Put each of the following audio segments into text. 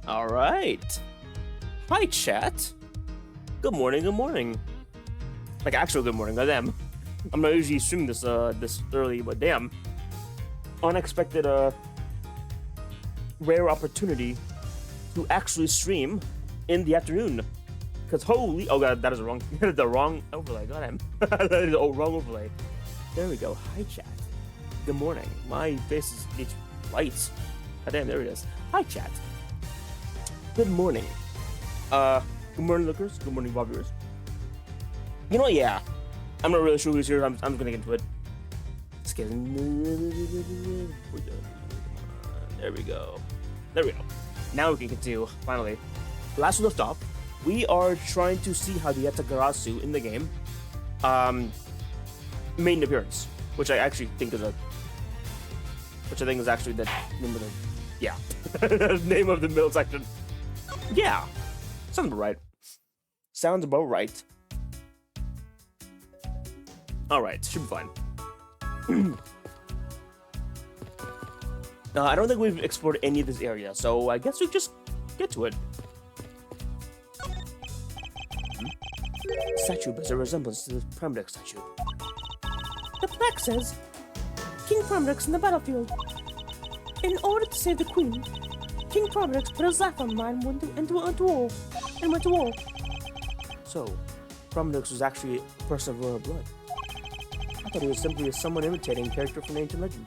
Alright. Hi, chat. Good morning, good morning. Like, actual good morning, goddamn. I'm not usually streaming this early, but damn. Unexpected, rare opportunity to actually stream in the afternoon. Because holy, oh god, that is the wrong overlay, goddamn. That is the wrong overlay. There we go, hi chat. Good morning. My face needs lights. God damn, there it is. Hi chat. Good morning. Good morning, lookers. Good morning, viewers. You know what, yeah. I'm not really sure who's here. I'm gonna get into it. Let's get in. There we go. There we go. Now we can continue, finally. Last we left off, we are trying to see how the Yatagarasu in the game made an appearance. Which I actually think is actually the name of the... Yeah. Name of the middle section. Yeah. Sounds about right. Sounds about right. Alright, should be fine. I don't think we've explored any of this area, so I guess we just get to it. Statue bears a resemblance to the Pramdex statue. The plaque says, King Pramdex in the battlefield. In order to save the queen, King Pramdex put his life on the line and went to war. So, Pramdex was actually a person of royal blood. I thought he was simply someone imitating a character from ancient legend.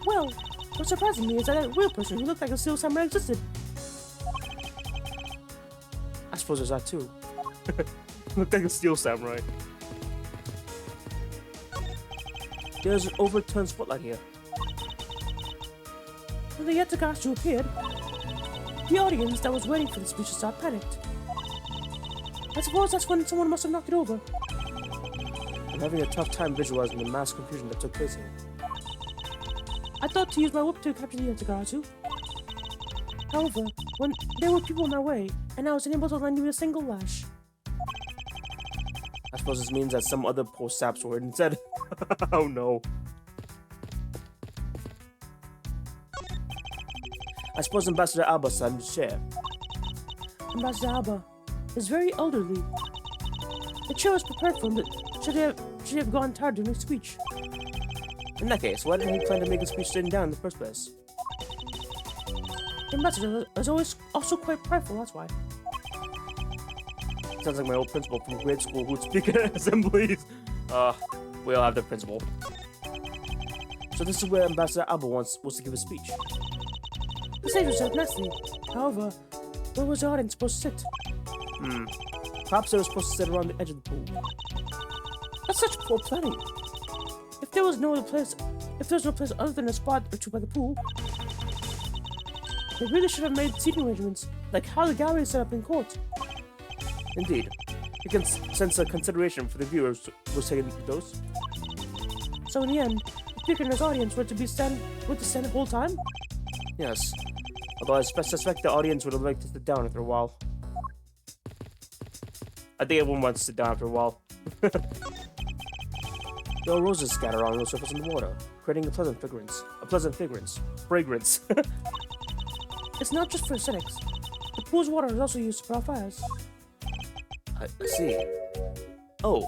Well, what surprising me is that a real person who looked like a steel samurai existed. I suppose there's that too. Looked like a steel samurai. There's an overturned spotlight here. When the Yatagarasu appeared, the audience that was waiting for the speech to start panicked. I suppose that's when someone must have knocked it over. I'm having a tough time visualizing the mass confusion that took place here. I thought to use my whip to capture the Yatagarasu. However, when there were people in my way, and I was unable to lend you a single lash. I suppose this means that some other post-saps were instead. Oh no. I suppose Ambassador Alba sat in his chair. Ambassador Alba is very elderly. The chair was prepared for him, but should he have gone tired during his speech? In that case, why didn't he plan to make a speech sitting down in the first place? The ambassador is always also quite prideful, that's why. Sounds like my old principal from grade school who'd speak at assemblies. We all have the principal. So this is where Ambassador Alba wants to give a speech. The stage was set nicely. However, where was the audience supposed to sit? Perhaps they were supposed to sit around the edge of the pool. That's such poor planning. If there was no place other than a spot or two by the pool, they really should have made seating arrangements, like how the gallery is set up in court. Indeed. You can sense a consideration for the viewers was taking those. So in the end, the speaker and his audience were to stand the whole time? Yes. Although I suspect the audience would have liked to sit down after a while. I think everyone wants to sit down after a while. There are roses scattered on the surface in the water, creating a pleasant fragrance. It's not just for aesthetics. The pool's water is also used to put out fires. I see. Oh.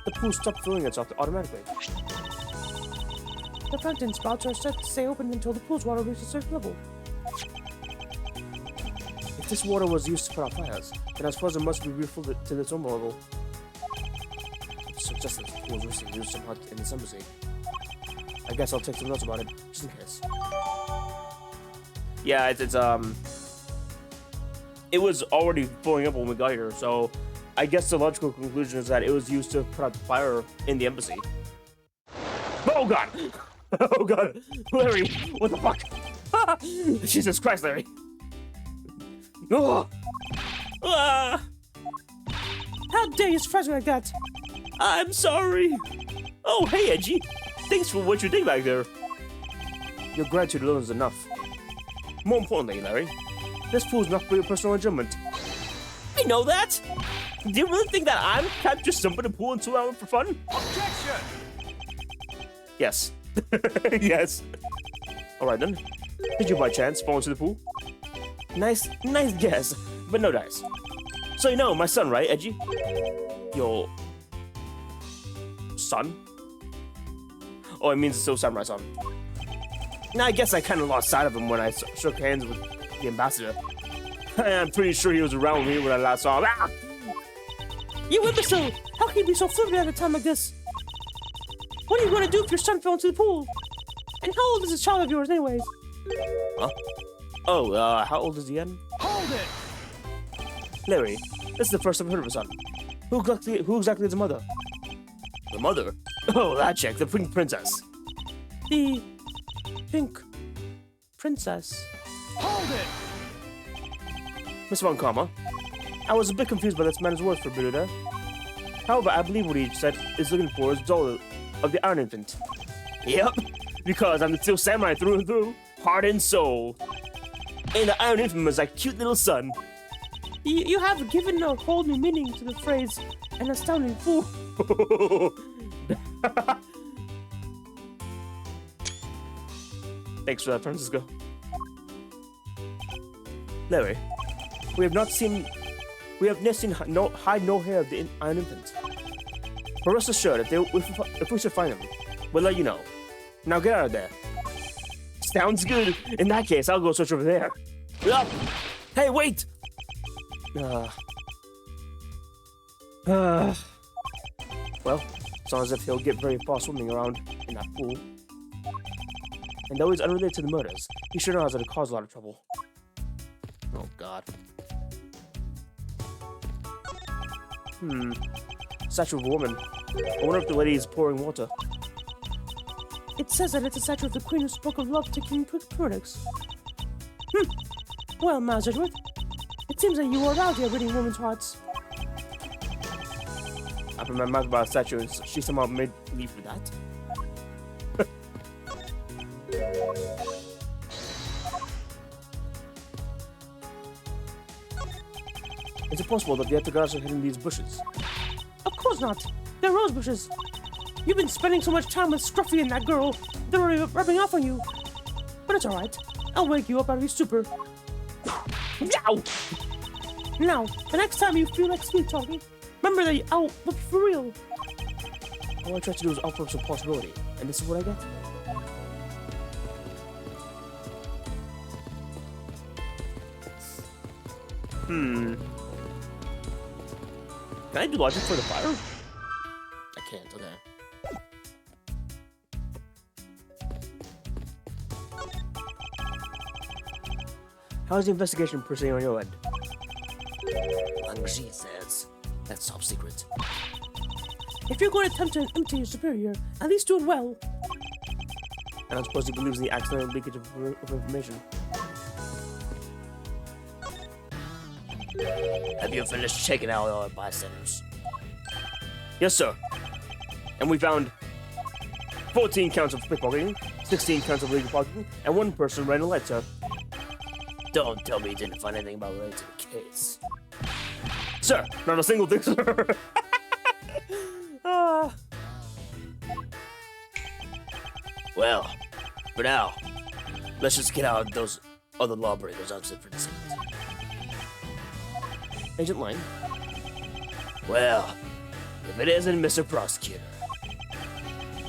The pool stopped filling itself automatically. The fountain spouts are set to stay open until the pool's water reaches a certain level. If this water was used to put out fires, then I suppose it must be refilled to its normal level. So just that the pool was recently used somehow in this embassy. I guess I'll take some notes about it, just in case. Yeah, it was already filling up when we got here, so I guess the logical conclusion is that it was used to put out fire in the embassy. Oh god! Oh god! Larry! What the fuck? Jesus Christ, Larry! Oh. Ah. How dare you surprise me like that? I'm sorry! Oh, hey, Edgy! Thanks for what you did back there. Your gratitude alone is enough. More importantly, Larry, this fool's not for your personal enjoyment. I know that! Do you really think that I'm just somebody to pull into our for fun? Objection! Yes. Yes. Alright then. Did you by chance fall into the pool? Nice guess, but no dice. So you know my son, right, Edgy? Your son? Oh, it means it's still Samurai son. Now I guess I kind of lost sight of him when I shook hands with the ambassador. I'm pretty sure he was around me when I last saw him. Ah! You imbecile! How can you be so flippant at a time like this? What are you going to do if your son fell into the pool? And how old is this child of yours, anyways? Huh? Oh, how old is he again? Hold it! Larry, this is the first I've heard of a son. Who exactly is the mother? The mother? Oh, that chick, the pink princess. The pink princess. Hold it! Miss Von Karma, I was a bit confused by this man's words for a bit there. However, I believe what he said is looking for is Doll of the Iron Infant. Yep, because I'm still samurai through and through, heart and soul. And the Iron Infant was like cute little son. You have given a whole new meaning to the phrase, an astounding fool. Thanks for that, Francisco. Larry, we have not seen hide no hair of the Iron Infant. But rest assured, if we should find him, we'll let you know. Now get out of there. Sounds good. In that case, I'll go search over there. Up! Hey, wait! Well, it's not as if he'll get very far swimming around in that pool. And though he's unrelated to the murders, he sure knows how to cause a lot of trouble. Oh, God. Statue of a woman. I wonder if the lady is pouring water. It says that it's a statue of the queen who spoke of love to King Perdix. Well, Master Edward, it seems that you are out here reading women's hearts. I opened my mouth about a statue and she somehow made me leave for that. Is it possible that the Yatagarasu are hidden in these bushes? Of course not! They're rose bushes! You've been spending so much time with Scruffy and that girl, they're already rubbing off on you. But it's alright. I'll wake you up out of your stupor. Yow! Now, the next time you feel like sweet talking, remember that I'll look for real. All I try to do is offer up some possibility, and this is what I get. Can I do logic for the fire? I can't, okay. How's the investigation proceeding on your end? Langji says that's top secret. If you're going to attempt to imitate your superior, at least do it well. And I suppose he believes in the accidental leakage of information. Have you finished checking out all our bystanders? Yes, sir. And we found 14 counts of pickpocketing, 16 counts of illegal parking, and one person ran a light, sir. Don't tell me you didn't find anything about related to the case. Sir, not a single thing, sir. Well, for now, let's just get out those other lawbreakers outside for the scene. Agent Lang? Well, if it isn't Mr. Prosecutor.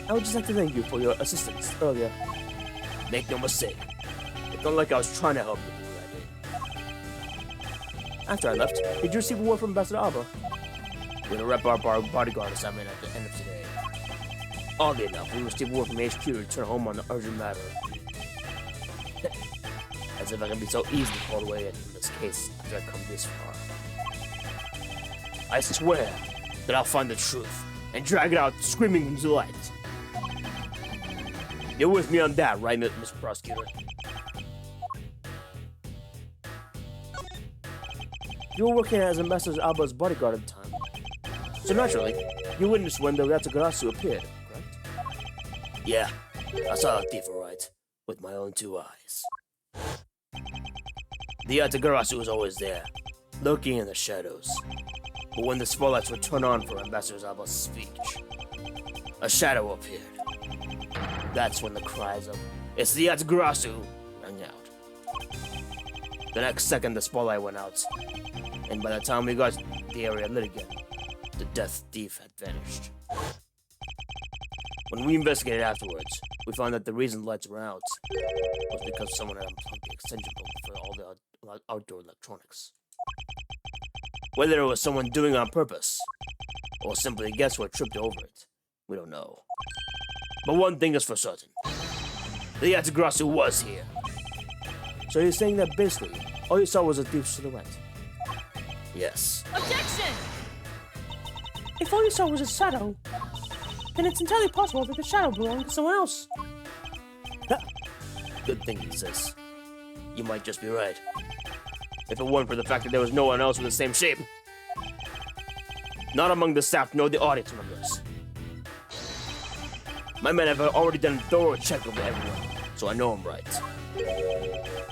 I would just like to thank you for your assistance earlier. Make no mistake, it's not like I was trying to help you. After I left, did you receive a word from Ambassador Alba? We're gonna wrap up our bodyguard assignment at the end of today. Oddly enough, we received a word from HQ to return home on an urgent matter. As if I can be so easily called away in this case after I come this far. I swear that I'll find the truth and drag it out screaming into the light. You're with me on that, right, Mr. Prosecutor? You were working as Ambassador Alba's bodyguard at the time. So naturally, you witnessed when the Yatagarasu appeared, correct? Yeah, I saw a thief alright, with my own two eyes. The Yatagarasu was always there, lurking in the shadows. But when the spotlights were turned on for Ambassador Alba's speech, a shadow appeared. That's when the cries of, "It's the Yatagarasu," rang out. The next second, the spotlight went out, and by the time we got the area lit again, the Death Thief had vanished. When we investigated afterwards, we found that the reason the lights were out was because someone had unplugged the extension bolt for all the outdoor electronics. Whether it was someone doing it on purpose, or simply a guest who tripped over it, we don't know. But one thing is for certain. The Yatagrasu was here. So you're saying that basically, all you saw was a thief's silhouette? Yes. Objection! If all you saw was a shadow, then it's entirely possible that the shadow belonged to someone else. Good thinking, sis. You might just be right. If it weren't for the fact that there was no one else with the same shape. Not among the staff nor the audience members. My men have already done a thorough check over everyone, so I know I'm right.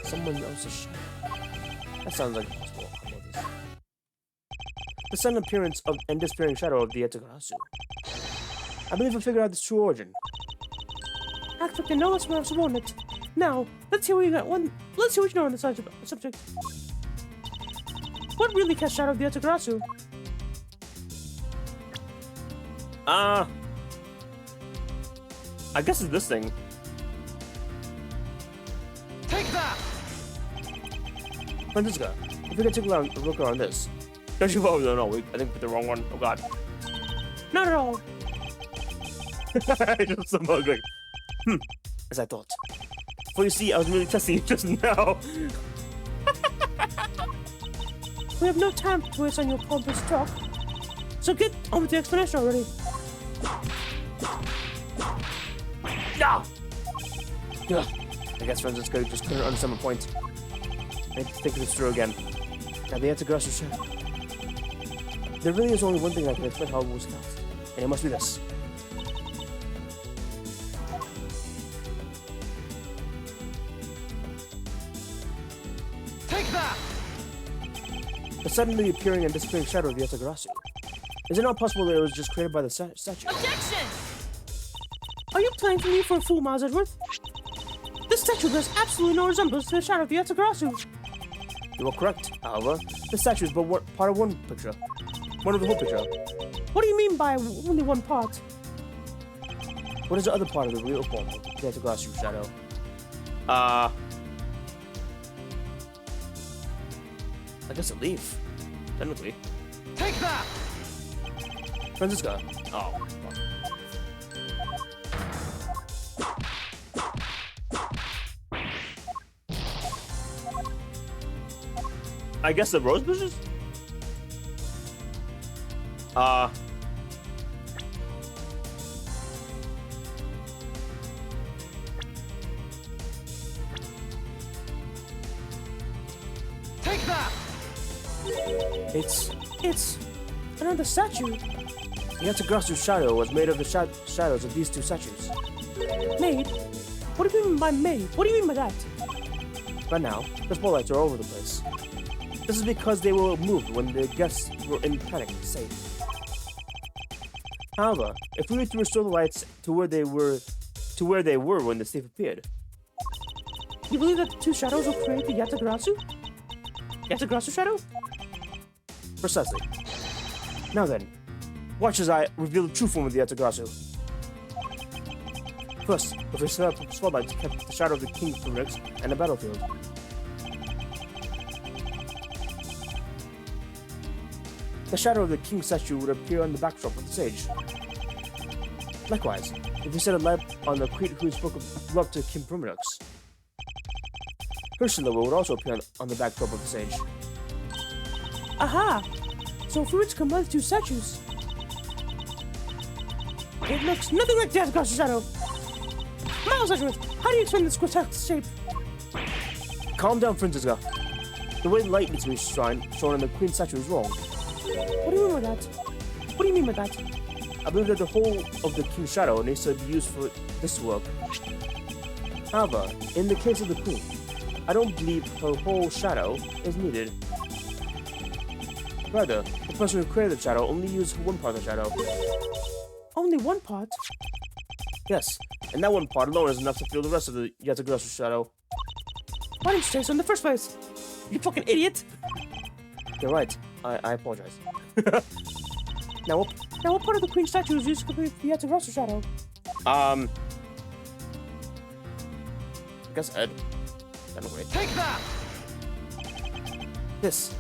Someone else's shadow. That sounds like a possible outcome of this. The sudden appearance of and disappearing shadow of the Yatagarasu. I believe I figured out its true origin. Act like no less than subordinate. Now, let's hear what you got. Let's see what you know on the subject. What really cast shadow of the Yatagarasu? I guess it's this thing. Take that! Francisca, if we could take a look around this. Don't you? Oh, no, I think we put the wrong one. Oh god. Not at all. Just some ugly. As I thought. For you see, I was really testing you just now. We have no time to waste on your pompous talk. So get on with the explanation already. No! Ugh. I guess Francisco just couldn't understand my point. I need to think this through again. Now the Yatagarasu shadow. There really is only one thing that can explain how it was cast, and it must be this. Take that! The suddenly appearing and disappearing shadow of the Yatagarasu. Is it not possible that it was just created by the statue? Objection! Are you playing for me for a fool, Miles Edgeworth? This statue bears absolutely no resemblance to the shadow of the Yatagarasu. You are correct, however. The statue is but part of one picture. One of the whole picture. What do you mean by only one part? What is the other part of the real form of the Yatagarasu shadow? I guess a leaf. Technically. Take that! Francisca. Oh, fuck. I guess the rose bushes? Take that! It's another statue. The Yatagarasu shadow was made of the shadows of these two statues. Made? What do you mean by made? What do you mean by that? But now, the spotlights are all over the place. This is because they were moved when the guests were in panic and safe. However, if we were to restore the lights to where they were when the thief appeared. You believe that the two shadows will create the Yatagarasu? Yatagarasu shadow? Precisely. Now then, watch as I reveal the true form of the Yatagarasu. First, if we set up spotlights to catch the shadow of the king from Rix and the battlefield. The shadow of the king statue would appear on the backdrop of the stage. Likewise, if we set a light on the queen who spoke of love to King Primadux, her silhouette would also appear on the backdrop of the stage. Aha! So if we were to combine the two statues, it looks nothing like the Yatagarasu shadow. Miles Edgeworth, how do you explain this grotesque shape? Calm down, Francisca. The way the light needs to be shown on the queen statue is wrong. What do you mean by that? What do you mean by that? I believe that the whole of the king's shadow needs to be used for this work. However, in the case of the queen, I don't believe her whole shadow is needed. Rather, the person who created the shadow only used one part of the shadow. Only one part? Yes, and that one part alone is enough to fill the rest of the Yatagarasu shadow. Why didn't you say so in the first place? You fucking idiot! You're right. I apologize. Now what part of the queen statue is used to complete the Yatagarasu shadow? I guess Ed. I don't know. Take that! This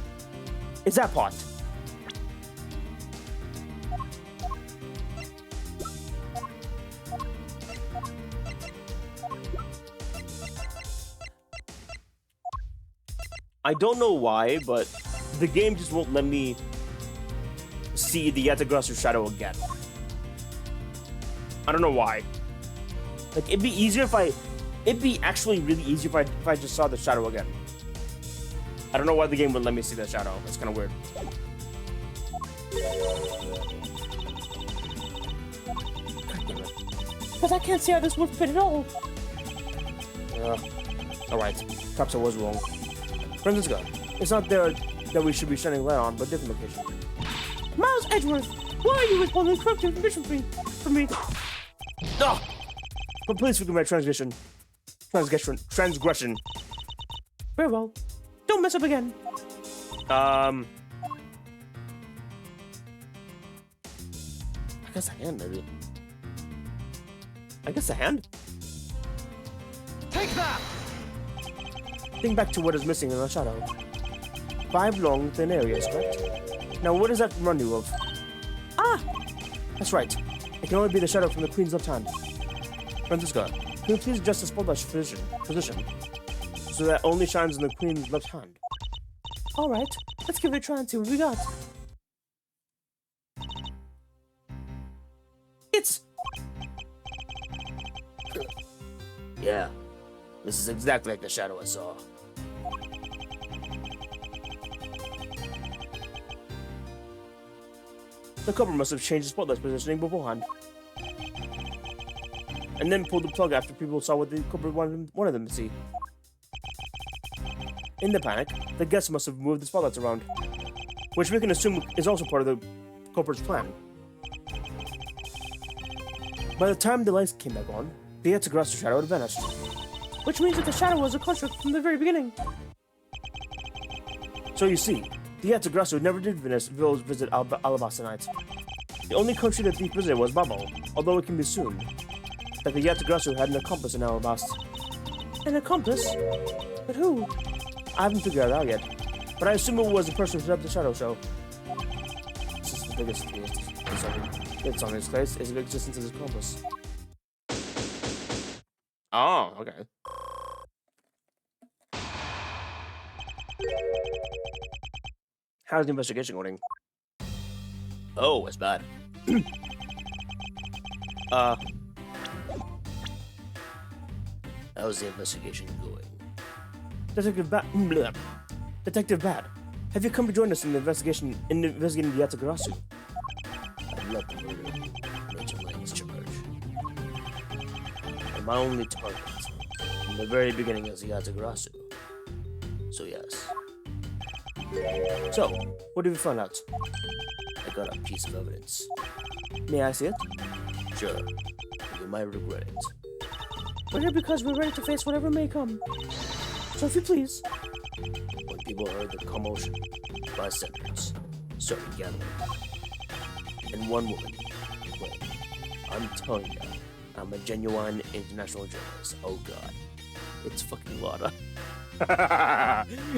is that part. I don't know why, but the game just won't let me see the Yatagarasu shadow again. I don't know why. Like, it'd be easier if it'd be actually really easy if I just saw the shadow again. I don't know why the game wouldn't let me see that shadow. It's kind of weird. Because I can't see how this would fit at all. Alright. Perhaps I was wrong. Francisco, it's not there that we should be shining light on, but different location. Miles Edgeworth, why are you withholding correct information from me? No! But please forgive my transgression. Transgression. Very well. Don't mess up again. I guess a hand, maybe. I guess a hand? Take that! Think back to what is missing in the shadow. 5 long, thin areas, correct? Now, what does that remind you of? Ah! That's right. It can only be the shadow from the Queen's left hand. Francisca, can you please adjust the spotlight position so that it only shines in the Queen's left hand? Alright, let's give it a try and see what we got. It's... Yeah. This is exactly like the shadow I saw. The culprit must have changed the spotlight positioning beforehand. And then pulled the plug after people saw what the culprit wanted them to see. In the panic, the guests must have moved the spotlights around, which we can assume is also part of the culprit's plan. By the time the lights came back on, the Yatagarasu shadow had vanished. Which means that the shadow was a construct from the very beginning. So you see, the Yatagarasu never did visit Alabasta Night. The only country that he visited was Babo, although it can be assumed that the Yatagarasu had an accomplice in Alabasta. An accomplice? But who? I haven't figured it out yet, but I assume it was the person who set up the shadow show. This is the biggest it's on his face is the existence of his accomplice. Oh, okay. How's the investigation going? Oh, it's bad. How's the investigation going? Detective Bad, have you come to join us in the investigating the Yatagarasu? I'd love to murder Major Lane's charge. And my only target from the very beginning is the Yatagarasu. So yes. So, what did we find out? I got a piece of evidence. May I see it? Sure. You might regret it. We're here because we're ready to face whatever may come. So if you please. When people heard the commotion, bystanders started gathering. And one woman complained, I'm telling you, I'm a genuine international journalist. Oh god. It's fucking Lada.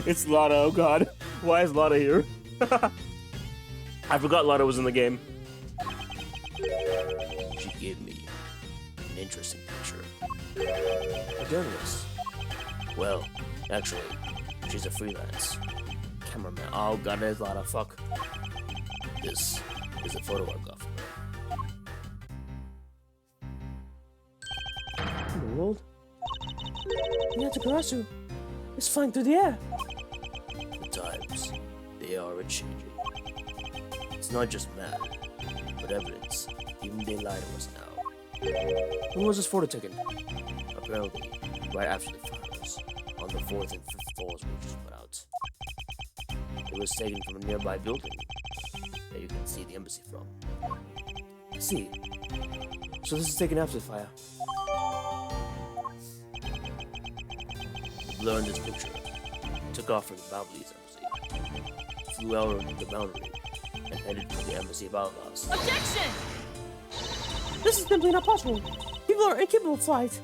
It's Lada, oh god. Why is Lada here? I forgot Lada was in the game. She gave me an interesting picture. A journalist. Well, actually, she's a freelance cameraman. Oh god, there's Lada, fuck. This is a photo I got from her. In the world? The Yatagarasu is flying through the air. The times, they are a-changing. It's not just mad, but evidence. Even they lie to us now. When was this photo taken? Apparently, right after the fires, on the 4th and 5th floors we just put out. It was taken from a nearby building that you can see the embassy from. I see. So this is taken after the fire. The blur in this picture took off from the Babylon's embassy, flew out of the boundary, and headed for the embassy of Algos. Objection! This is simply not possible. People are incapable of flight.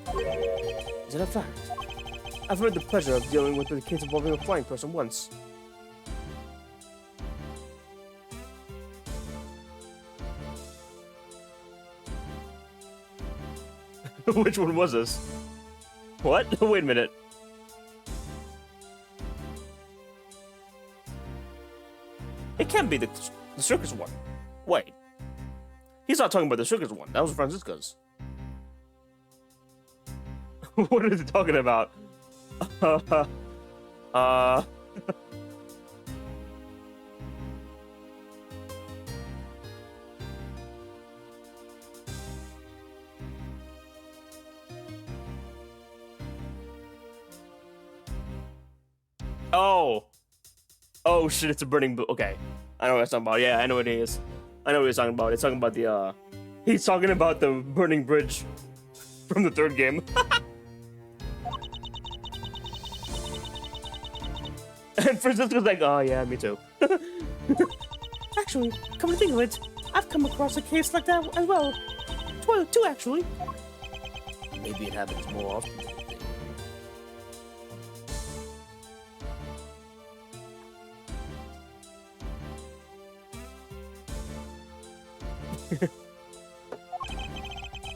Is it a fact? I've had the pleasure of dealing with the case involving a flying person once. Which one was this? What? Wait a minute. It can't be the circus one. Wait. He's not talking about the circus one. That was Francisca's. What are they talking about? Oh. Oh shit, it's a burning book. Okay. I know what it's talking about. Yeah, I know what it is. I know what he's talking about. It's talking about the, he's talking about the burning bridge from the third game. And Francisco's like, oh yeah, me too. Actually, come to think of it, I've come across a case like that as well. Two, actually. Maybe it happens more often than you think.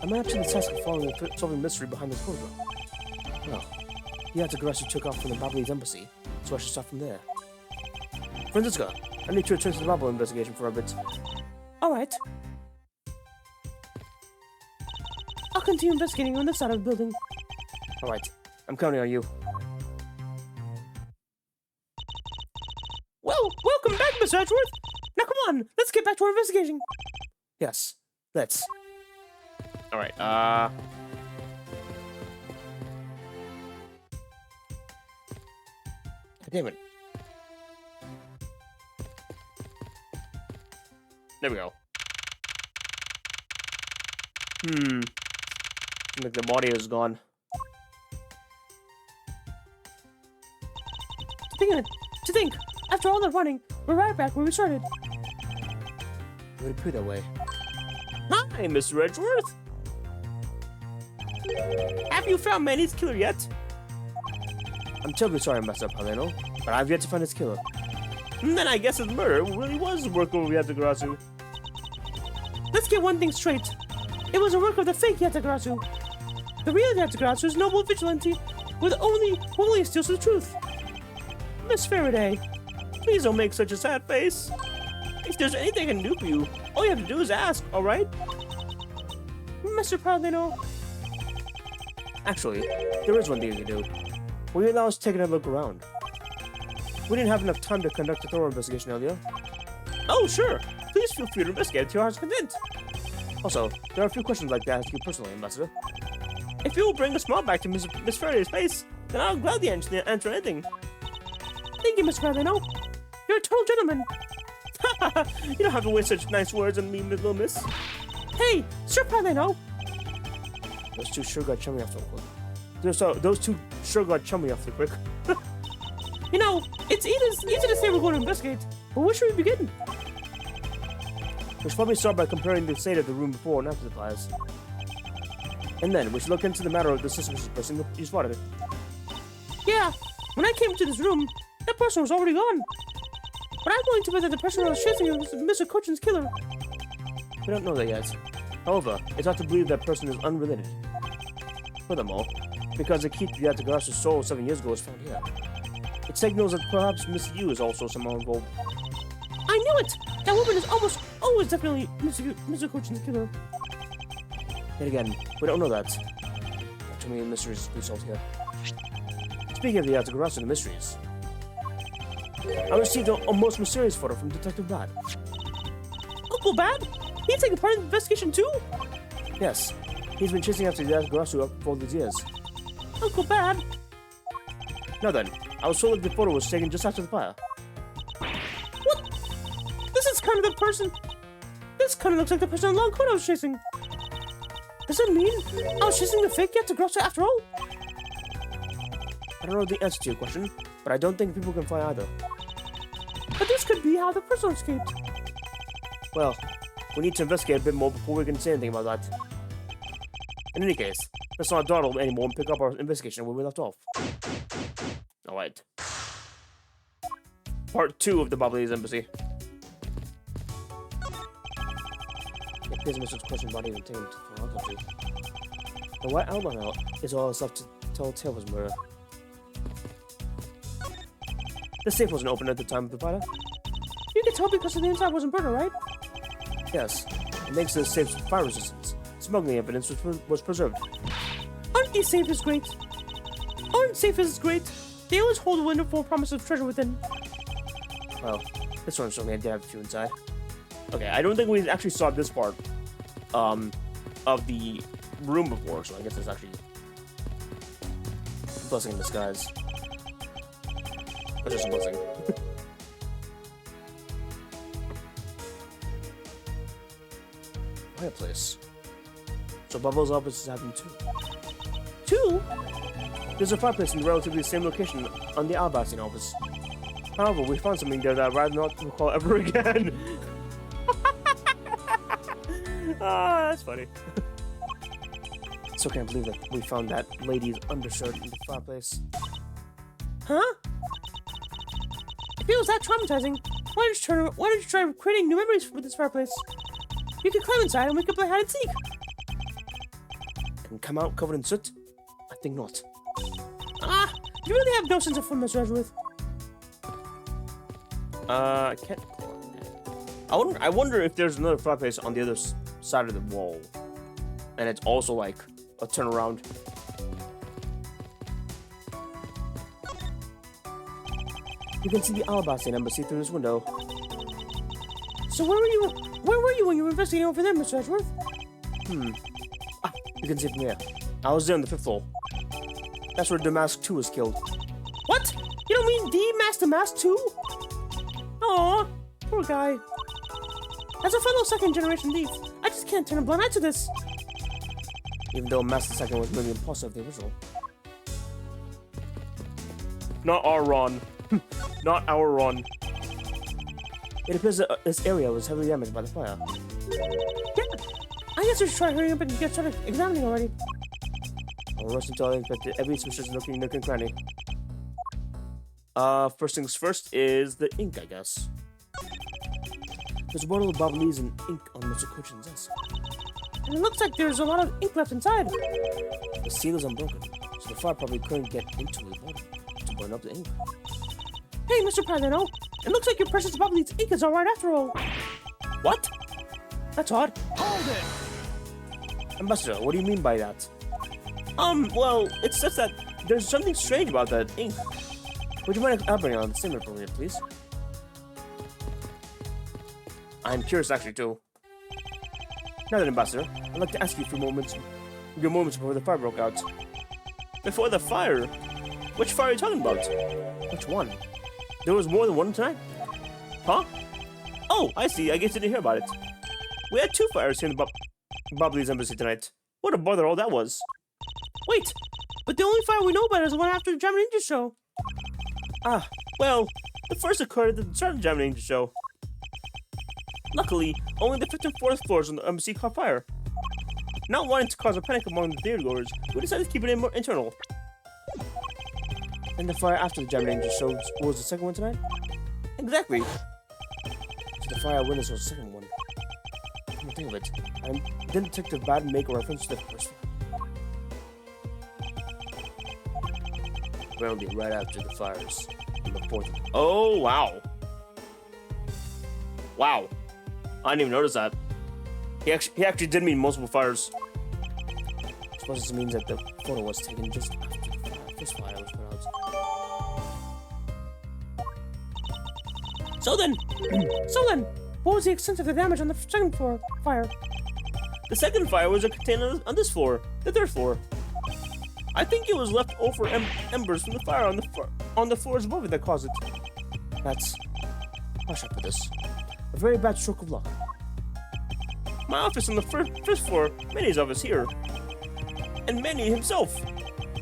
I'm actually tasked with solving the mystery behind this program. Well, the Yatagarasu took off from the Babylon's embassy, so I should start from there. Francisca, I need to return to the Babylon investigation for a bit. Alright. I'll continue investigating on this side of the building. Alright, I'm counting on you. Well, welcome back, Mr. Edgeworth! Now come on, let's get back to our investigation. Yes, let's. Alright, damn it. There we go. Like the body is gone. To think, after all that running, we're right back where we started. It would appear that way. Hi, Mr. Edgeworth! Have you found Manny's killer yet? I'm terribly sorry, Master Paleno, but I've yet to find his killer. Then I guess his murder really was the work of Yatagarasu. Let's get one thing straight. It was a work of the fake Yatagarasu. The real Yatagarasu is noble vigilante who only steals the truth. Miss Faraday, Please don't make such a sad face. If there's anything I can do for you, all you have to do is ask, alright? Mr. Paleno. Actually, there is one thing you can do. Will you allow us to take another look around? We didn't have enough time to conduct a thorough investigation earlier. Oh, sure. Please feel free to investigate to your heart's content. Also, there are a few questions like that to you personally, Ambassador. If you will bring a smile back to Miss Faraday's face, then I'll gladly answer anything. Thank you, Mr. Paleno. You're a total gentleman. You don't have to waste such nice words on me, little miss. Hey, Sir Paleno. Those two sure got chummy off the quick. Those two sure got chummy off the quick. You know, it's easy to say we're going to investigate, but where should we begin? We should probably start by comparing the state of the room before and after the fires. And then we should look into the matter of the suspicious person you spotted. Yeah, when I came to this room, that person was already gone. But I'm going to bet that the person I was chasing was Mr. Cochin's killer. We don't know that yet. However, it's hard to believe that person is unrelated. Furthermore, because the key to the Yatagarasu's soul 7 years ago was found here, it signals that perhaps Miss Yu is also somehow involved. I knew it! That woman is almost always definitely Mr. Cochin's killer. Yet again, we don't know that. Too many mysteries we solved here. Speaking of the Yatagarasu and the mysteries, I received a most mysterious photo from Detective Bad. Uncle Bad? He's taking part in the investigation too? Yes, he's been chasing after the Yatagarasu for all these years. Uncle Bad? Now then, I was told that the photo was taken just after the fire. What? This is kind of the person... This kind of looks like the person in long coat I was chasing. Does it mean I was chasing the fake Yatagarasu after all? I don't know the answer to your question, But I don't think people can fly either. But this could be how the person escaped. Well, we need to investigate a bit more before we can say anything about that. In any case, let's not dawdle anymore and pick up our investigation where we left off. Alright. Part 2 of the Bobbly's Embassy. It appears Mr. question body and taken to our country. The white outline out is all that's left to tell a tale of his murder. The safe wasn't open at the time of the fire. You can tell because the inside wasn't burned, right? Yes, it makes the safe's fire resistance. Smuggling evidence was preserved. Aren't these safes great? Aren't safes great? They always hold a wonderful promise of treasure within. Well, this one certainly did have a few inside. Okay, I don't think we actually saw this part of the room before, so I guess it's actually a blessing in disguise. Or just a blessing. Fireplace. So Bubbles' office is having 2. 2? There's a fireplace in the relatively same location on the Albastian office. However, we found something there that I'd rather not recall ever again. Ah, that's funny. Still can't believe that we found that lady's undershirt in the fireplace. Huh? If it was that traumatizing, why did you try creating new memories with this fireplace? You could climb inside and we could play hide and seek. And come out covered in soot? I think not. Ah, you really have no sense of fun, Mr. Edgeworth. I can't. I wonder if there's another fireplace on the other side of the wall, and it's also like a turnaround. You can see the Alabaster Embassy through this window. So where were you? Where were you when you were investigating over there, Mr. Edgeworth? Ah, you can see from here. I was there on the 5th floor. That's where Damask 2 was killed. What? You don't mean the Master Mask 2? Aw, poor guy. As a fellow second-generation thief, I just can't turn a blind eye to this. Even though Master 2nd was maybe imposter of the original. Not our Ron. Not our Ron. It appears that this area was heavily damaged by the fire. Yeah, I guess we should try hurrying up and get started examining already. I'll rush until I inspect every suspicious looking nook and cranny. First things first is the ink, I guess. There's a bottle of Bobbly's and ink on Mr. Cochin's desk. And it looks like there's a lot of ink left inside. The seal is unbroken, so the fire probably couldn't get into the bottle to burn up the ink. Hey, Mr. Paladino, it looks like your precious Bobbly's ink is alright after all. What? That's odd. Hold it! Ambassador, what do you mean by that? Well, it's just that there's something strange about that ink. Would you mind elaborating on the statement for me, please? I'm curious actually too. Now then, Ambassador, I'd like to ask you a few moments before the fire broke out. Before the fire? Which fire are you talking about? Which one? There was more than one tonight? Huh? Oh, I see. I guess you didn't hear about it. We had 2 fires here in the Bobbly's Embassy tonight. What a bother all that was. Wait, but the only fire we know about is the one after the Jammin' Ninja show. Ah, well, the first occurred at the start of the Jammin' Ninja show. Luckily, only the 5th and 4th floors on the embassy caught fire. Not wanting to cause a panic among the theatergoers, we decided to keep it internal. And the fire after the Jammin' Ninja show was the second one tonight? Exactly. So the fire witness was the second one. Come to think of it, I didn't Detective Bad make a reference to the first one. Apparently right after the fires on the 4th. Oh, wow. Wow. I didn't even notice that. He actually did mean multiple fires. I suppose this means that the photo was taken just after the first fire was put out. So then, what was the extent of the damage on the second floor fire? The second fire was contained on this floor, the 3rd floor. I think it was left over embers from the fire on the floors above it that caused it. That's, how should I put this? A very bad stroke of luck. My office on the 5th floor, Manny's office here, and Manny himself,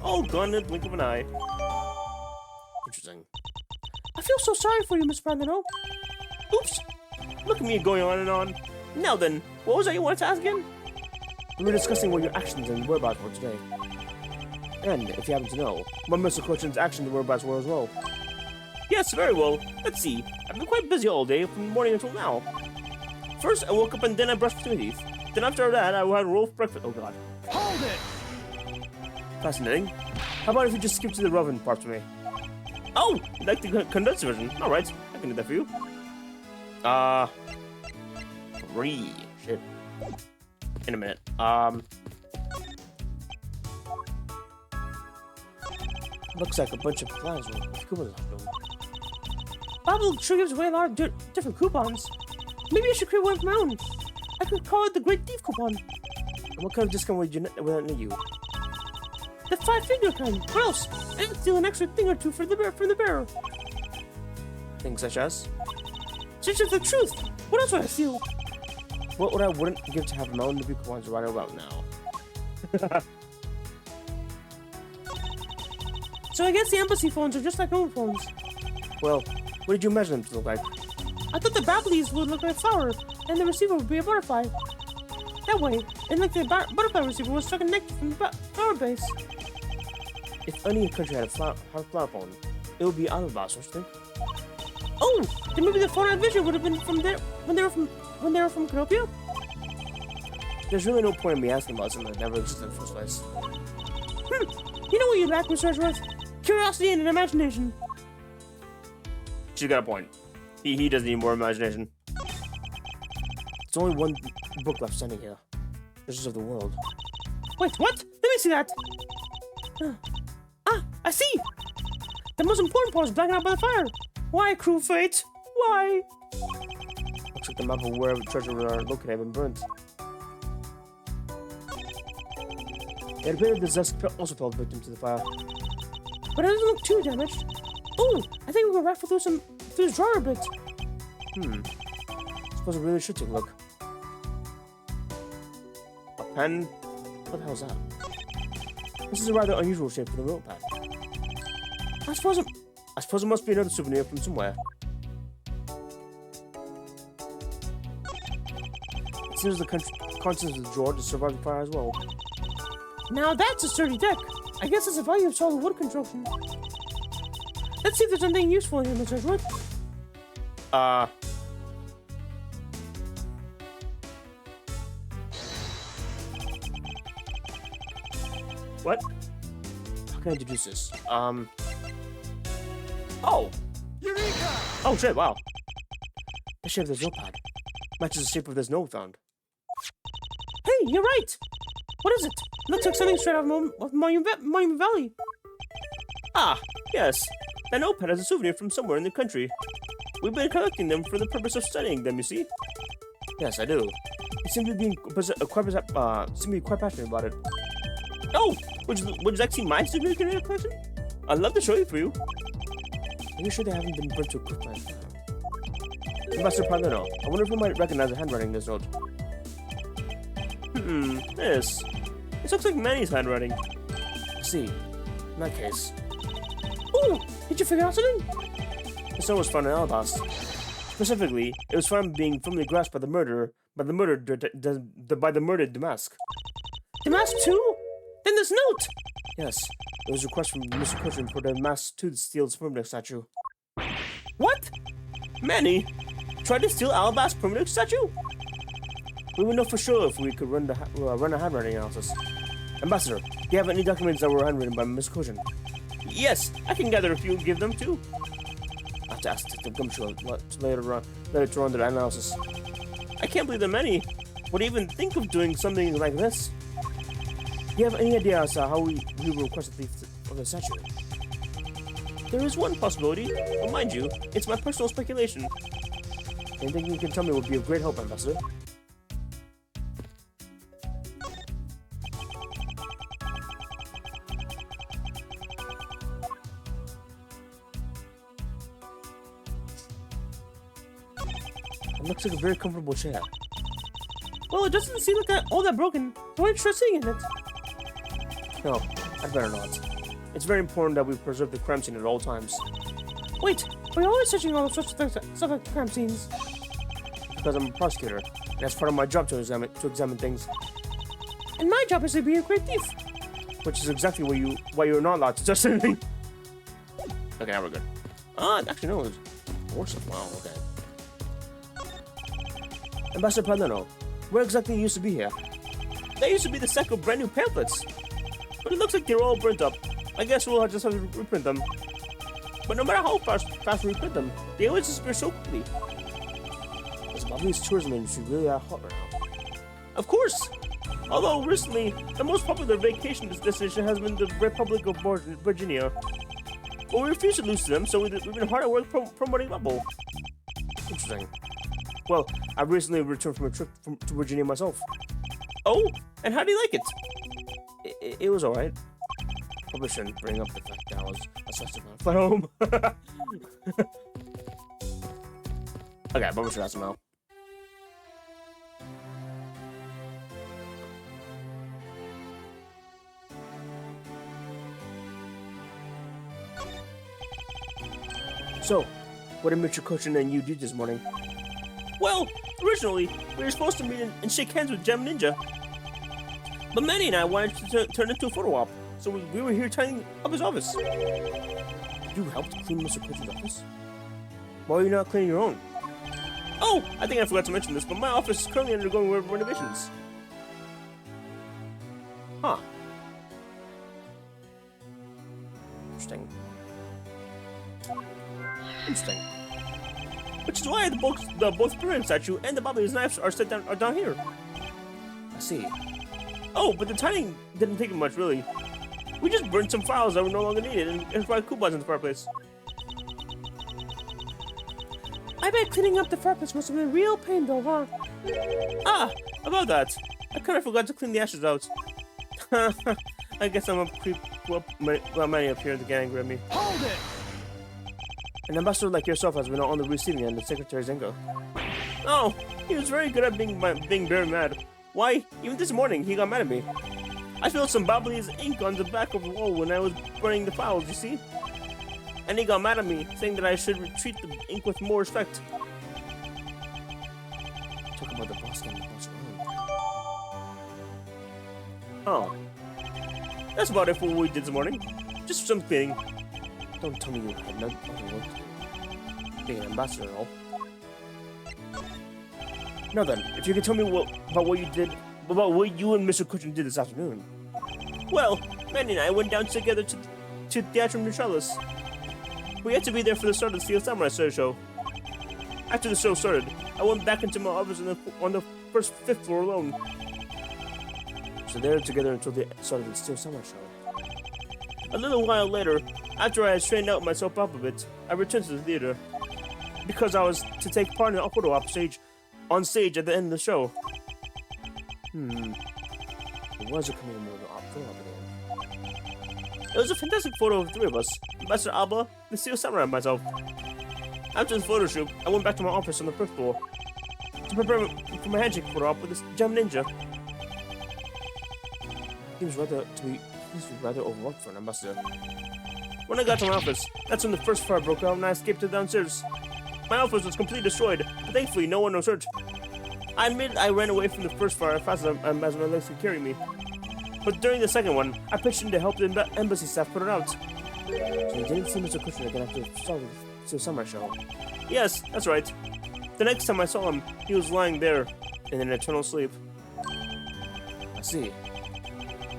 all gone in the blink of an eye. Interesting. feel so sorry for you, Miss Brandano. Oops. Look at me going on and on. Now then, what was that you wanted to ask again? We were discussing what your actions and whereabouts were today. And, if you happen to know, what Mr. Cochin's actions and whereabouts were as well. Yes, very well. Let's see. I've been quite busy all day, from morning until now. First, I woke up and then I brushed my teeth. Then after that, I had a roll for breakfast. Oh god. Hold it! Fascinating. How about if you just skip to the relevant parts for me? Oh, you like the condensed version? Alright, I can do that for you. 3. Shit. In a minute. Looks like a bunch of plans with coupons on them. Babble sure gives away a lot of different coupons. Maybe I should create one of my own. I could call it the Great Thief Coupon. And what kind of discount would that need you? The 5-figure kind. What else? I could steal an extra thing or two from the bearer. Things such as? Such as the truth. What else would I steal? What would I wouldn't give to have my own review coupons right about now? So I guess the embassy phones are just like home phones. Well, what did you imagine them to look like? I thought the Babblies would look like a flower, and the receiver would be a butterfly. That way, and like the butterfly receiver was stuck in nectar from the flower base. If any country had a flower phone, it would be Alabas, don't you think? Oh, then maybe the phone I envisioned would have been from there when they were from Canopia? There's really no point in me asking about something that never existed in the first place. You know what you lack, Mr. Edgeworth? Curiosity and an imagination. She's got a point. He does need more imagination. There's only one book left standing here. Treasures of the World. Wait, what? Let me see that. I see. The most important part is blacking out by the fire. Why, Crew Fate? Why? Looks like the map of where the treasure are located have been burnt. It appeared this desk also fell victim to the fire. But it doesn't look too damaged. Oh, I think we can rifle through his drawer a bit. Suppose we really should take a look. A pen? What the hell is that? This is a rather unusual shape for the notepad. I suppose it must be another souvenir from somewhere. It seems the contents of the drawer to survive the fire as well. Now that's a sturdy deck. I guess it's a value of solid wood construction. Let's see if there's anything useful in here, Mr. Edgeworth. What? How can I deduce this? Oh! Eureka! Oh shit, wow. The shape of this notepad matches the shape of this note found. Hey, you're right! What is it? Looks like something straight out of Monument Valley. Ah, yes. That notepad has a souvenir from somewhere in the country. We've been collecting them for the purpose of studying them, you see? Yes, I do. You seem to be quite passionate about it. Oh! Would you like to see my souvenir collection? I'd love to show you for you. Are you sure they haven't been burnt to a quick by fire? Master Palino, I wonder if we might recognize the handwriting in this note. This looks like Manny's handwriting. I see. In that case. Ooh! Did you figure out something? This note was found in Alabas. Specifically, it was found being firmly grasped by the murdered Damask. Damask too? Then this note! Yes, it was a request from Mr. Cochin for the Damask to steal his permanent statue. What? Manny tried to steal Alabas' permanent statue? We would know for sure if we could run a handwriting analysis. Ambassador, do you have any documents that were handwritten by Mr. Cochin? Yes, I can gather a few and give them too. I have to ask Detective Gumshoe later on the analysis. I can't believe that Manny would even think of doing something like this. Do you have any idea as to how we will request a thief of the statue? There is one possibility, but mind you, it's my personal speculation. Anything you can tell me would be of great help, Ambassador. It looks like a very comfortable chair. Well, it doesn't seem like all that broken. Why aren't you sitting in it? No, I'd better not. It's very important that we preserve the crime scene at all times. Wait, But you're always searching all sorts of things, stuff like crime scenes. Because I'm a prosecutor, and that's part of my job to examine things. And my job is to be a great thief. Which is exactly why you're not allowed to touch anything. Okay, now we're good. Actually no, it's worse. Wow, okay. Ambassador Paleno, where exactly you used to be here? That used to be the stack of brand new pamphlets. But it looks like they're all burnt up. I guess we'll just have to reprint them. But no matter how fast we reprint them, they always disappear so quickly. This Bobby's tourism industry really hot right now. Of course! Although recently, the most popular vacation destination has been the Republic of Virginia. But we refuse to lose to them, so we've been hard at work promoting Bubble. Interesting. Well, I recently returned from a trip to Virginia myself. Oh, and how do you like it? It was alright. Probably shouldn't bring up the fact that I was assessed on a flight home. Okay, but we should ask him now. So, what did Mr. Cochin and you do this morning? Well, originally, we were supposed to meet and shake hands with Gem Ninja. But Manny and I wanted to turn into a photo op, so we were here tidying up his office. Did you help to clean Mr. Cochin's office? Why are you not cleaning your own? Oh, I think I forgot to mention this, but my office is currently undergoing renovations. Huh. Interesting. Interesting. Which is why both pyramid statue and the Bobby's knives are down here. I see. Oh, but the tidying didn't take much, really. We just burned some files that were no longer needed and fried coupons in the fireplace. I bet cleaning up the fireplace must have been a real pain, though, huh? Ah, about that. I kind of forgot to clean the ashes out. I guess I'm a creep. Well, many up here that get angry at me. Hold it! An ambassador like yourself has been on the receiving end of Secretary Zenko. Oh, he was very good at being very mad. Why, even this morning, he got mad at me. I spilled some Bobbly's ink on the back of the wall when I was burning the files, you see? And he got mad at me, saying that I should treat the ink with more respect. Talk about the boss and the boss alone. Oh. That's about it for what we did this morning. Just some cleaning. Don't tell me you had nothing work to do. Being an ambassador and all. Now then, if you could tell me about what you and Mr. Cochin did this afternoon. Well, Manny and I went down together to Theatre Neutralis. We had to be there for the start of the Steel Samurai show. After the show started, I went back into my office on the fifth floor alone. So they were together until the start of the Steel Samurai show. A little while later, after I had straightened out myself up a bit, I returned to the theater. Because I was to take part in a photo op on stage at the end of the show. It was a commitment of the photo op again. It was a fantastic photo of the three of us, Ambassador Alba, the Steel Samurai, and myself. After the photo shoot, I went back to my office on the fifth floor to prepare for my handshake photo op with this Gem Ninja. He was rather overworked for an ambassador. When I got to my office, that's when the first fire broke out and I escaped to downstairs. My office was completely destroyed, but thankfully no one was hurt. I admit I ran away from the first fire as fast as my legs could carry me. But during the second one, I pitched in to help the embassy staff put it out. So you didn't see Mr. Cochin again after the start of the summer show? Yes, that's right. The next time I saw him, he was lying there in an eternal sleep. I see.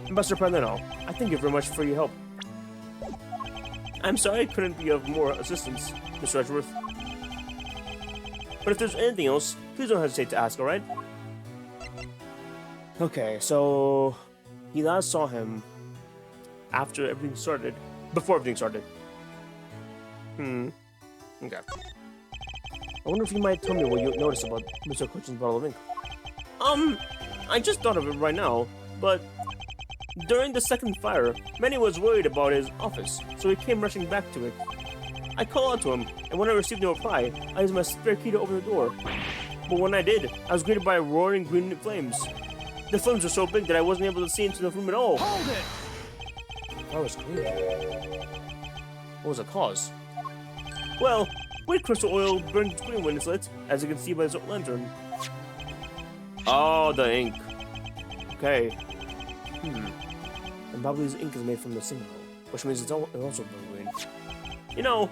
Ambassador Paleno, I thank you very much for your help. I'm sorry I couldn't be of more assistance, Mr. Edgeworth. But if there's anything else, please don't hesitate to ask, alright? Okay, so he last saw him after everything started. Before everything started. Okay. I wonder if you might tell me what you noticed about Mr. Cochin's bottle of ink. I just thought of it right now, but during the second fire, Manny was worried about his office, so he came rushing back to it. I called out to him, and when I received no reply, I used my spare key to open the door. But when I did, I was greeted by roaring green flames. The flames were so big that I wasn't able to see into the room at all. Hold it! That was green. What was the cause? Well, White crystal oil burns green when it's lit, as you can see by this lantern. Oh, the ink. Okay. And Bubbly's ink is made from the single, which means it's also burnt green. You know,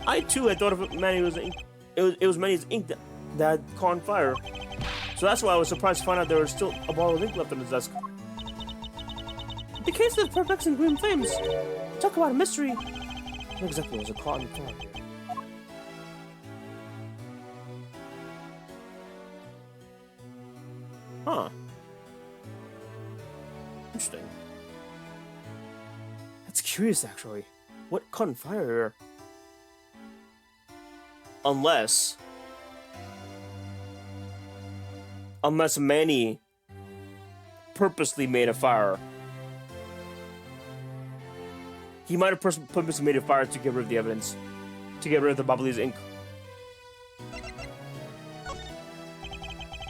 I too had thought of Manny was ink. It was Manny's ink that caught on fire. So that's why I was surprised to find out there was still a bottle of ink left on his desk. The case of the perplexing green flames. Talk about a mystery. What exactly was it caught on fire here? Huh. Interesting. That's curious, actually. What caught on fire here? Unless Manny purposely made a fire. He might have purposely made a fire to get rid of the evidence. To get rid of the Bubbly's ink.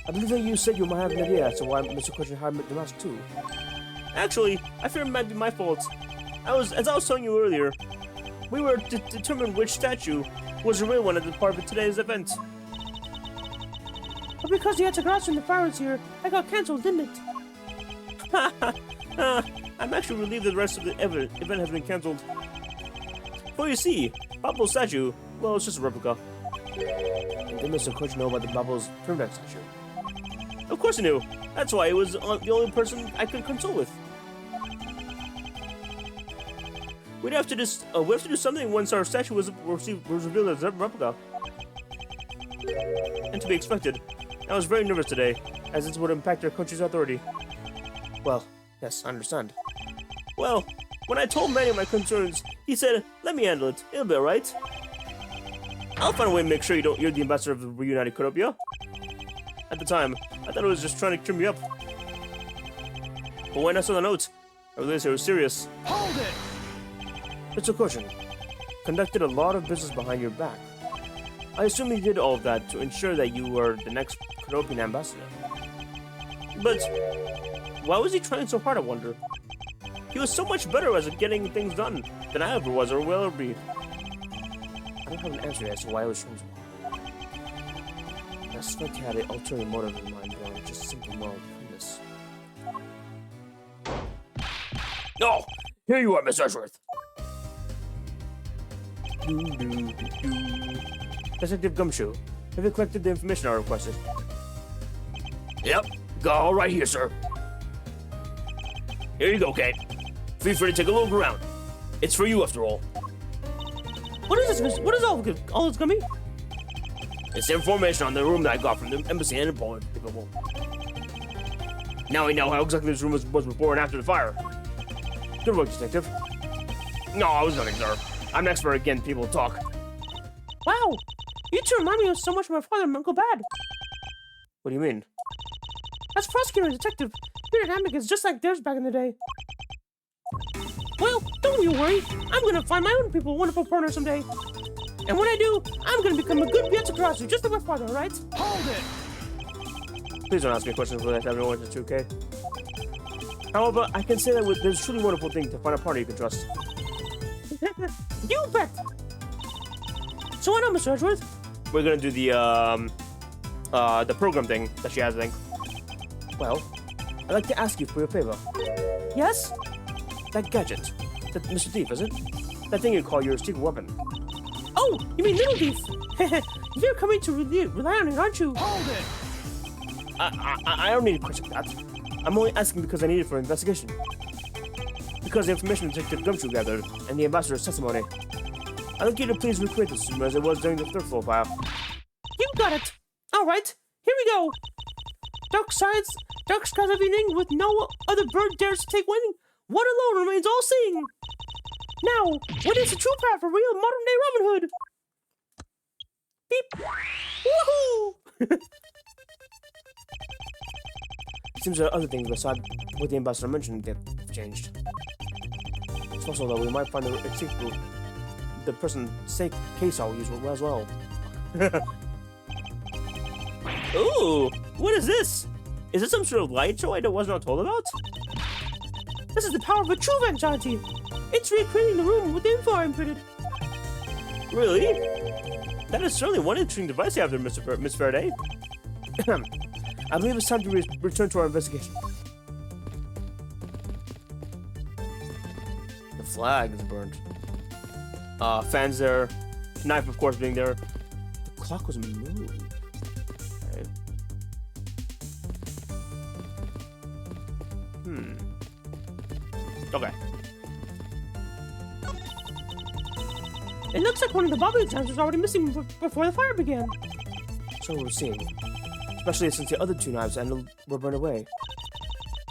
I believe that you said you might have an idea as to why Mr. Question hired the mask too. Actually, I fear it might be my fault. As I was telling you earlier, we were to determine which statue was the real one at the part of today's event. But because you had to cross in the fires here, I got cancelled, didn't it? I'm actually relieved that the rest of the event has been cancelled. Well, you see, Bubble's statue, well, it's just a replica. And did Mr. Coach know about the Bubble's turnback statue? Of course he knew. That's why he was the only person I could consult with. We'd have to do something once our statue was revealed as a replica. And to be expected. I was very nervous today, as this would impact our country's authority. Well, yes, I understand. Well, when I told Manny my concerns, he said, "Let me handle it. It'll be alright. I'll find a way to make sure you're the ambassador of the reunited Kotopia." At the time, I thought it was just trying to trim me up. But when I saw the note, I realized it was serious. Hold it! Mr. Cushion conducted a lot of business behind your back. I assume he did all of that to ensure that you were the next Kotopian ambassador. But why was he trying so hard, I wonder? He was so much better at getting things done than I ever was or will ever be. I don't have an answer as to why I was trying so hard. I suspect he had an ulterior motive in mind beyond just simple moral kindness. Oh! Here you are, Miss Edgeworth! Detective Gumshoe, have you collected the information I requested? Yep, got all right here, sir. Here you go, Kate. Feel free to take a look around. It's for you, after all. What is this? What is all this gummy? It's information on the room that I got from the embassy and Poland people. Now we know how exactly this room was before and after the fire. Good work, Detective. No, I was nothing, sir. I'm an expert at getting people to talk. Wow, you two remind me of so much of my father and Uncle Bad. What do you mean? As prosecutor and detective, your dynamic is just like theirs back in the day. Well, don't you worry. I'm gonna find my own people a wonderful partner someday. And when I do, I'm gonna become a good Yatsukarasu, just like my father, right? Hold it! Please don't ask me questions like that. Everyone is 2K. However, I can say that there's a truly wonderful thing to find a partner you can trust. You bet! So I know, Mr. Edgeworth. We're gonna do the program thing that she has, I think. Well, I'd like to ask you for your favor. Yes? That gadget. That Mr. Thief, is it? That thing you call your secret weapon. Oh, you mean Little Thief? You're coming to rely on it, aren't you? Hold it! I don't need a question for that. I'm only asking because I need it for investigation. Because the information Detective Gumshoe gathered and the ambassador's testimony. I'd like you to please recreate this as it was during the third floor file. You got it. All right, here we go. Dark skies of evening with no other bird dares to take wing. One alone remains all seeing. Now, what is the true path for real modern day Robin Hood? Beep. Woohoo! It seems there are other things besides what the ambassador mentioned that have changed. It's possible that we might find a secret the person say case I'll use as well. Ooh, what is this? Is this some sort of light show I was not told about? This is the power of a true Vanchati. It's recreating the room with the info I imprinted. Really? That is certainly one interesting device you have there, Miss Faraday. I believe it's time to return to our investigation. The flag is burnt. Fans there. Knife, of course, being there. The clock was moved. Okay. Okay. It looks like one of the bobbly times was already missing before the fire began. So we're seeing. Especially since the other two knives were burned away.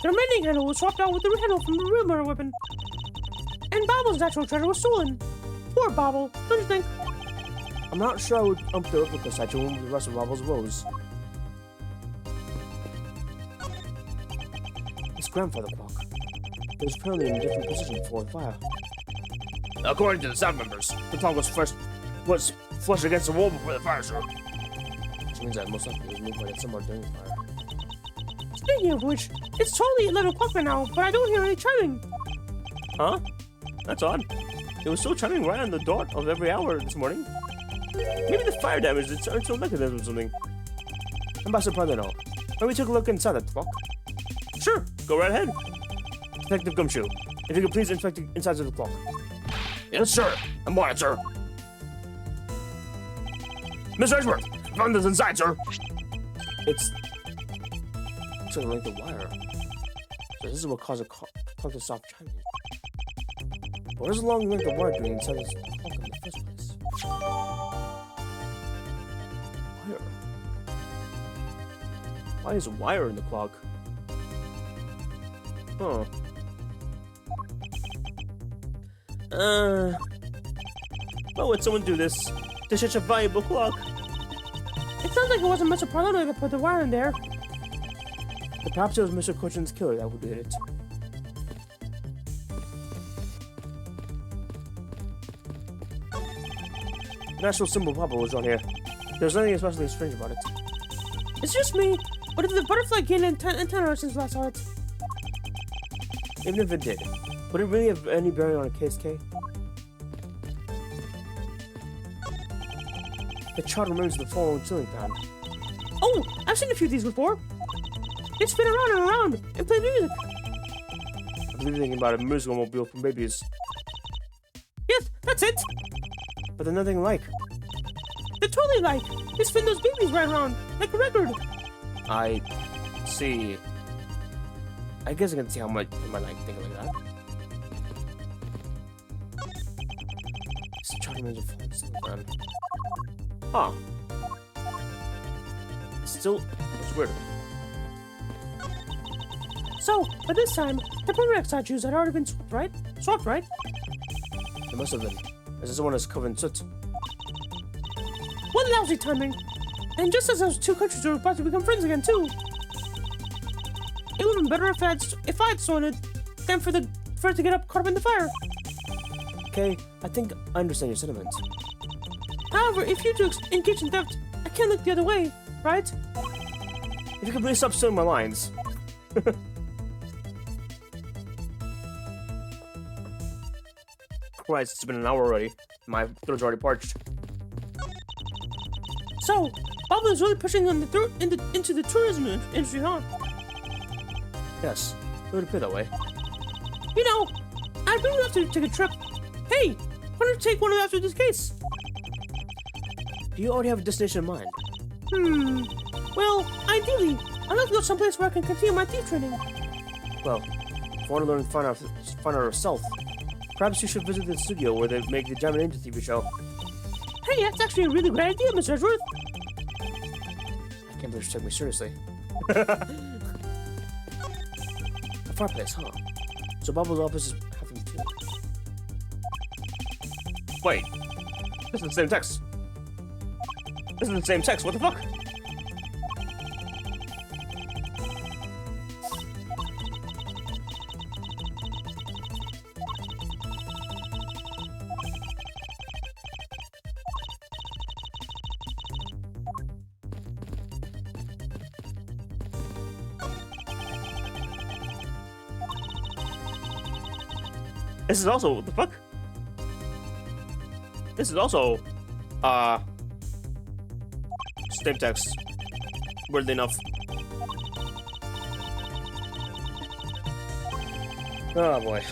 The remaining handle was swapped out with the handle from the real murder weapon. And Bobble's natural treasure was stolen. Poor Bobble, don't you think? I'm not sure I would ump the replica statue with the rest of Bobble's woes. His grandfather clock. It was apparently in a different position before the fire. According to the staff members, the clock was flushed against the wall before the fire, sir. Which means that most likely it was moved by somewhere during the fire. Speaking of which, it's totally 11 o'clock right now, but I don't hear any chiming. Huh? That's odd. It was still chiming right on the dot of every hour this morning. Maybe the fire damaged its internal mechanism or something. Ambassador Pardano, why we take a look inside that clock? Sure, go right ahead. Detective Gumshoe, if you could please inspect the insides of the clock. Yes, sir. I'm on it, sir. Mr. Edgeworth, found this inside, sir. It's the length of wire. So this is what caused the clock to stop chiming. What is the long length of wire doing inside this clock in the first place? Wire. Why is wire in the clock? Huh. Why would someone do this to such a valuable clock? It sounds like it wasn't Mr. Parlano that put the wire in there. But perhaps it was Mr. Cochin's killer that would do it. The national symbol Papa was on here. There's nothing especially strange about it. It's just me, but if the butterfly gained antenna since last saw it? Even if it did, would it really have any bearing on a case, K? The chart remains the following ceiling fan. Oh, I've seen a few of these before. They spin around and around and play music. I believe thinking about a musical mobile for babies. Yes, that's it. But they're nothing like. They're totally like. They spin those babies right around, like a record. I see. I guess I can see how much I might like thinking like that. This chart remains a following ceiling fan. Huh. Still, it's weird. So, by this time, the Polarex statues had already been swapped, right? Swapped, right? It must have been, as this one is covered in soot. What lousy timing! And just as those two countries were about to become friends again, too. It would have been better if I'd stolen it than for it to get caught up in the fire. Okay, I think I understand your sentiment. However, if you do engage in theft, I can't look the other way, right? If you could please stop stealing my lines. Christ, it's been an hour already. My throat's already parched. So, Bob is really pushing on into the tourism industry, huh? Yes, it would appear that way. You know, I'd really love to take a trip. Hey, why don't you take one after this case? Do you already have a destination in mind? Well, ideally, I'd like to go someplace where I can continue my thief training. Well, if you want to learn and find out yourself, perhaps you should visit the studio where they make the Diamond Ninja TV show. Hey, that's actually a really great idea, Mr. Edgeworth. I can't believe you took me seriously. A fireplace, huh? So Bubble's office is having two. Wait, this is the same text. This is the same text, what the fuck? This is also, what the fuck? This is also Same text. Weirdly enough. Oh boy.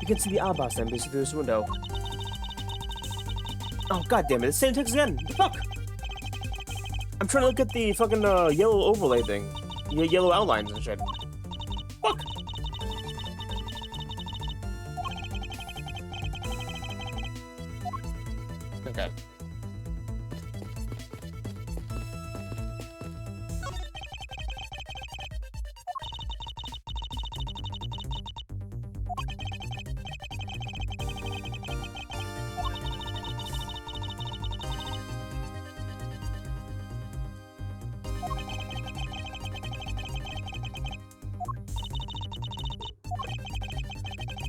You can see the outbox then basically through this window. Oh god damn it, the same text again. The fuck? I'm trying to look at the fucking yellow overlay thing. Yellow outlines and shit. Fuck! Okay.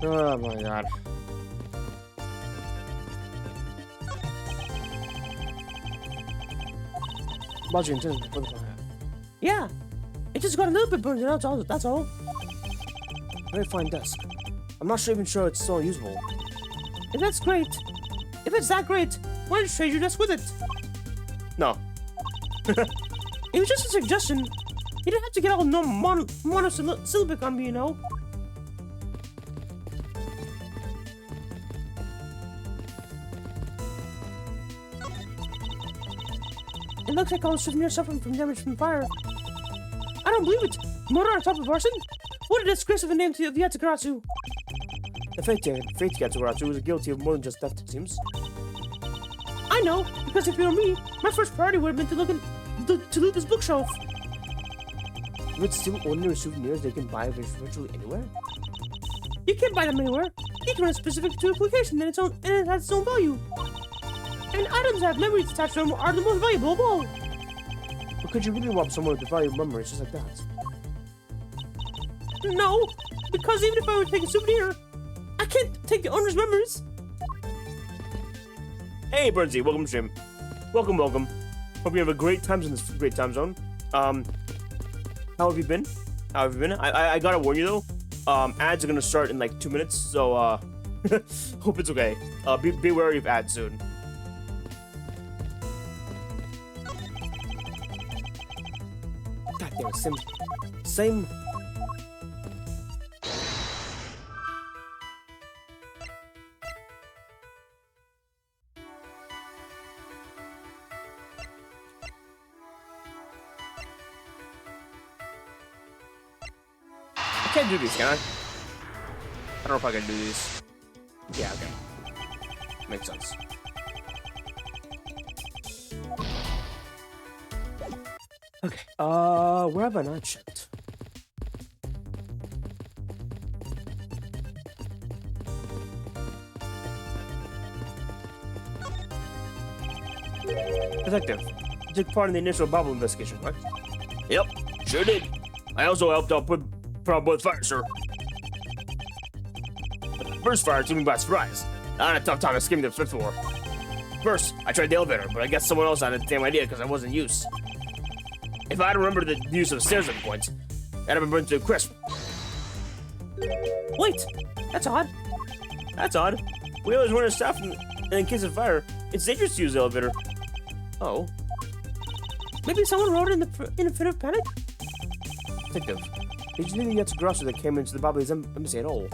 Oh my god. Watching Yeah, it just got a little bit burned out. That's all. very fine desk. I'm not even sure it's still usable. If that's great, if it's that great, why don't you trade your desk with it? No. It was just a suggestion. You didn't have to get all monosyllabic on me, you know. It looks like all the souvenirs suffering from damage from fire. I don't believe it! Murder on top of arson? What a disgrace of a name to the Yatagarasu! The fate Yatagarasu was guilty of more than just theft, it seems. I know, because if you were me, my first priority would have been to loot this bookshelf. With still ordinary souvenirs they can buy virtually anywhere? You can't buy them anywhere. Each one is specific to a location and it has its own value. And items that have memories attached to them are the most valuable of all. But could you really rob someone with the valuable memories just like that? No, because even if I were to take a souvenir, I can't take the owner's memories. Hey, Burnsy, welcome to stream. Welcome. Hope you have a great time in this great time zone. How have you been? I gotta warn you though, ads are gonna start in like 2 minutes, so hope it's okay. Be wary of ads soon. God damn it, same. I can't do these, can I? I don't know if I can do these. Yeah, okay. Makes sense. Okay, where have I not checked? Detective, you took part in the initial Bible investigation, correct? Yep, sure did. I also helped out put out both fires, sir. But the first fire took me by surprise. I had a tough time escaping the fifth floor. First, I tried the elevator, but I guess someone else had the same idea because I wasn't used. If I had remembered the use of the stairs at the point, I'd have been burnt to a crisp. Wait, that's odd. That's odd. We always warn our staff, and in case of fire, it's dangerous to use the elevator. Oh. Maybe someone wrote it in a fit of panic? Detective, did you think the Yatagarasu that came into the Baba's embassy at all?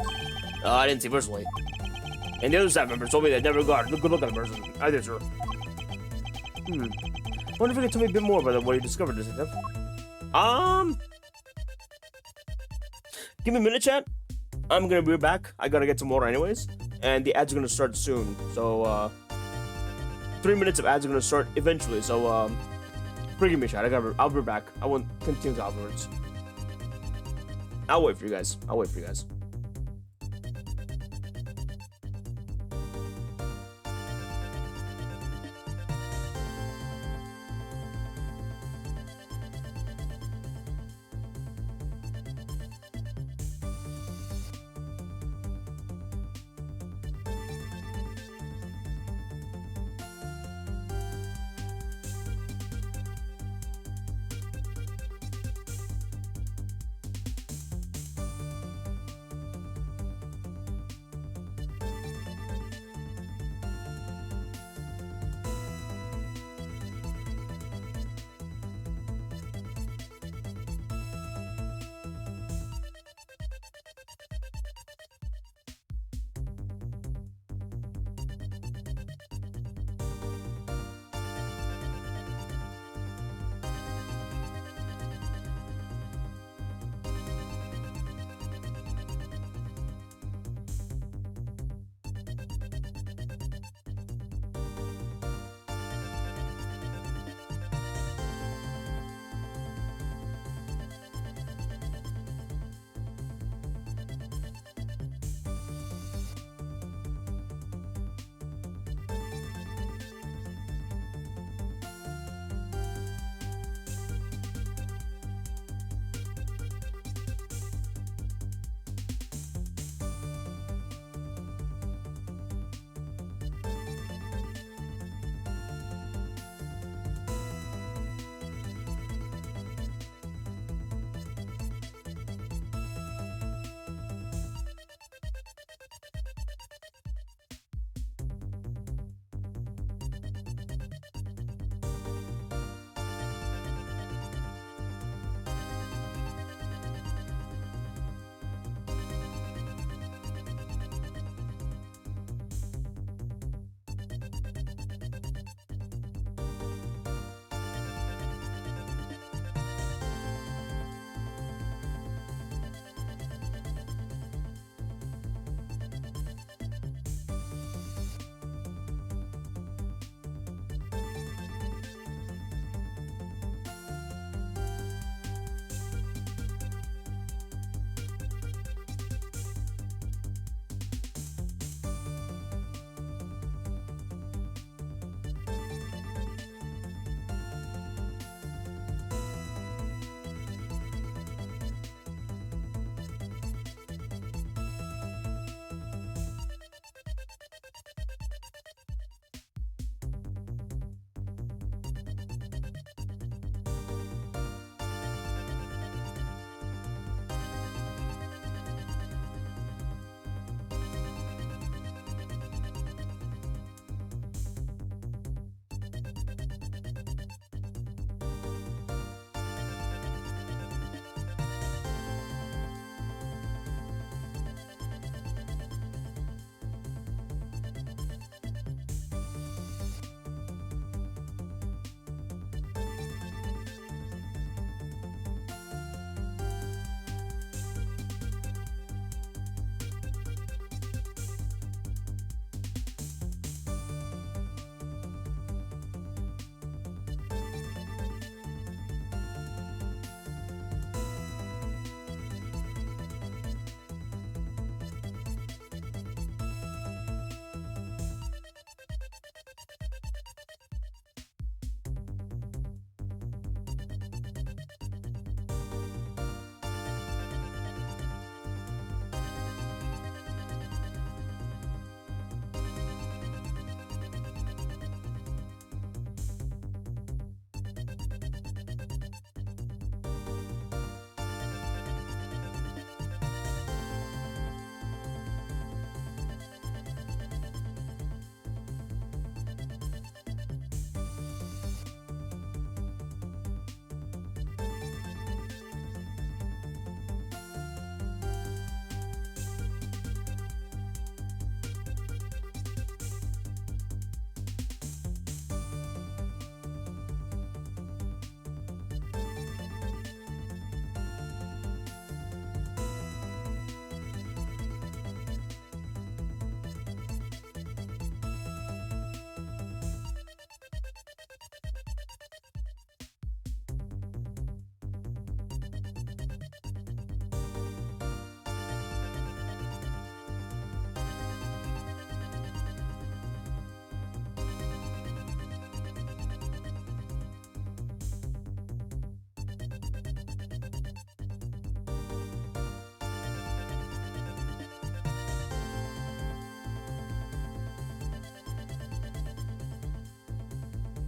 I didn't see personally. And the other staff members told me they never got a good look at the person either, sir. Wonder if you could tell me a bit more about what you discovered, Detective. Give me a minute, chat. I'm gonna be back. I gotta get some water anyways. And the ads are gonna start soon. So, 3 minutes of ads are gonna start eventually. So, forgive me, chat. I'll be back. I won't continue afterwards. I'll wait for you guys.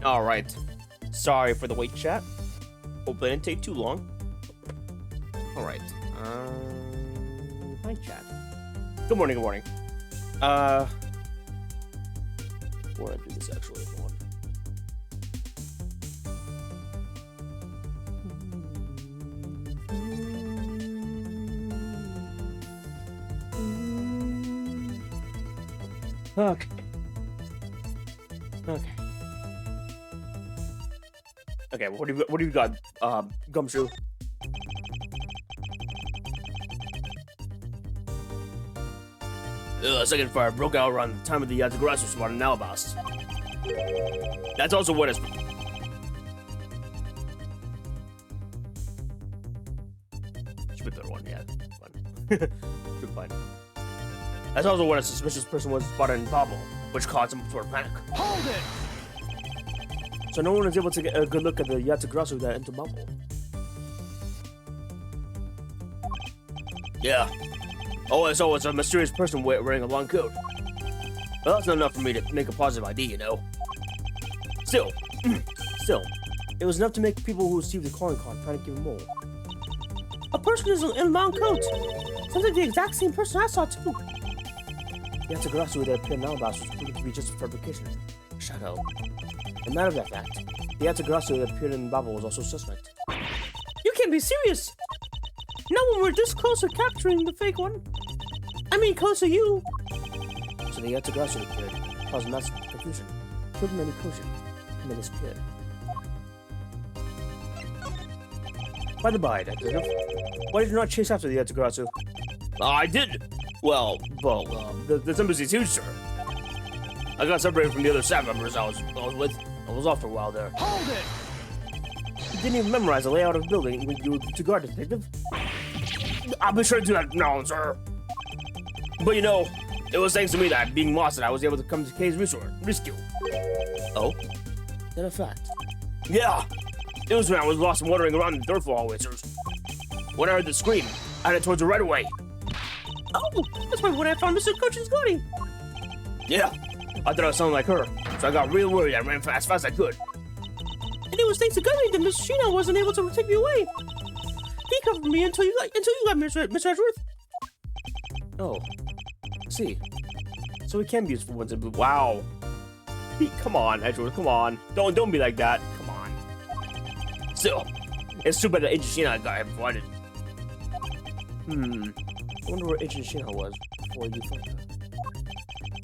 Alright. Sorry for the wait, chat. Hope it didn't take too long. Alright. Hi, chat. Good morning, good morning. Before I do this, actually, hold on. Okay. Okay. Okay, what do you got, Gumshoe? The second fire broke out around the time of the Yatagarasu spot in Alabast. That's also what it's... Should be a better one, yeah. Fine. Should be fine. That's also when a suspicious person was spotted in Babel, which caused some sort of panic. Hold it! So no one was able to get a good look at the Yatagarasu that entered Babel. Yeah. Oh, so it's a mysterious person wearing a long coat. Well, that's not enough for me to make a positive ID, you know. Still, it was enough to make people who received the calling card panic even more. A person in a long coat. Sounds like the exact same person I saw too. The Yatagarasu that appeared in Alabast was proven to be just a fabrication. Shadow. A matter of that fact, the Yatagarasu that appeared in Babel was also suspect. You can't be serious. Not when we're this close to capturing the fake one. I mean, close to you. So the Yatagarasu appeared, caused massive confusion, killed many Koshin, and then disappeared. By the by, Detective, why did you not chase after the Yatagarasu? I did! Well, the embassy is huge, sir. I got separated from the other staff members I was with. I was off for a while there. Hold it! You didn't even memorize the layout of the building when you were to guard, Detective. I'll be sure to do that now, sir. But you know, it was thanks to me that being lost that I was able to come to Kay's rescue. Oh? Is that a fact? Yeah! It was when I was lost and wandering around the third floor hallway, sir. When I heard the scream, I headed towards it right away. Oh, that's probably when I found Mr. Coachin's body. Yeah, I thought I was sounding like her, so I got real worried and ran as fast as I could. And it was thanks to Gunny that Miss Sheena wasn't able to take me away. He covered me until you got Mr. Edgeworth. Oh, see. So he can be useful once in blue. Wow. Come on, Edgeworth, come on. Don't be like that. Come on. Still, it's too bad that Agent Sheena got him before I did. I wonder where Agent Sheena was before you found her.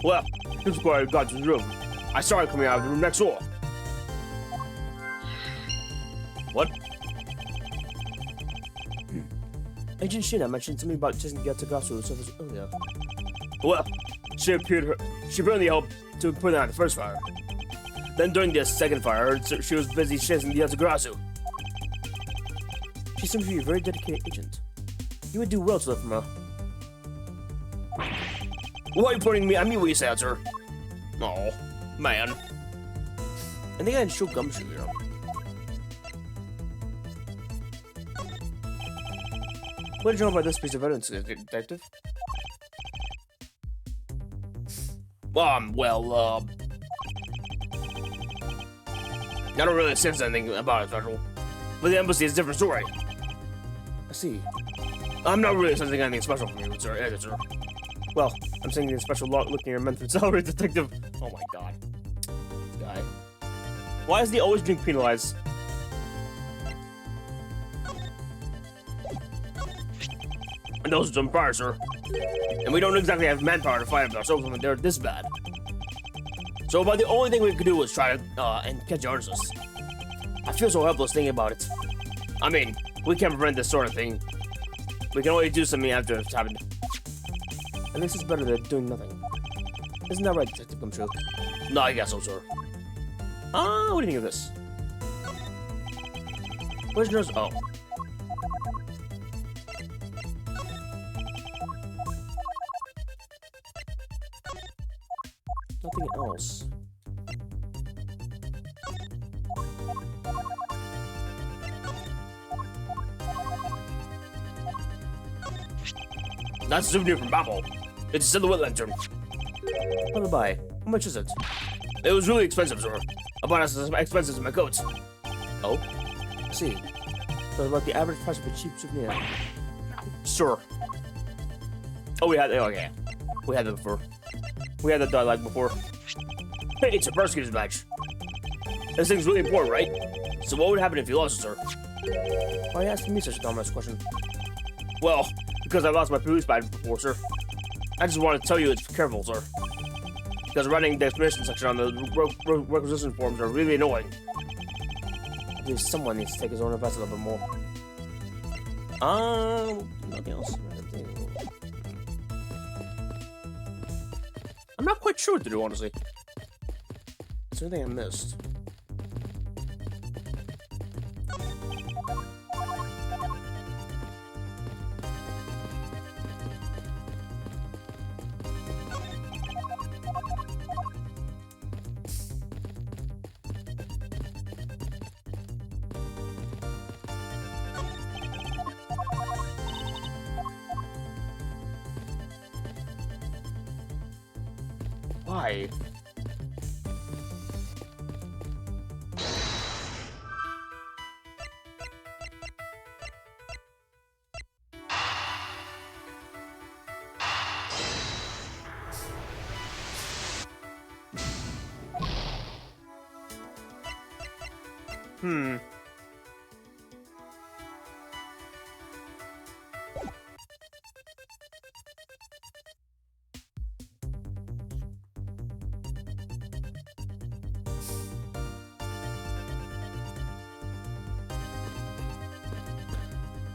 Well, this is where I got to the room. I saw her coming out of the room next door. What? Agent Sheena mentioned something about chasing the Yatagarasu surface earlier. Well, she apparently helped to put out the first fire. Then during the second fire, I heard she was busy chasing the Yatagarasu. She seems to be a very dedicated agent. You would do well to learn from her. Why are you pointing me at me when you say that, sir? Oh, man. I think I didn't show Gumshoe, you know. What did you know about this piece of evidence, Detective? Well, I don't really sense anything about it, Special. But the embassy is a different story. I see. I'm not really sensing anything special from you, sir. Sir. Well, I'm sensing a special looking at your mental salary, Detective. Oh my god. This guy. Why is he always being penalized? And those are some fire, sir. And we don't exactly have manpower to fight ourselves when they're this bad. So about the only thing we could do is try to and catch artists. I feel so helpless thinking about it. I mean, we can't prevent this sort of thing. We can only do something after it's happened. And this is better than doing nothing. Isn't that right, Detective Gumshoe? No, I guess so, sir. What do you think of this? Where's yours? Oh. Nothing else. That's a souvenir from Babel. It's a silhouette lantern. By the by, how much is it? It was really expensive, sir. about us as expenses in my coats. Oh? I see. So about the average price of a cheap souvenir. Sure. Oh, we had that. Oh, yeah. We had that before. We had that dialogue before. Hey, it's a prosecutor's badge. This thing's really important, right? So what would happen if you lost it, sir? Why are you asking me such a dumbass question? Well, because I lost my police badge before, sir. I just want to tell you it's careful, sir. Because writing the explanation section on the requisition forms are really annoying. Someone needs to take his own advice a little bit more. Nothing else. I'm not quite sure what to do, honestly. Is there anything I missed? Why?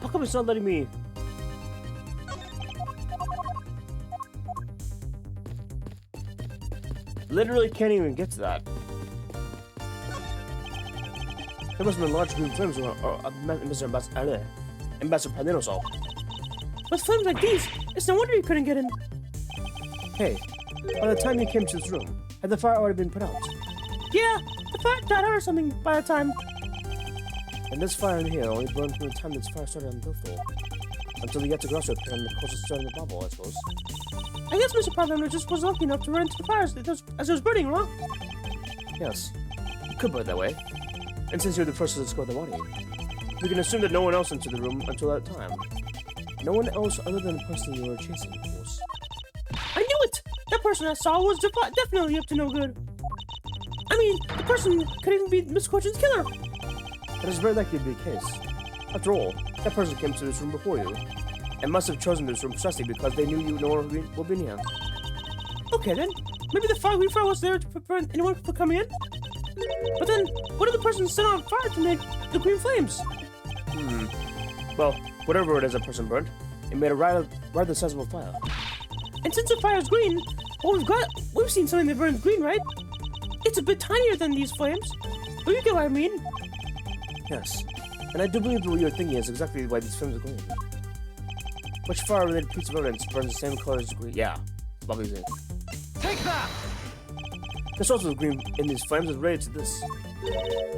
How come it's not letting me? Literally can't even get to that. There must have been large green flames or Mr. Ambassador Panino saw. With flames like these, it's no wonder you couldn't get in. Hey, by the time you came to this room, had the fire already been put out? Yeah, the fire died out or something by the time. And this fire in here only burned from the time this fire started on the floor. Until the Yatagrasso appeared and the closest started the bubble, I suppose. I guess Mr. Padano just was lucky enough to run into the fires as it was burning, wrong? Yes, it could put it that way. And since you're the first to discover the body, we can assume that no one else entered the room until that time. No one else other than the person you were chasing, of course. I knew it! That person I saw was definitely up to no good. I mean, the person could even be Miss Fortune's killer. That is very likely to be the case. After all, that person came to this room before you, and must have chosen this room precisely because they knew you would be near. Okay then, maybe the fire was there to prevent anyone from coming in? But then, what did the person set on fire to make the green flames? Well, whatever it is that person burned, it made a rather sizable fire. And since the fire is green, we've seen something that burns green, right? It's a bit tinier than these flames, but you get what I mean. Yes, and I do believe that what you're thinking is exactly why these flames are green. Which fire-related piece of evidence burns the same color as green? Yeah, lovely thing. Take that! The source of the green in these flames is related to this.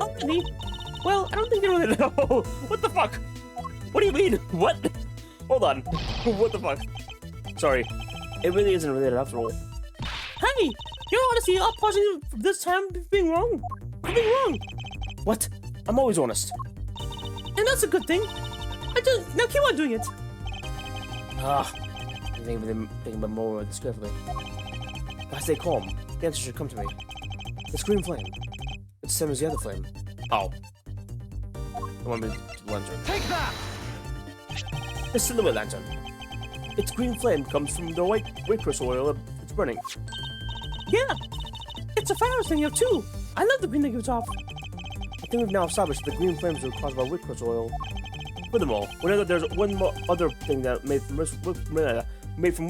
Oh, really? Well, I don't think they're related. No! What the fuck? What do you mean? What? Hold on. What the fuck? Sorry, it really isn't related after all. Hey, you're honestly not positive this time being wrong. I'm being wrong. What? I'm always honest. And that's a good thing. Now keep on doing it. I'm thinking about more of this carefully. If I stay calm, the answer should come to me. This green flame. It's the same as the other flame. Oh. I want me to the lantern. Take that! The silhouette lantern. Its green flame comes from the white crystal oil it's burning. Yeah, it's a fire thing of too. I love the green that gives off. I think we've now established that the green flames are caused by white crystal oil. Furthermore, we know that there's one more other thing that made from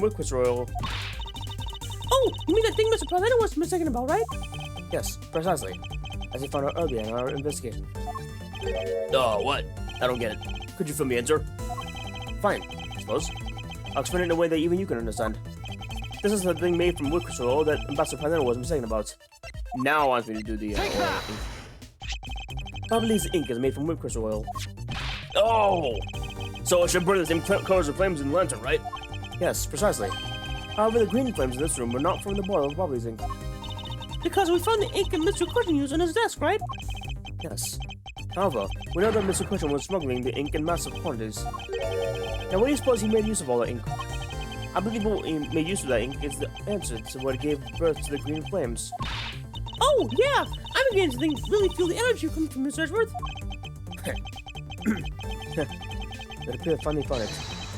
white crystal oil. Oh, you mean that thing Mr. Paletta was mistaken about, right? Yes, precisely. As he found out earlier in our investigation. Oh, what? I don't get it. Could you fill me in, sir? Fine, I suppose. I'll explain it in a way that even you can understand. This is the thing made from wood crystal oil that Ambassador Panero was mistaken about. Now wants me to do the Take that! Babyliss ink is made from wood crystal oil. Oh! So it should burn the same colors of flames in the lantern, right? Yes, precisely. However, the green flames in this room were not from the boil of Babyliss ink. Because we found the ink and Mr. Cushion used on his desk, right? Yes. However, we know that Mr. Cushion was smuggling the ink in massive quantities. Now, what do you suppose he made use of all that ink? I believe what he made use of that ink is the answer to what gave birth to the green flames. Oh, yeah! I'm beginning to really feel the energy coming from Mr. Edgeworth. It appears I finally found it.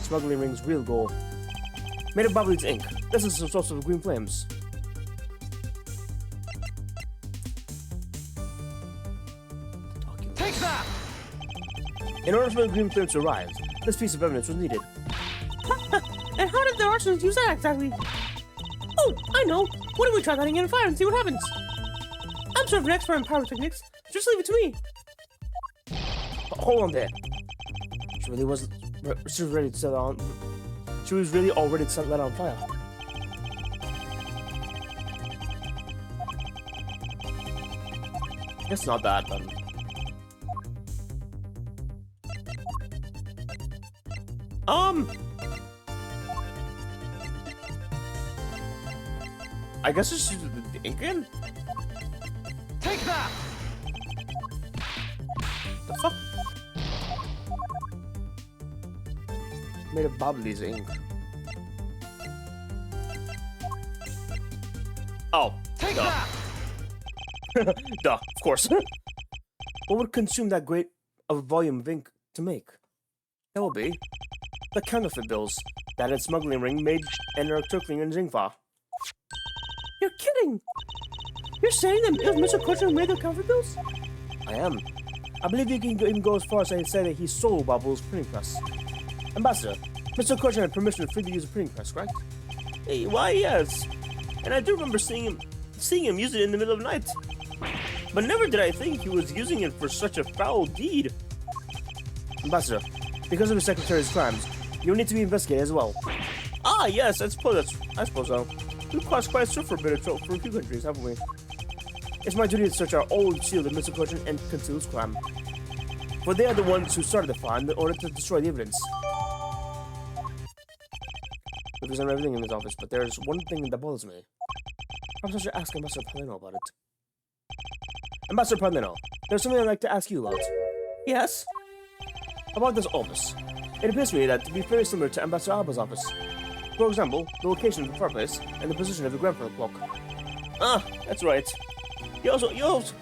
Smuggling ring's real goal. Made of Bobbly's ink. This is the source of the green flames. Take that! In order for the green flames to rise, this piece of evidence was needed. And how did the arsonists use that exactly? Oh, I know! What if we try lighting it on fire and see what happens? I'm sort of an expert in pyrotechnics. Just leave it to me. Hold on there. She really was. She was ready to set it on. She was really all ready to set that on fire. It's not that, but. I guess it's just the ink in? Take that! The fuck? Made of Bobbly's ink. Oh, Take duh. that! Duh, of course. What would consume that great of a volume of ink to make? That will be the counterfeit bills that its smuggling ring made and are circling in Jingfa. You're kidding! You're saying that it was Mr. Cushion who made the counterfeit bills? I am. I believe you can even go as far as to say that he stole Babble's printing press. Ambassador, Mr. Cushion had permission to freely use a printing press, correct? Hey, why, yes. And I do remember seeing him use it in the middle of the night. But never did I think he was using it for such a foul deed. Ambassador, because of his secretary's crimes, you'll need to be investigated as well. Ah, yes, I suppose so. We've crossed quite a swift for a bit of trouble for a few countries, haven't we? It's my duty to search our old shield of Mr. Cushion and conceal his crime. For they are the ones who started the fire in order to destroy the evidence. We've examined everything in his office, but there's one thing that bothers me. Perhaps I should ask Ambassador Palino about it. Ambassador Palino, there's something I'd like to ask you about. Yes. About this office. It appears to me that to be very similar to Ambassador Alba's office. For example, the location of the fireplace and the position of the grandfather clock. Ah, that's right. You also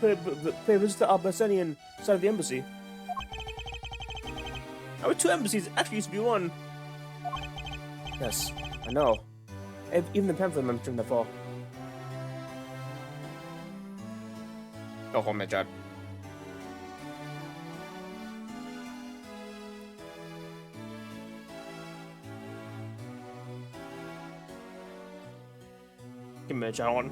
pay a visit to Albanian side of the embassy. Our two embassies actually used to be one. Yes, I know. Even the pamphlet mentioned that fall. Go home, my job. Give me a John.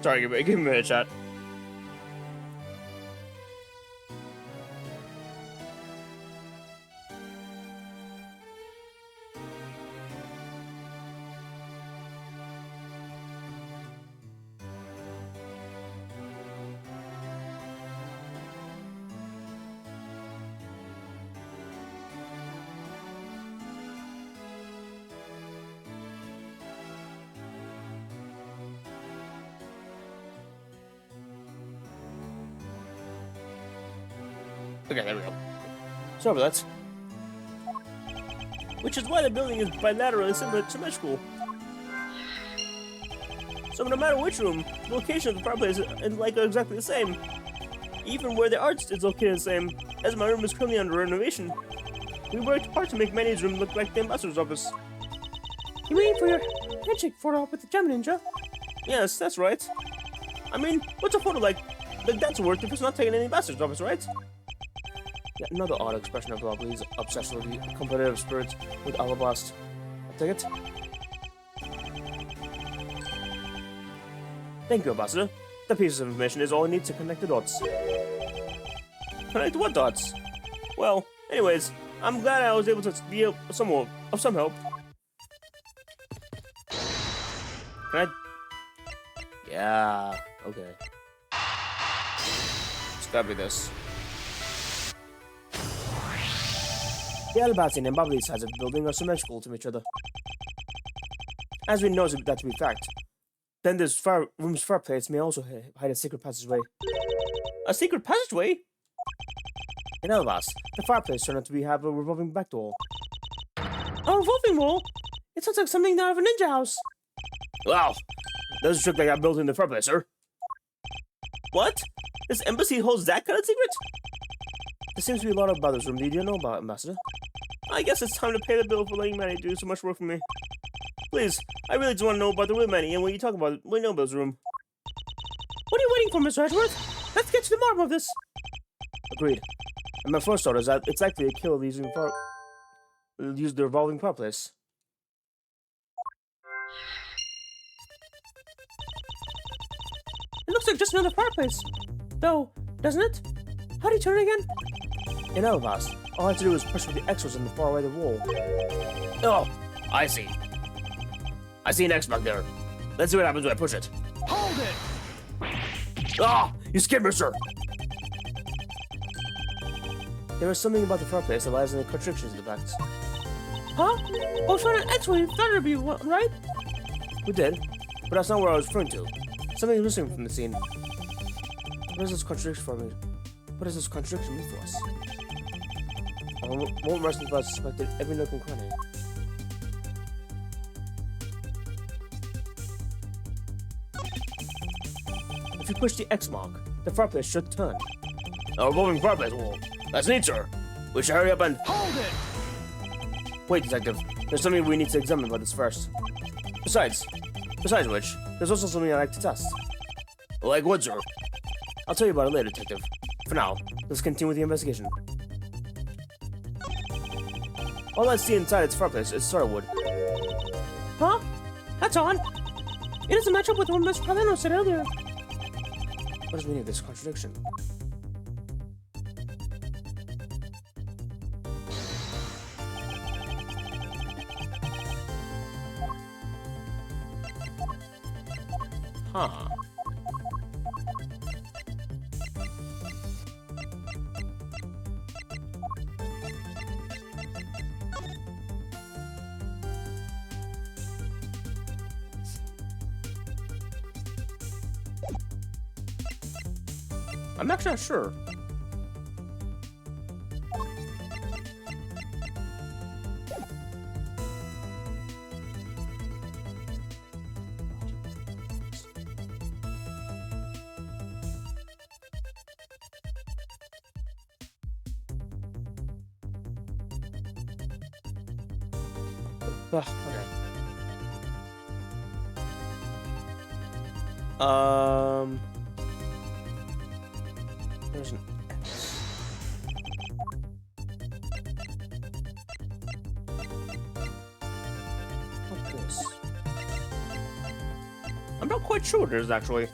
Sorry, give me a chat. Okay, there we go. Sorry about that. Which is why the building is bilaterally symmetrical. So no matter which room, the location of the fireplace is like exactly the same. Even where the art is located the same, as my room is currently under renovation. We worked hard to make Manny's room look like the ambassador's office. You mean for your handshake photo with the gem ninja? Yes, that's right. I mean, what's a photo like that's worth if it's not taken in the ambassador's office, right? Yet another odd expression of Lovely's obsession with the competitive spirit with Alabast. I take it. Thank you, Ambassador. That piece of information is all I need to connect the dots. Connect what dots? Well, anyways, I'm glad I was able to be of some help. Can I? Yeah, okay. It's gotta be this. The Alabasting and Bubbly sides of the building are symmetrical to each other. As we know that to be fact, then this room's fireplace may also hide a secret passageway. A secret passageway? In Alabast, the fireplace turned out to have a revolving back door. A revolving wall? It sounds like something out of a ninja house. Wow, that's a trick like I built in the fireplace, sir. What? This embassy holds that kind of secret? There seems to be a lot about this room. Did you know about, Ambassador? I guess it's time to pay the bill for letting Manny do so much work for me. Please, I really just want to know about the real Manny, and when you talk about it, we know about this room. What are you waiting for, Mr. Edgeworth? Let's get to the bottom of this. Agreed. And my first thought is that it's likely to kill using the revolving fireplace. It looks like just another fireplace. Though, doesn't it? How do you turn it again? In Alabast, all I have to do is push with the X's on the far right of the wall. Oh, I see. I see an X back there. Let's see what happens when I push it. Hold it! Ah! You scared me, sir! There is something about the fireplace that lies in the contradictions of the facts. Huh? I was trying to answer you thought it'd be right? We did, but that's not what I was referring to. Something is missing from the scene. What is this contradiction for me? What does this contradiction mean for us? I won't rest until I suspected every nook and cranny. If you push the X mark, the fireplace should turn. A revolving fireplace wall. That's neat, sir. We should hurry up and... Hold it! Wait, Detective. There's something we need to examine about this first. Besides which, there's also something I'd like to test. Like what, sir? I'll tell you about it later, Detective. For now, let's continue with the investigation. All I see inside its fireplace is firewood. Huh? That's odd. It doesn't match up with what Mr. Paleno said earlier. What is the meaning of this contradiction? Huh. I'm actually not sure. Okay. There's an X. What's this? I'm not quite sure what it is, actually.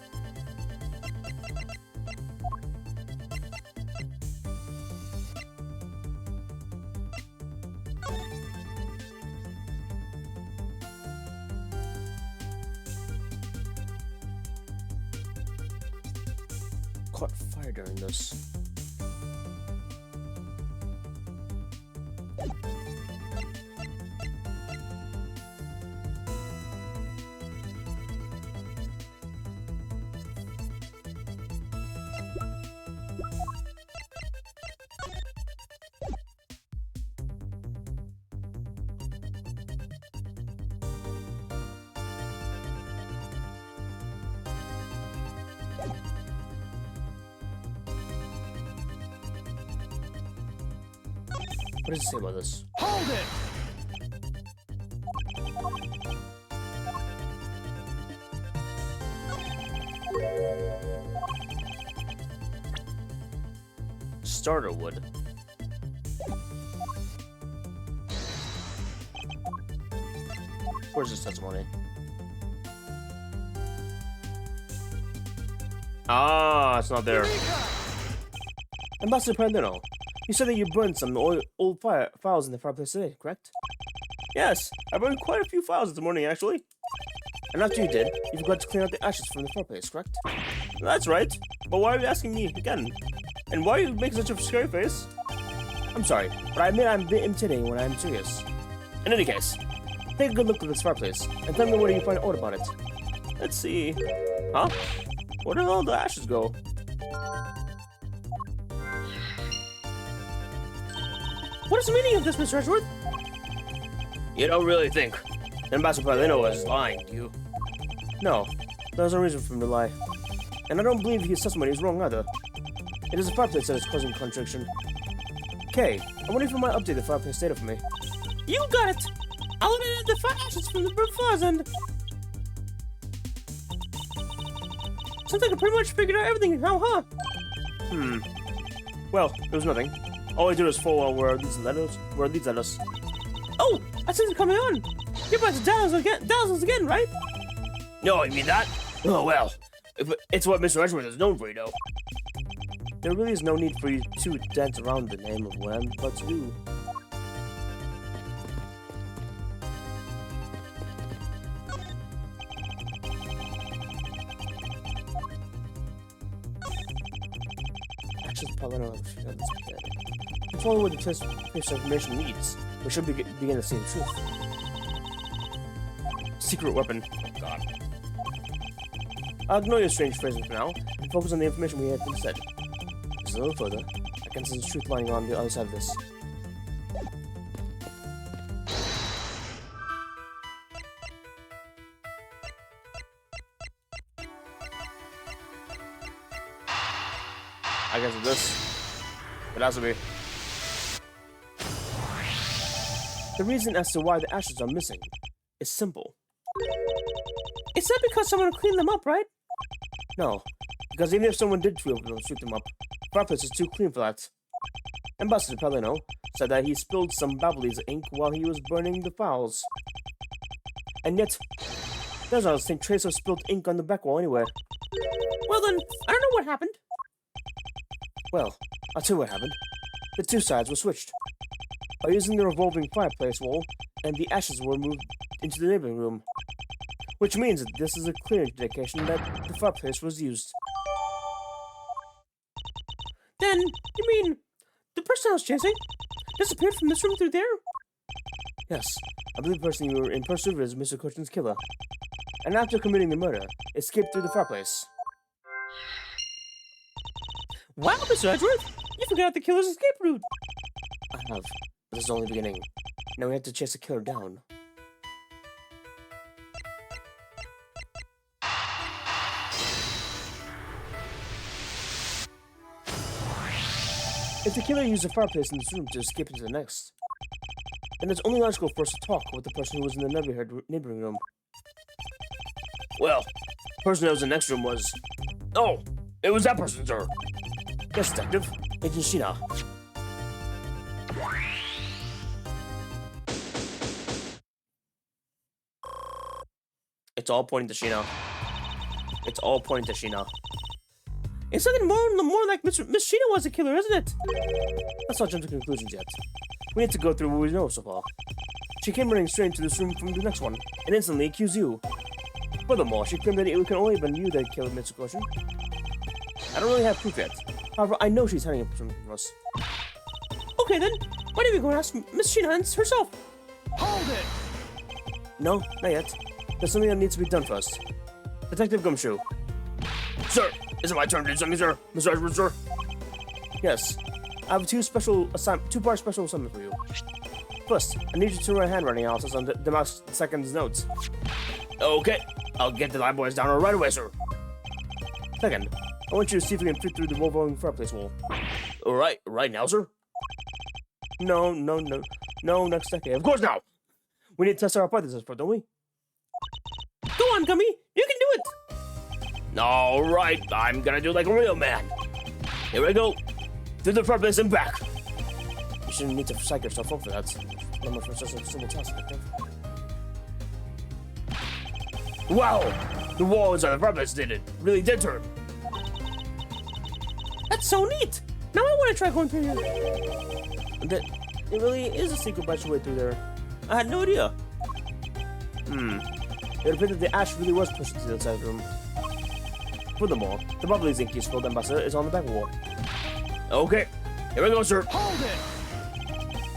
Caught fire during this. What does it say about this? Hold it! Starter wood. Where's this testimony? Ah, it's not there. Ambassador Pandino, you said that you burned some old files in the fireplace today, correct? Yes, I burned quite a few files this morning, actually. And after you did, you forgot to clean out the ashes from the fireplace, correct? That's right. But why are you asking me again? And why are you making such a scary face? I'm sorry, but I admit I'm a bit intimidating when I'm serious. In any case, take a good look at this fireplace, and tell me what you find out about it. Let's see. Huh? Where did all the ashes go? What is the meaning of this, Mr. Edgeworth? You don't really think Ambassador Paulino was lying, do you? No, there's no reason for him to lie. And I don't believe his testimony is wrong either. It is the fireplace that is causing contradiction. Kay, I wonder if you might update the fireplace data for me. You got it! I'll eliminate the fire ashes from the burnt files and... Seems like I pretty much figured out everything now, huh? Well, there was nothing. All I did was follow where it leads us. Oh, I see it coming on! You're about to dazzle us again, right? No, you mean that? Oh, well. It's what Mr. Edgeworth is known for, you know. There really is no need for you to dance around the name of what I'm about to do. Actions Paulino on this pad. Controlling what the test piece of information needs. We should begin to see the truth. Secret weapon. Oh, God. I'll ignore your strange phrasing for now and focus on the information we have instead. Just a little further, I can sense the truth lying on the other side of this. I guess it's this. It has to be. The reason as to why the ashes are missing is simple. It's not because someone cleaned them up, right? No, because even if someone did sweep them up, the fireplace is too clean for that. Ambassador Paulino said that he spilled some Babbly's ink while he was burning the files. And yet, there's not a single trace of spilled ink on the back wall anywhere. Well then, I don't know what happened. Well, I'll tell you what happened. The two sides were switched. By using the revolving fireplace wall, and the ashes were moved into the living room. Which means that this is a clear indication that the fireplace was used. Then, you mean, the person I was chasing disappeared from this room through there? Yes, I believe the person you were in pursuit of is Mr. Cochin's killer. And after committing the murder, escaped through the fireplace. Wow, Mr. Edgeworth! You forgot the killer's escape route! I have, but this is only the beginning. Now we have to chase the killer down. If the killer used the fireplace in this room to escape into the next, then it's only logical for us to talk with the person who was in the neighboring room. Well, the person that was in the next room was... Oh, it was that person, sir. Yes, Detective. Agent Sheena. It's all pointing to Sheena. It's all pointing to Sheena. It's looking more like Miss Sheena was the killer, isn't it? Let's not jump to conclusions yet. We need to go through what we know so far. She came running straight into this room from the next one, and instantly accused you. Furthermore, she claimed that it can only have been you that killed Mr. Cochin. I don't really have proof yet. However, I know she's hiding something from us. Okay then, why don't we go and ask Miss Sheena herself? Hold it! No, not yet. There's something that needs to be done first. Detective Gumshoe. Sir, is it my turn to do something, sir? Mr. Edgeworth, sir? Yes. I have a two-part special assignment for you. First, I need you to run a handwriting analysis on the second's notes. Okay, I'll get the lab boys down right away, sir. Second, I want you to see if you can fit through the revolving fireplace wall. Alright, right now, sir? No, next decade. Of course now! We need to test our hypothesis first, don't we? Go on, Gummy! You can do it! Alright, I'm gonna do like a real man. Here we go. Through the fireplace and back. You shouldn't need to psych yourself up for that. Not much for such a simple task, Detective. Wow! The walls of the fireplace did it. Really did turn. That's so neat! Now I want to try going through here. That it really is a secret passageway through there. I had no idea. It appeared that the ash really was pushed into the outside of the room. Furthermore, the bubbly zinc used filled ambassador is on the back wall. Okay, here we go, sir. Hold it!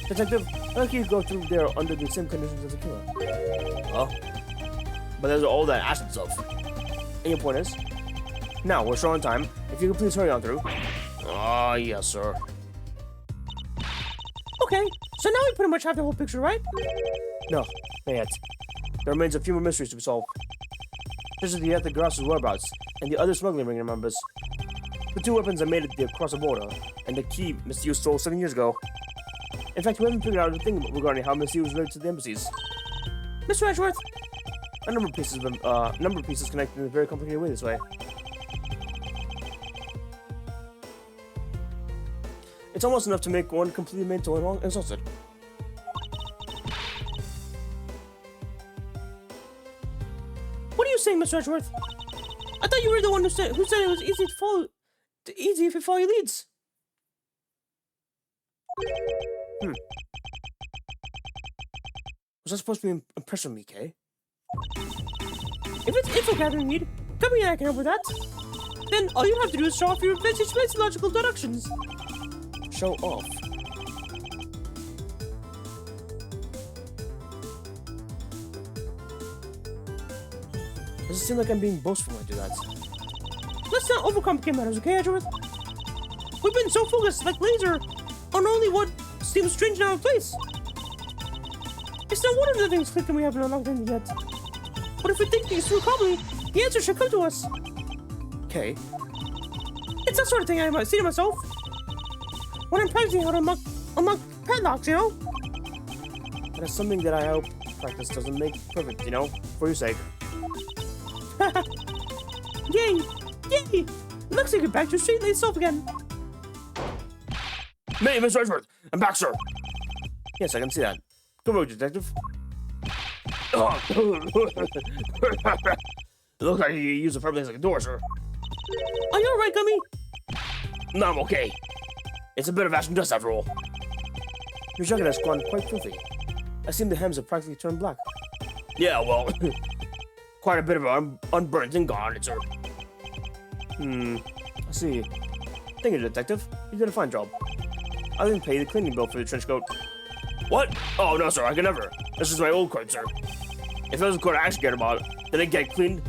Detective, how can you go through there under the same conditions as a killer? Well, but there's all that ash and stuff. And your point is? Now, we're short on time. If you could please hurry on through. Ah, yes, sir. Okay, so now we pretty much have the whole picture, right? No, not yet. There remains a few more mysteries to be solved. This is the Ethic Garas's whereabouts, and the other smuggling ring members. The two weapons that made it across the border, and the key Miss Yu stole 7 years ago. In fact, we haven't figured out a thing regarding how Miss Yu was related to the embassies. Mr. Edgeworth? A number of pieces connected in a very complicated way this way. It's almost enough to make one completely mental and exhausted. What are you saying, Mr. Edgeworth? I thought you were the one who said it was easy to follow, easy if you follow your leads. Was that supposed to be impressing me, Kay? If it's info gathering need, come here and I can help with that. Then all you have to do is show off your advanced logical deductions. Show off. Does it seem like I'm being boastful when I do that? Let's not overcomplicate matters, okay, Edgeworth? We've been so focused, like laser, on only what seems strange in our place. It's not one of the things clicking we haven't unlocked in yet. But if we think things through calmly, the answer should come to us. Okay. It's that sort of thing I might see to myself. When I'm practicing how to unlock padlocks, you know? That is something that I hope practice doesn't make perfect, you know? For your sake. Yay! Yay! Looks like you're back to your straight-laced self again. Me, Mr. Edgeworth! I'm back, sir! Yes, I can see that. Good work, detective. It looks like you use the fireplace like a door, sir. Are you alright, Gummy? No, I'm okay. It's a bit of ash and dust after all. Your jacket has gone quite filthy. I seem the hems have practically turned black. Yeah, well, quite a bit of unburnt ink on it, sir. I see. Thank you, detective. You did a fine job. I didn't pay the cleaning bill for the trench coat. What? Oh, no, sir, I can never. This is my old coat, sir. If it was a coat I actually cared about, then it get cleaned.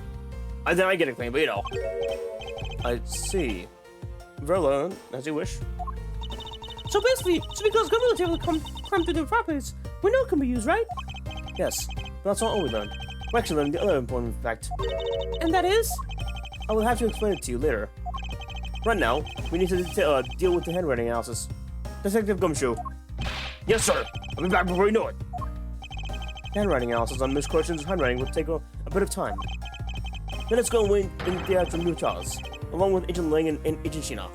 Then I get it cleaned, but you know. I see. Very well, as you wish. So basically, just because Gummy was able to climb through the fireplace, we know it can be used, right? Yes, but that's not all we learned. We actually learned the other important fact. And that is? I will have to explain it to you later. Right now, we need to deal with the handwriting analysis. Detective Gumshoe. Yes, sir. I'll be back before you know it. Handwriting analysis on Miss Coruscant's handwriting will take a bit of time. Then let's go in the actual new trials, along with Agent Lang and Agent Sheena.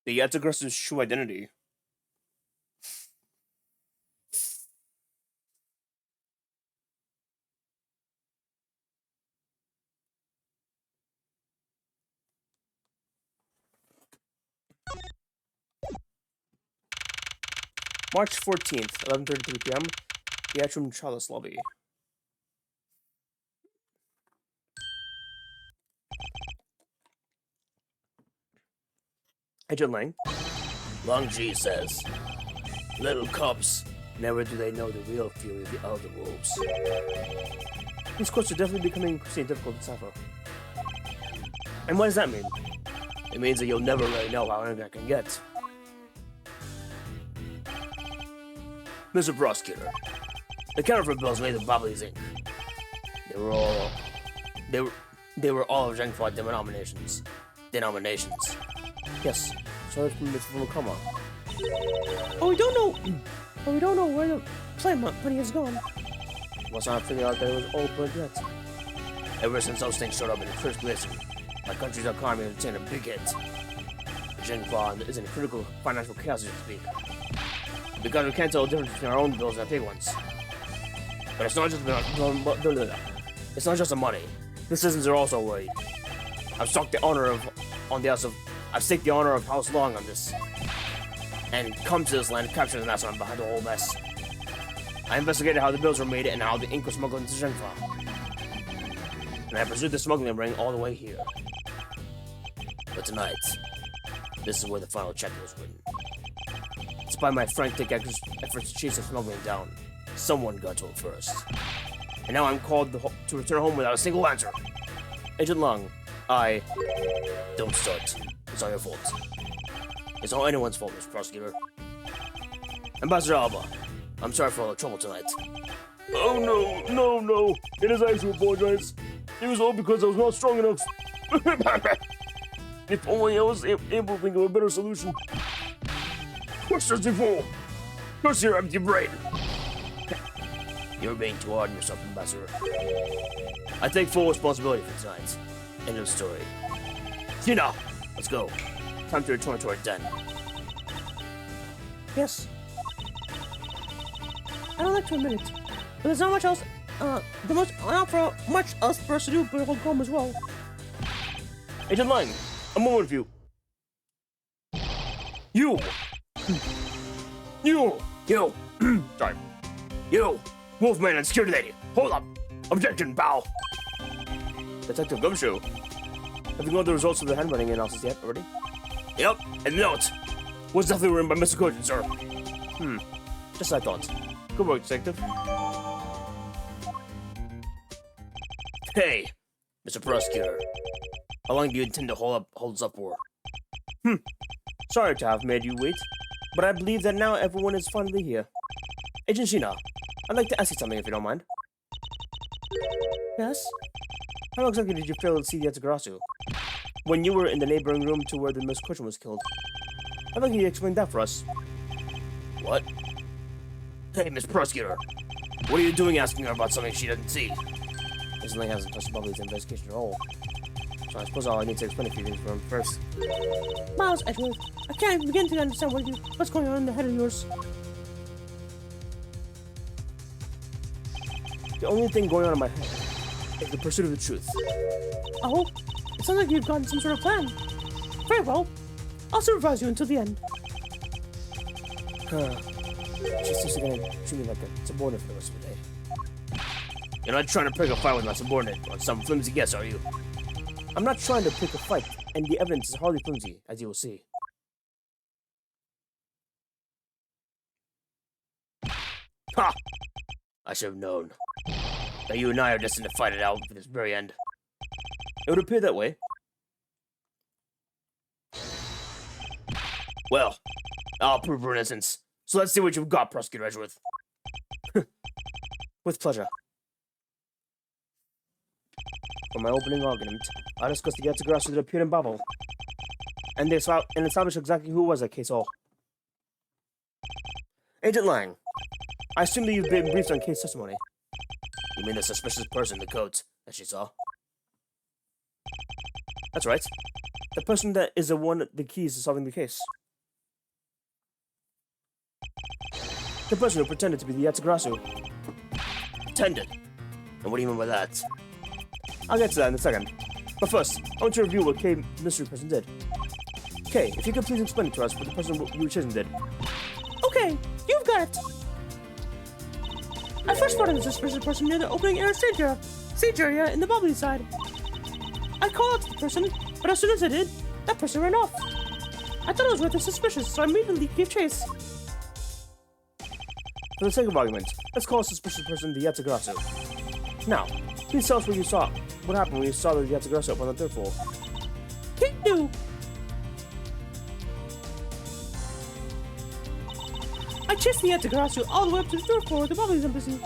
The Yatagara's true identity. March 14th, 11:33 p.m. The Atrium Chalice Lobby. Agent Lang. Long G says, little cubs, never do they know the real fury of the elder wolves. These quotes are definitely becoming increasingly difficult to decipher. And what does that mean? It means that you'll never really know how angry I can get. Mr. Prosecutor, the counterfeit bills made of Bobbly's ink. They were all of Zhengfa denominations. Yes, so it's from a coma. But we don't know where the plant money has gone. Must not figure out that it was all burnt yet. Ever since those things showed up in the first place, my country's economy has taken a big hit. Zhenghua is in critical financial chaos, so to speak. Because we can't tell the difference between our own bills and our big ones. But it's not just it's not just the money. The citizens are also worried. I've staked the honor of House Long on this, and come to this land and capture the mastermind behind the whole mess. I investigated how the bills were made and how the ink was smuggled into Zhenghua, and I pursued the smuggling ring all the way here. But tonight, this is where the final chapter was written. Despite my frantic efforts to chase the smuggling down, someone got to it first. And now I'm called to return home without a single answer. Agent Long, don't start. It's all your fault. It's all anyone's fault, Mr. Prosecutor. Ambassador Alba, I'm sorry for all the trouble tonight. Oh no. It is I who apologize. It was all because I was not strong enough. If only I was able to think of a better solution. What's just a fool? Curse your empty brain. You're being too hard on yourself, Ambassador. I take full responsibility for tonight. End of story. Tina, let's go. Time to return to our den. Yes. I don't like to admit it, but there's not much else. Much else for us to do but hold home as well. Agent Lang, a moment of you. You. Sorry. You, Wolfman and security lady. Hold up. Objection, bow. Detective Gumshoe. Have you got the results of the handwriting analysis yet already? Yep, and note. Was definitely written by Mr. Kojin, sir. Just as I thought. Good work, detective. Hey, Mr. Prosecutor. How long do you intend to hold us up for? Sorry to have made you wait, but I believe that now everyone is finally here. Agent Shina, I'd like to ask you something if you don't mind. Yes? How exactly did you fail to see the Yatagarasu? When you were in the neighboring room to where the Miss Kojin was killed. I'd like you to explain that for us. What? Hey, Miss Prosecutor. What are you doing asking her about something she doesn't see? This link hasn't touched Bubbly's investigation at all. So I suppose I need to explain a few things for him first. Miles Edgeworth, I can't begin to understand what's going on in the head of yours. The only thing going on in my head is the pursuit of the truth. Oh? It sounds like you've gotten some sort of plan. Very well. I'll supervise you until the end. She's just gonna treat me like a subordinate for the rest of the day. You're not trying to pick a fight with my subordinate on some flimsy guess, are you? I'm not trying to pick a fight, and the evidence is hardly flimsy, as you will see. Ha! I should have known that you and I are destined to fight it out to this very end. It would appear that way. Well, I'll prove her innocence. So let's see what you've got, Prosecutor Edgeworth. With pleasure. For my opening argument, I discussed the Yatagarasu that appeared in Babel, and established exactly who was that case all. Agent Lang, I assume that you've been briefed on case testimony. You mean the suspicious person in the coat that she saw? That's right. The person that is the keys to solving the case. The person who pretended to be the Yatagarasu. Pretended? And what do you mean by that? I'll get to that in a second. But first, I want to review what K mystery person did. K, if you could please explain it to us what the person you were chasing did. Okay, you've got it. I first spotted the suspicious person near the opening air stage area in the bubbly side. I called out to the person, but as soon as I did, that person ran off. I thought it was rather suspicious, so I immediately gave chase. For the sake of argument, let's call a suspicious person the Yatagarasu. Now, please tell us what you saw. What happened when you saw the Yatagarasu up on the third floor? Can't do. I chased the Yatagarasu all the way up to the third floor of the Bubbly's embassy.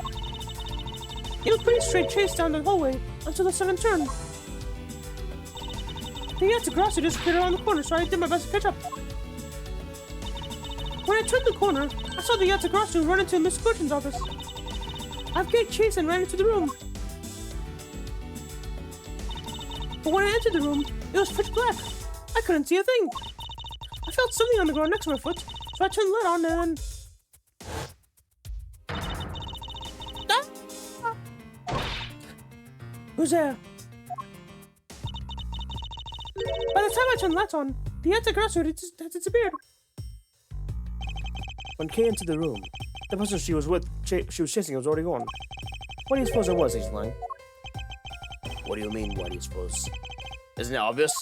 It was pretty straight chase down the hallway until the second turn. The Yatagarasu disappeared around the corner, so I did my best to catch up. When I turned the corner, I saw the Yatagarasu run into Miss Kojin's office. I gave chase and ran into the room. But when I entered the room, it was pitch black. I couldn't see a thing. I felt something on the ground next to my foot, so I turned the light on and then... Who's there? By the time I turned the lights on, the Yatagrasu had disappeared. When Kay entered the room, the person she was chasing was already gone. What do you suppose it was, Agent Lang? What do you mean, what do you suppose? Isn't it obvious?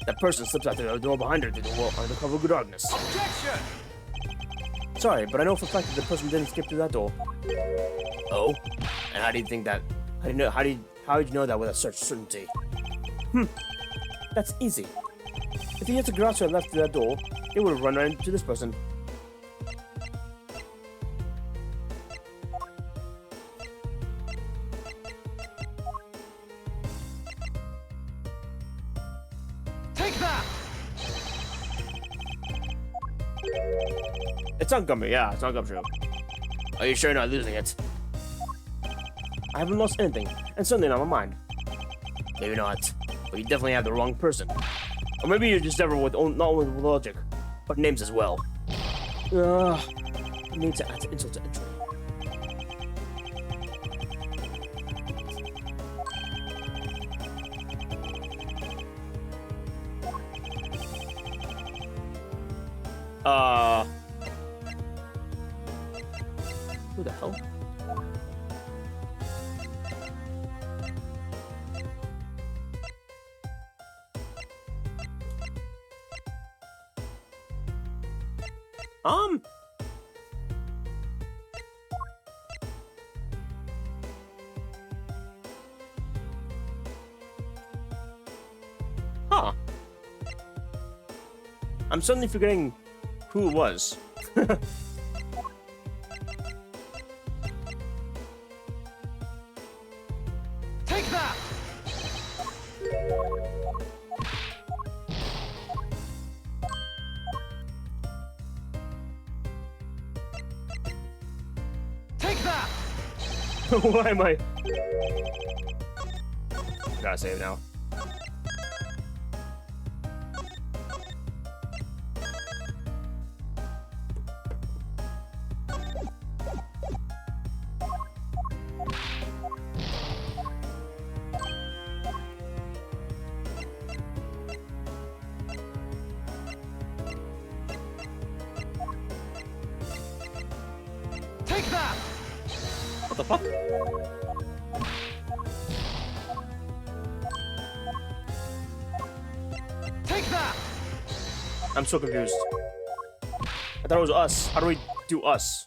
That person slipped out the door behind her through the wall under the cover of darkness. Objection! Sorry, but I know for a fact that the person didn't skip through that door. Oh? And how do you think that... How did you know that with such certainty? That's easy. If the Yatagarasu had left through that door, they would have run right into this person. Take that! It's not Gummy, yeah, it's not Gumshoe. Are you sure you're not losing it? I haven't lost anything, and certainly not my mind. Maybe not, but you definitely have the wrong person. Or maybe you're just never with not only with logic, but names as well. I need to add insult to injury. Who the hell? Huh. I'm suddenly forgetting who it was. Take that! Take that! Why am I? Gotta save now. Take that! What the fuck? Take that! I'm so confused. I thought it was us. How do we do us?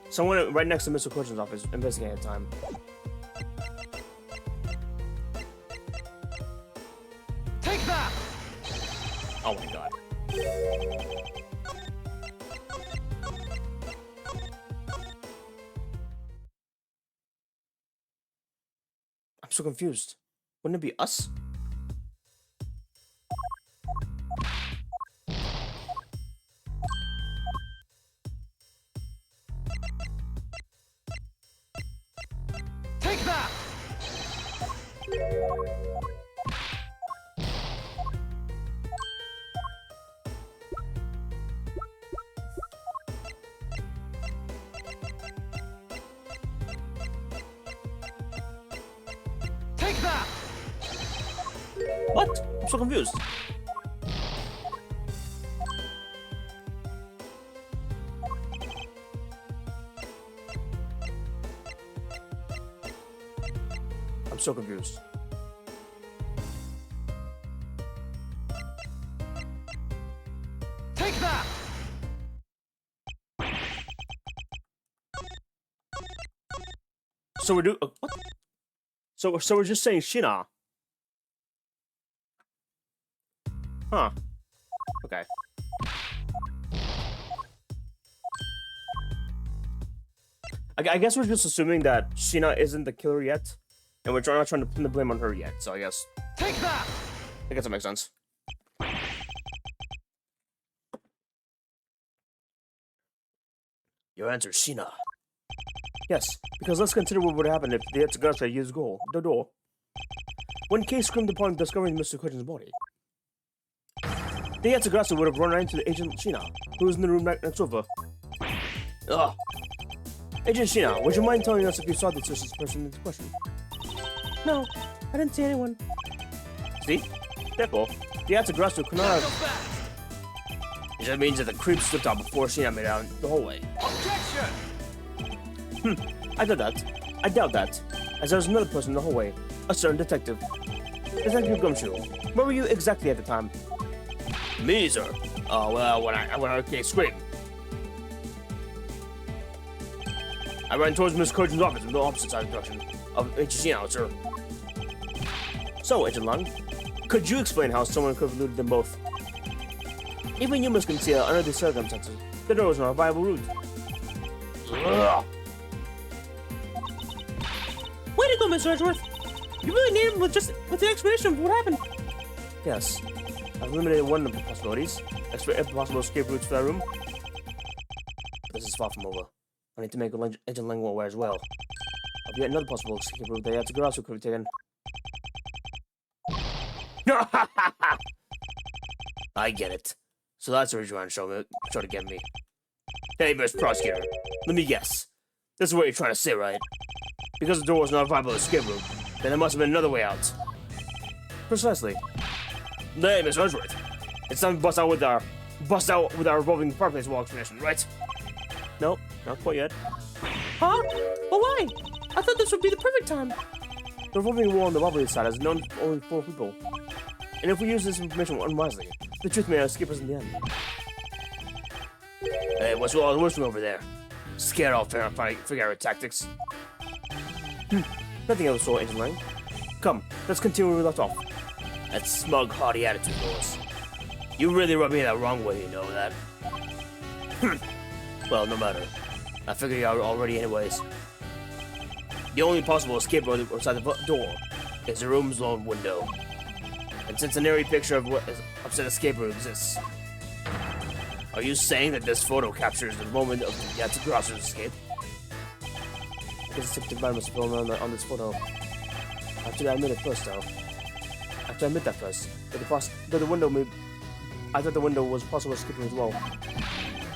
Someone right next to Mr. Coachen's office investigating at the time. Take that! Oh my god. I'm so confused. Wouldn't it be us? Take that! Take that! What? I'm so confused. I'm so confused. Take that! So we're doing what? So we're just saying Shina. Huh. Okay. I guess we're just assuming that Shina isn't the killer yet, and we're not trying to pin the blame on her yet. So I guess Take that! that makes sense. Your answer is Shina. Yes, because let's consider what would happen if the Yatsugarasu had used the door. When Kay screamed upon discovering Mr. Kojin's body, the Yatsugarasu would have run right into the Agent Shina, who was in the room next over. Ugh. Agent Shina, would you mind telling us if you saw the suspicious person in question? No, I didn't see anyone. See? Therefore, the Yatsugarasu could not have... That means that the creep slipped out before Shina made it out the hallway. Objection! I doubt that, as there was another person in the hallway, a certain detective. Detective Gumshoe, where were you exactly at the time? Me, sir? Oh, well, when I heard Kay scream. I ran towards Miss Kojin's office in the opposite side of the direction of Ichishino, sir. So, Agent Lang, could you explain how someone could have eluded them both? Even you must conceal under these circumstances. The door was not a viable route. Ugh. Way to go, Mr. Edgeworth! You really nailed him with the explanation of what happened. Yes, I've eliminated one of the possibilities. Extra possible escape routes for that room. This is far from over. I need to make Agent Lang aware as well. Of yet another possible escape route that Yatsugarasu could have taken. I get it. So that's what you're trying to get me. Hey, Mr. Prosecutor, let me guess. This is what you're trying to say, right? Because the door was not a viable escape route, then there must have been another way out. Precisely. Hey, Miss Edgeworth. It's time to bust out with our revolving fireplace wall explanation, right? Nope, not quite yet. Huh? But why? I thought this would be the perfect time. The revolving wall on the wobbly side is known to only 4 people. And if we use this information unwisely, the truth may escape us in the end. Hey, what's all the whistling over there? Scared off figure out tactics. Nothing else, so Agent Lang. Come, let's continue where we left off. That smug, haughty attitude of yours. You really rubbed me the wrong way, you know that. Well, no matter. I figured you out already anyways. The only possible escape route outside the door is the room's lone window. And since an eerie picture of what is upset escape route exists, are you saying that this photo captures the moment of the Yatsugarasu escape? I guess it's up to the must have on this photo. I have to admit it first, though. I have to admit that first. Though the window I thought the window was possible escape route as well.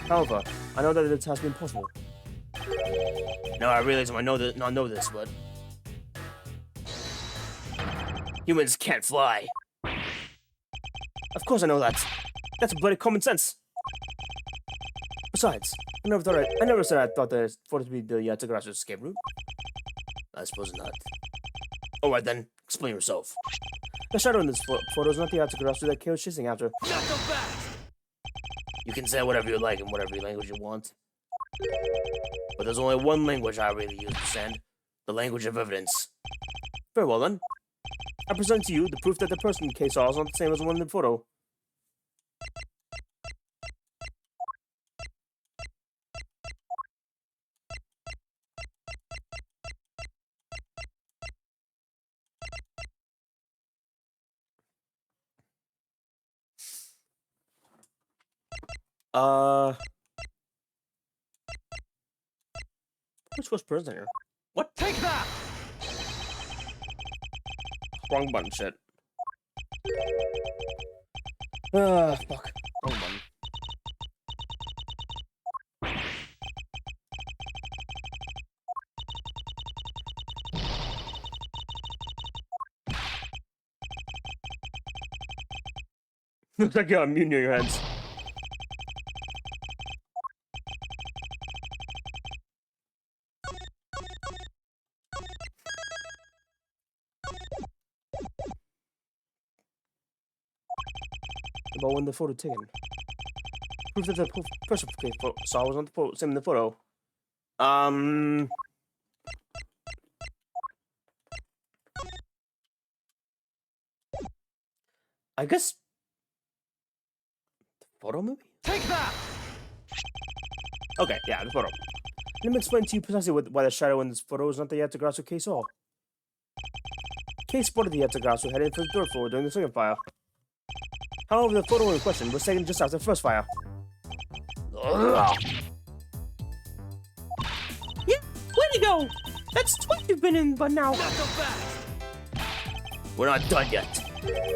However, I know that it has been possible. Now I realize I might not know this, but humans can't fly. Of course I know that. That's bloody common sense. Besides, I never said I thought that photo to be the Yatsugarasu escape route. I suppose not. Alright then, explain yourself. The shadow in this photo is not the Yatsugarasu that Kay was chasing after. You can say whatever you like in whatever language you want. But there's only one language I really use to send. The language of evidence. Very well then. I present to you the proof that the person Kay saw is not the same as the one in the photo. Which was present here? What? Take that! Wrong button, shit. Fuck. Wrong button. Looks like you got a mute near your hands. About when the photo taken. Proof that the person saw was not the same in the photo. I guess the photo maybe? Take that! Okay, yeah, the photo. Let me explain to you precisely why the shadow in this photo is not the Yatsugarasu Kay saw. Kay spotted the Yatsugarasu heading for the third floor during the second fire. However, the photo in question was taken just after the first fire. Yeah, way to go! That's twice you've been in, but now. Not so fast! We're not done yet.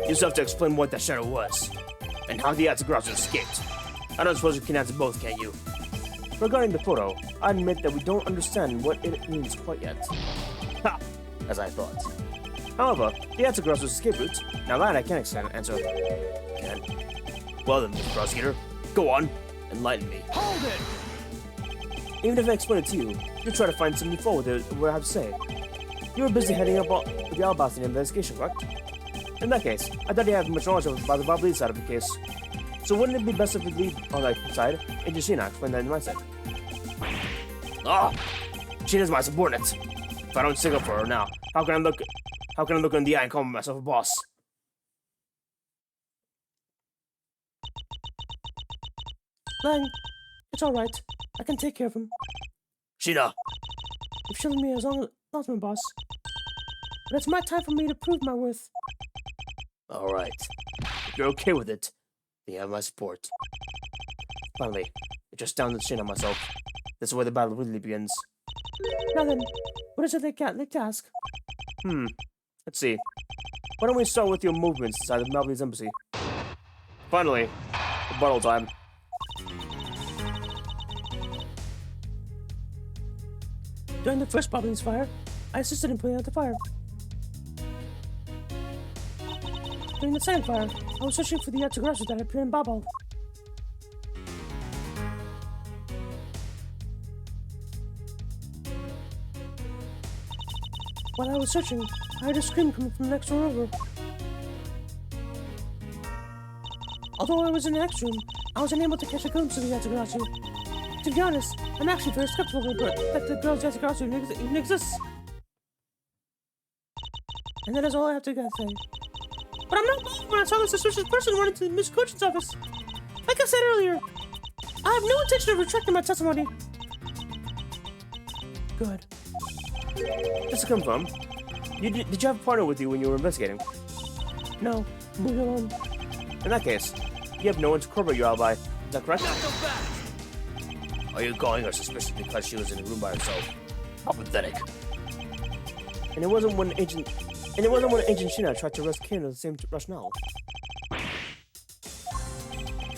You still have to explain what that shadow was, and how the Atsugrasu escaped. I don't suppose you can answer both, can you? Regarding the photo, I admit that we don't understand what it means quite yet. Ha! As I thought. However, the Atsugrasu's escape route, now that I can answer. Can. Well then, Mr. Prosecutor, go on, enlighten me. Hold it! Even if I explain it to you, you'll try to find something fault with what I have to say. You were busy heading up the Alabasta investigation, correct? In that case, I doubt you have much knowledge about the Bob Lee side of the case. So wouldn't it be best if we leave on that side and just Sheena explain that in my side? Ah! Sheena's my subordinate. If I don't stick up for her now, how can I look in the eye and call myself a boss? Lang, it's alright. I can take care of him. Sheena! You've shown me as long as my boss. But it's my time for me to prove my worth. Alright. If you're okay with it, then you have my support. Finally, it's just down to Sheena and myself. This is where the battle really begins. Now then, what is it they like to ask? Let's see. Why don't we start with your movements inside the Malblees embassy? Finally, rebuttal time. During the first Boblins fire, I assisted in putting out the fire. During the second fire, I was searching for the Atsugrasu that appeared in Babel. While I was searching, I heard a scream coming from the next door over. Although I was in the next room, I was unable to catch a glimpse of the Atsugrasu. To be honest, I'm actually very skeptical that the girl's Atsugrasu even exists. And that is all I have to say. But I'm not bothered when I saw the suspicious person run into Miss Coachin's office. Like I said earlier, I have no intention of retracting my testimony. Good. Just to confirm, did you have a partner with you when you were investigating? No, leave me alone. In that case, you have no one to corroborate your alibi. Is that correct? Not so fast! Are you calling her suspicious because she was in the room by herself? How pathetic. And it wasn't when Agent Sheena tried to arrest Kane with the same rationale.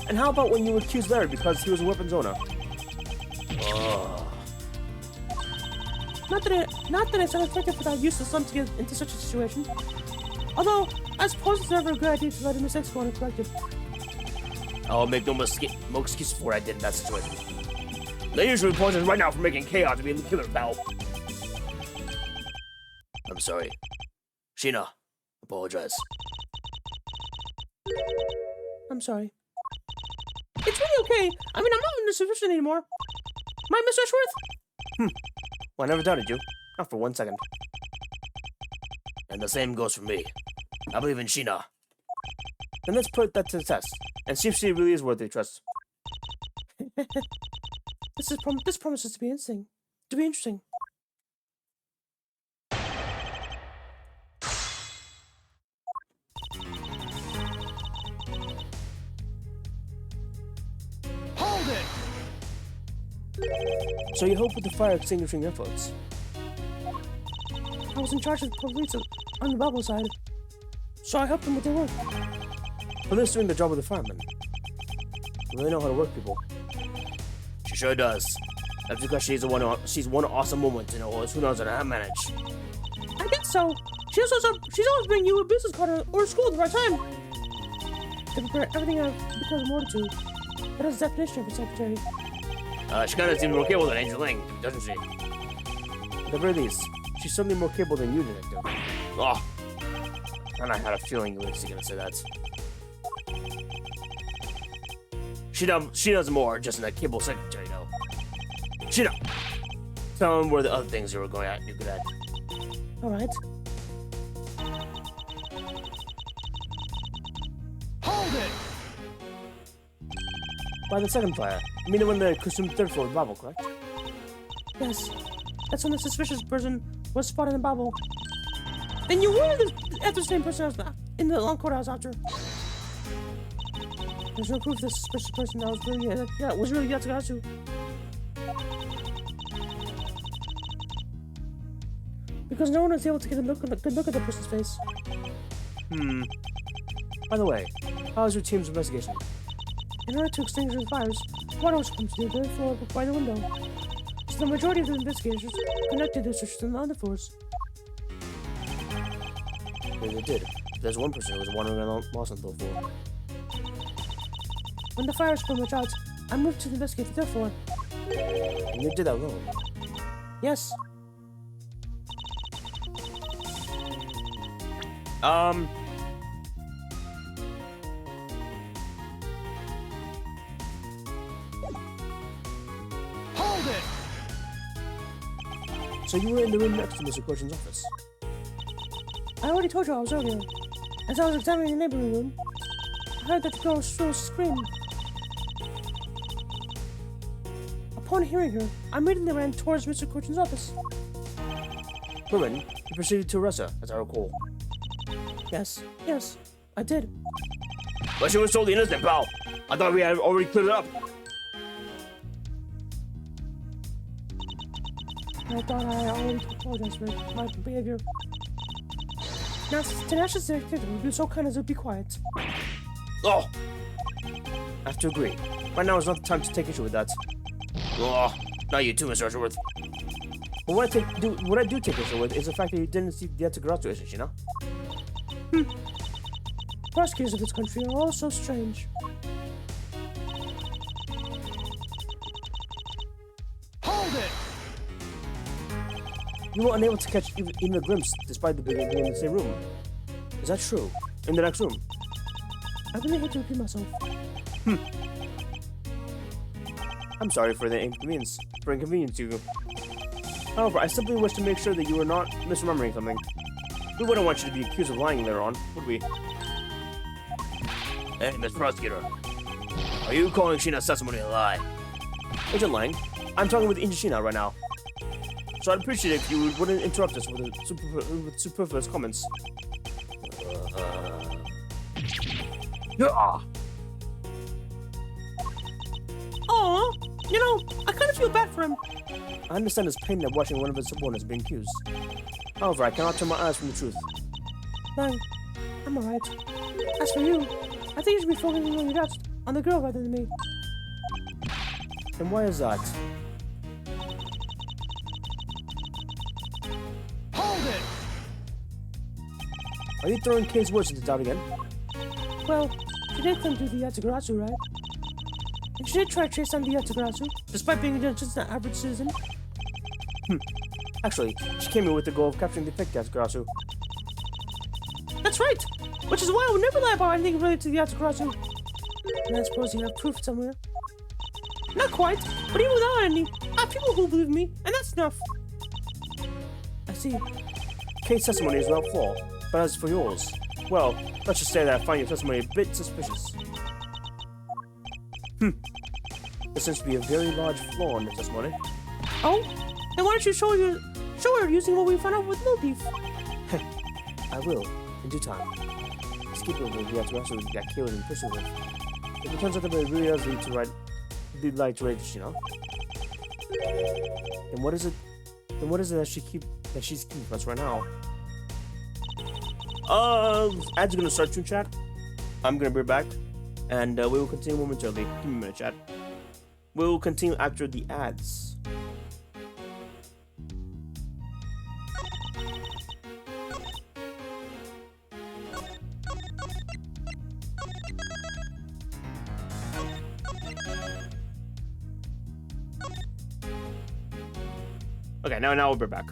And how about when you accused Larry because he was a weapons owner? Not that it's unexpected for that useless son to get into such a situation. Although, I suppose it's never a good idea to let a mistake go uncorrected. I'll make no excuse for what I did in that situation. They usually poison right now for making chaos to be the killer, pal. I'm sorry. Sheena, apologize. I'm sorry. It's really okay. I mean, I'm not in this position anymore. Right, Mr. Ashworth? Well, I never doubted you. Not for 1 second. And the same goes for me. I believe in Sheena. Then let's put that to the test, and see if she really is worthy of trust. This promises to be interesting. Hold it! So you help with the fire extinguishing efforts? I was in charge of the police on the Babel side, so I helped them with their work. Police doing the job of the firemen. You really know how to work people. She sure does. That's because she's one awesome woman to know who knows how to manage. I guess so. She's always bringing you a business card or a school at the right time. To prepare everything I've become promoted to. That is the definition of a secretary. She kind of seems more capable than Angel Ling, doesn't she? At the very least, she's certainly more capable than you, Detective. Oh, and I had a feeling you were gonna say that. She does more just in a capable secretary, you know. Sheena, tell him where the other things you were going at. You're good at. All right. Hold it! By the second fire, you mean when they consumed the third floor of the Babel, correct? Yes, that's when the suspicious person was spotted in Babel. And you were the same person as in the long courthouse after. There's no proof the suspicious person that was really, was really Yatsugasu. because no one was able to get a good look at the person's face. By the way, how was your team's investigation? In order to extinguish the fires, water was pumped to the third floor by the window. So the majority of the investigators conducted their searches on the other floors. Yeah, they did. There's one person who was wandering around lost on the floor. When the fires were much out, I moved to investigate the third floor. And you did that alone? Yes. Hold it! So you were in the room next to Mr. Corchin's office? I already told you I was earlier. As I was examining the neighboring room, I heard that the girl scream. Upon hearing her, I immediately ran towards Mr. Corchin's office. Woman, you proceeded to arrest her, as I recall. Yes, I did. But she was totally innocent, pal. I thought we had already cleared it up. I thought I already apologized for my behavior. Now, Tenacious Detective would be so kind as to be quiet. Oh! I have to agree. Right now is not the time to take issue with that. Oh, not you too, Mr. Rushworth. But what I do take issue with is the fact that you didn't see the Yatagarasu issues, you know? Prosecutors of this country are all so strange. Hold it! You were unable to catch even a glimpse despite being in the same room. Is that true? In the next room? I really hate to repeat myself. I'm sorry for the inconvenience. To you. However, I simply wish to make sure that you are not misremembering something. We wouldn't want you to be accused of lying later on, would we? Hey, Miss Prosecutor. Are you calling Shina's testimony a lie? Agent Lang, I'm talking with Shina right now. So I'd appreciate it if you wouldn't interrupt us with superfluous comments. Aw, you know, I kind of feel bad for him. I understand his pain at watching one of his subordinates being accused. However, I cannot turn my eyes from the truth. Lang, I'm alright. As for you, I think you should be focusing on your doubts on the girl rather than me. And why is that? Hold it! Are you throwing Kei's words into doubt again? Well, she did come to the Yatagarasu, right? And she did try to chase down the Yatagarasu, despite being just an average citizen. Actually, she came here with the goal of capturing the fake Yatagarasu. That's right! Which is why I would never lie about anything related to the Yatagarasu. And I suppose you have proof somewhere. Not quite, but even without any, I have people who believe me, and that's enough. I see. Kei's testimony is without flaw, but as for yours, well, let's just say that I find your testimony a bit suspicious. There seems to be a very large flaw in the testimony. Oh? Then why don't you show her using what we found out with Millbeef? I will, in due time. Skip over the Yatagarasu got killed in pursuit of. If it turns out that it really does lead to right, you know? Then what is it that she's keeping from us right now? Ads are gonna start to chat. I'm gonna be back, and we will continue momentarily. Give me a minute, chat. We will continue after the ads. Okay, now we'll be back.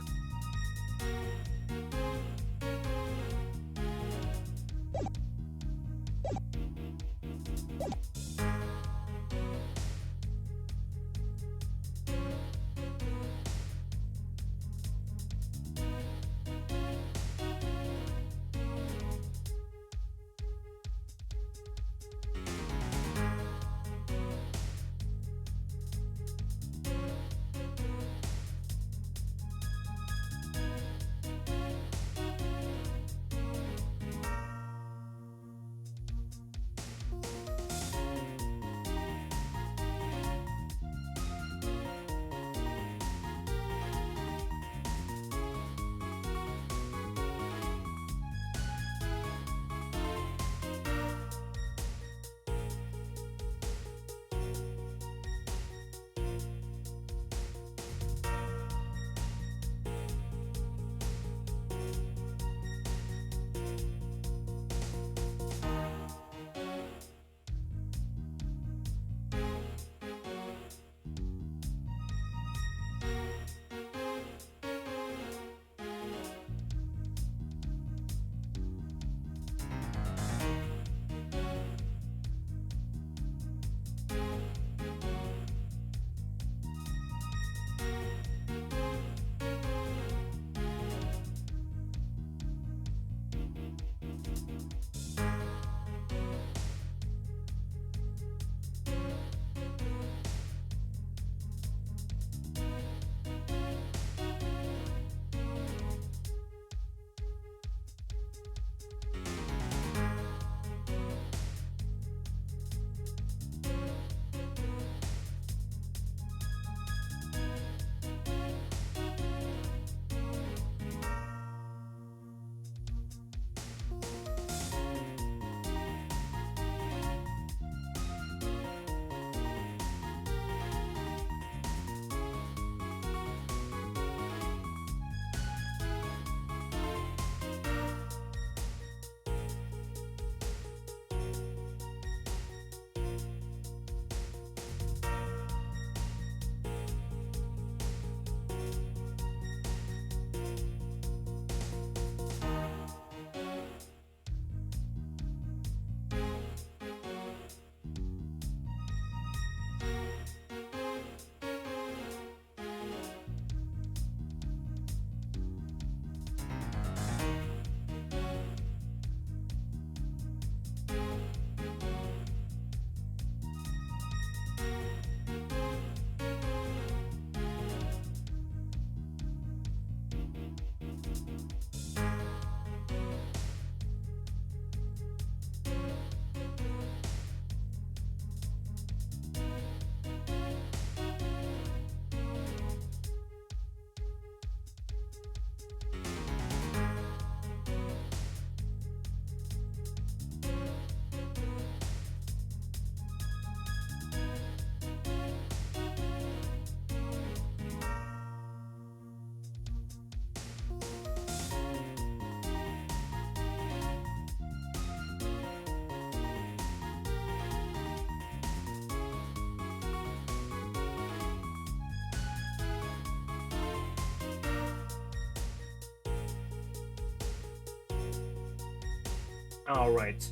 Alright.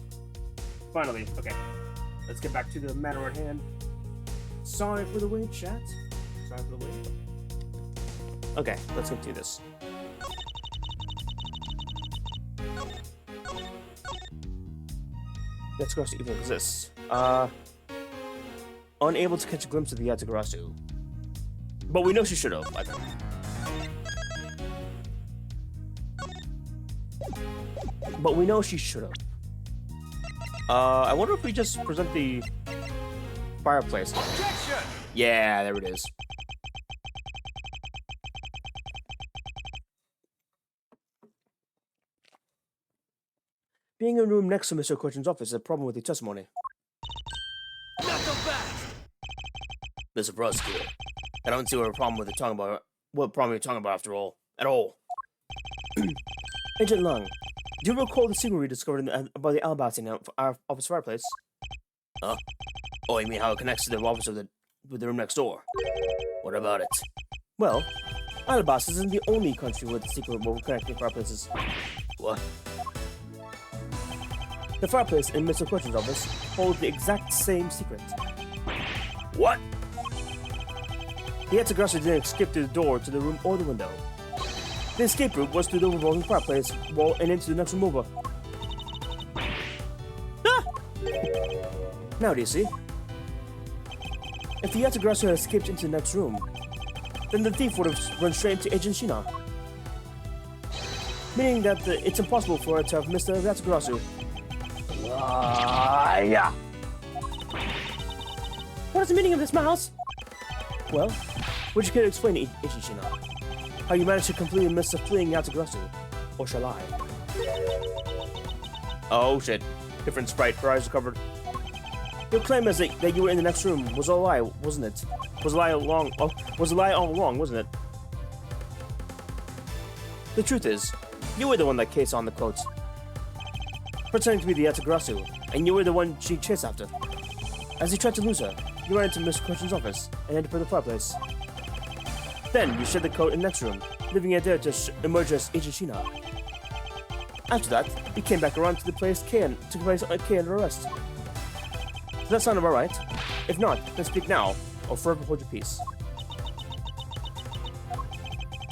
Finally, okay. Let's get back to the matter at hand. Sorry for the wait, chat. Sorry for the wait. Okay, let's get to this. Yatagarasu even exists. Unable to catch a glimpse of the Yatagarasu. But we know she should have, I think. But we know she should have. I wonder if we just present the fireplace. Objection! Yeah, there it is. Being in a room next to Mr. Koichin's office is a problem with the testimony. Not so fast! Mr. Prosecutor, I don't see what problem you're talking about after all. At all. Agent Lung, do you recall the signal we discovered about the alabaster in our office fireplace? Huh? Oh, you mean how it connects to the office with the room next door? What about it? Well, alabaster isn't the only country with the secret connecting fireplaces. What? The fireplace in Mr. Koichin's office holds the exact same secret. What? The Yatagarasu didn't escape through the door to the room or the window. The escape route was through the revolving fireplace wall and into the next room over. Ah! Now do you see? If the Yatagarasu had escaped into the next room, then the thief would have run straight into Agent Shina. Meaning that it's impossible for her to have missed the Yatagarasu. Yeah. What is the meaning of this, Miles? Well, would you care to explain, Agent Shina? How you managed to completely miss the fleeing Yatagarasu? Or shall I? Oh shit. Different sprite, her eyes are covered. Your claim is that you were in the next room was a lie, wasn't it? Was a lie all along, wasn't it? The truth is, you were the one that case on the quote. Pretending to be the Yatagarasu, and you were the one she chased after. As you tried to lose her, you ran into Mr. Koichin's office and entered the fireplace. Then you shed the coat in the next room, leaving it there to emerge as Agent Shina. After that, you came back around to place K under arrest. Does that sound about right? If not, then speak now, or forever hold your peace.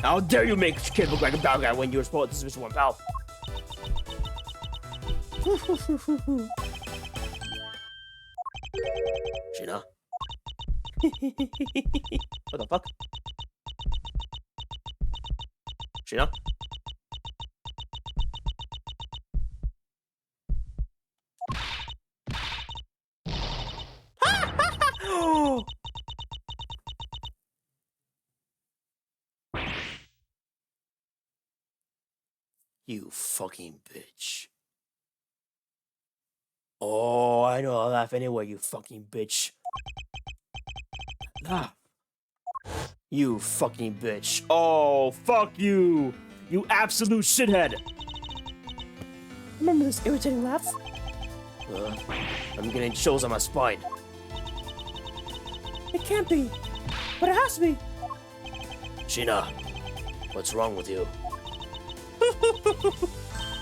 How dare you make Kid look like a bad guy when you were supposed to dismiss one pal? Shina? What the fuck? Shina? You fucking bitch. Oh, I know I'll laugh anyway, you fucking bitch. Laugh. You fucking bitch. Oh, fuck you! You absolute shithead! Remember this irritating laugh? I'm getting chills on my spine. It can't be, but it has to be. Shina, what's wrong with you?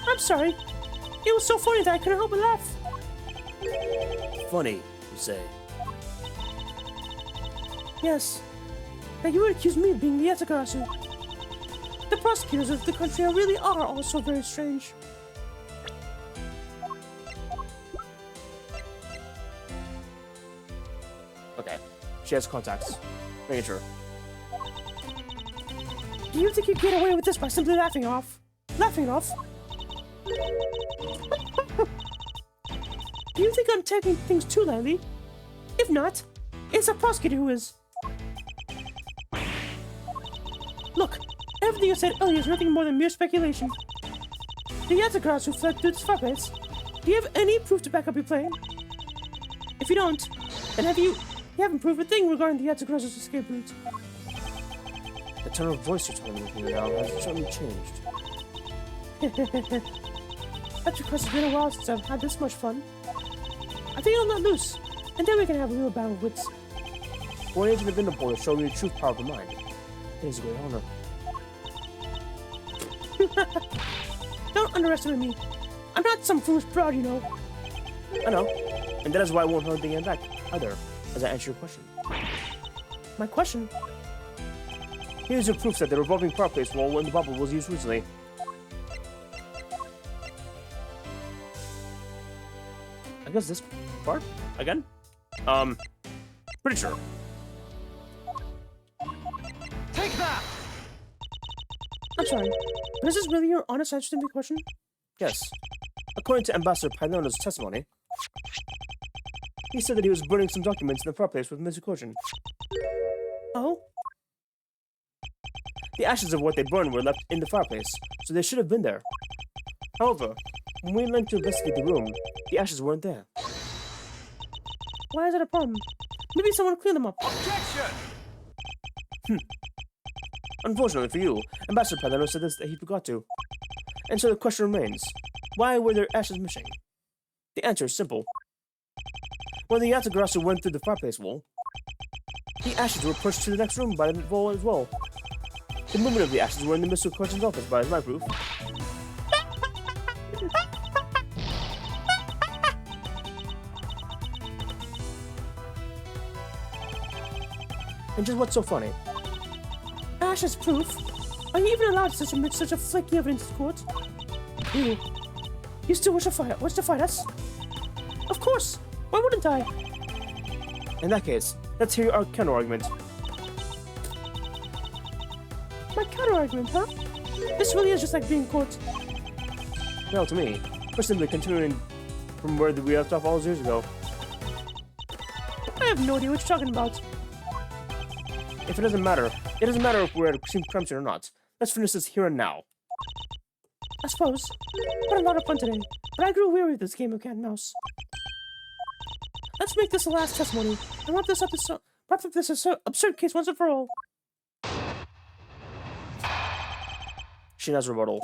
I'm sorry. It was so funny that I couldn't help but laugh. Funny, you say? Yes. That you would accuse me of being the Yatagarasu. The prosecutors of the country really are also very strange. Okay. She has contacts. Making sure. Do you think you'd get away with this by simply laughing it off? Do you think I'm taking things too lightly? If not, it's a prosecutor who is. Look, everything you said earlier is nothing more than mere speculation. The Yatagarasu fled through this fireplace. Do you have any proof to back up your claim? If you don't, then you haven't proved a thing regarding the Yatagarazu's escape route. The tone of voice you're telling me now has certainly changed. That's because it's been a while since I've had this much fun. I think I'll let loose, and then we can have a real battle of wits. For an agent of Interpol to show me the true power of the mind, it is a great honor. Don't underestimate me. I'm not some foolish broad, you know. I know. And that is why I won't hold anything back either, as I answer your question. My question? Here's your proof that the revolving fireplace wall in the bubble was used recently. I guess this part? Again? Pretty sure. Take that! I'm sorry, but is this really your honest answer to my question? Yes. According to Ambassador Pylona's testimony, he said that he was burning some documents in the fireplace with Mr. Caution. Oh? The ashes of what they burned were left in the fireplace, so they should have been there. However, when we went to investigate the room, the ashes weren't there. Why is that a problem? Maybe someone cleaned them up. Objection! Unfortunately for you, Ambassador Pylona said this that he forgot to. And so the question remains, why were their ashes missing? The answer is simple. When the Yatagarasu went through the fireplace wall, the ashes were pushed to the next room by the wall as well. The movement of the ashes were in the Mr. Question's office by my proof. And just what's so funny? Ashes proof? Are you even allowed to submit such a flaky evidence to court? You still wish to fight us? Of course! Why wouldn't I? In that case, let's hear our counter-argument. My counter-argument, huh? This really is just like being court. Well, to me, we're simply continuing from where we left off all those years ago. I have no idea what you're talking about. If it doesn't matter if we're at a crime scene or not. Let's finish this here and now. I suppose. But a lot of fun today. But I grew weary of this game of cat and mouse. Let's make this the last testimony and wrap up this absurd case once and for all. Shina's rebuttal.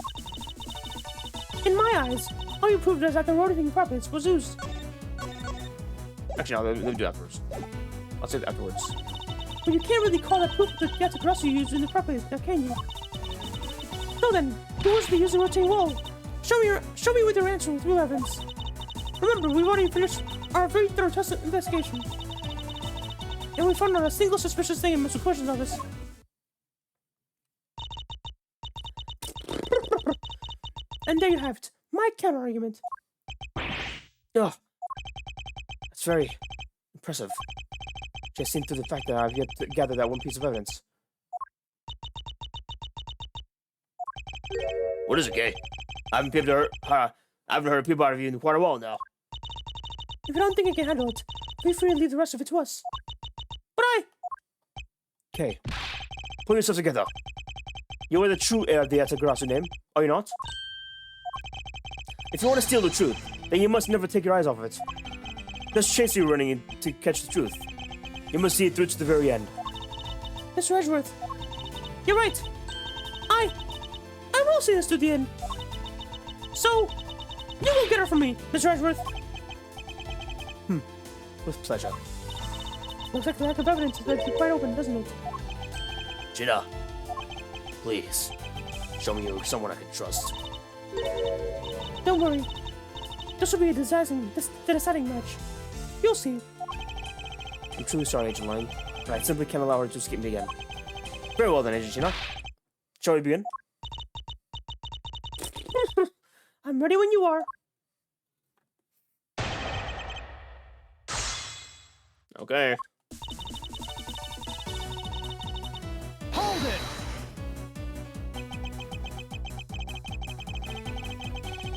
In my eyes, all you proved is that the rotating fireplace was used. Actually, no, let me do that first. I'll say that afterwards. But you can't really call that proof that the Yatagarasu used in the fireplace, now can you? So then, who was the user rotating wall? Show me with your answer with real evidence. Remember, we've already finished our very thorough test investigation. And we found not a single suspicious thing in Mr. Question's office. And there you have it, my counter-argument. Ugh. That's very impressive. Just seen through the fact that I've yet to gather that one piece of evidence. What is it, Gay? I haven't heard people out of you in quite a while now. If you don't think I can handle it, feel free to leave the rest of it to us. But Okay. Pull yourself together. You are the true heir of the Yatagarasu name, are you not? If you want to steal the truth, then you must never take your eyes off of it. Let's chase you running in to catch the truth. You must see it through to the very end. Mr. Edgeworth, you're right. I will see this to the end. So, you will get her from me, Mr. Edgeworth. With pleasure. Looks like the lack of evidence is left you quite open, doesn't it? Gina, please, show me you're someone I can trust. Don't worry. This will be a deciding match. You'll see. I'm truly sorry, Agent Lang, but I simply can't allow her to escape me again. Very well then, Agent Gina. Shall we begin? I'm ready when you are. Okay. Hold it!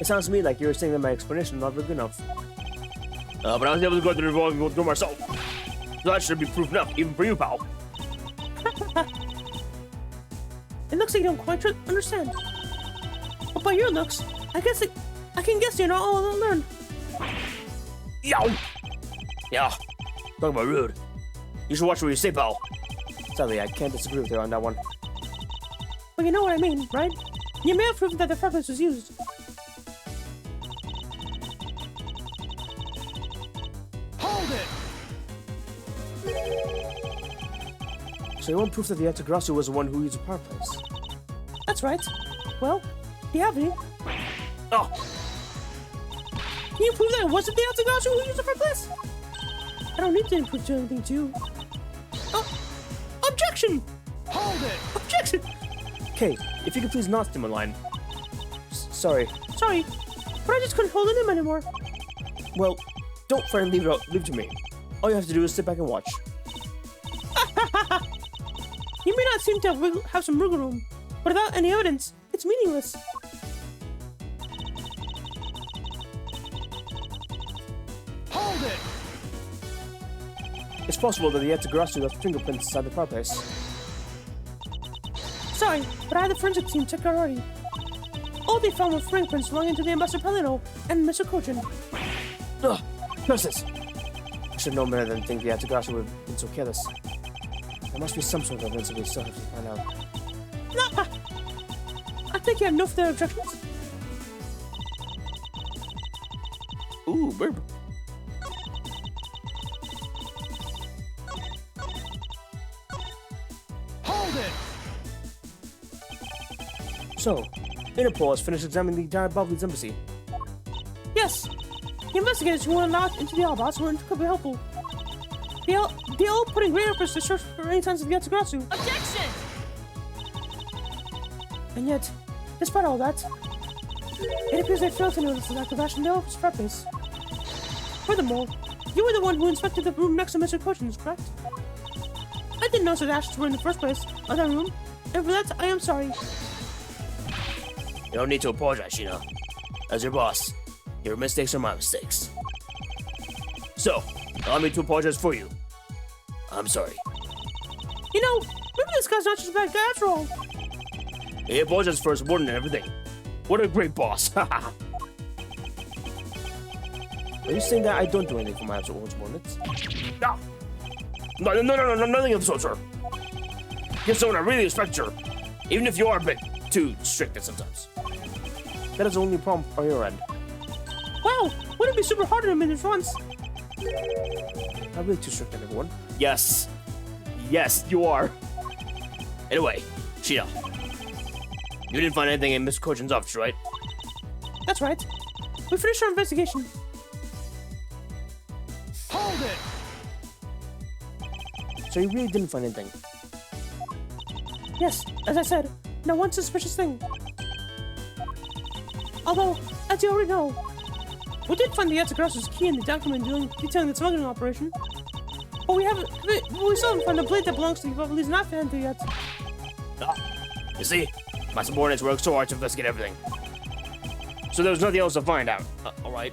It sounds to me like you're saying that my explanation is not good enough. But I was able to go through the revolving door myself. So that should be proof enough, even for you, pal. It looks like you don't quite understand. But by your looks, I can guess you're not all learned. Yow! Yeah. Talk about rude. You should watch what you say, pal. Sadly, I can't disagree with you on that one. Well, you know what I mean, right? You may have proven that the fireplace was used. Hold it! So you want proof that the Yatagarasu was the one who used the fireplace? That's right. Well, do you have any? Oh! Can you prove that it wasn't the Yatagarasu who used the front place? I don't need to prove to anything to you. Objection! Hold it! Objection! Okay, if you could please not stim a line. Sorry. Sorry, but I just couldn't hold it in anymore. Well, don't try and leave it to me. All you have to do is sit back and watch. You may not seem to have some wiggle room, but without any evidence, it's meaningless. Hold it! It's possible that the Yatagarasu left fingerprints inside the fireplace. Sorry, but I had the forensic team check already. All they found were fingerprints belonging to the Ambassador Palino and Mr. Kojin. Ugh, nurses! I should know better than think the Yatagarasu would have been so careless. There must be some sort of evidence that we still have to find out. Nah, I think you have no further objections. Ooh, burp. Hold it! So, Interpol has finished examining the entire Bobby's embassy. Yes, the investigators who were allowed into the Albas were incredibly helpful. They all put in great efforts to search for any signs of Yatagarasu. Objection! And yet, despite all that, it appears they failed to notice the lack of ash in the office fireplace. Furthermore, you were the one who inspected the room next to Mr. Kojin's, correct? I didn't notice that ashes were in the first place on that room, and for that, I am sorry. You don't need to apologize, Sheena. As your boss, your mistakes are my mistakes. So, allow me to apologize for you. I'm sorry. You know, maybe this guy's not just a bad guy after all. He apologized for his subordinate and everything. What a great boss. Are you saying that I don't do anything for my subordinates? No. No, nothing of the sort, sir. You're someone I really respect, sir. Even if you are a bit too strict at sometimes. That is the only problem on your end. Wow, wouldn't it be super hard on him in his once? I'm really too strict on everyone. Yes. Yes, you are. Anyway, Sheena. You didn't find anything in Mr. Kojin's office, right? That's right. We finished our investigation. Hold it! So you really didn't find anything? Yes, as I said, not one suspicious thing. Although, as you already know, we did find the Yatagarasu's key in the document detailing the smuggling operation. But we still haven't found the blade that belongs to Bobby's not found yet. Ah, you see? My subordinates worked so hard to investigate everything. So there was nothing else to find out. Alright.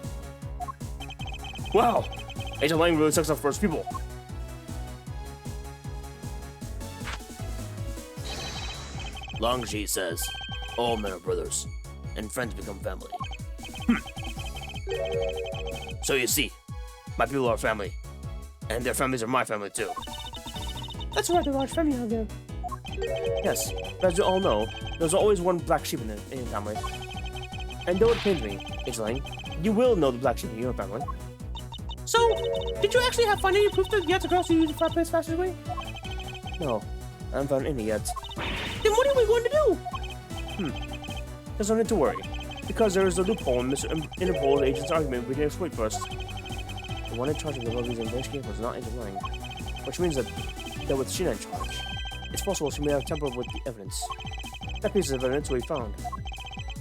Wow! Agent Lang really sucks up for his people. Longji says, all men are brothers, and friends become family. So you see, my people are family, and their families are my family too. That's a rather large family out there. Yes, but as you all know, there's always one black sheep in your family. And though it pains me, Agent Lang, you will know the black sheep in your family. So, did you actually find any proof that Yatagarasu used the fireplace fastest way? No, I haven't found any yet. Then what are we going to do? There's no need to worry, because there is a loophole in Mr. Interpol's agent's argument we can exploit first. The one in charge of the Lovely's investigation was not Agent Lang, which means that with Sheena in charge, it's possible she may have tampered with the evidence. That piece of evidence we found.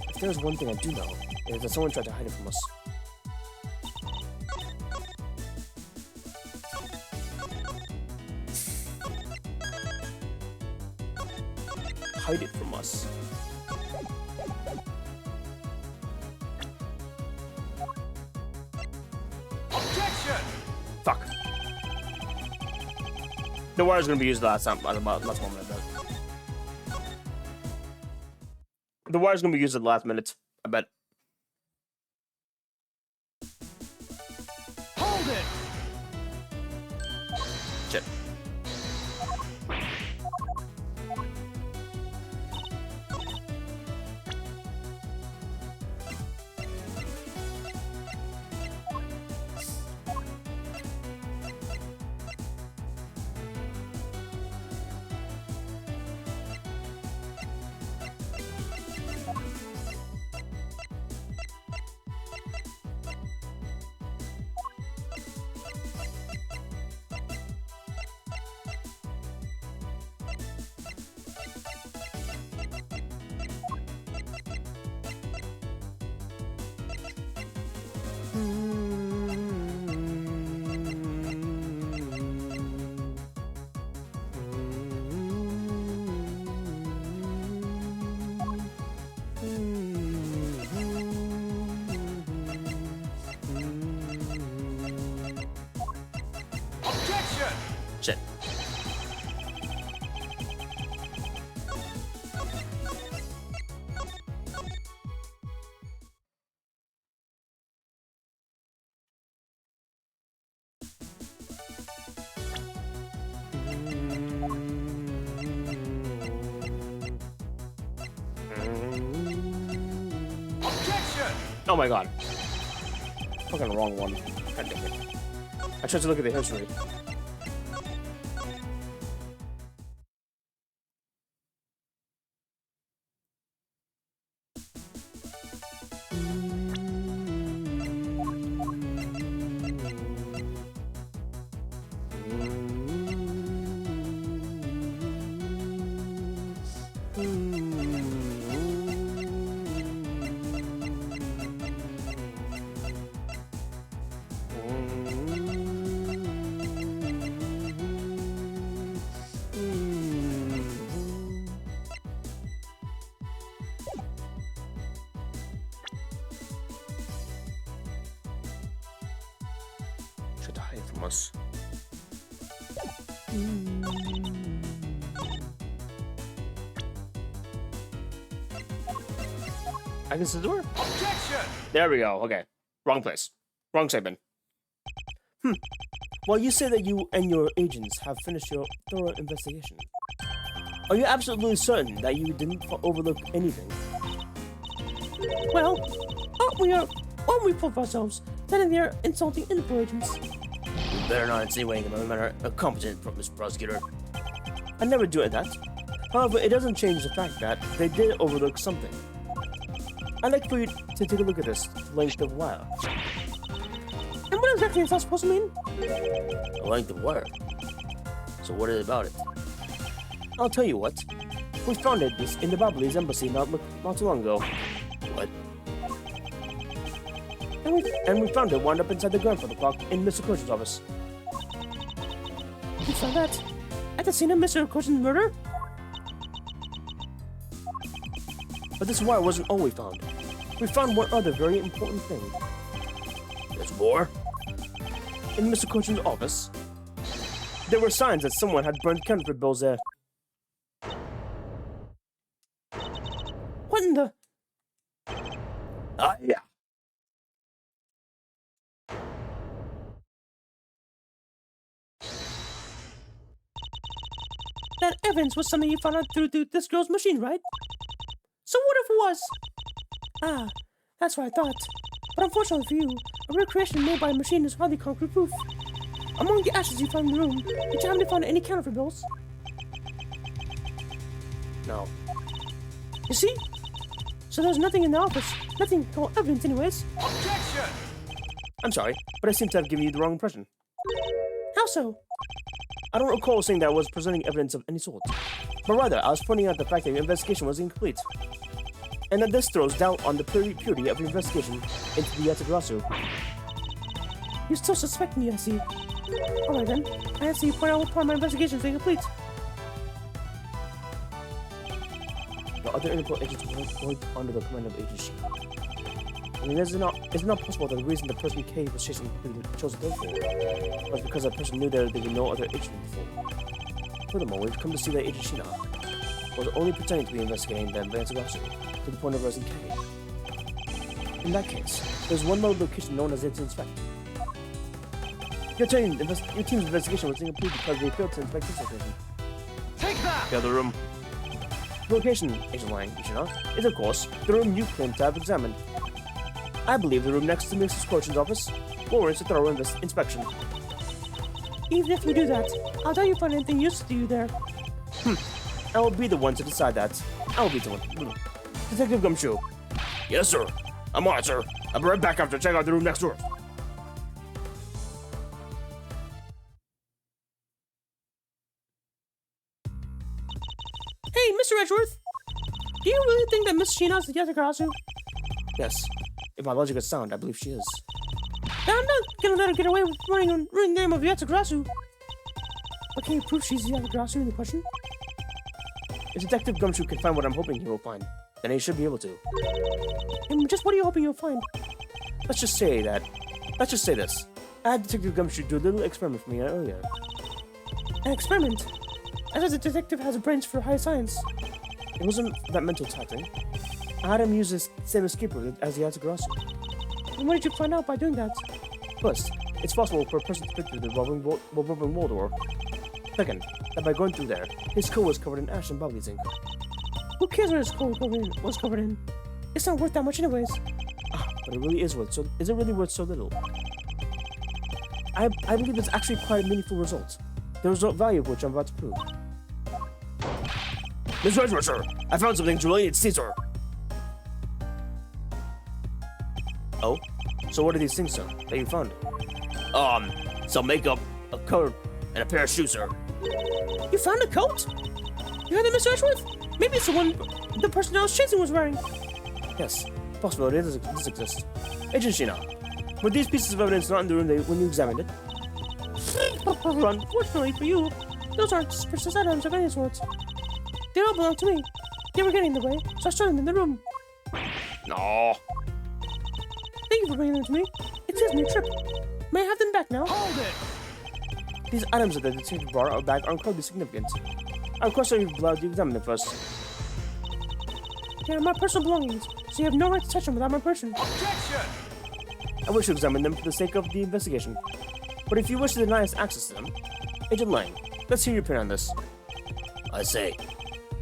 If there's one thing I do know, it is that someone tried to hide it from us. Hide it from us. Objection! Fuck. The wire's gonna be used last moment, I bet. The wire's gonna be used at the last minute, I bet. Hold it! Shit. Oh my god. Fucking wrong one. God damn it. I tried to look at the history. Should hide from us. I can see the door. Objection! There we go. Okay. Wrong place. Wrong segment. Well, you say that you and your agents have finished your thorough investigation. Are you absolutely certain that you didn't overlook anything? Well, aren't we full of ourselves, standing there insulting Interpol agents? You better not insinuate them in a manner incompetent, Mr. Prosecutor. I never do that. However, it doesn't change the fact that they did overlook something. I'd like for you to take a look at this length of wire. And what exactly is that supposed to mean? A length of wire? So what is it about it? I'll tell you what. We found this in the Babalese embassy not too long ago. What? And we found it wound up inside the grandfather clock in Mr. Coach's office. You found that? At the scene of Mr. Coach's murder? But this wire wasn't all we found. We found one other very important thing. There's more? In Mr. Coach's office, there were signs that someone had burned counterfeit bills there. What in the... Yeah. That evidence was something you found out through this girl's machine, right? So what if it was? Ah, that's what I thought. But unfortunately for you, a recreation made by a machine is hardly concrete proof. Among the ashes you found in the room, did you happen to find any counterfeit bills? No. You see? So there's nothing in the office. Nothing called evidence anyways. Objection! I'm sorry, but I seem to have given you the wrong impression. How so? I don't recall saying that I was presenting evidence of any sort. But rather, I was pointing out the fact that your investigation was incomplete. And that this throws doubt on the purity of your investigation into the Yatagarasu. You still suspect me, I see. Alright then, I see you point out what part of my investigation is incomplete. The other Interpol agents worked under the command of Agent Shi. I mean, is it not possible that the reason the person K was chasing chose to go for was because that person knew there would be no other agent before? Furthermore, we've come to see that Agent Shina was only pretending to be investigating the Yatagarasu to the point of arresting K. In that case, there's one more location known as its inspect. Your team's investigation was incomplete because they failed to inspect this location. Take that! The other room. The location, Agent Lang, you should know, is of course the room you claim to have examined. I believe the room next to Mrs. Coachen's office warrants a thorough inspection. Even if we do that, I'll tell you find anything useful to you there. I will be the one to decide that. I will be the one. Detective Gumshoe. Yes, sir. I'm on it, sir. I'll be right back after checking out the room next door. Hey, Mr. Edgeworth! Do you really think that Miss Shina's the Yatagarasu? Yes. If my logic is sound, I believe she is. Now, I'm not gonna let her get away with running the name of Yatagarasu. But can you prove she's the Yatagarasu in the question? If Detective Gumshoe can find what I'm hoping he will find, then he should be able to. And just what are you hoping you'll find? Let's just say this. I had Detective Gumshoe do a little experiment for me earlier. An experiment? I thought the detective has brains for high science. It wasn't that mental tapping. I had him use the same escape route as the Yatagarasu. And what did you find out by doing that? First, it's possible for a person to fit through the revolving wall door. Second, that by going through there, his coat was covered in ash and bubbly zinc. Who cares what his coat was covered in? It's not worth that much anyways. but it really is worth is it really worth so little? I believe it's actually quite a meaningful result. The result value of which I'm about to prove. Miss Redwood, sir, I found something to really need Caesar. Oh? So what are these things, sir, that you found? Some makeup, a coat, and a pair of shoes, sir. You found a coat? You had that, Mr. Edgeworth? Maybe it's the one the person I was chasing was wearing. Yes, possibility does exist. Agent Sheena, were these pieces of evidence not in the room when you examined it? Unfortunately for you, those aren't suspicious items of any sort. They all belong to me. They were getting in the way, so I stored them in the room. No. Thank you for bringing them to me. It saves me a trip. May I have them back now? Hold it! These items that the detective brought out back are incredibly significant. I request that you've allowed you to examine them first. They are my personal belongings, so you have no right to touch them without my permission. Objection! I wish to examine them for the sake of the investigation. But if you wish to deny us access to them, Agent Lang, let's hear your opinion on this. I say,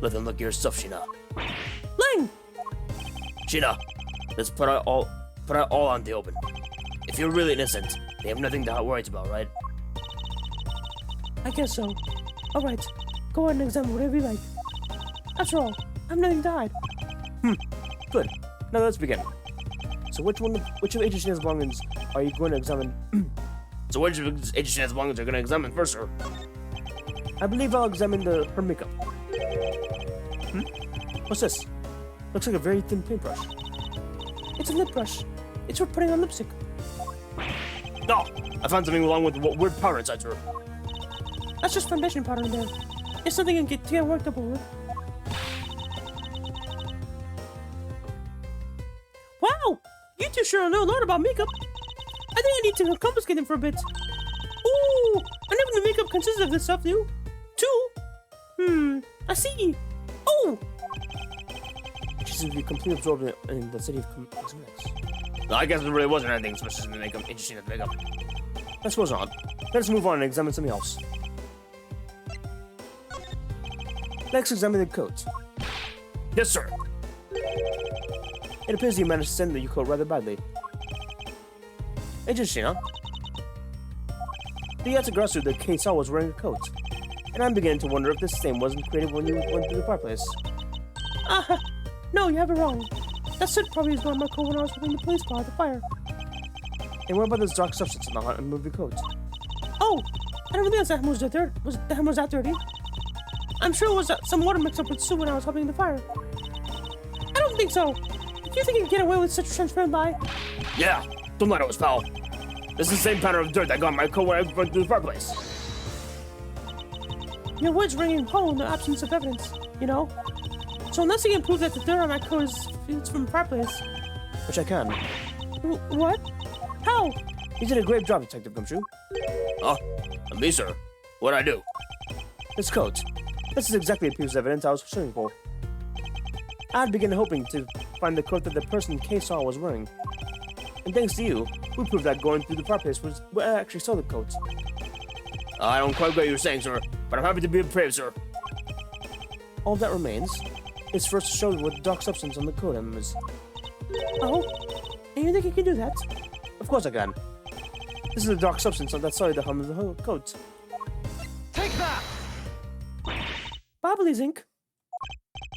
let them look at your stuff, Sheena. Lang! Sheena, let's put it all on the open. If you're really innocent, they have nothing to worry about, right? I guess so. Alright, go ahead and examine whatever you like. After all, I have nothing to hide. Good. Now let's begin. So which of Agent Sheena's belongings are you going to examine? So which of Agent Sheena's belongings are you going to examine first, sir? I believe I'll examine her makeup. What's this? Looks like a very thin paintbrush. It's a lip brush. It's for putting on lipstick. No! I found something along with weird powder inside, sir. That's just foundation powder in there. It's something you can get worked up over. Wow! You two sure know a lot about makeup. I think I need to confiscate them for a bit. Ooh! I never knew makeup consisted of this stuff, new. Two? I see. Oh! She seems to be completely absorbed in the city of cosmetics. No, I guess there really wasn't anything special in the makeup, interesting in the makeup. I suppose not. Let's move on and examine something else. Let's examine the coat. Yes, sir. It appears you managed to send the coat rather badly. Agent Sheena, the Yatagarasu the Kei saw was wearing a coat, and I'm beginning to wonder if this same wasn't created when you went through the fireplace. No, you have it wrong. That soot probably was on my coat when I was helping the police car at the fire. And what about this dark substance in the hot and moving coat? Oh, I didn't realize that hem was that dirty. I'm sure it was some water mixed up with soot when I was helping the fire. I don't think so. Do you think you can get away with such a transparent lie? Yeah, don't let it was foul. This is the same pattern of dirt that got on my coat when I went through the fireplace. Your words ringing hollow in the absence of evidence, you know? So unless you can prove that the dirt on that coat is from the fireplace... Which I can. What? How? You did a great job, Detective Gumshoe. Oh, me, sir. What'd I do? This coat. This is exactly the piece of evidence I was searching for. I'd begun hoping to find the coat that the person Kay saw was wearing. And thanks to you, we proved that going through the fireplace was where I actually saw the coat. I don't quite get what you're saying, sir, but I'm happy to be brave, sir. All that remains is for us to show what the dark substance on the coat is. Oh? And you think you can do that? Of course I can. This is the dark substance on that side of the hem of the coat. Take that! Bobbly's ink?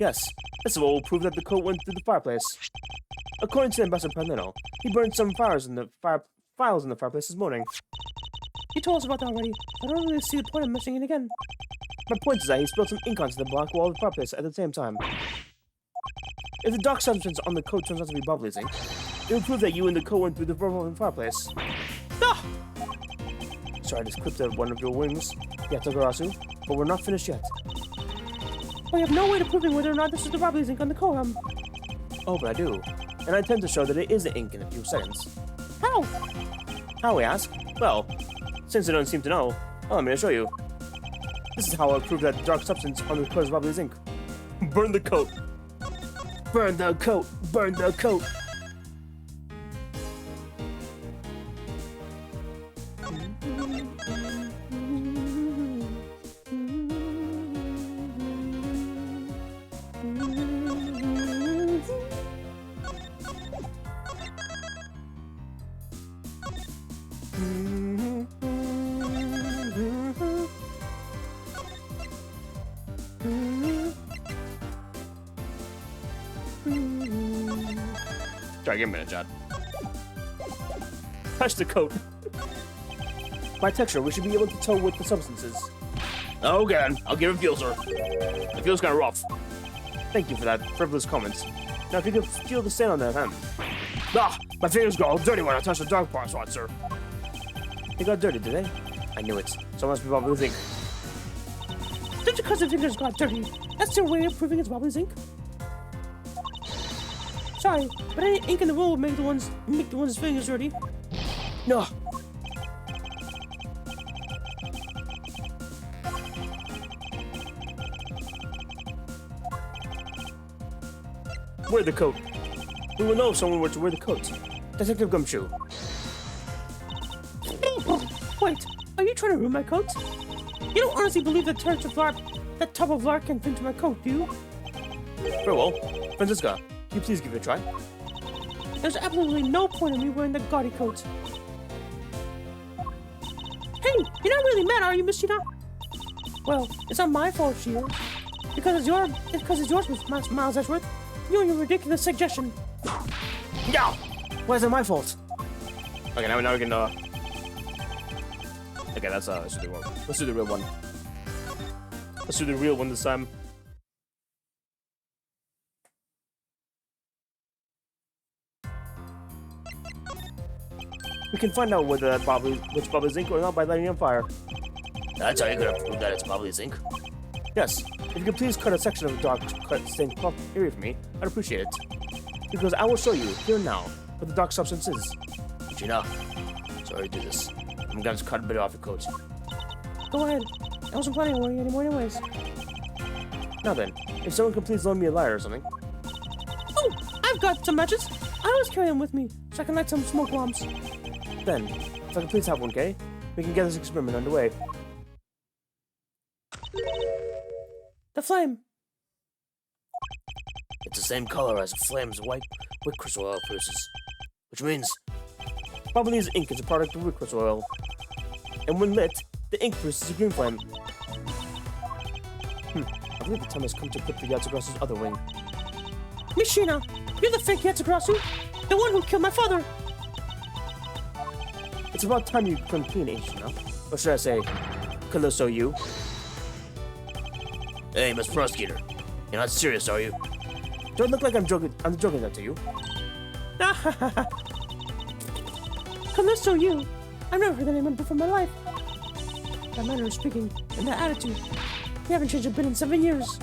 Yes, this is what will prove that the coat went through the fireplace. According to Ambassador Panino, he burned some files in the fireplace this morning. You told us about that already. I don't really see the point of mentioning it again. My point is that he spilled some ink onto the black wall of the fireplace at the same time. If the dark substance on the coat turns out to be Bobbly's ink, it will prove that you and the coat went through the fireplace. Ah! Sorry, I just clipped out one of your wings, Yatagarasu, but we're not finished yet. We have no way of proving whether or not this is the Bobbly's ink on the coat. Oh, but I do. And I intend to show that it is the ink in a few seconds. How? How, we ask? Well, since you don't seem to know, allow me to show you. This is how I'll prove that dark substance on the coat is Bobbly's ink. Burn the coat! Burn the coat! Burn the coat! Sorry, give me a minute, Chad. Touch the coat. By texture, we should be able to tell with the substances. Okay, then. I'll give it feel, sir. It feels kind of rough. Thank you for that frivolous comment. Now, if you could feel the sand on that hand. Ah! My fingers got all dirty when I touched the dark part spot, sir. They got dirty, did they? I knew it. So I must be Bubbly's ink. Just because the fingers got dirty, that's your way of proving it's Bubbly's ink? Sorry, but any ink in the world will make the one's fingers dirty. No. Wear the coat. We will know if someone were to wear the coat. Detective Gumshoe. Wait, are you trying to ruin my coat? You don't honestly believe that tub of lark can fit into my coat, do you? Very well. Francisca, can you please give it a try? There's absolutely no point in me wearing the gaudy coat. Hey, you're not really mad, are you, Miss Sheena? Well, it's not my fault, Sheena. Because it's yours, Miles Edgeworth. You and your ridiculous suggestion. No! Why is it my fault? Okay, now we can, Okay, let's do the one. Let's do the real one. Let's do the real one this time. We can find out whether which Bubbly's ink or not by lighting it on fire. That's how you're gonna prove that it's Bubbly's ink? Yes. If you could please cut a section of the dark cut stained cloth area for me, I'd appreciate it. Because I will show you, here and now, what the dark substance is. Gina, sorry to do this. I'm going to cut a bit off your coat. Go ahead. I wasn't planning on wearing any more anyways. Now then, if someone could please loan me a lighter or something. Oh, I've got some matches. I always carry them with me, so I can light some smoke bombs. Then, if I could please have one, Kay, we can get this experiment underway. The flame. It's the same color as the flame's white wick crystal oil produces. Which means, Bubbly's ink is a product of wick crystal oil. And when lit, the ink produces a green flame. I believe the time has come to put the Yatsugrasu's other wing. Miss Sheena, you're the fake Yatsugrasu, the one who killed my father. It's about time you become clean, ain't you, now? Or should I say, Callisto you? Hey, Miss Prosecutor. You're not serious, are you? Don't look like I'm joking that to you. Callisto, you. I've never heard that name before in my life. That manner of speaking and that attitude. You haven't changed a bit in 7 years.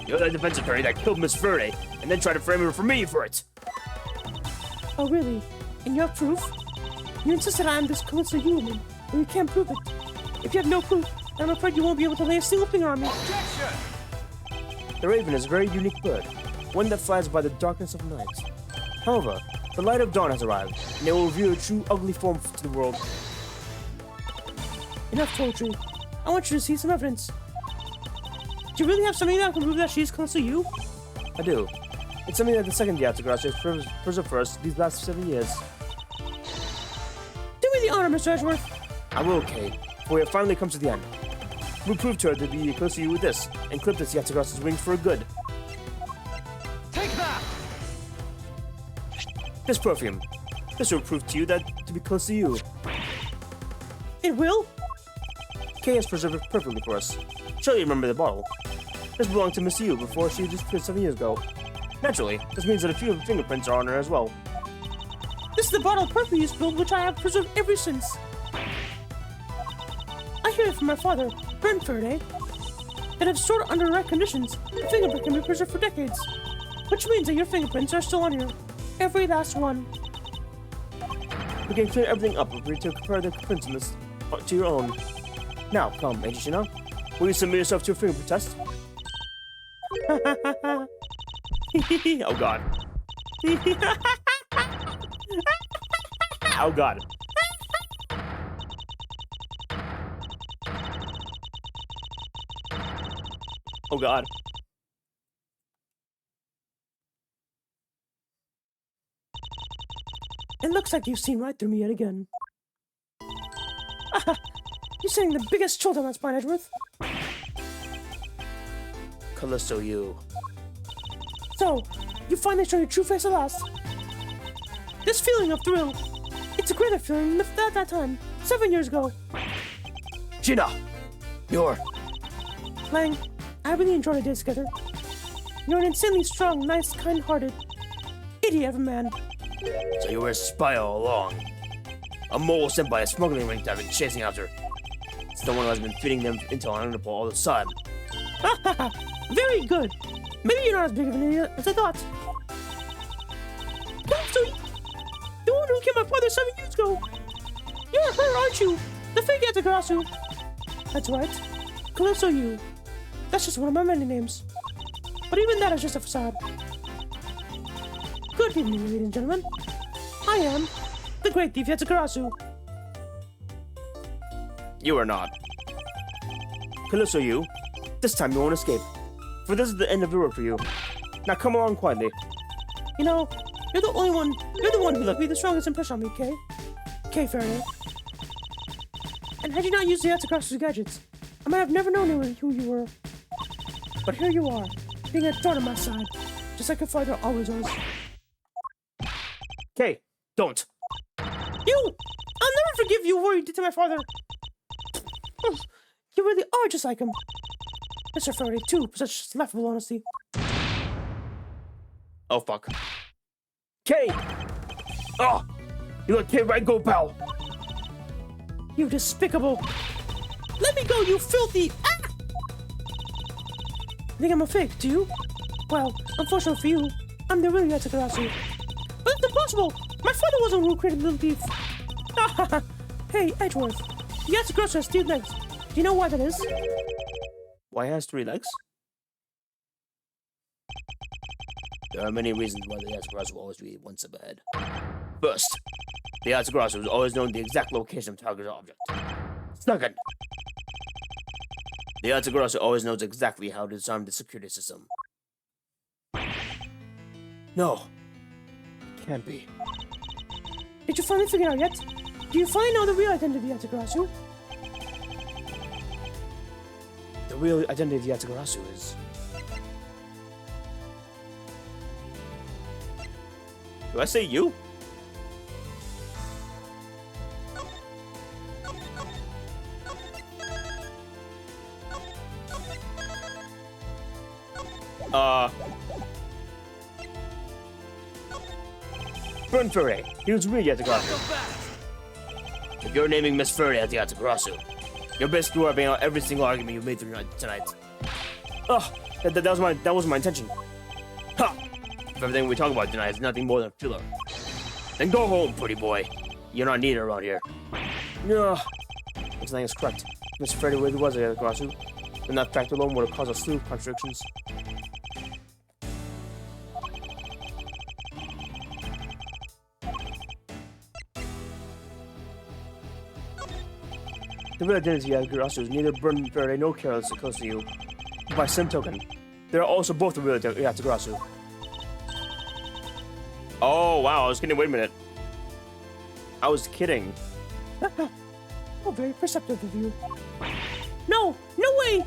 You're the defense attorney that killed Miss Verde and then tried to frame her for me for it. Oh, really? And you have proof? You insisted I am this Callisto you woman, but you can't prove it. If you have no proof, then I'm afraid you won't be able to lay a single finger on me. Objection! The raven is a very unique bird, one that flies by the darkness of night. However, the light of dawn has arrived, and it will reveal a true ugly form to the world. Enough poetry. I want you to see some evidence. Do you really have something that can prove that she is Callisto you? I do. It's something that the second Yatsugrasu has preserved for us these last 7 years. Do me the honor, Mr. Edgeworth. I will, Kay, for we have finally come to the end. We'll prove to her to be close to you with this, and clip this Yatsugrasu's wings for good. Take that! This perfume. This will prove to you that to be close to you. It will? Kay has preserved it perfectly for us. Surely you remember the bottle. This belonged to Miss Yu before she disappeared 7 years ago. Naturally, this means that a few of the fingerprints are on her as well. This is the bottle of perfume you spilled, which I have preserved ever since. I hear it from my father, Brentford, that if stored under right conditions, the fingerprint can be preserved for decades. Which means that your fingerprints are still on here. Every last one. We can clear everything up if we to compare the prints in this to your own. Now, come, Agent Shina. Will you submit yourself to a fingerprint test? Oh god. Oh god. Oh god. It looks like you've seen right through me yet again. You're sitting the biggest shoulder on that spine, Edgeworth. Callisto, you. So, you finally showed your true face at last. This feeling of thrill, it's a greater feeling than at that time, 7 years ago. Gina! You're... Lang, I really enjoyed our days together. You're an insanely strong, nice, kind-hearted idiot of a man. So you were a spy all along. A mole sent by a smuggling ring that I've been chasing after. Someone who has been feeding them intel on Interpol all the time. Ha ha ha! Very good! Maybe you're not as big of an idiot as I thought. So, the one who killed my father 7 years ago! You're her, aren't you? The fake Yatagarasu! That's right. Calypso you. That's just one of my many names. But even that is just a facade. Good evening, ladies and gentlemen. I am the great thief Yatagarasu. You are not. Calypso, you. This time you won't escape. For this is the end of the road for you. Now come along quietly. You know, you're the one who left me the strongest impression on me, Kay. Kay Faraday. And had you not used the Yatagarasu's gadgets, I might have never known who you were. But here you are, being a thorn on my side, just like your father always was. Kay, don't. You! I'll never forgive you for what you did to my father. You really are just like him. Mr. Faraday, too, for such laughable honesty. Oh, fuck. Kay! Oh! You let Kay right go, pal! You despicable! Let me go, you filthy! Ah! You think I'm a fake, do you? Well, unfortunately for you, I'm the real Yatagarasu. But it's impossible! My father wasn't who created Little Thief. Hey, Edgeworth. The Yatagarasu has 3 legs. Do you know why that is? Why it has 3 legs? There are many reasons why the Yatagarasu will always be 1 step ahead. First, the Yatagarasu has always known the exact location of target object. Second, the Yatagarasu always knows exactly how to disarm the security system. No, it can't be. Did you finally figure it out yet? Do you finally know the real identity of Yatagarasu? The real identity of the Yatagarasu is... Do I say you? Burn Furry. He was really Yatagarasu. If you're naming Miss Furry as the Yatagarasu, you're basically wiping out every single argument you made through tonight. Oh, that was my intention. Ha! If everything we talk about tonight is nothing more than filler, then go home, pretty boy. You're not needed around here. No, this thing is correct. Miss Furry really was a Yatagarasu, and that fact alone would have caused a slew of contradictions. The real identity of Yatagarasu is neither Burn Faraday nor Careless close to you. By same token, they are also both the real Yatagarasu. Oh wow, I was kidding. Wait a minute. I was kidding. Oh, very perceptive of you. No! No way!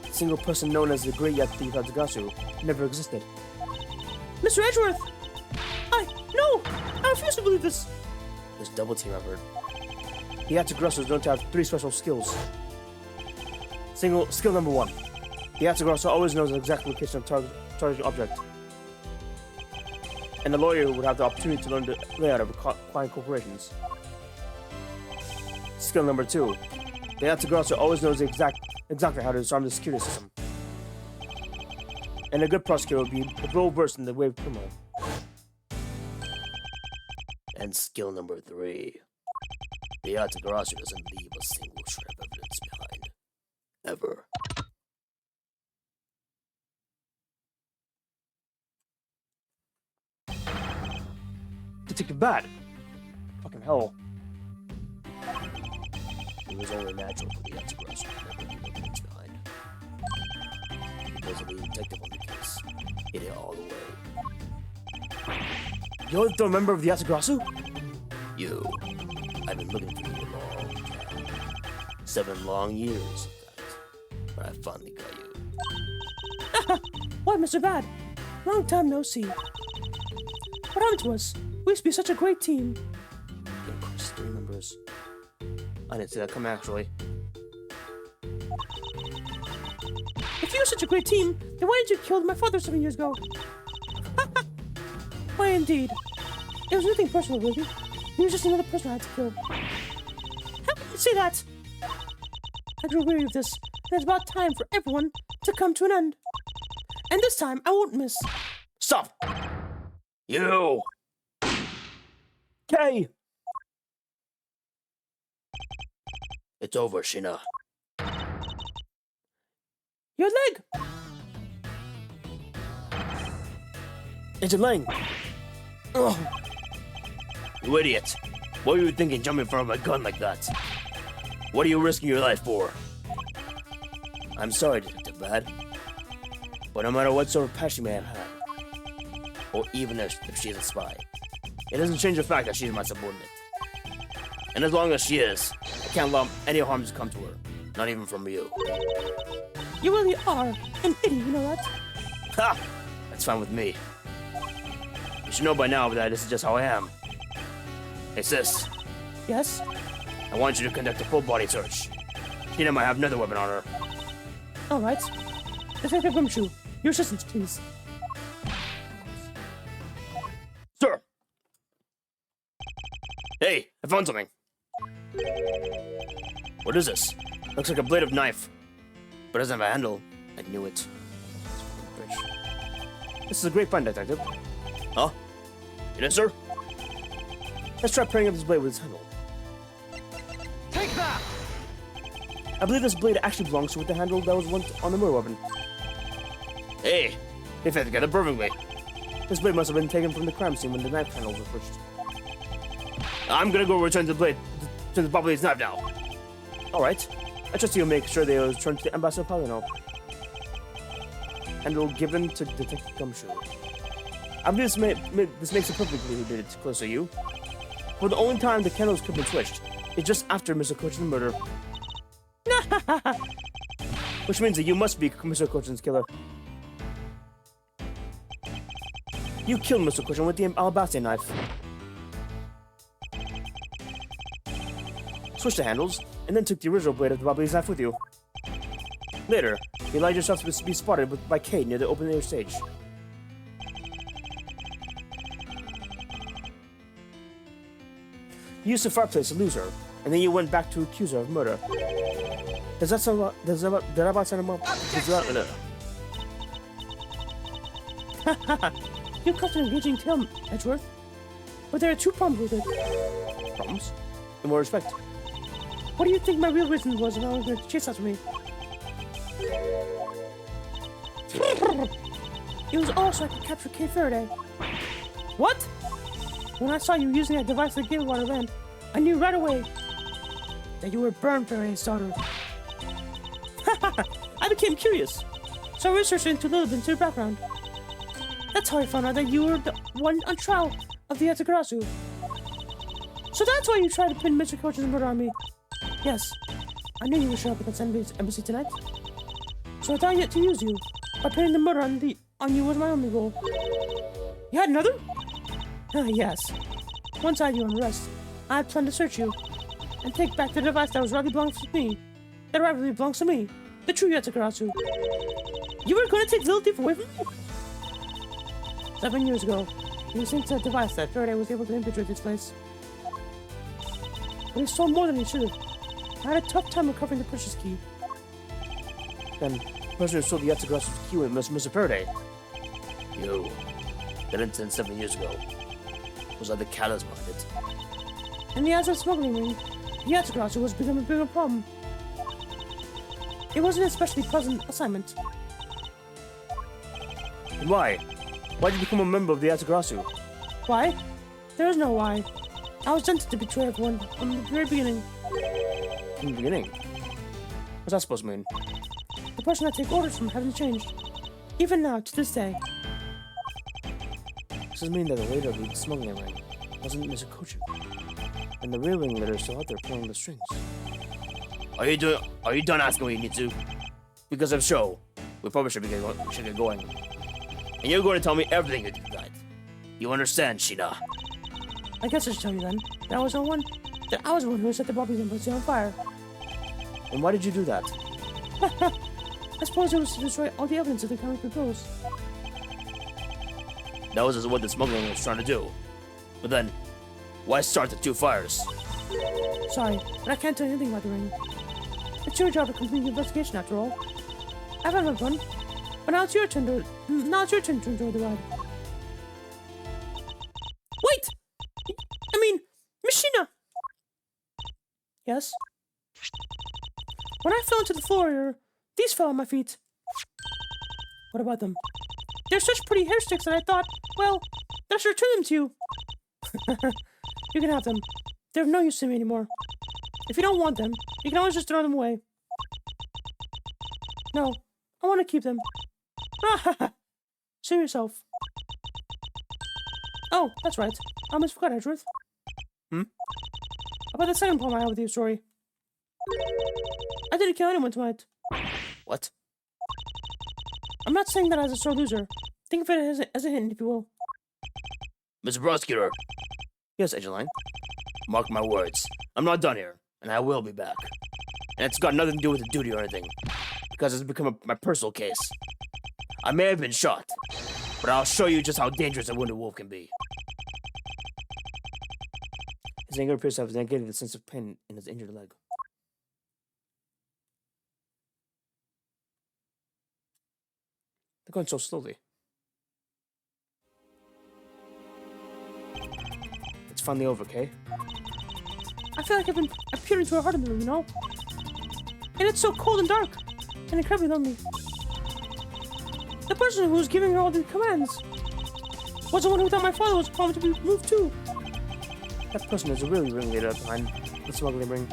A single person known as the Great Yatagarasu never existed. Mr. Edgeworth! No! I refuse to believe this! This double team I've heard. The Yatagarasu is known to have 3 special skills. Skill number 1. The Yatagarasu always knows the exact location of target object. And the lawyer would have the opportunity to learn the layout of client corporations. Skill number 2. The Yatagarasu always knows exactly how to disarm the security system. And a good prosecutor would be well versed in the way of criminal. And skill number 3. The Yatagarasu doesn't leave a single shred of evidence behind. Ever. Detective Bad. Fucking hell. It was only natural for the Yatagarasu to never leave evidence behind. Because of the detective on the case, hid it all away. You're the member of the Yatagarasu? You. I've been looking for you a long time. 7 long years, in fact. But I finally got you. Why, Mr. Bad? Long time no see. What happened to us? We used to be such a great team. Yeah, of course, 3 members. I didn't see that come actually. If you were such a great team, then why did you kill my father 7 years ago? Why, indeed. It was nothing personal, Ruby. He was just another person I had to kill. How can you say that? I grew weary of this, and it's about time for everyone to come to an end. And this time, I won't miss. Stop! You! Kay! It's over, Sheena. Your leg! It's a Lang! Ugh. You idiot! What were you thinking jumping in front of my gun like that? What are you risking your life for? I'm sorry, Detective Bad. But no matter what sort of past she may have had, or even if she's a spy, it doesn't change the fact that she's my subordinate. And as long as she is, I can't allow any harm to come to her. Not even from you. You really are an idiot, you know that? Ha! That's fine with me. You should know by now that this is just how I am. Hey sis, Yes? I want you to conduct a full body search. Tina might have another weapon on her. Alright. Detective Gumshoe, your assistance, please. Sir! Hey, I found something. What is this? Looks like a blade of knife, but doesn't have a handle. I knew it. This is a great find, Detective. Huh? It is, sir? Let's try pairing up this blade with its handle. Take that! I believe this blade actually belongs to the handle that was once on the murder weapon. Hey, they fit together perfectly. This blade must have been taken from the crime scene when the knife handles were pushed. I'm gonna go return the blade to the Bobby's knife now. Alright. I trust you'll make sure they are returned to the Ambassador Paulino. And will given to Detective Gumshoe. I believe this makes it perfectly bit close to you. For the only time the candles could have been switched is just after Mr. Cochin's murder. Which means that you must be Mr. Cochin's killer. You killed Mr. Cochin with the alabaster knife. Switched the handles, and then took the original blade of the Bobby's knife with you. Later, you allowed yourself to be spotted by Kate near the open air stage. You used the fireplace to lose her, and then you went back to accuse her of murder. Does that sound did that about sound about You cut an engaging tale, Edgeworth. But there are 2 problems with it. Problems? In what respect? What do you think my real reason was if I was going to chase after me? It was all so I could capture Kay Faraday. What? When I saw you using that device that gave water then, I knew right away that you were Burn Faraday's daughter. I became curious, so I researched into a little bit into your background. That's how I found out that you were the one on trial of the Yatagarasu. So that's why you tried to pin Mr. Coach's murder on me. Yes, I knew you would show up at the embassy tonight. So I thought yet to use you. By pinning the murder on you was my only goal. You had another? Yes. Once I had you on arrest, I had planned to search you and take back the device that rightfully belongs to me. That rightfully belongs to me, the true Yatagarasu. You were going to take the little thief away from me? 7 years ago, you synced that device that Faraday was able to infiltrate this place. But he stole more than he should have. I had a tough time recovering the precious key. Then, the person who stole the Yatagara's key was Mr. Faraday. You. That incident 7 years ago was like the callous behind it. In the asset smuggling ring, the Yatagarasu was becoming a bigger problem. It wasn't an especially pleasant assignment. And why? Why did you become a member of the Yatagarasu? Why? There is no why. I was tempted to betray everyone from the very beginning. From the beginning? What's that supposed to mean? The person I take orders from hasn't changed. Even now, to this day. Does this mean that the leader of the smuggling ring wasn't Mr. Cochin? And the real ringleader is still out there pulling the strings? Are you done asking what you need to? Because if so, we probably should get going. And you're going to tell me everything you did tonight. You understand, Sheena? I guess I should tell you then. That I was the one who set the Bobby embassy on fire. And why did you do that? I suppose it was to destroy all the evidence of the comic proposed. That was what the smuggler was trying to do. But then, why start the two fires? Sorry, but I can't tell you anything about the ring. It's your job to complete the investigation after all. I've had fun, but now it's your turn to enjoy the ride. Wait! I mean, Machina! Yes? When I fell into the floor, these fell on my feet. What about them? They're such pretty hair sticks that I thought, well, I should return them to you. You can have them. They're of no use to me anymore. If you don't want them, you can always just throw them away. No, I want to keep them. Save yourself. Oh, that's right. I almost forgot, Edgeworth. About the second problem I had with your story. I didn't kill anyone tonight. What? I'm not saying that as a sore loser. Think of it as a hint, if you will. Mr. Prosecutor. Yes, Angeline. Mark my words. I'm not done here, and I will be back. And it's got nothing to do with the duty or anything, because it's become my personal case. I may have been shot, but I'll show you just how dangerous a wounded wolf can be. His anger appears to have negated the sense of pain in his injured leg. They're going so slowly. It's finally over, Kay. I feel like I've been peered into a heart in the room, you know? And it's so cold and dark, and incredibly lonely. The person who was giving her all the commands was the one who thought my father was probably to be moved too. That person is a really ringleader behind the smuggling ring.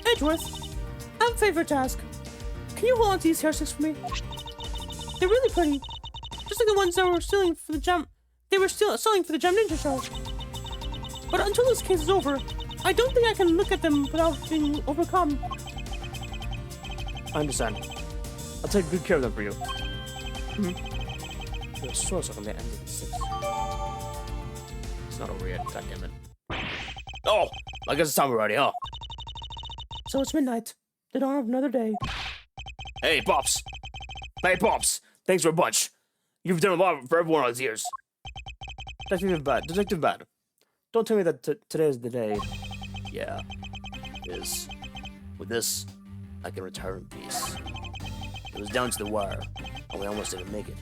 Edgeworth, I have a favor to ask. Can you hold on to these hair sticks for me? They're really pretty. Just like the ones that were stealing for the gem. They were selling for the Gem Ninja show. But until this case is over, I don't think I can look at them without being overcome. I understand. I'll take good care of them for you. You're so stuck on the end of the 6. It's not over yet, goddammit. Oh! I guess it's time already, huh? So it's midnight, the dawn of another day. Hey, Pops! Hey, Pops! Thanks for a bunch. You've done a lot for everyone all these years. Detective Bad. Don't tell me that today is the day. Yeah, it is. With this, I can retire in peace. It was down to the wire, and we almost didn't make it.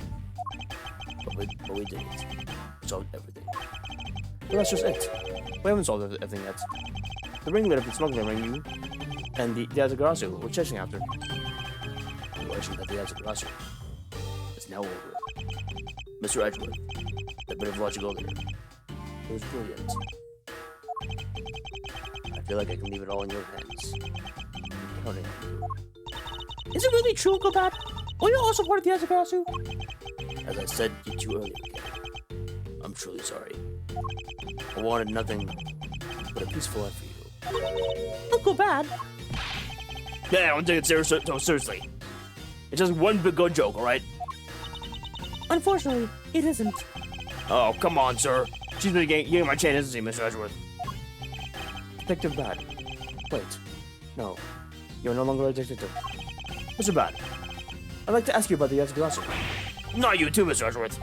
But we did it. We solved everything. But that's just it. We haven't solved everything yet. The ringleader of the smuggling ring you and the Yatagarasu we're chasing after. The legend of the Yatagarasu is now over. Mr. Edgeworth, that bit of logic earlier. It was brilliant. I feel like I can leave it all in your hands. I'm counting on you. Is it really true, Uncle Pat? Were you also part of the Yatagarasu? As I said to you earlier, Kay, I'm truly sorry. I wanted nothing but a peaceful life for you. Uncle Bad? Yeah, I don't take it seriously. It's just one big good joke, alright? Unfortunately, it isn't. Oh, come on, sir. She's been getting my chain, isn't she, Mr. Edgeworth? Detective Bad. Wait. No. You're no longer a detective. Mr. Bad, I'd like to ask you about the Yatagarasu. Not you too, Mr. Edgeworth.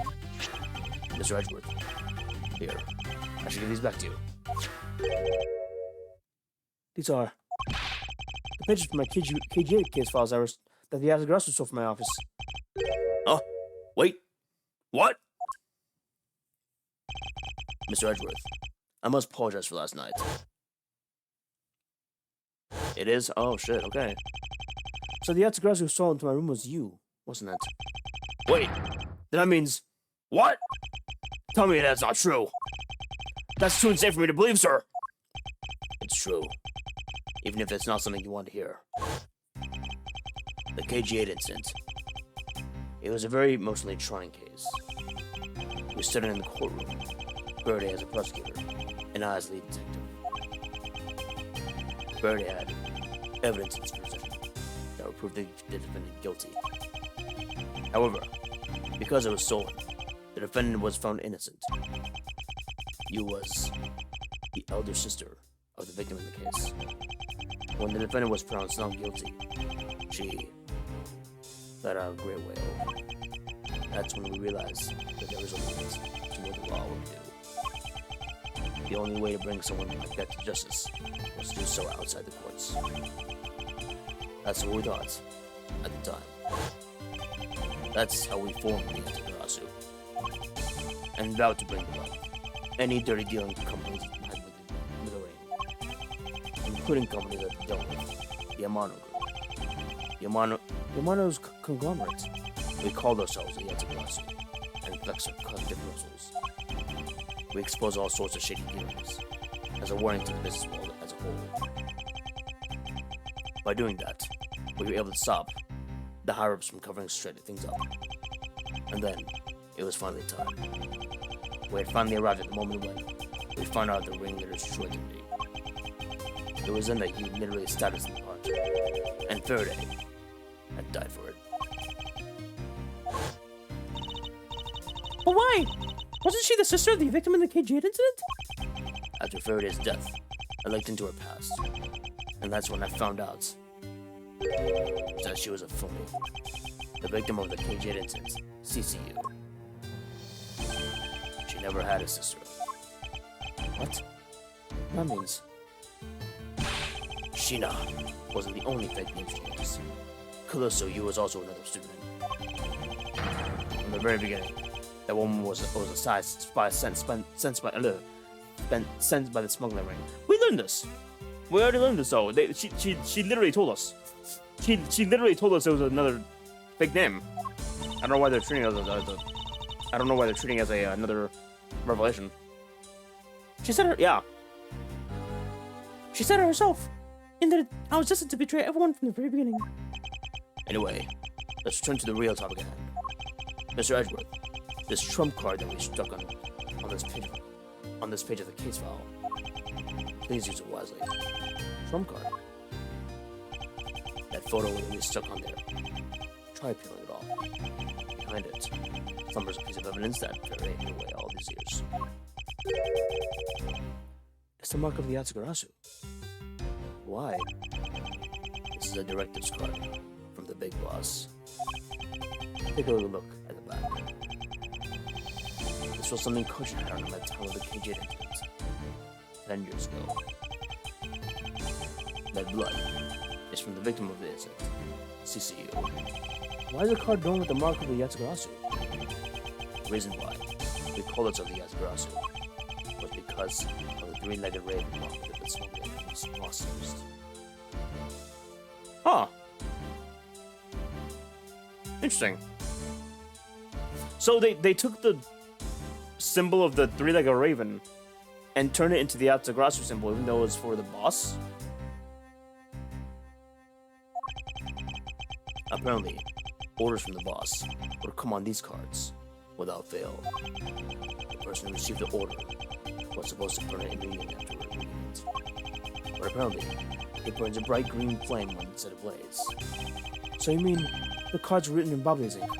Mr. Edgeworth. Here. I should give these back to you. These are the pages from my KGA case files that the Yatagarasu stole from my office. Oh, wait. What? Mr. Edgeworth, I must apologize for last night. It is? Oh, shit, okay. So the Yatagarasu who stole into my room was you, wasn't it? Wait, then that means... What? Tell me that's not true. That's too insane for me to believe, sir. It's true. Even if it's not something you want to hear. The KG8 incident. It was a very emotionally trying case. We were sitting in the courtroom. Birdie as a prosecutor, and I as lead detective. Birdie had evidence in his possession that would prove the defendant guilty. However, because it was stolen, the defendant was found innocent. You was the elder sister of the victim in the case. When the defendant was pronounced not guilty, she let out a great wail. That's when we realized that there was a limit to what the law would do. The only way to bring someone like that to justice was to do so outside the courts. That's what we thought at the time. That's how we formed the Yatagarasu, and vowed to bring about any dirty dealing companies had with the ring, including companies that dealt with the Amano group. Yamano's conglomerate. We called ourselves the Yatagarasu and flex our collective muscles. We expose all sorts of shady dealings as a warning to the business world as a whole. By doing that, we were able to stop the higher-ups from covering straight things up. And then, it was finally time. We had finally arrived at the moment when we found out the ringleader's true identity. It was then that he literally stabbed us in the heart, and Faraday had died for it. But why? Wasn't she the sister of the victim in the KJ incident? After Faraday's death, I looked into her past, and that's when I found out that she was a phony. The victim of the KJ incident, CCU. She never had a sister. What? That means Sheena wasn't the only fake name she used. Calypso Yu was also another student. From the very beginning, that woman was a spy sent by the smuggling ring. We learned this. We already learned this though. She literally told us. She literally told us it was another fake name. I don't know why they're treating it as another revelation. She said it herself. In that I was destined to betray everyone from the very beginning. Anyway, let's return to the real topic at hand. Mr. Edgeworth, this trump card that we struck on this page of the case file. Please use it wisely. Trump card. That photo that we stuck on there. Try peeling it off. Behind it, there's a piece of evidence that Faraday knew away all these years. It's the mark of the Yatagarasu. Why? This is a directives card from the big boss. Take a little look at the back. This was something Koji had on him at the time of the KJ incident, 10 years ago. That blood is from the victim of the incident, CCU. Why is the card drawn with the mark of the Yatagarasu? The reason why we call it of the Yatagarasu was because of the three-legged raven mark that the smuggling was used. Huh. Interesting. So they took the symbol of the three-legged raven and turned it into the Yatagarasu symbol, even though it was for the boss? Apparently, orders from the boss would come on these cards without fail. The person who received the order was supposed to burn it immediately after reading it. But apparently, it burns a bright green flame when it's set ablaze. So you mean the cards were written in Babbli's ink?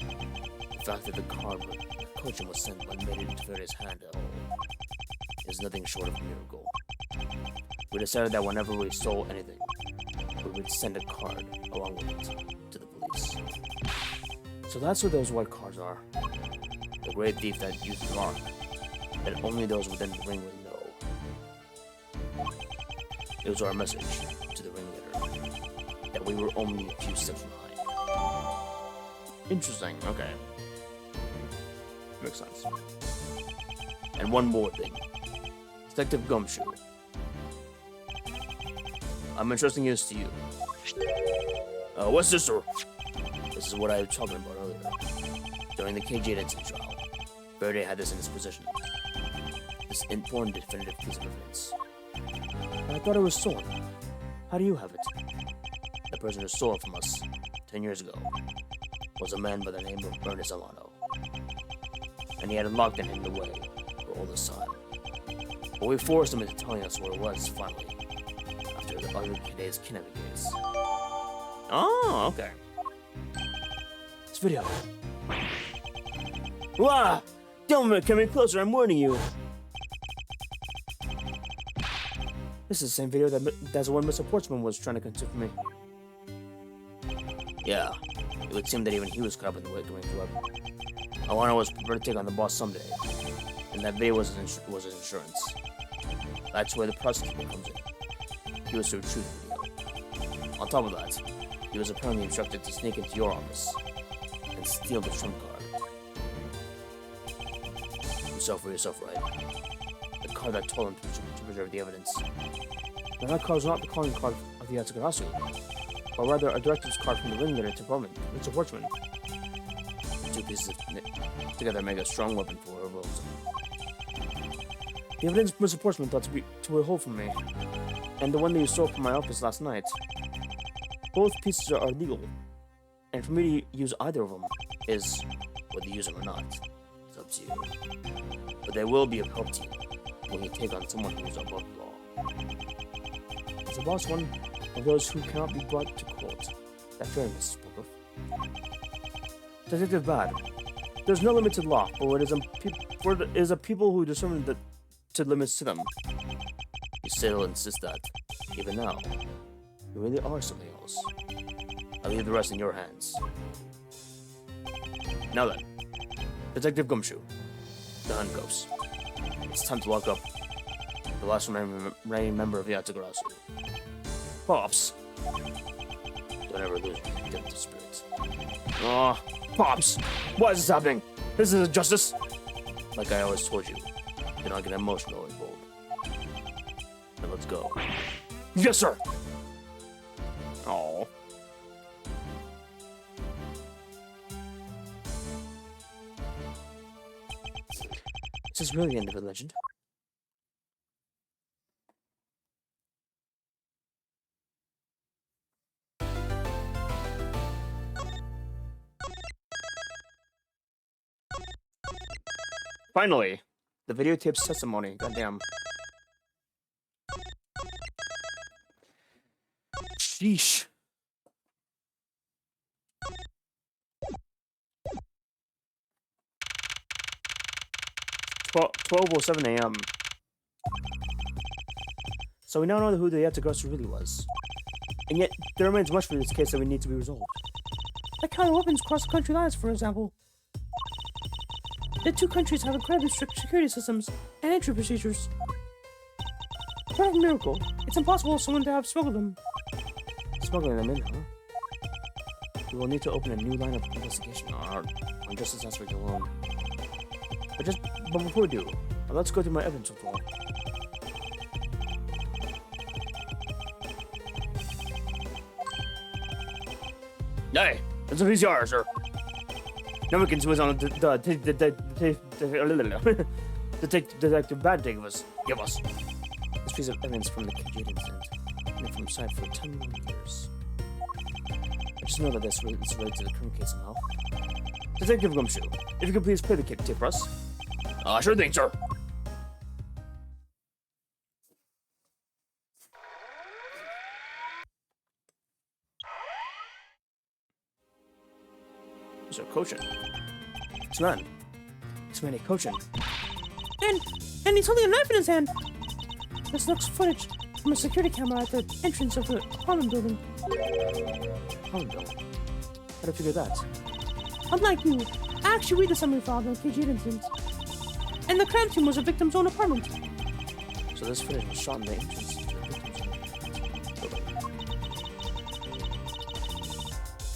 The fact that the card Kojin was sent when made it into Faraday's hand at all is nothing short of a miracle. We decided that whenever we stole anything, we would send a card along with it to the police. So that's what those white cards are. The great thief that used the mark that only those within the ring would know. It was our message to the ringleader that we were only a few steps behind. Interesting, okay. Makes sense. And one more thing. Detective Gumshoe. I'm entrusting this to you. What's this, sir? This is what I was talking about earlier. During the KJ incident trial, Faraday had this in his possession. This important definitive piece of evidence. I thought it was stolen. How do you have it? The person who stole it from us 10 years ago was a man by the name of Ernest Alano. And he had locked it hidden away for all this time. But we forced him into telling us where it was finally, after the other today's kidnapping case. Oh, okay. This video. Wah! Don't come in closer, I'm warning you. This is the same video that's the one Mr. Portsman was trying to consume for me. Yeah, it would seem that even he was caught up in the going club. Alana was prepared to take on the boss someday, and that video was his insurance. That's where the prosecutor comes in. He was to retrieve the video. On top of that, he was apparently instructed to sneak into your office and steal the trump card. You saw for yourself, right? The card that told him to preserve the evidence. Now that card was not the calling card of the Yatsugarasu, but rather a directives card from the ringleader to Bowman, Mr. Portsman. The two pieces together make a strong weapon for revolt. The evidence Mr. Portsman thought to withhold from me, and the one that you stole from my office last night. Both pieces are legal, and for me to use either of them is, whether you use them or not, it's up to you. But they will be of help to you when you take on someone who is above the law. Is the boss one of those who cannot be brought to court? That fair, Mrs. Poker? Detective Bad. There's no limit to the law, but it is a people who determine the limits to them. You still insist that, even now, you really are something else. I'll leave the rest in your hands. Now then, Detective Gumshoe, the handcuffs. It's time to lock up the last remaining member of the Yatsugarasu. Pops! Don't ever lose your detective spirit. Aw, Pops! Why is this happening? This isn't justice! Like I always told you, do not get emotional and bold. Now let's go. Yes, sir! Oh. Is this really the end of the legend? Finally, the videotape's testimony. Goddamn. Sheesh. 12:07 a.m. So we now know who the Yatsugarasu really was. And yet, there remains much for this case that we need to be resolved. Like how the weapons cross country lines, for example. The two countries have incredibly strict security systems and entry procedures. What a miracle. It's impossible for someone to have smuggled them. Smuggling them in, huh? We will need to open a new line of investigation on Justice Aspect alone. But before we do, let's go through my evidence report. Hey, it's a VCR, sir. Now we can switch on the detective bad take of us. Give us this piece of evidence from the Kajit incident, and from site for 10 more years. I just know that this is related to the current case somehow. Detective Gumshoe, if you could please play the tape for us. Sure thing, sir. Mr. Kochin. It's man Kochin. And he's holding a knife in his hand. This looks footage from a security camera at the entrance of the apartment building. Apartment building? How did you figure that? Unlike you, I actually read the summary file of the KG incident. And the crime scene was a victim's own apartment. So this footage was shot in the entrance to the victim's building.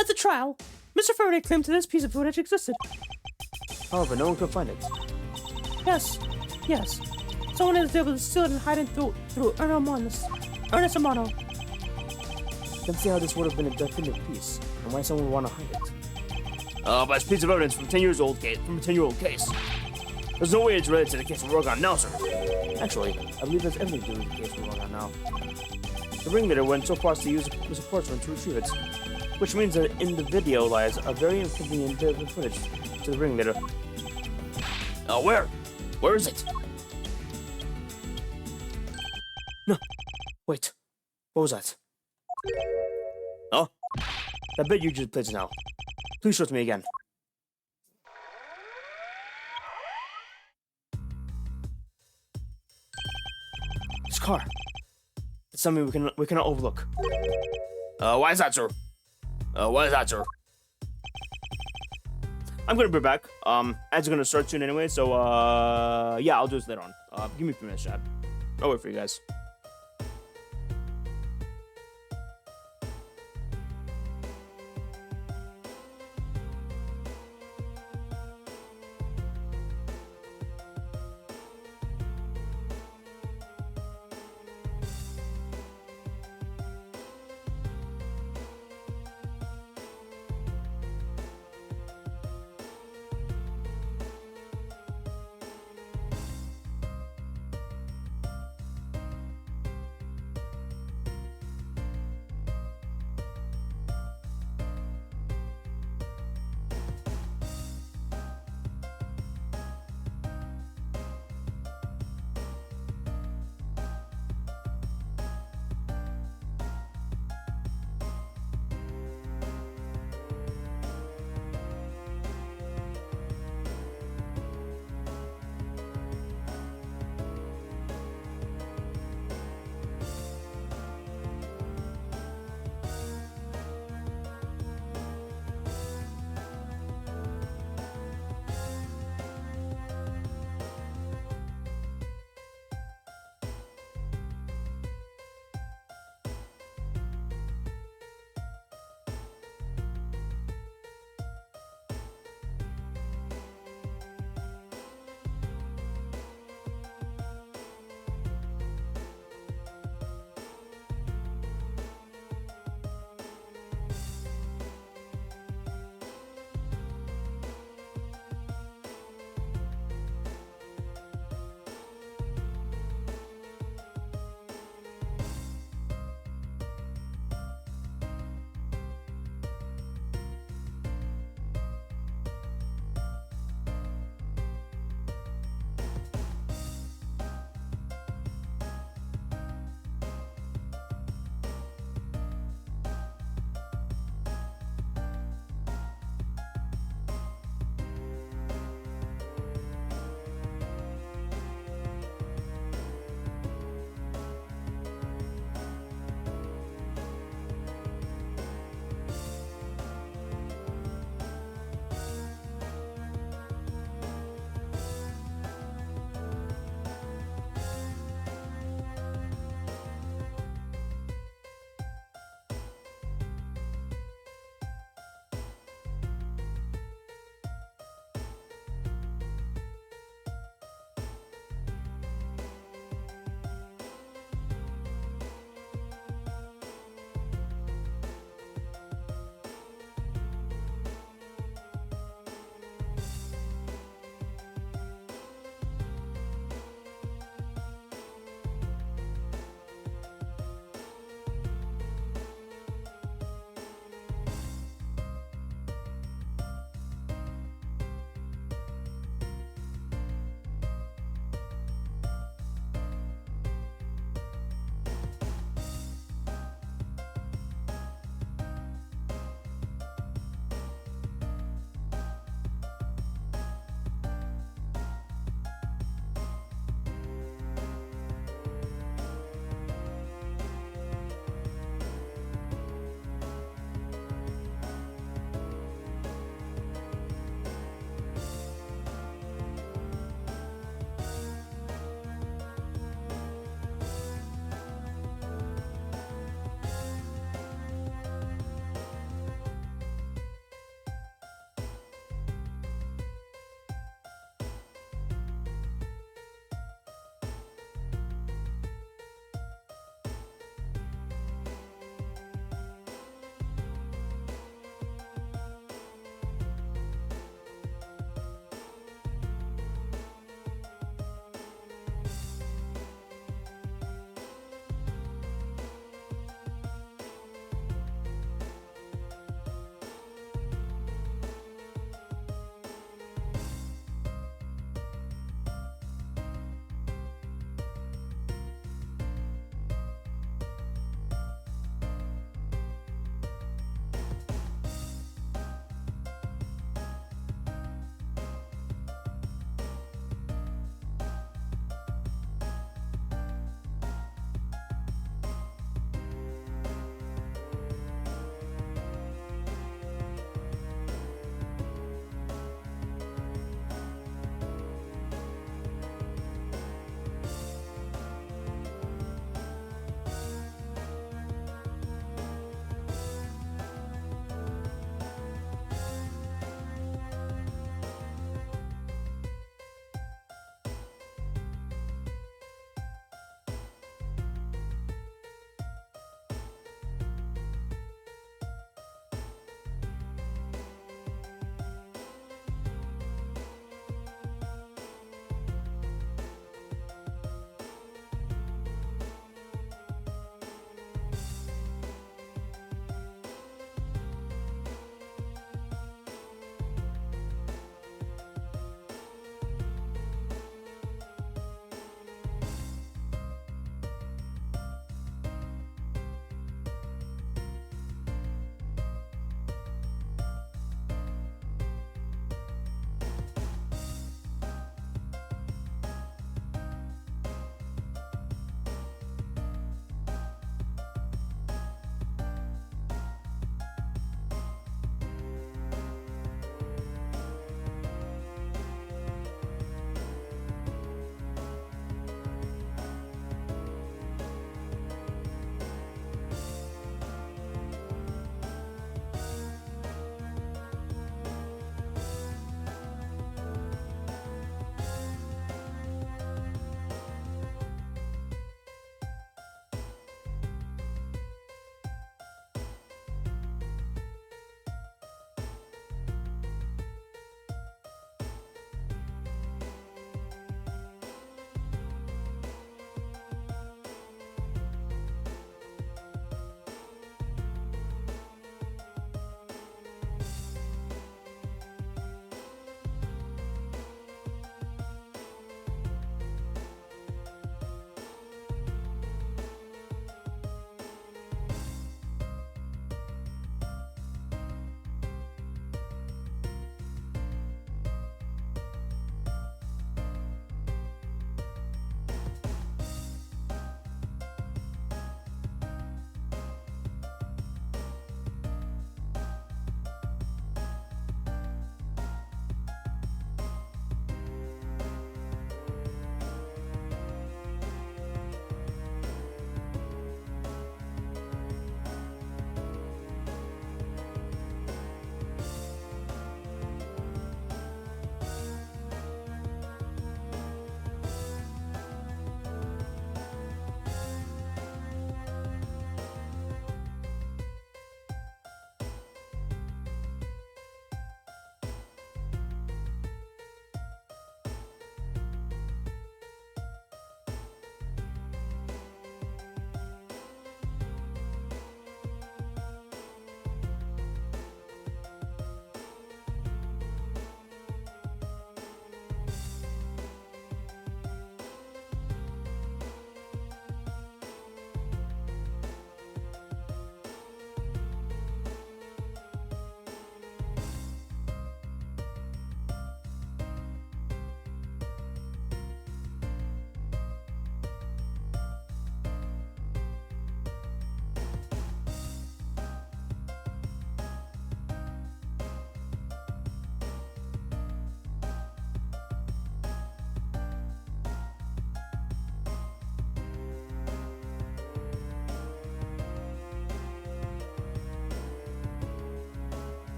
At the trial, Mr. Faraday claimed that this piece of footage existed. However, no one could find it. Yes. Someone is able to steal it and hide it through Ernest Amano. I can see how this would have been a definitive piece, and why someone would want to hide it. But it's a piece of evidence from a 10-year-old case. There's no way it's related to the case we're working on now, sir. Actually, I believe there's everything to do with the case we're working on now. The ringleader went so far as to use Mr. Portsman to retrieve it, which means that in the video lies a very inconvenient bit of footage to the ringleader. Where? Where is it? No. Wait. What was that? Oh? That bit you just played now. Please show it to me again. This car. something we cannot overlook. Why is that, sir? Why is that, sir? I'm gonna be back. Ads are gonna start soon anyway, so yeah, I'll do this later on. Give me a few minutes, chat. I'll wait for you guys.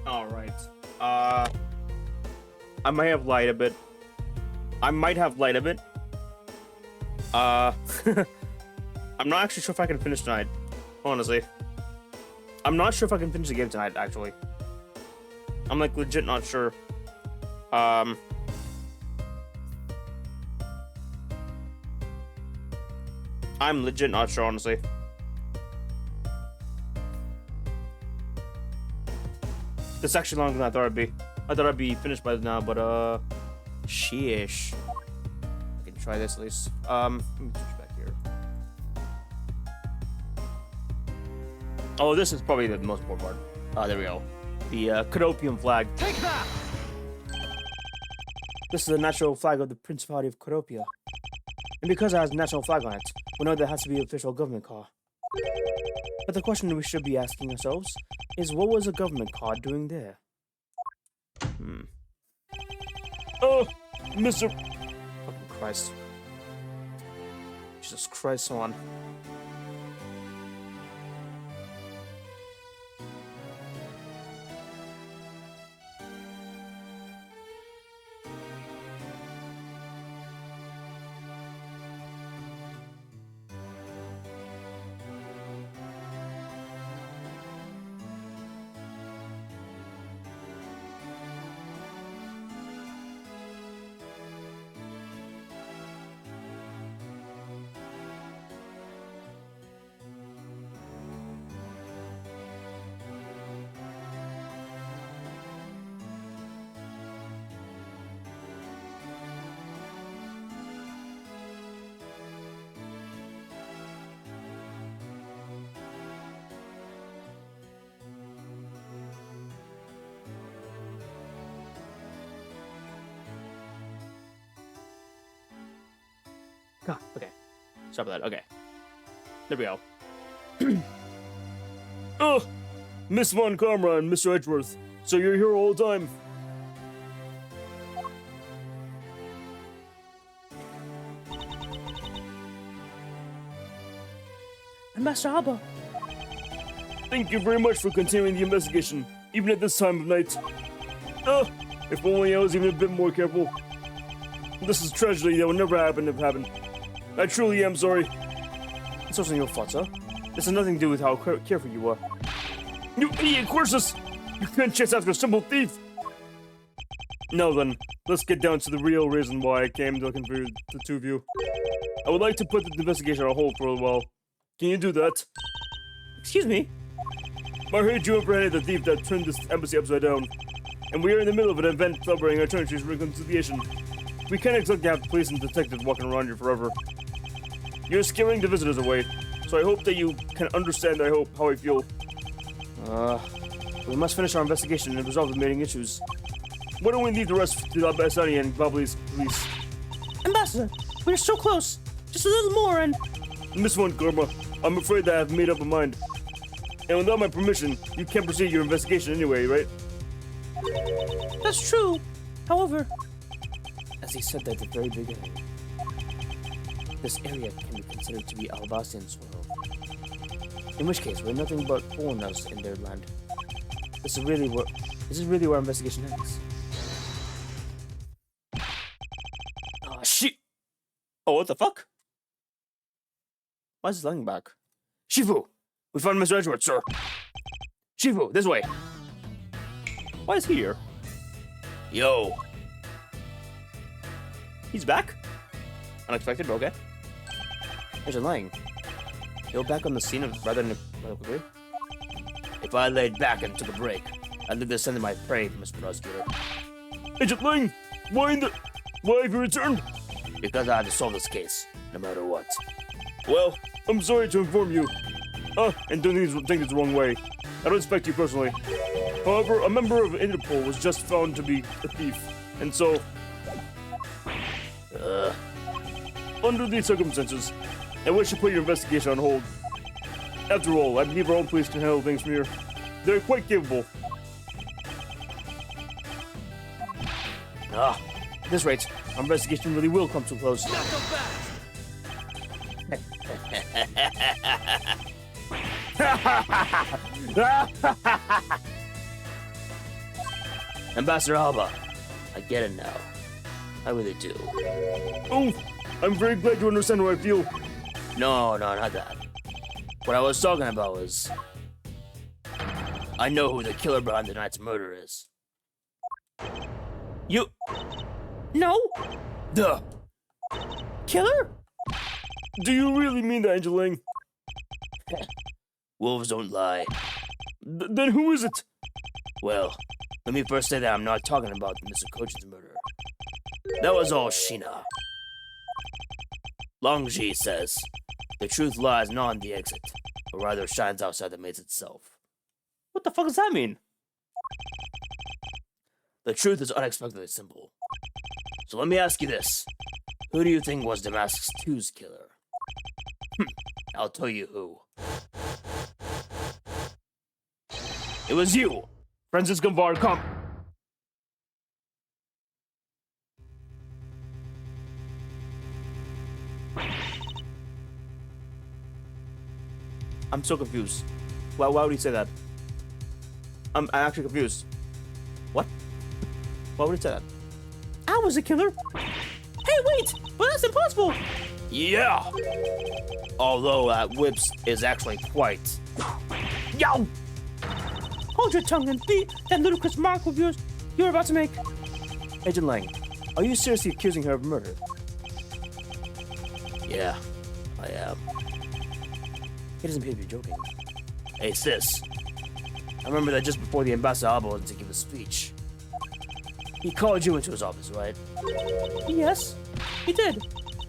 Alright. I might have lied a bit. I'm not actually sure if I can finish tonight. Honestly. I'm not sure if I can finish the game tonight, actually. I'm like legit not sure. I'm legit not sure, honestly. It's actually longer than I thought it'd be. I thought I'd be finished by now, but sheesh. I can try this at least. Let me switch back here. Oh, this is probably the most important part. There we go. The Coropian flag. Take that! This is the national flag of the Principality of Coropia. And because it has a national flag on it, we know there has to be an official government car. But the question we should be asking ourselves is, what was a government car doing there? Oh, Mr. Fucking Christ. Jesus Christ, on. God, okay. Stop that. Okay. There we go. Oh, Miss Von Karma and Mr. Edgeworth. So you're here all the time. And Master Abba. Thank you very much for continuing the investigation, even at this time of night. Oh, if only I was even a bit more careful. This is a tragedy that would never happen if it happened. I truly am sorry. It's also your fault, sir. This has nothing to do with how careful you were. You idiot, Quirsus! You can't chase after a simple thief! Now then, let's get down to the real reason why I came looking for the two of you. I would like to put the investigation on hold for a while. Can you do that? Excuse me? I heard you apprehended the thief that turned this embassy upside down. And we are in the middle of an event celebrating our country's reconciliation. We can't exactly have police and detectives walking around here forever. You're scaring the visitors away, so I hope that you can understand how I feel. We must finish our investigation and resolve the remaining issues. Why don't we leave the rest to the Bassani and Bobley's police? Ambassador, we're so close. Just a little more and... Miss Von Karma, I'm afraid that I've made up my mind. And without my permission, you can't proceed your investigation anyway, right? That's true. However... As he said at the very beginning, this area can be considered to be Albastian soil. In which case, we're nothing but foreigners in their land. This is really where our investigation ends. Ah, shit! Oh, what the fuck? Why is this lying back? Shifu! We found Mr. Edgeworth, sir! Shifu, this way! Why is he here? Yo! He's back? Unexpected, but okay. There's a lying. You're back on the scene of rather quickly. If I laid back and took a break, I'd leave this end of my prey, Mr. Prosecutor. Agent Lang! Why have you returned? Because I had to solve this case, no matter what. Well, I'm sorry to inform you. And don't think it's the wrong way. I don't expect you personally. However, a member of Interpol was just found to be a thief, and so... under these circumstances, I wish to put your investigation on hold. After all, I believe our own police can handle things from here. They're quite capable. At this rate, our investigation really will come to a close. Not so fast! Ambassador Alba, I get it now. I really do. Oh, I'm very glad you understand what I feel. No, not that. What I was talking about was... I know who the killer behind the night's murder is. You... No? The... Killer? Do you really mean that, Angeline? Wolves don't lie. Then who is it? Well, let me first say that I'm not talking about Mr. Coach's murder. That was all Sheena. Longji says, the truth lies not in the exit, or rather shines outside the maze itself. What the fuck does that mean? The truth is unexpectedly simple. So let me ask you this. Who do you think was Damascus 2's killer? I'll tell you who. It was you! Francis Gumvar, come. I'm so confused. Why would he say that? I'm actually confused. What? Why would he say that? I was a killer. Hey, wait! But that's impossible! Yeah! Although Whips is actually quite... Yow! Hold your tongue and beat that ludicrous mark of yours you're about to make. Agent Lang, are you seriously accusing her of murder? Yeah, I am. He doesn't appear to be joking. Hey, sis. I remember that just before the Ambassador Alba was to give a speech. He called you into his office, right? Yes, he did.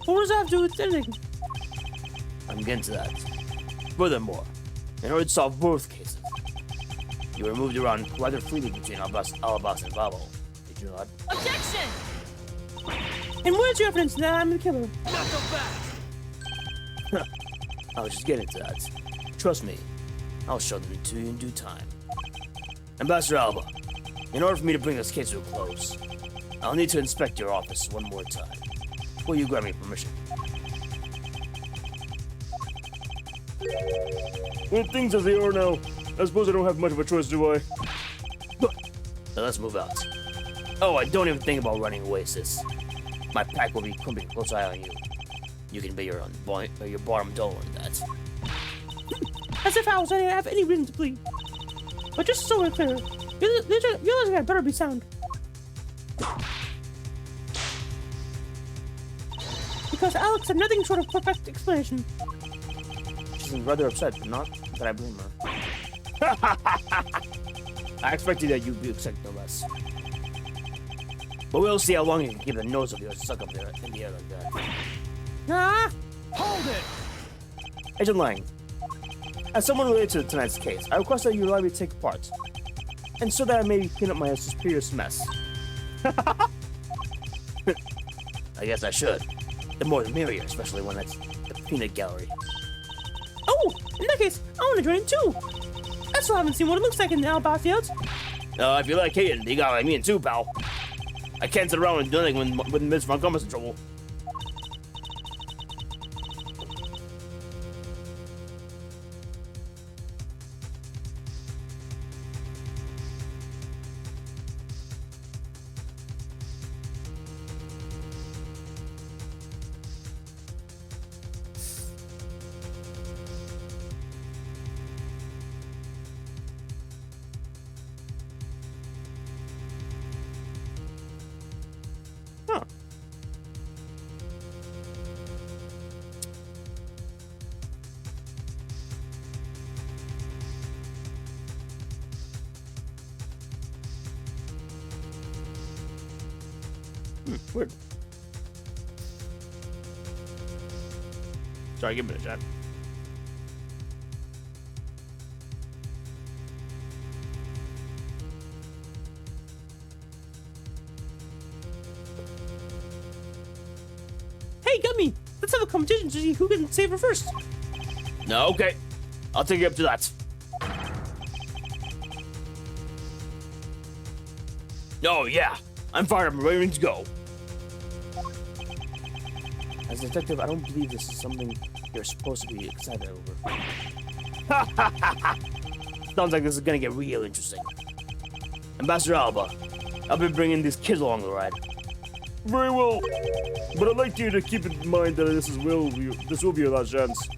What does that have to do with anything? I'm getting to that. Furthermore, in order to solve both cases, you were moved around rather freely between Alabas and Babo, did you not? Objection! And where's your evidence that I'm the killer? Not so fast! I was just getting to that. Trust me, I'll show them to you in due time. Ambassador Alba, in order for me to bring this case to a close, I'll need to inspect your office one more time. Will you grant me permission? Well, things as they are now, I suppose I don't have much of a choice, do I? Now let's move out. Oh, I don't even think about running away, sis. My pack will be keeping a close eye on you. You can be your bottom dollar in that. As if I was going to have any reason to plead. But just so we're clear, your logic had better be sound. Because Alex had nothing short of perfect explanation. She's rather upset, but not that I blame her. I expected that you'd be upset no less. But we'll see how long you can keep the nose of yours stuck up there in the air like that. Ah! Hold it! Agent Lang, as someone related to tonight's case, I request that you allow me to take part, and so that I may clean up my suspicious mess. I guess I should. The more the merrier, especially when it's the peanut gallery. Oh, in that case, I want to join too. I still haven't seen what it looks like in the Alabas yet. If you like hating, you got like me in too, pal. I can't sit around and do nothing when Miss Montgomery's in trouble. Huh. Weird. Sorry, give me a shot. Hey, Gummy, let's have a competition to see who can save her first. No, okay. I'll take you up to that. Oh, yeah. I'm fired up and ready to go. As a detective, I don't believe this is something you're supposed to be excited over. Sounds like this is gonna get real interesting. Ambassador Alba, I'll be bringing these kids along the ride. Very well. But I'd like you to keep in mind that this will be your last chance.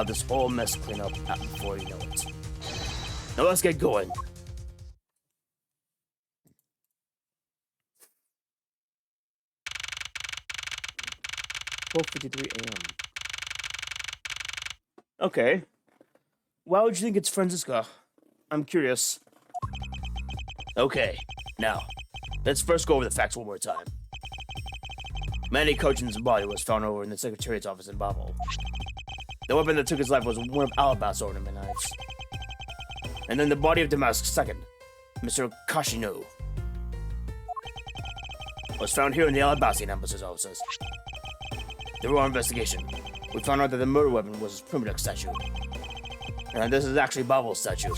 This whole mess clean up before you know it. Now let's get going. 12:53 a.m. Okay. Why would you think it's Franziska? I'm curious. Okay, now, let's first go over the facts one more time. Manny Kochin's body was found over in the Secretariat's office in Babel. The weapon that took his life was one of Alabast's ornament knives. And then the body of Damask's second, Mr. Kashino, was found here in the Alabastian ambassador's offices. Through our investigation, we found out that the murder weapon was his primitive statue. And this is actually Babel's statue.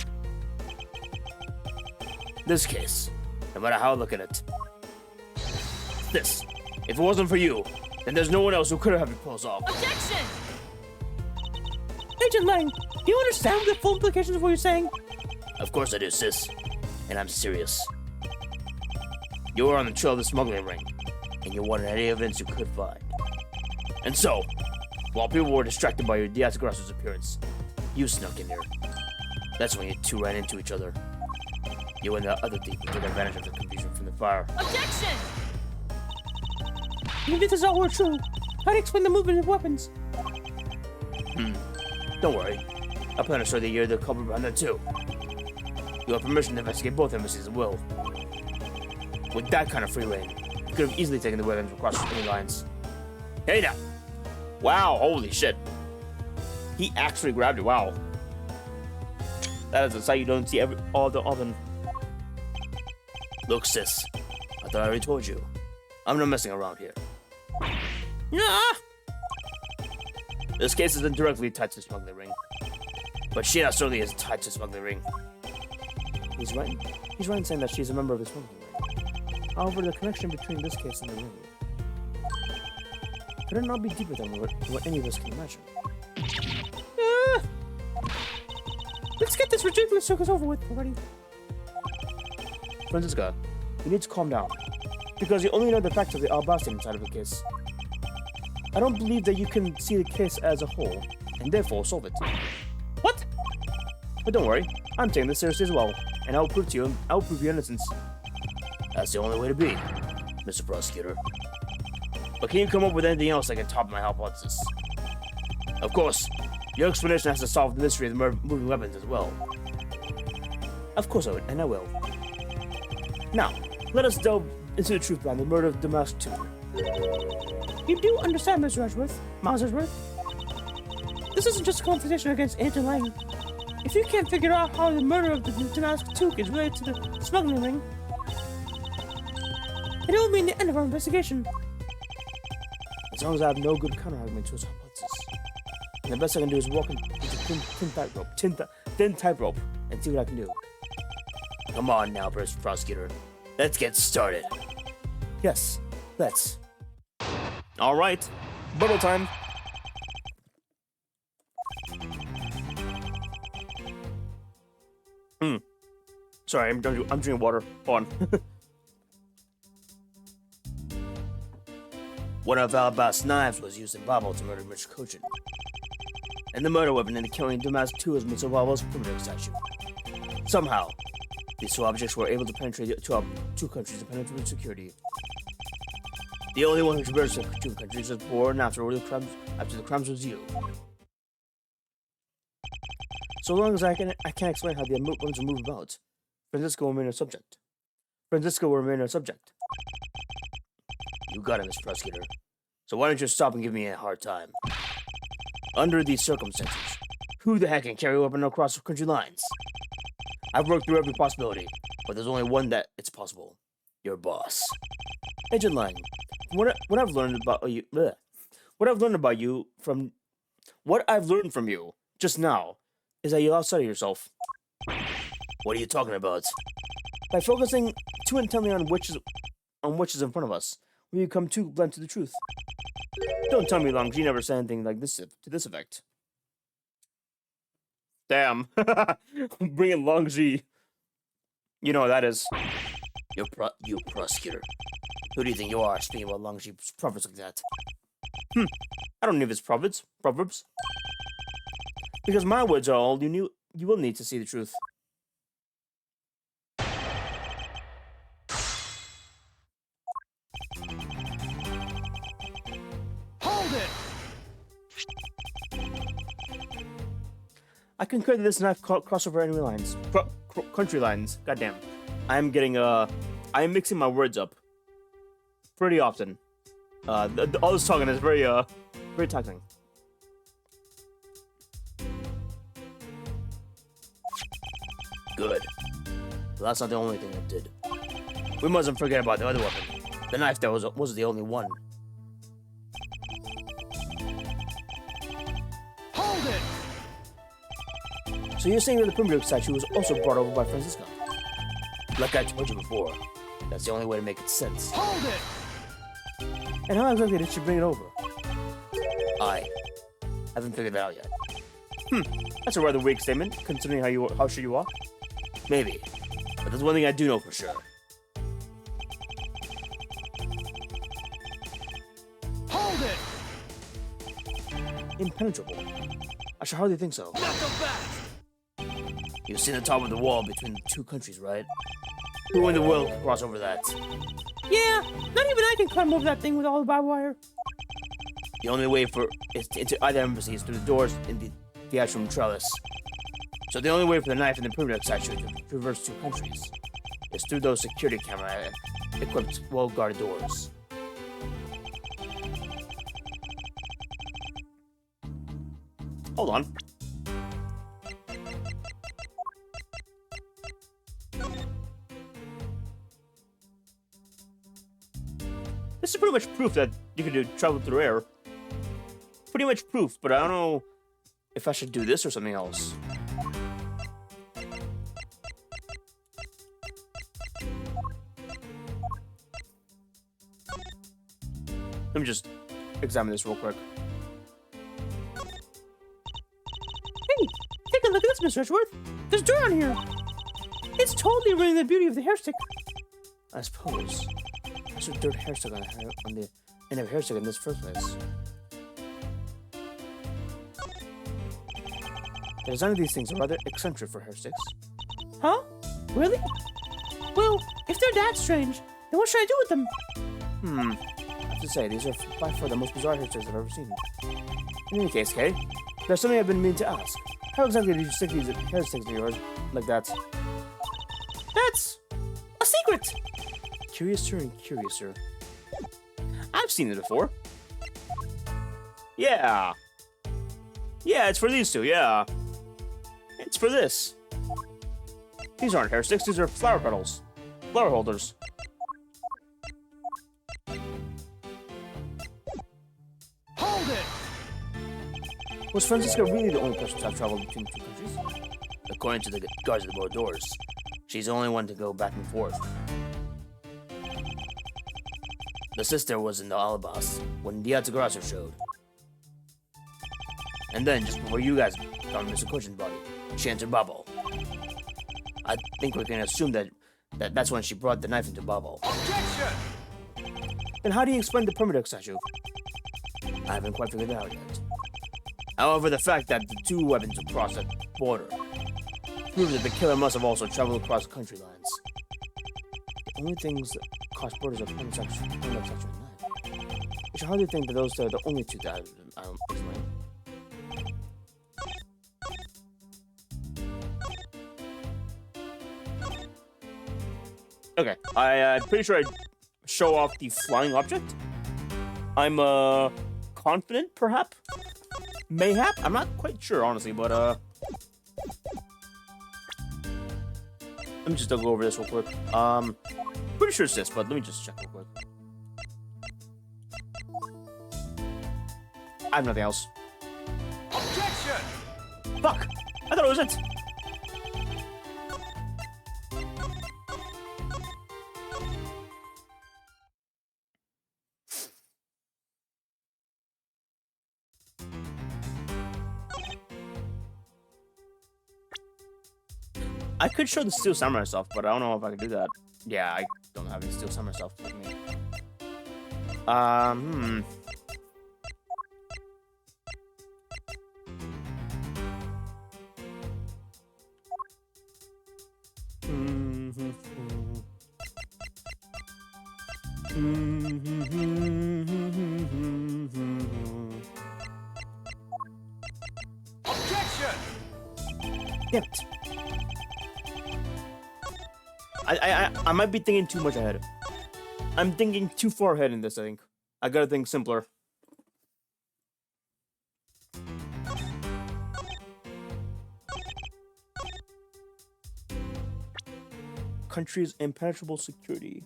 This case, no matter how I look at it, if it wasn't for you, then there's no one else who could have it pulled off. Objection! Agent Lang, do you understand the full implications of what you're saying? Of course I do, sis. And I'm serious. You were on the trail of the smuggling ring, and you wanted any evidence you could find. And so, while people were distracted by your Diasagrasso's appearance, you snuck in here. That's when you two ran into each other. You and the other thief took advantage of the confusion from the fire. Objection! Even if this all were true, how do you explain the movement of weapons? Don't worry. I plan to show that you're the culprit behind that too. You have permission to investigate both embassies at will. With that kind of free reign, you could have easily taken the weapons across any lines. Hey now! Wow, holy shit. He actually grabbed it, wow. That is a sight you don't see all the often. Look, sis. I thought I already told you. I'm not messing around here. Ah! This case isn't directly tied to the smuggling ring. But Sheena certainly is tied to the smuggling ring. He's right in saying that she's a member of the smuggling ring. However, the connection between this case and the ring could it not be deeper than what any of us can imagine? Let's get this ridiculous circus over with already. Franziska, you need to calm down. Because you only know the facts of the Albastian side of the case. I don't believe that you can see the case as a whole, and therefore solve it. What? But don't worry, I'm taking this seriously as well, and I'll prove your innocence. That's the only way to be, Mr. Prosecutor. But can you come up with anything else that can top my hypothesis? Of course, your explanation has to solve the mystery of the moving weapons as well. Of course I would, and I will. Now, let us delve into the truth behind the murder of Damask II. You do understand, Mr. Edgeworth? This isn't just a confrontation against Agent Lang. If you can't figure out how the murder of the Damask II is related to the smuggling ring, it will mean the end of our investigation. As long as I have no good counter-argument to his hypothesis, and the best I can do is walk into thin tightrope, and see what I can do. Come on now, Mr. Prosecutor. Let's get started. Yes, let's. All right. Bubble time. Sorry, I'm drinking water. Hold on. One of Alabast's knives was used in Babel to murder Mr. Kochin. And the murder weapon in the killing of Damask II was Mr. Babel's primitive statue. Somehow, these two objects were able to penetrate two countries and penetrate security. The only one who traversed the two countries was born after the crimes was you. So long as I can't explain how the weapons move about, Franziska will remain a subject. You got it, Mr. Prosecutor. So why don't you stop and give me a hard time? Under these circumstances, who the heck can carry a weapon across country lines? I've worked through every possibility, but there's only one that it's possible. Your boss. Agent Lang, what I've learned from you just now is that you're outside of yourself. What are you talking about? By focusing too intently on which is in front of us, we become too blind to the truth. Don't tell me Longji never said anything like this to this effect. Damn. Bring in Longji. You know what that is. You prosecutor. Who do you think you are, speaking about long sheep's proverbs like that? I don't need his proverbs. Because my words are all you will need to see the truth. Hold it! I concur that this knife cross over enemy lines. Country lines. Goddamn. I am mixing my words up pretty often. All this talking is very taxing. Good. Well, that's not the only thing I did. We mustn't forget about the other weapon. The knife that was the only one. Hold it! So you're saying that the primitive statue was also brought over by Francisco? Like I told you before, that's the only way to make it sense. Hold it! And how exactly did she bring it over? I haven't figured that out yet. That's a rather weak statement, considering how sure you are. Maybe, but there's one thing I do know for sure. Hold it! Impenetrable. I should hardly think so. Not so fast! You've seen the top of the wall between the two countries, right? Who in the world can cross over that? Yeah, not even I can climb over that thing with all the barbed wire. The only way into either embassy is through the doors in the atrium trellis. So the only way for the knife and the primitive statue to traverse two countries is through those security camera equipped well-guarded doors. Hold on. This is pretty much proof that you can travel through air. Pretty much proof, but I don't know if I should do this or something else. Let me just examine this real quick. Hey, take a look at this, Mr. Edgeworth. There's dirt on here. It's totally ruining the beauty of the hair stick. I suppose. That's what dirt hair stick on the end of hair stick in this first place. The design of these things are rather eccentric for hair sticks. Huh? Really? Well, if they're that strange, then what should I do with them? I have to say, these are by far the most bizarre hair sticks I've ever seen. In any case, Kay, there's something I've been meaning to ask. How exactly did you stick these hair sticks of yours like that? That's a secret. Curiouser and curiouser. I've seen it before. Yeah. Yeah, it's for these two, yeah. It's for this. These aren't hair sticks, these are flower petals. Flower holders. Hold it! Was Francisca really the only person to have traveled between two countries? According to the guards at the board doors, she's the only one to go back and forth. The sister was in the Alabas when the Atagrasso showed. And then, just before you guys found Mr. Cushion's body, she entered Bubble. I think we can assume that's when she brought the knife into Bubble. Objection! Then how do you explain the primitive statue? I haven't quite figured it out yet. However, the fact that the two weapons across the border proves that the killer must have also traveled across country lines. The only things that cross borders are primitive statue and knife. I should hardly think that those are the only two that I don't explain. Okay, I'm pretty sure I show off the flying object. I'm confident, perhaps, mayhap. I'm not quite sure, honestly, but let me just go over this real quick. Pretty sure it's this, but let me just check real quick. I have nothing else. Objection! Fuck! I thought it was it. I could show the Steel Samurai stuff, but I don't know if I can do that. Yeah, don't have any Steel Summer stuff with me. Objection! Damn it. I might be thinking too much ahead. I'm thinking too far ahead in this, I think. I gotta think simpler. Country's impenetrable security.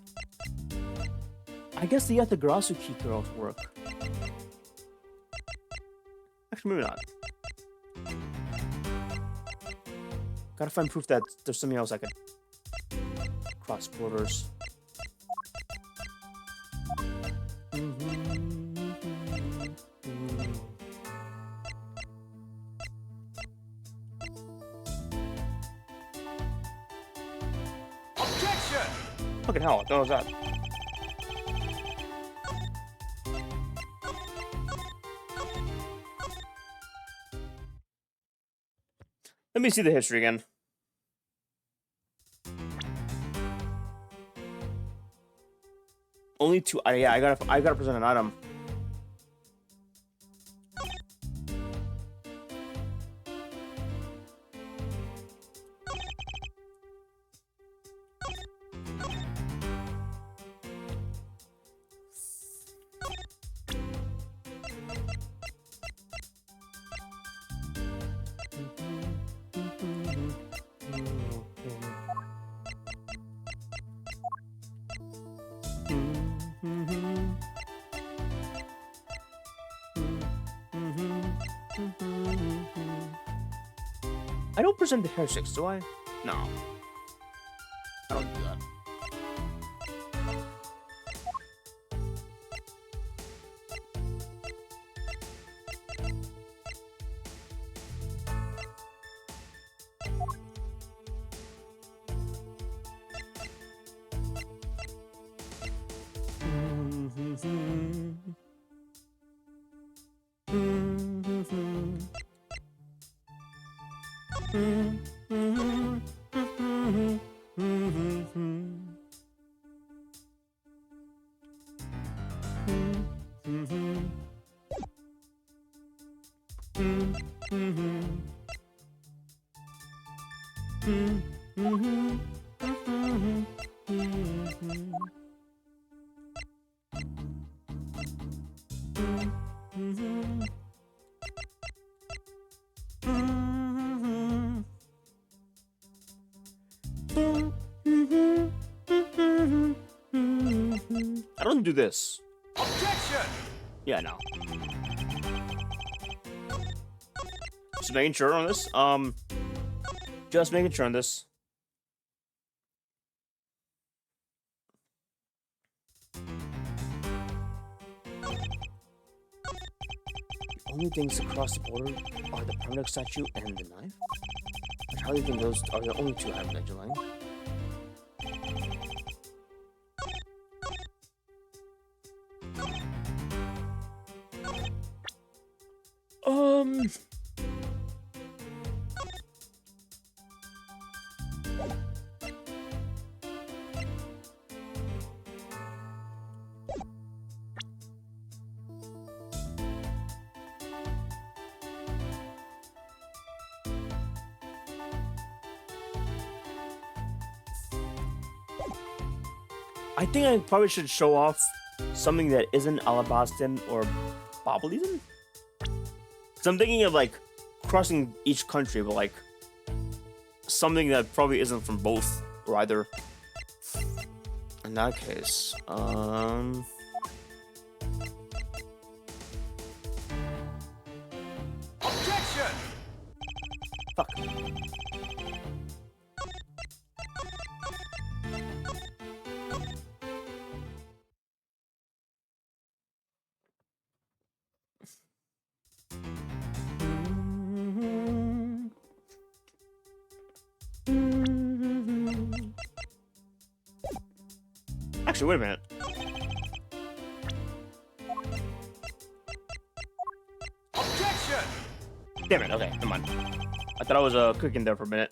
I guess the Yatagarasu key could also work. Actually, maybe not. Gotta find proof that there's something else I could cross borders. Objection! Fucking hell, what was that? Let me see the history again. Only two. Yeah, I gotta present an item. I don't present the heretics, do I? No. I don't do that. I don't do this. Objection! Yeah, no. Just making sure on this. Just making sure on this. The only things across the border are the permanent statue and the knife. I highly think those are the only two I have legend line. I think I probably should show off something that isn't Alabastan or Bobbleton. Because I'm thinking of like crossing each country, but like something that probably isn't from both or either. In that case, Objection! fuck. Actually, wait a minute. Objection! Damn it. Okay, come on. I thought I was cooking there for a minute.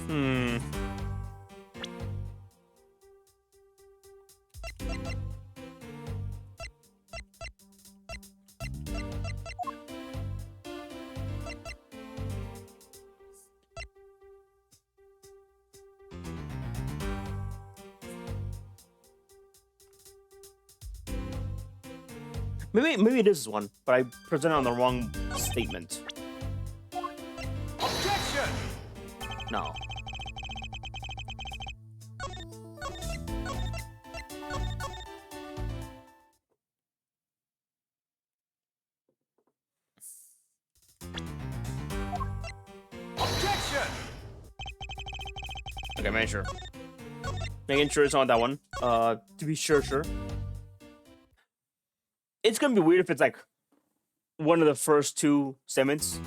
Hmm. Maybe it is one, but I presented on the wrong statement. Objection! No. Objection! Okay, making sure. Making sure it's on that one. To be sure. It's gonna be weird if it's like one of the first two statements.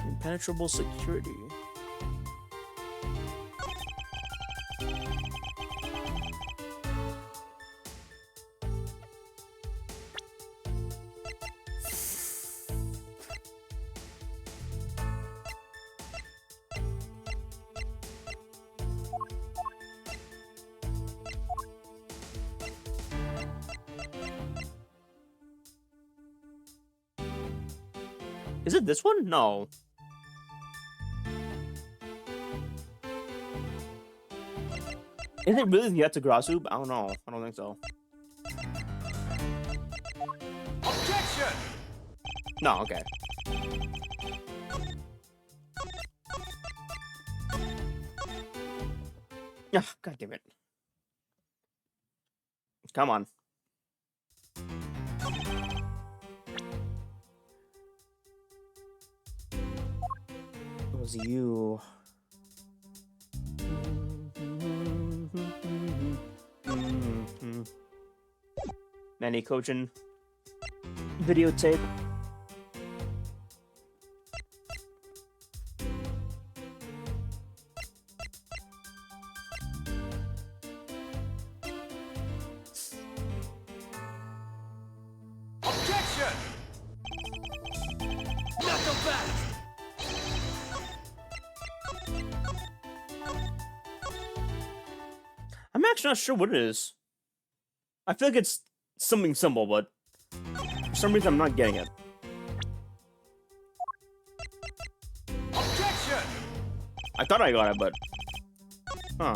Impenetrable security. Is it this one? No. Is it really the Yatagrasu? I don't know. I don't think so. Objection! No, okay. Yeah, god damn it. Come on. It was you. Manny coaching videotape. Objection! Knuckle back! I'm actually not sure what it is. I feel like it's something simple, but for some reason I'm not getting it. Objection! I thought I got it, but huh.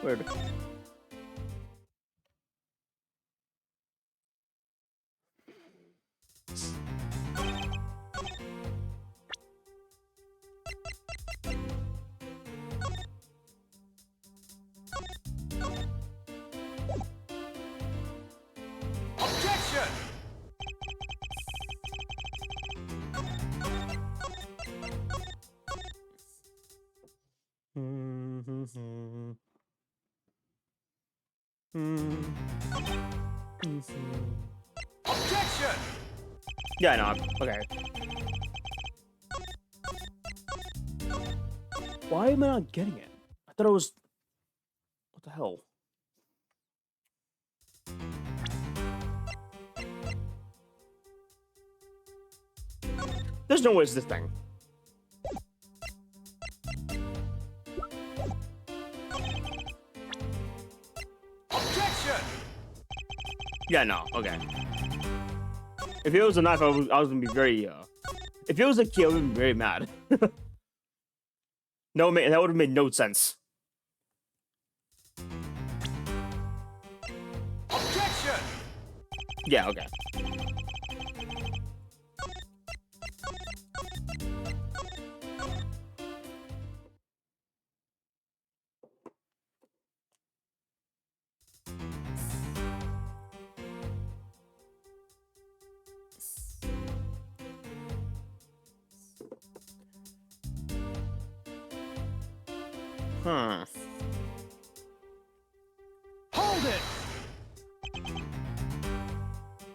Weird. Objection! Objection! Yeah, no, okay. Why am I not getting it? I thought it was... What the hell? There's no way it's this thing. Objection! Yeah, no, okay. If it was a knife, I was gonna be very, if it was a key, I would be very mad. No, that would have made no sense. Objection! Yeah, okay. Hmm. Hold it!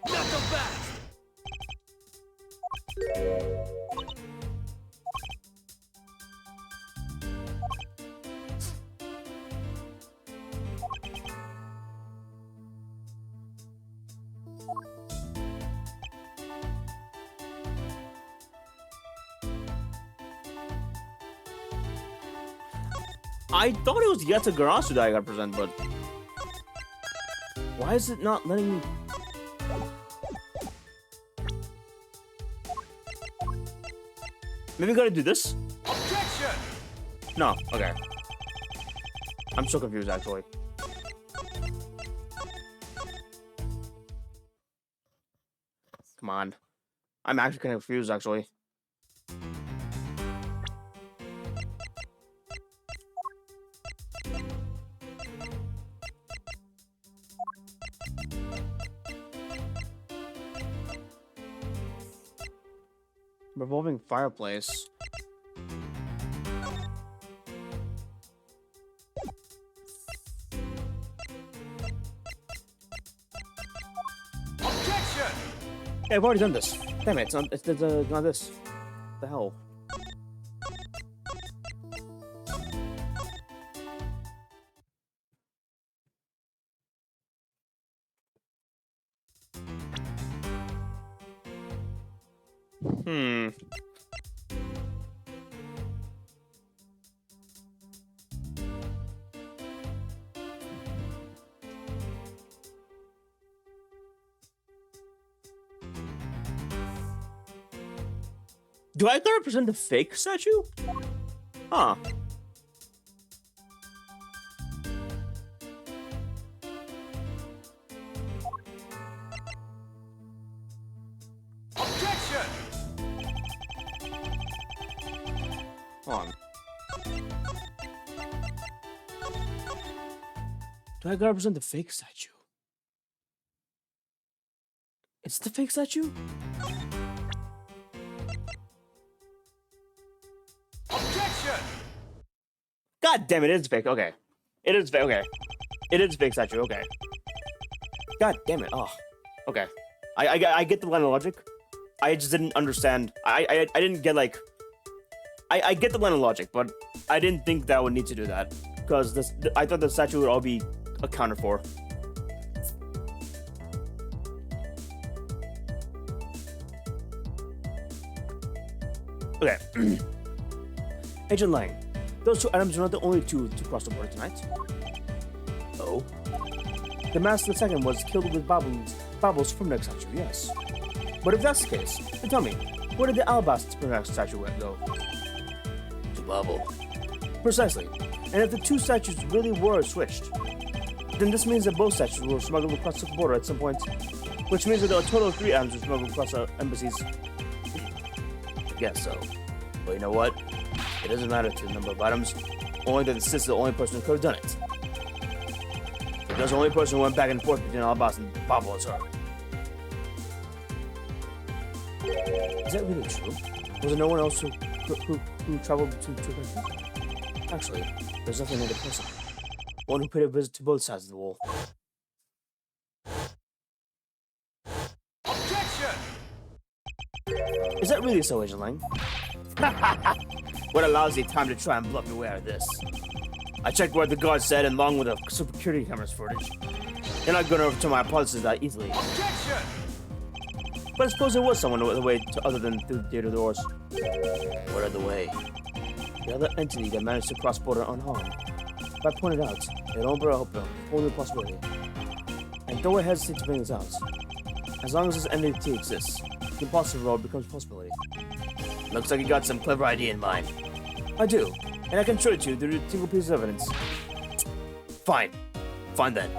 Not so fast! I thought it was Yatagarasu that I got present, but why is it not letting me? Maybe we gotta do this? Objection! No, okay. I'm so confused actually. Come on. I'm actually kind of confused actually. Revolving fireplace. Objection! Hey, I've already done this. Damn it, it's not this. What the hell? Hmm. Do I gotta present the fake statue? Huh. Objection! Hold on. Do I gotta present the fake statue? It's the fake statue? Objection! God damn it, it is fake. Okay. It is fake. Okay. It is fake statue. Okay. God damn it. Oh. Okay. I get the line of logic. I just didn't understand. I didn't get like. I get the line of logic, but I didn't think that I would need to do that because I thought the statue would all be accounted for. Okay. Agent Lang, those two items are not the only two to cross the border tonight. Oh. The master of the second was killed with baubles from next statue, yes. But if that's the case, then tell me, where did the alabaster from next statue go? To bauble. Precisely. And if the two statues really were switched, then this means that both statues were smuggled across the border at some point, which means that a total of 3 items were smuggled across the embassies. I guess so. But you know what? It doesn't matter to the number of items, only that the sister's the only person who could have done it. Because the only person who went back and forth between Alabas and Bauble is her. Is that really true? Was there no one else who traveled between two countries? Actually, there's nothing another person. One who paid a visit to both sides of the wall. Objection! Is that really so, Agent Lang? What a lousy time to try and bluff your way out of this. I checked what the guard said and along with the security cameras footage. You're not going to overturn my policies that easily. Objection! But I suppose there was someone the way to other than through the theater doors. What other way? The other entity that managed to cross border unharmed. But I pointed out, they don't bear hope though, only a possibility. And though I hesitate to bring this out, as long as this entity exists, the impossible road becomes a possibility. Looks like you got some clever idea in mind. I do, and I can show it to you through a single piece of evidence. Fine. Fine then.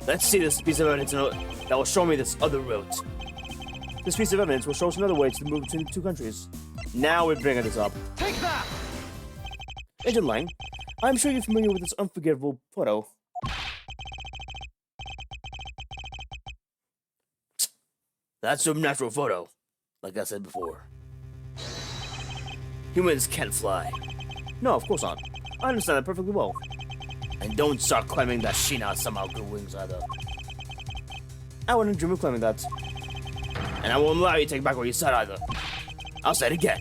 Let's see this piece of evidence that will show me this other route. This piece of evidence will show us another way to move between the two countries. Now we're bringing this up. Take that! Agent Lang, I'm sure you're familiar with this unforgettable photo. That's a natural photo, like I said before. Humans can't fly. No, of course not. I understand that perfectly well. And don't start claiming that Sheena somehow grew wings either. I wouldn't dream of claiming that. And I won't allow you to take back what you said either. I'll say it again.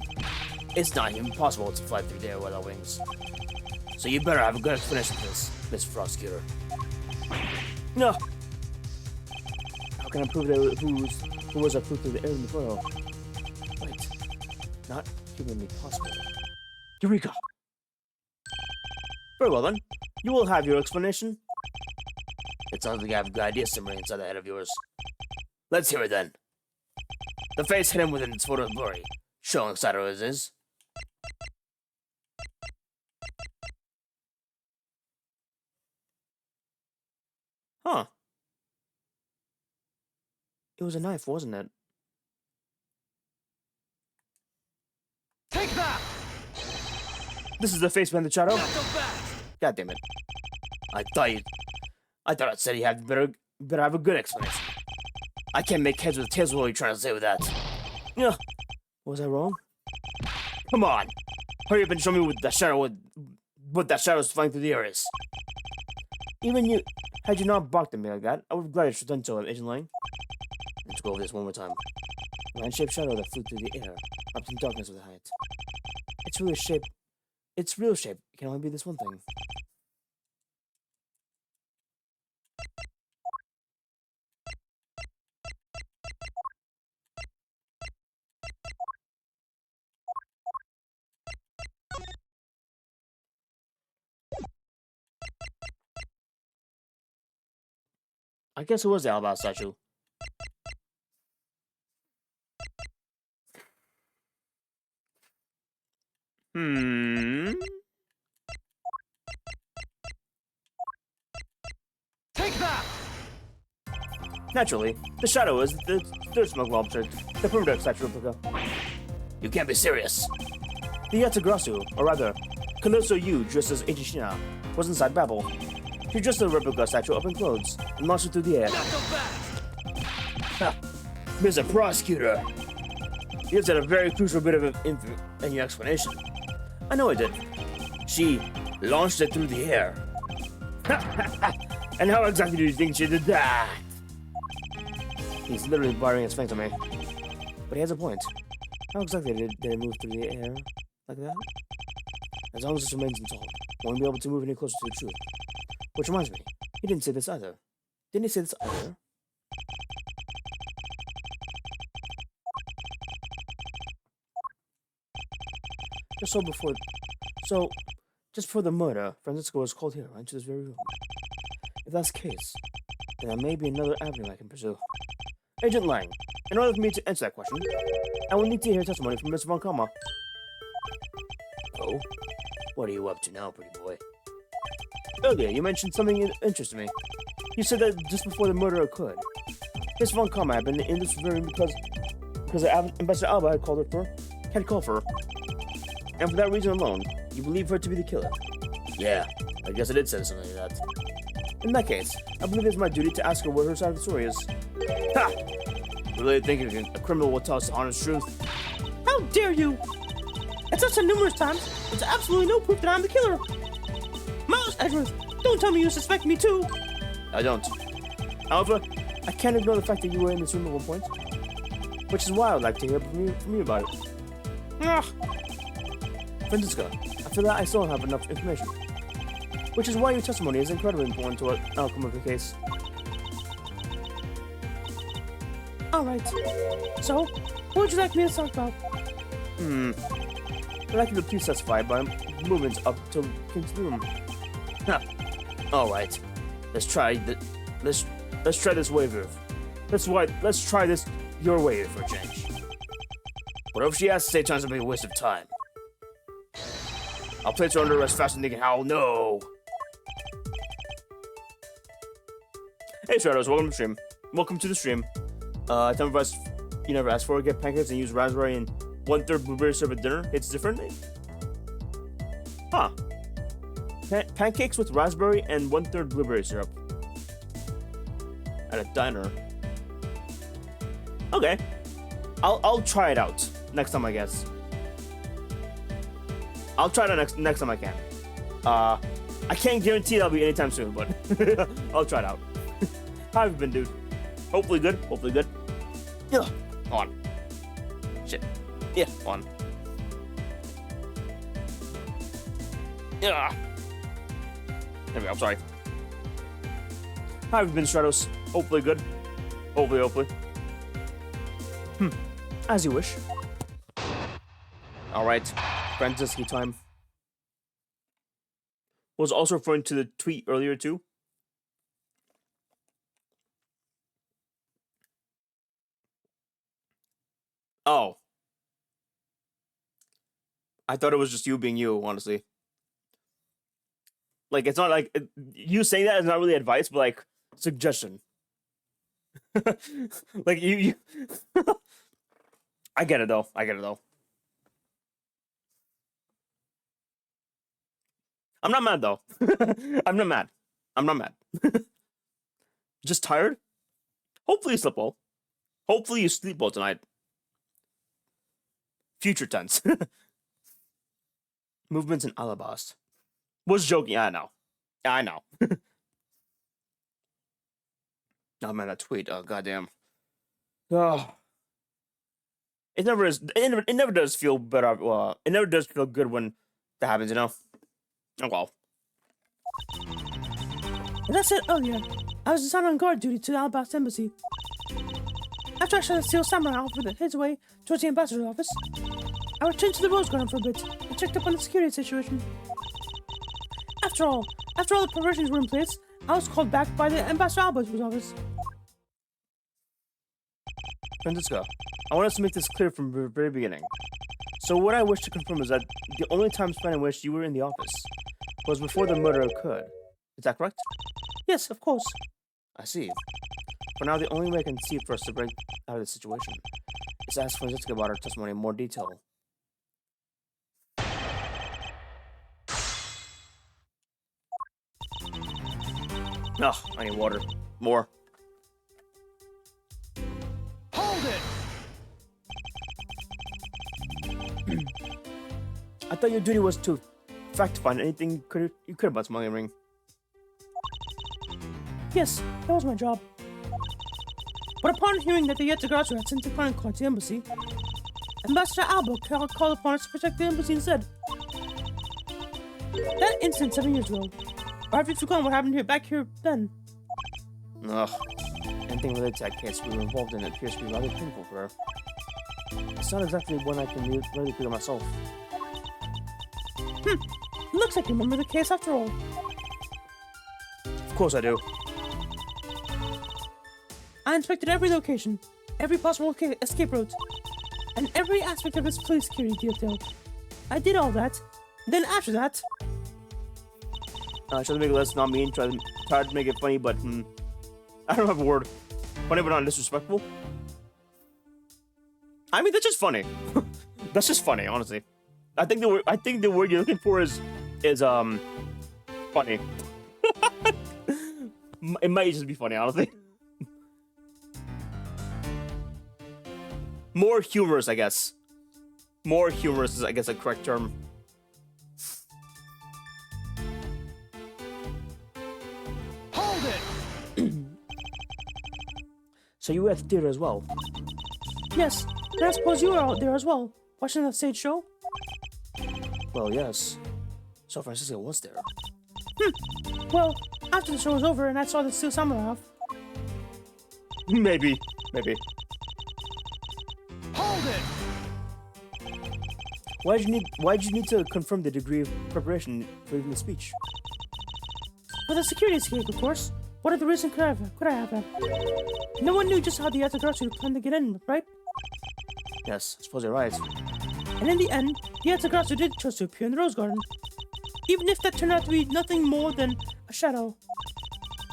It's not even possible to fly through the air without wings. So you better have a good explanation for this, Miss Prosecutor. No. How can I prove that who was I flew through the air in the photo? Wait. Not humanly possible. Eureka! Very well then. You will have your explanation. It sounds like you have a good idea simmering inside the head of yours. Let's hear it then. The face hidden within its photo is blurry. Showing inside as is. Huh. It was a knife, wasn't it? Take that! This is the face behind the shadow? Not so fast! God damn it. I thought it said you had better have a good explanation. I can't make heads with tails with what you're trying to say with that. Yeah. Was I wrong? Come on. Hurry up and show me what that shadow's flying through the air is. Even you, had you not barked at me like that, I would have gladly done so, Agent Lang. Let's go over this one more time. A man-shaped shadow that flew through the air, up in darkness with height. Its real shape it can only be this one thing. I guess it was the alabaster statue. Take that! Naturally, the shadow is the third smuggled object, the primitive statue replica. You can't be serious. The Yatagrasu, or rather, Colosso Yu, dressed as Agent Shina, was inside Babel. He dressed the replica statue up in clothes and launched it through the air. Not so fast! Ha! Mr. Prosecutor! You just had a very crucial bit of info in your explanation. I know I did. She launched it through the air. And how exactly do you think she did that? He's literally barring his face on me. But he has a point. How exactly did it move through the air like that? As long as this remains unsolved, we won't be able to move any closer to the truth. Which reminds me, he didn't say this either. Didn't he say this either? Just before the murder, Francisco was called here, into this very room. If that's the case, then there may be another avenue I can pursue. Agent Lang, in order for me to answer that question, I will need to hear testimony from Mr. Von Kama. Oh? What are you up to now, pretty boy? Earlier, you mentioned something that interested me. You said that just before the murder occurred, Miss Von Kama had been in this room because Ambassador Alba had called for her. And for that reason alone, you believe her to be the killer? Yeah, I guess I did say something like that. In that case, I believe it's my duty to ask her what her side of the story is. Ha! Really thinking a criminal will tell us the honest truth? How dare you! It's such a numerous times, there's absolutely no proof that I'm the killer. Miles Edgeworth, don't tell me you suspect me too. I don't. However, I can't ignore the fact that you were in this room at one point. Which is why I'd like to hear from you about it. Ugh. Francisca, I feel that I still don't have enough information. Which is why your testimony is incredibly important to the outcome of the case. Alright. So, what would you like me to talk about? I'd like you to please testify by movements up to King's room. Ha! Alright. Let's try this waiver. Let's try this your waiver for a change. Whatever she has to say turns out to be a waste of time. I'll place her under arrest faster than they can howl. No. Hey, Shadows, welcome to the stream. Welcome to the stream. Time for us, you never asked for. Get pancakes and use raspberry and 1/3 blueberry syrup at dinner. It's different. Huh. Pancakes with raspberry and 1/3 blueberry syrup. At a diner. Okay. I'll try it out next time, I guess. I'll try it out next time I can. I can't guarantee that'll be anytime soon, but I'll try it out. How have you been, dude? Hopefully good. Hopefully good. Yeah. On. Shit. Yeah. On. Yeah. There we go. I'm sorry. How have you been, Stratos? Hopefully good. Hopefully. As you wish. Alright. Francisky time. Was also referring to the tweet earlier, too. Oh. I thought it was just you being you, honestly. Like, it's not like... You saying that is not really advice, but, like, suggestion. Like, you... I get it, though. I'm not mad, though. I'm not mad. Just tired? Hopefully you sleep well. Hopefully you sleep well tonight. Future tense. Movements in Alabast. Was joking. I know. Oh man, that tweet. Oh goddamn. Oh. It never does feel better. It never does feel good when that happens. You know. Oh well. As I said earlier, I was assigned on guard duty to the Alabasta Embassy. After I shot the steel samurai off with his way towards the ambassador's office, I returned to the Rose Garden for a bit and checked up on the security situation. After all the preparations were in place, I was called back by the Ambassador Albert's office. Francisco, I want us to make this clear from the very beginning. So what I wish to confirm is that the only time span in which you were in the office was before the murder occurred. Is that correct? Yes, of course. I see. For now, the only way I can see for us to break out of this situation is to ask Francisco about her testimony in more detail. Ugh, I need water. More. Hold it! I thought your duty was to fact-find anything you could about smuggling ring. Yes, that was my job. But upon hearing that the Yetagarasu had sent the Chronicle to the embassy, Ambassador Alba called upon us to protect the embassy instead. That incident 7 years ago. Or have you forgotten what happened back here then? Ugh. Anything related to that case we were involved in appears to be rather painful for her. It's not exactly one I can really figure myself. Looks like you remember the case after all. Of course I do. I inspected every location, every possible escape route, and every aspect of this police security detail. I did all that. Then after that... Try to make it less not mean, try to make it funny, but I don't have a word. Funny but not disrespectful. I mean, that's just funny. That's just funny, honestly. I think the word you're looking for is funny. It might just be funny, honestly. More humorous, I guess. More humorous is, I guess, a correct term. Hold it! So you were at the theater as well? Yes, and I suppose you were out there as well, watching that stage show? Well, yes. So Francisco was there. Well, after the show was over and I saw the steel samurai off. Maybe. Hold it! Why'd you need to confirm the degree of preparation for even the speech? For the security escape, of course. What other reason could I have had? No one knew just how the Yetagarasu planned to get in, right? Yes, I suppose you're right. And in the end, the Yetagarasu did choose to appear in the Rose Garden. Even if that turned out to be nothing more than a shadow.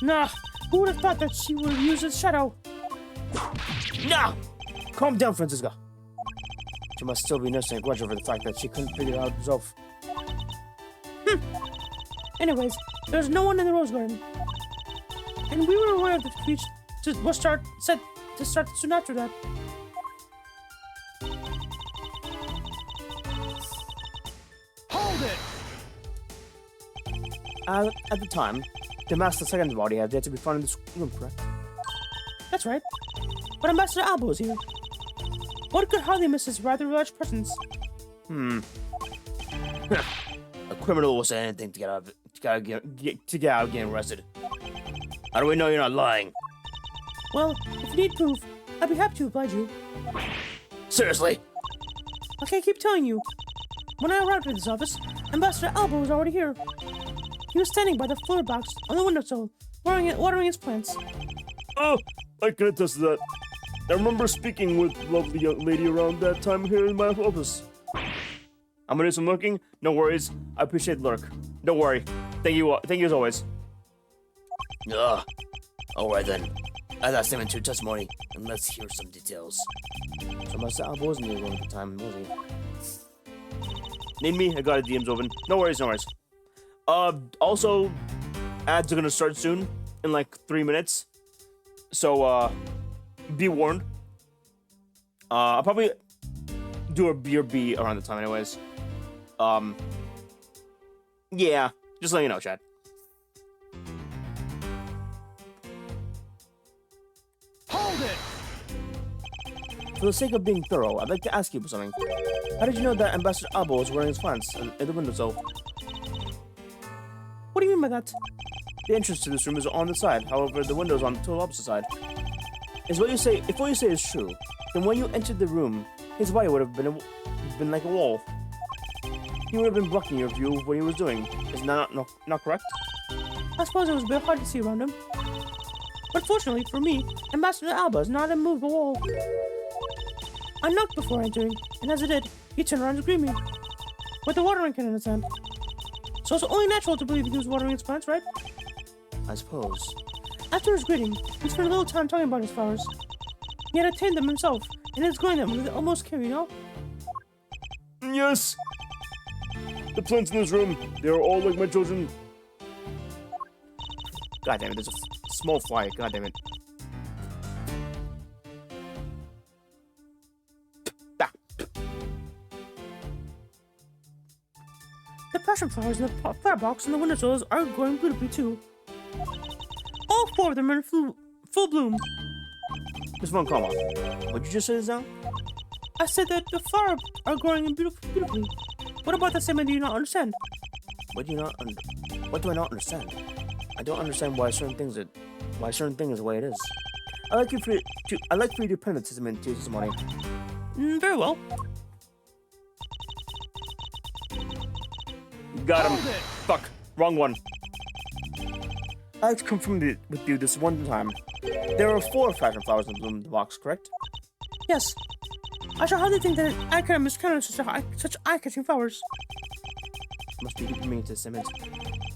Nah, who would have thought that she would use a shadow? No! Calm down, Francisca. She must still be nursing a grudge over the fact that she couldn't figure it out herself. Anyways, there's no one in the rose garden. And we were aware of the speech set to start soon after that. Hold it! At the time, the Master Second body had yet to be found in this room, correct? That's right. But Ambassador Albo is here. One could hardly miss his rather large presence. A criminal will say anything to get out of getting arrested. How do we know you're not lying? Well, if you need proof, I'd be happy to oblige you. Seriously? Okay, I keep telling you. When I arrived at this office, Ambassador Albo was already here. He was standing by the floor box on the windowsill, watering his plants. Oh, I can attest to that. I remember speaking with lovely young lady around that time here in my office. I'm gonna do some looking. No worries. I appreciate the lurk. Don't worry. Thank you as always. Alright then. Add that statement to your testimony, and let's hear some details. So Master Albo wasn't in the room at the time, was he? Need me? I got a DM's open. No worries, no worries. Also, ads are gonna start soon, in like 3 minutes. So, be warned. I'll probably do a BRB around the time anyways. Yeah, just let you know, chat. Hold it! For the sake of being thorough, I'd like to ask you for something. How did you know that Ambassador Albo was wearing his plants at the windowsill? What do you mean by that? The entrance to this room is on the side, however, the window is on the total opposite side. If what you say is true, then when you entered the room, his body would have been like a wall. He would have been blocking your view of what he was doing. Is that not correct? I suppose it was a bit hard to see around him. But fortunately for me, Ambassador Alba is not a movable wall. I knocked before entering, and as I did, he turned around to greet me with a watering can in his hand. So it's only natural to believe he was watering his plants, right? I suppose. After his greeting, we spent a little time talking about his flowers. He had attained them himself, and is growing them with almost care, you know? Yes! The plants in this room, they are all like my children. God damn it, there's a small fly. God damn it. Ah. The passion flowers in the flower box and the windowsills are growing beautifully too. All 4 of them are in full bloom. Miss Von Comma, would you just say this now? I said that the flowers are growing beautifully. What about the statement do you not understand? What do I not understand? I don't understand why certain things is the way it is. I'd like for you to pen the testament to this morning. Very well. Got him. Hold it! Fuck. Wrong one. I'd like to confirm with you this one time. There are 4 fashion flowers in bloom in the box, correct? Yes. I shall hardly think that I could have miscounted such eye-catching flowers. Must be keeping me to cement.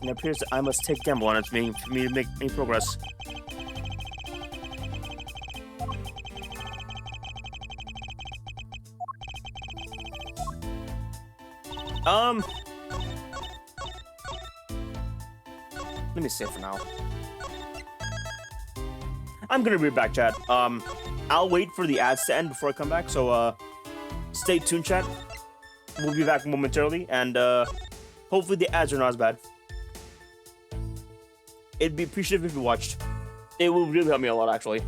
And it appears that I must take gamble on it for me to make any progress. Let me save for now. I'm gonna be back, chat. I'll wait for the ads to end before I come back, so, stay tuned, chat. We'll be back momentarily, and, hopefully the ads are not as bad. It'd be appreciative if you watched. It will really help me a lot, actually.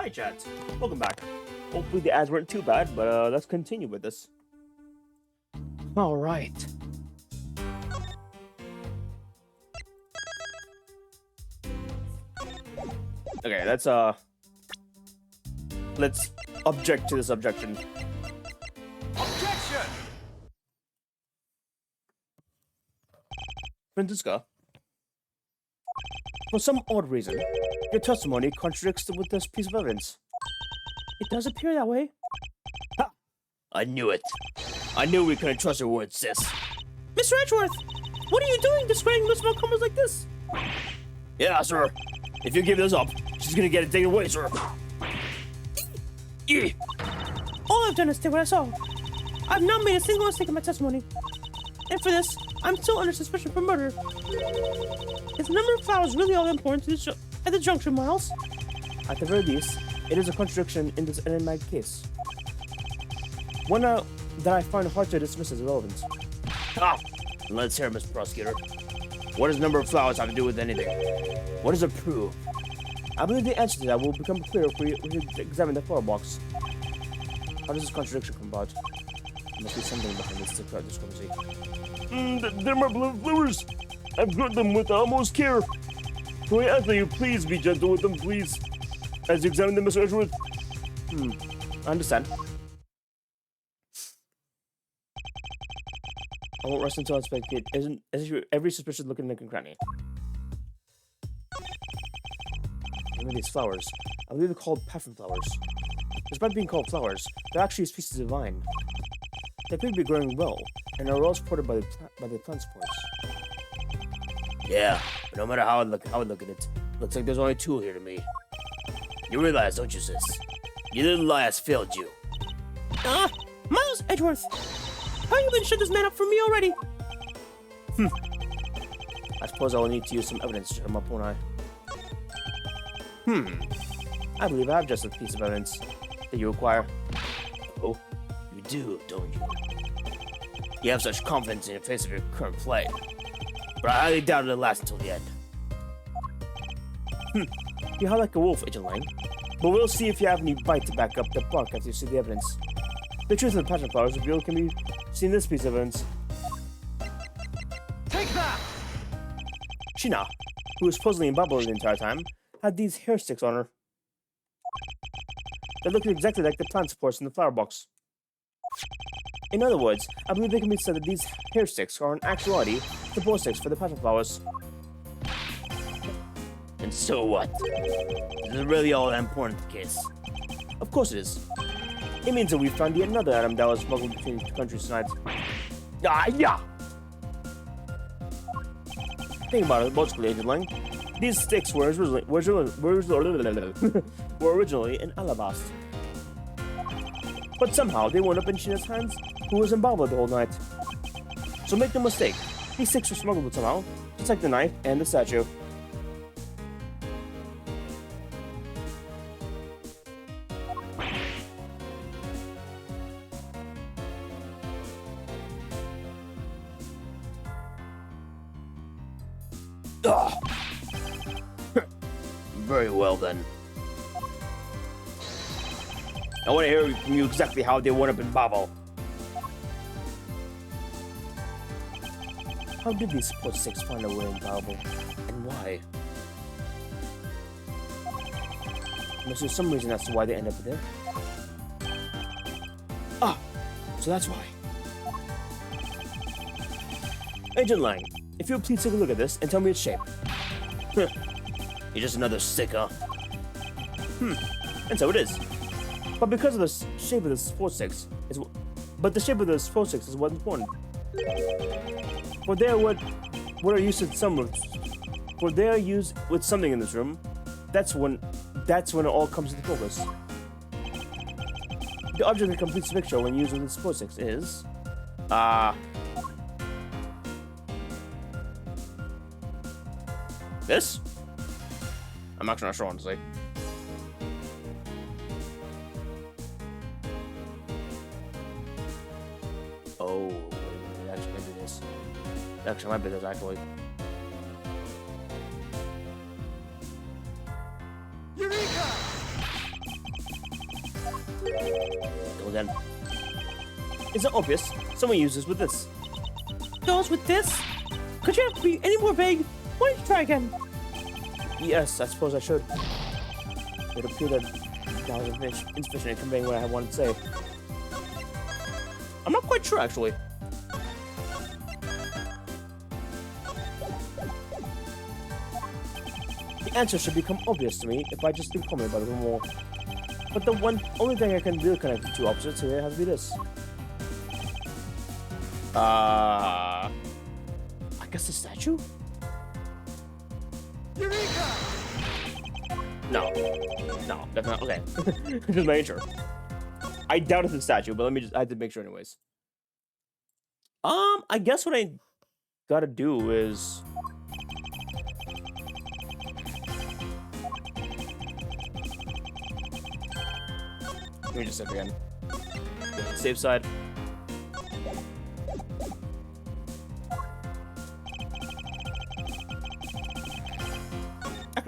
Hi, chat. Welcome back. Hopefully the ads weren't too bad, but let's continue with this. All right. Okay, let's object to this objection. Objection! Francisca, for some odd reason, your testimony contradicts with this piece of evidence. It does appear that way. Ha! I knew it. I knew we couldn't trust your words, sis. Mr. Edgeworth, what are you doing displaying those small comments like this? Yeah, sir. If you give this up, she's gonna get it taken away, sir. Yeah. All I've done is take what I saw. I've not made a single mistake in my testimony. And for this, I'm still under suspicion for murder. Is the number of flowers really all that important to at the junction, Miles? At the very least, it is a contradiction in this enigmatic case. One that I find hard to dismiss as irrelevant. Ah! Let's hear, Mr. Prosecutor. What does the number of flowers have to do with anything? What does it prove? I believe the answer to that will become clear if we examine the flower box. How does this contradiction come about? There must be something behind this discrepancy. They're my beloved flowers. I've got them with utmost care. Can I ask that you please be gentle with them, please? As you examine them, Mr. Edgeworth. I understand. I won't rest until I inspect it. Isn't every suspicious looking nook and cranny? Look at these flowers. I believe they're called passion flowers. Despite being called flowers, they're actually species of vine. They appear to be growing well, and are well supported by the plant supports. Yeah, but no matter how I look at it, looks like there's only two here to me. You realize, don't you, sis? Your little lie has failed you. Miles Edgeworth! How you been shut this man up for me already? I suppose I will need to use some evidence to shut him up, won't I? I believe I have just a piece of evidence that you require. Oh, you do, don't you? You have such confidence in the face of your current play. But I highly doubt it'll last until the end. You howl like a wolf, Agent Lang. But we'll see if you have any bite to back up the bark after you see the evidence. The truth of the passion flowers revealed can be seen in this piece of evidence. Take that! Sheena, who was supposedly imbibed the entire time, had these hair sticks on her. They looked exactly like the plant supports in the flower box. In other words, I believe it can be said that these hair sticks are in actuality the bore sticks for the passion flowers. And so what? Is it really all that important to the case? Of course it is. It means that we found yet another item that was smuggled between the countries tonight. Yeah! Think about it logically, Agent Lang. These sticks were originally in alabaster. But somehow they wound up in Sheena's hands, who was embalmed the whole night. So make no mistake, these sticks were smuggled somehow, just like the knife and the statue. Very well then. I want to hear from you exactly how they wound up in Babel. How did these support sticks find their way in Babel, and why? Must be some reason as to why they end up there. So that's why. Agent Lang, if you'll please take a look at this and tell me its shape. You're just another stick, huh? And so it is. But because of the shape of the support sticks is what's important. For they are what are used in some rooms. For they are used with something in this room. That's when it all comes into focus. The object that completes the picture when used with the support sticks is this? I'm actually not sure, honestly. Oh, it actually might be this. It actually might be this, actually. Eureka! Go again. Is it obvious? Someone uses with this. Goes with this? Could you be any more vague? Why don't you try again? Yes, I suppose I should. It appeared that that was insufficient in conveying what I wanted to say. I'm not quite sure, actually. The answer should become obvious to me if I just think comment about it more. But the only thing I can do to connect the two opposites here has to be this. I guess the statue? Eureka! No, definitely okay. Just making sure. I doubted the statue, but I had to make sure anyways. I guess what I gotta do is let me just save again. Safe side.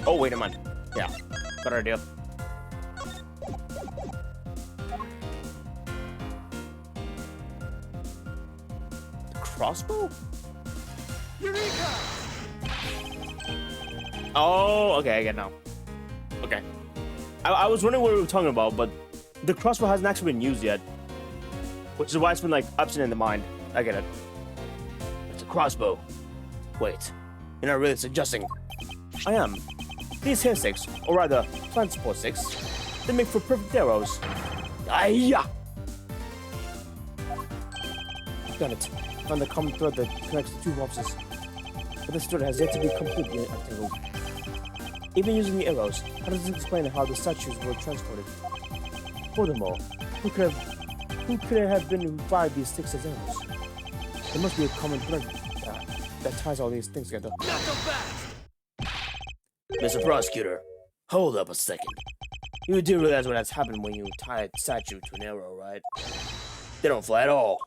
Oh wait a minute. Yeah, better idea. The crossbow? Eureka! Oh, okay, I get it now. Okay. I was wondering what we were talking about, but the crossbow hasn't actually been used yet. Which is why it's been like absent in the mind. I get it. It's a crossbow. Wait, you're not really suggesting. I am. These hair sticks, or rather, plant support sticks, they make for perfect arrows. Ayah! Got it. Found the common thread that connects the two corpses. But this thread has yet to be completely untangled. Even using the arrows, how does this explain how the statues were transported? Furthermore, who could have been who fired these sticks as arrows? There must be a common thread that ties all these things together. Not so fast! Mr. Prosecutor, hold up a second. You do realize what has happened when you tie a statue to an arrow, right? They don't fly at all.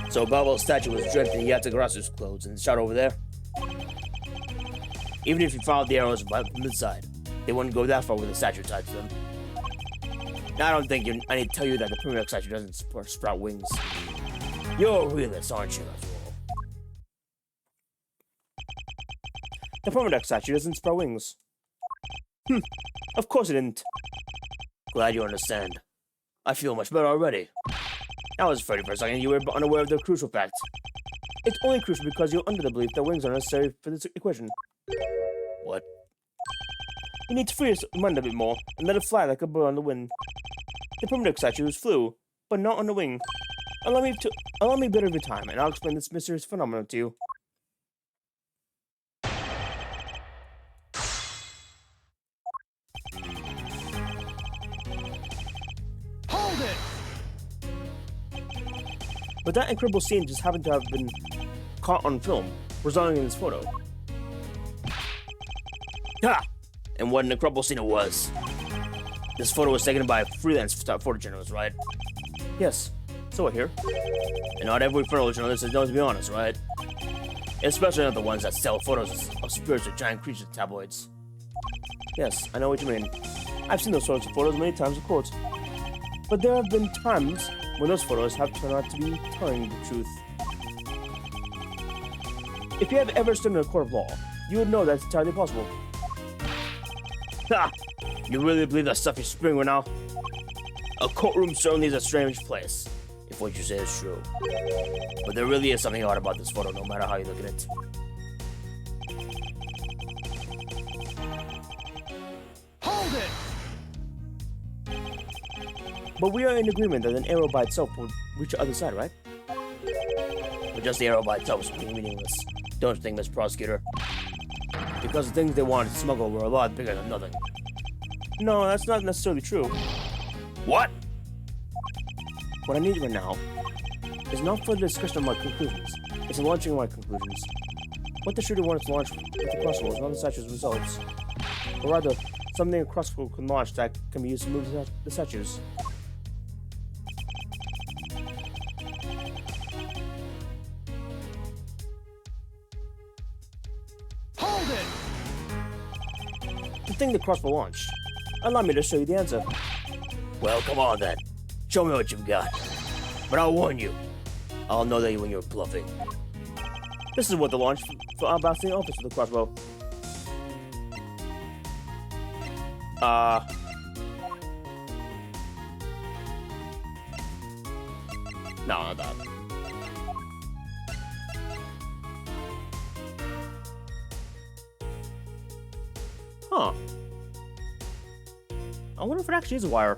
So Balbo's statue was draped in Yatagarasu's clothes and shot over there? Even if you followed the arrows from the side, they wouldn't go that far with a statue tied to them. Now, I don't think I need to tell you that the Primitive statue doesn't sprout wings. You're a realist, aren't you, after all? The Primitive statue doesn't sprout wings. Of course it didn't. Glad you understand. I feel much better already. I was afraid for a second you were unaware of the crucial fact. It's only crucial because you're under the belief that wings are necessary for this equation. What? You need to free your mind a bit more and let it fly like a bird on the wind. The primitive statues flew, but not on the wing. Allow me a bit of your time, and I'll explain this mysterious phenomenon to you. Hold it! But that incredible scene just happened to have been caught on film, resulting in this photo. Ha! And what an incredible scene it was. This photo was taken by a freelance photojournalist, right? Yes, so I hear. And not every photojournalist is known to be honest, right? Especially not the ones that sell photos of spirits or giant creatures in tabloids. Yes, I know what you mean. I've seen those sorts of photos many times in court. But there have been times when those photos have turned out to be telling the truth. If you have ever stood in a court of law, you would know that's entirely possible. Ha! You really believe that stuff you're spewing right now? A courtroom certainly is a strange place, if what you say is true. But there really is something odd about this photo, no matter how you look at it. Hold it! But we are in agreement that an arrow by itself would reach the other side, right? But just the arrow by itself is meaningless. Don't you think, Mr. Prosecutor? Because the things they wanted to smuggle were a lot bigger than nothing. No, that's not necessarily true. What? What I need right now is not further discussion of my conclusions. It's a launching of my conclusions. What the shooter wanted to launch with the crossbow is not the statue's results. Or rather, something a crossbow can launch that can be used to move the statues. Hold it! thing the crossbow launched. Allow me to show you the answer. Well, come on then. Show me what you've got. But I'll warn you. I'll know that when you're bluffing. This is what the launch for our blasting office with the crossbow. No, not that. Huh. I wonder if it actually is a wire.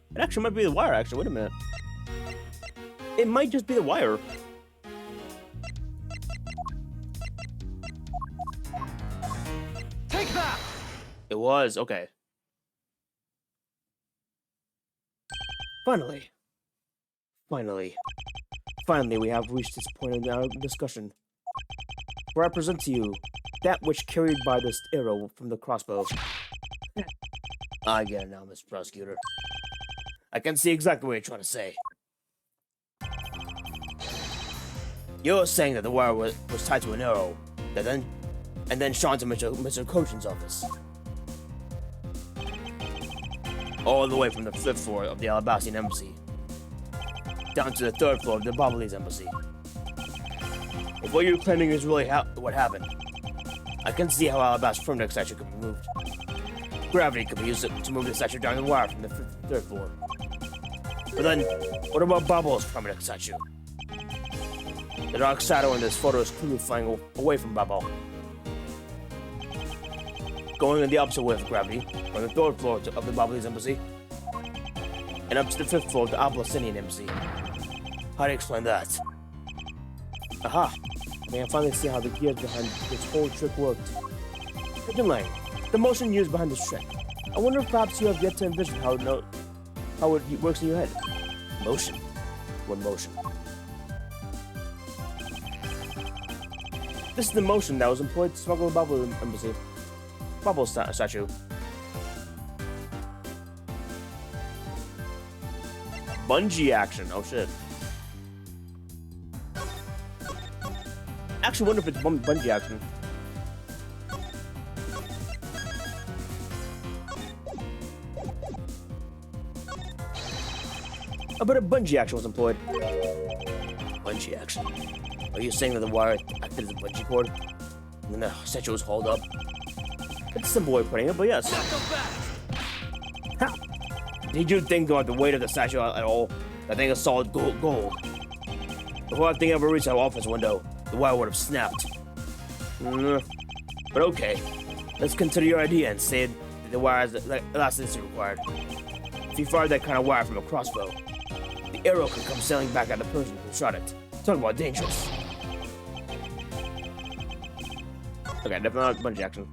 It actually might be the wire, actually. Wait a minute. It might just be the wire. Take that! It was. Okay. Finally. Finally, we have reached this point in our discussion, where I present to you that which carried by this arrow from the crossbow. I get it now, Mr. Prosecutor. I can see exactly what you're trying to say. You're saying that the wire was tied to an arrow, and then shot to Mr. Cochin's office. All the way from the 5th floor of the Alabastian Embassy down to the 3rd floor of the Bobbly's Embassy. If what you're claiming is really what happened, I can see how Alabaster's permanent statue could be moved. Gravity could be used to move the statue down the wire from the 3rd floor. But then, what about Bobble's permanent statue? The dark shadow in this photo is clearly flying away from Bobble, going in the opposite way of gravity, from the 3rd floor of the Bobbly's Embassy, and up to the 5th floor of the Aplastinian Embassy. How do you explain that? Aha! I can finally see how the gears behind this whole trick worked. Captain Lang, the motion used behind this trick. I wonder if perhaps you have yet to envision how it works in your head. Motion? What motion? This is the motion that was employed to smuggle the Bubble Embassy. Bubble statue. Bungee action. Oh shit. Actually, wonder if it's bungee action. I bet a bungee action was employed. Bungee action. Are you saying that the wire acted as a bungee cord, and then the statue was hauled up? It's a simple way of putting it, but yes. Ha! Did you think about the weight of the statue at all? That thing is solid gold. Before that thing ever reached our office window, the wire would have snapped. But okay, let's consider your idea and say that the wire has the elasticity required. If you fired that kind of wire from a crossbow, the arrow could come sailing back at the person who shot it. Talk about dangerous. Okay, definitely not bungee action.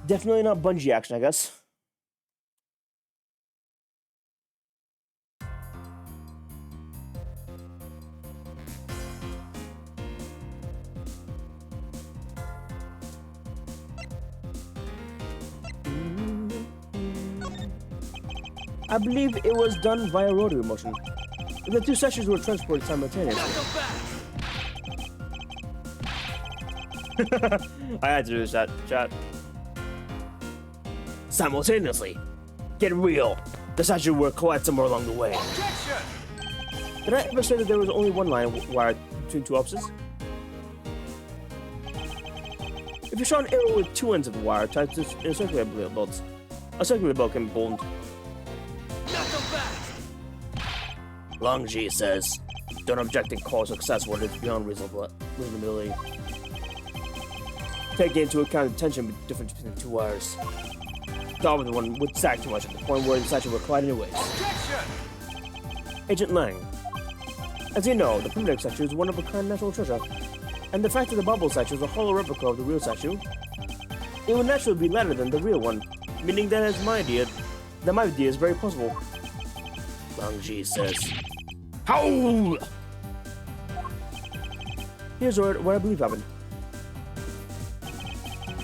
Definitely not bungee action, I guess. I believe it was done via rotary motion. The two sections were transported simultaneously. I had to do this, chat. Simultaneously. Get real. The statue will collide somewhere along the way. Objection! Did I ever say that there was only one line wired between two opposites? If you shot an arrow with two ends of the wire tied to circular bolts, a circular bolt can be pulled. Long G says, don't object and call success when it's beyond reasonability. Taking into account the tension difference between the two wires. The other one would sag too much at the point where the statue would collide anyways. Objection! Agent Lang. As you know, the primitive statue is one of a kind national treasure, and the fact that the bubble statue is a hollow replica of the real statue, it would naturally be lighter than the real one, meaning that my idea is very possible. Long G says, "Howl!" Here's what I believe happened.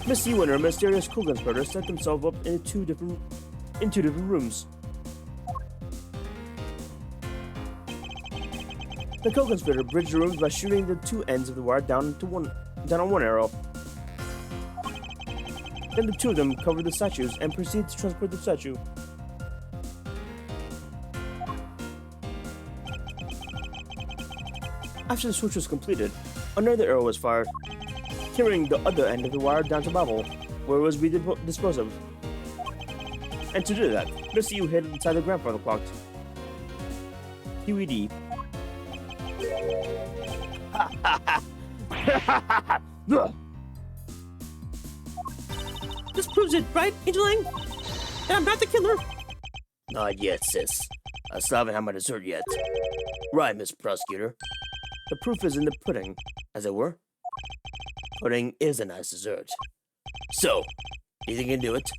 Miss Yu and her mysterious co-conspirator set themselves up in two different rooms. The co-conspirator bridged the rooms by shooting the two ends of the wire down on one arrow. Then the two of them covered the statues and proceeded to transport the statue. After the switch was completed, another arrow was fired, carrying the other end of the wire down to Babel, where it was to be disposed of. And to do that, Mr. Yu hid inside the grandfather clock. QED. This proves it, right, Angeline? That I'm not the killer? Not yet, sis. I still haven't had my dessert yet. Right, Miss Prosecutor. The proof is in the pudding, as it were. Pudding is a nice dessert. So, do you think you can do it?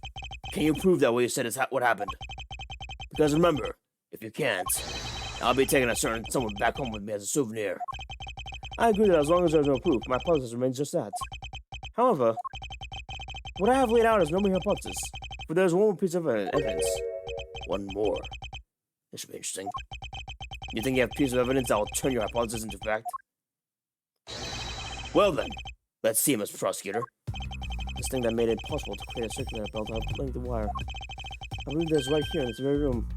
Can you prove that what you said is what happened? Because remember, if you can't, I'll be taking a certain someone back home with me as a souvenir. I agree that as long as there's no proof, my hypothesis remains just that. However, what I have laid out is no mere hypothesis, for there's one more piece of evidence. One more. This should be interesting. You think you have a piece of evidence that will turn your hypothesis into fact? Well then, let's see, Mr. Prosecutor. This thing that made it possible to create a circular belt out of the wire. I believe that's right here in this very room.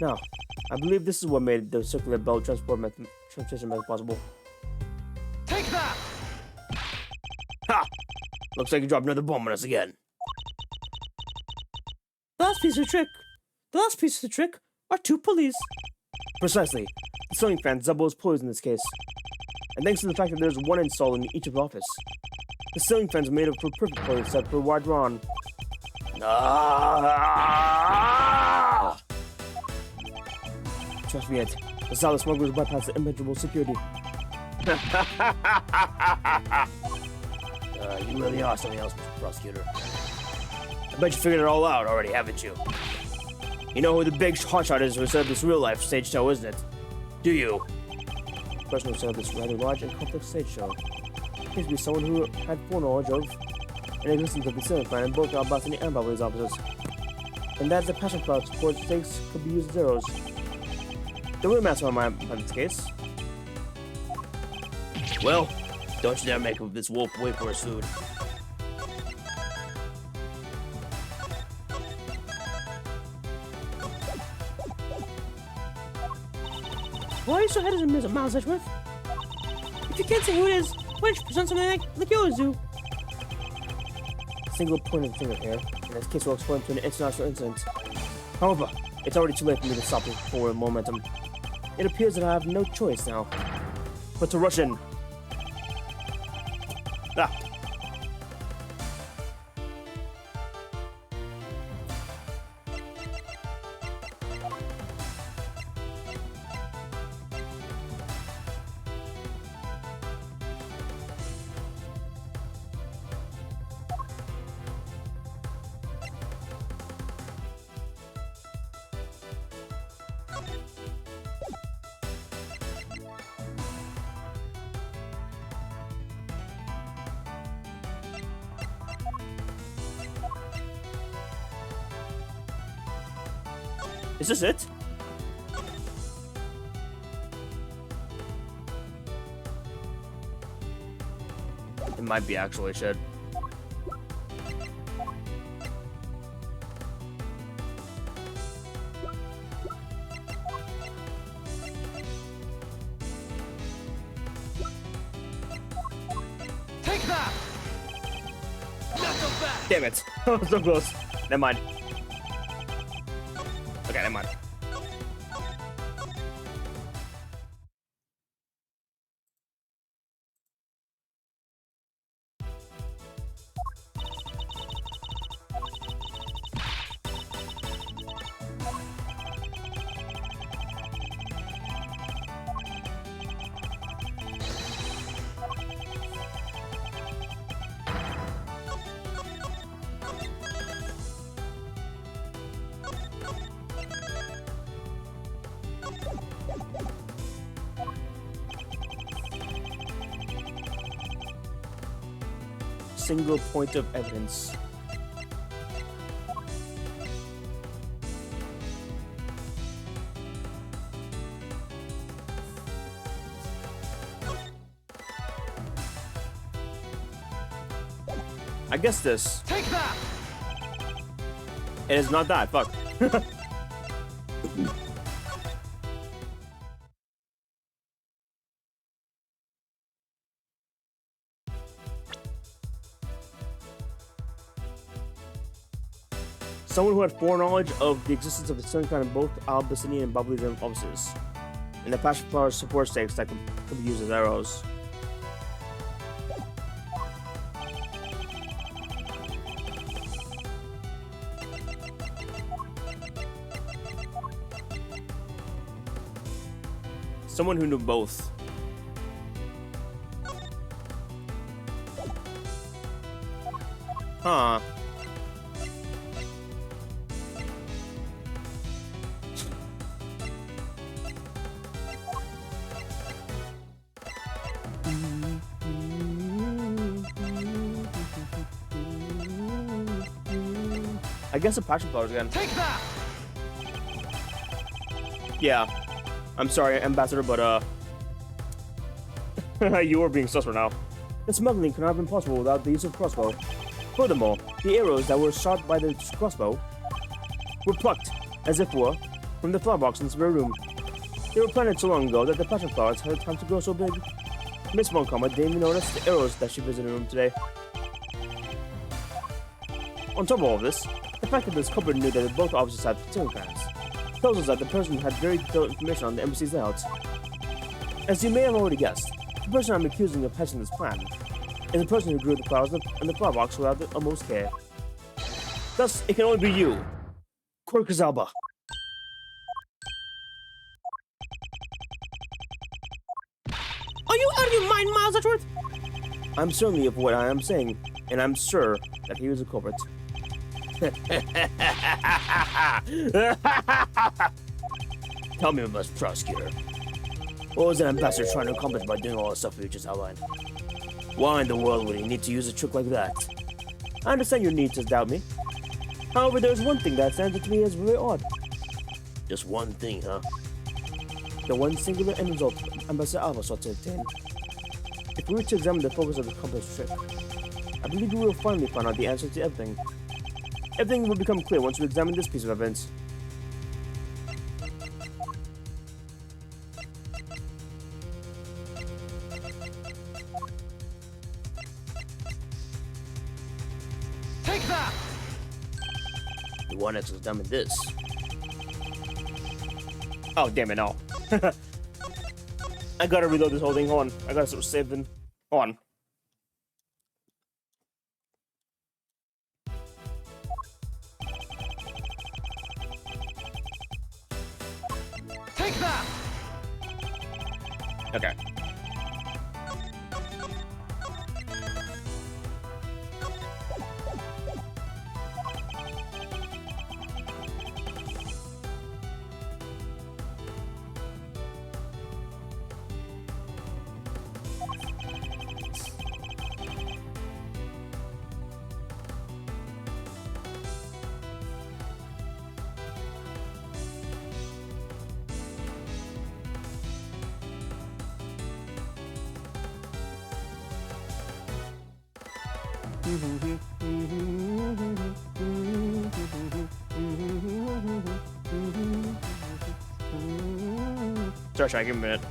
Now, I believe this is what made the circular belt transportation method possible. Take that! Ha! Looks like you dropped another bomb on us again. The last piece of the trick are two pulleys. Precisely. The ceiling fan doubles pulleys in this case. And thanks to the fact that there's one installed in each of the office, the ceiling fan's made up for perfect pulleys except for wide drawn. Trust me, Ed. That's how the smugglers bypass the impenetrable security. You really are something else, Mr. Prosecutor. I bet you figured it all out already, haven't you? You know who the big hotshot is who set up this real-life stage show, isn't it? Do you? The person who set up this rather large and complex stage show appears to be someone who had foreknowledge of and existence of the ceiling fan in both Albastini and Beverly's offices. And that the passion cloud support stakes could be used as arrows. The real mastermind in this case. Well, don't you dare make this wolf wait for his food. Why are you so hesitant, Miles Edgeworth? If you can't say who it is, why don't you present something like you always do? Single pointed finger here, and this case will explain to an international incident. However, it's already too late for me to stop this forward momentum. It appears that I have no choice now but to rush in. Ah. Is this it? It might be actually, shit. Take that! Not so fast! Damn it. So close. Never mind. Okay, never mind. single point of evidence. I guess this. Take that! It is not that. Fuck. Someone who had foreknowledge of the existence of the sunshine in both Albacinian and Bubbly offices, and the passion flower support stakes that could be used as arrows. Someone who knew both. Huh. I guess the passion flowers again. Take that! Yeah. I'm sorry, Ambassador, but you are being sus right now. The smuggling could not have been possible without the use of crossbow. Furthermore, the arrows that were shot by the crossbow were plucked, as if were, from the flower box in the spare room. They were planted so long ago that the passion flowers had time to grow so big. Miss Montgomery didn't even notice the arrows that she visited the room today. On top of all of this, the fact that this culprit knew that both officers had single plans tells us that the person had very detailed information on the embassy's layouts. As you may have already guessed, the person I'm accusing of hatching this plan is the person who grew the flowers in the flower box without the utmost care. Thus, it can only be you, Quirkazalba. Are you out of your mind, Miles Edgeworth? I'm certainly of what I am saying, and I'm sure that he was a culprit. Tell me, Mr. Prosecutor. What was an ambassador trying to accomplish by doing all the stuff you just outlined? Why in the world would he need to use a trick like that? I understand your need to doubt me. However, there's one thing that stands out to me as very odd. Just one thing, huh? The one singular end result Ambassador Alba sought to obtain. If we were to examine the focus of the complex trick, I believe we will finally find out the answer to everything. Everything will become clear once we examine this piece of evidence. Take that! You want us to examine this? Oh, damn it, no. I gotta reload this whole thing. Hold on. I gotta start saving. Hold on. Take that! Okay. Sorry, give me a minute.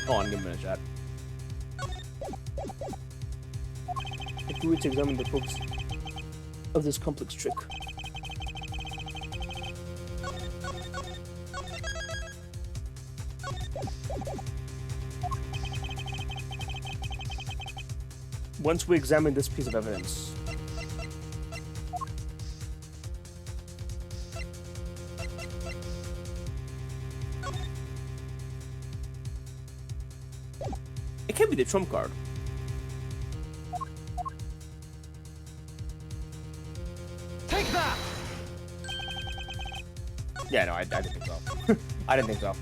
Hold on, give me a minute, chat. If we were to examine the focus of this complex trick. Once we examine this piece of evidence, it can't be the trump card. Take that! Yeah, no, I didn't think so. I didn't think so.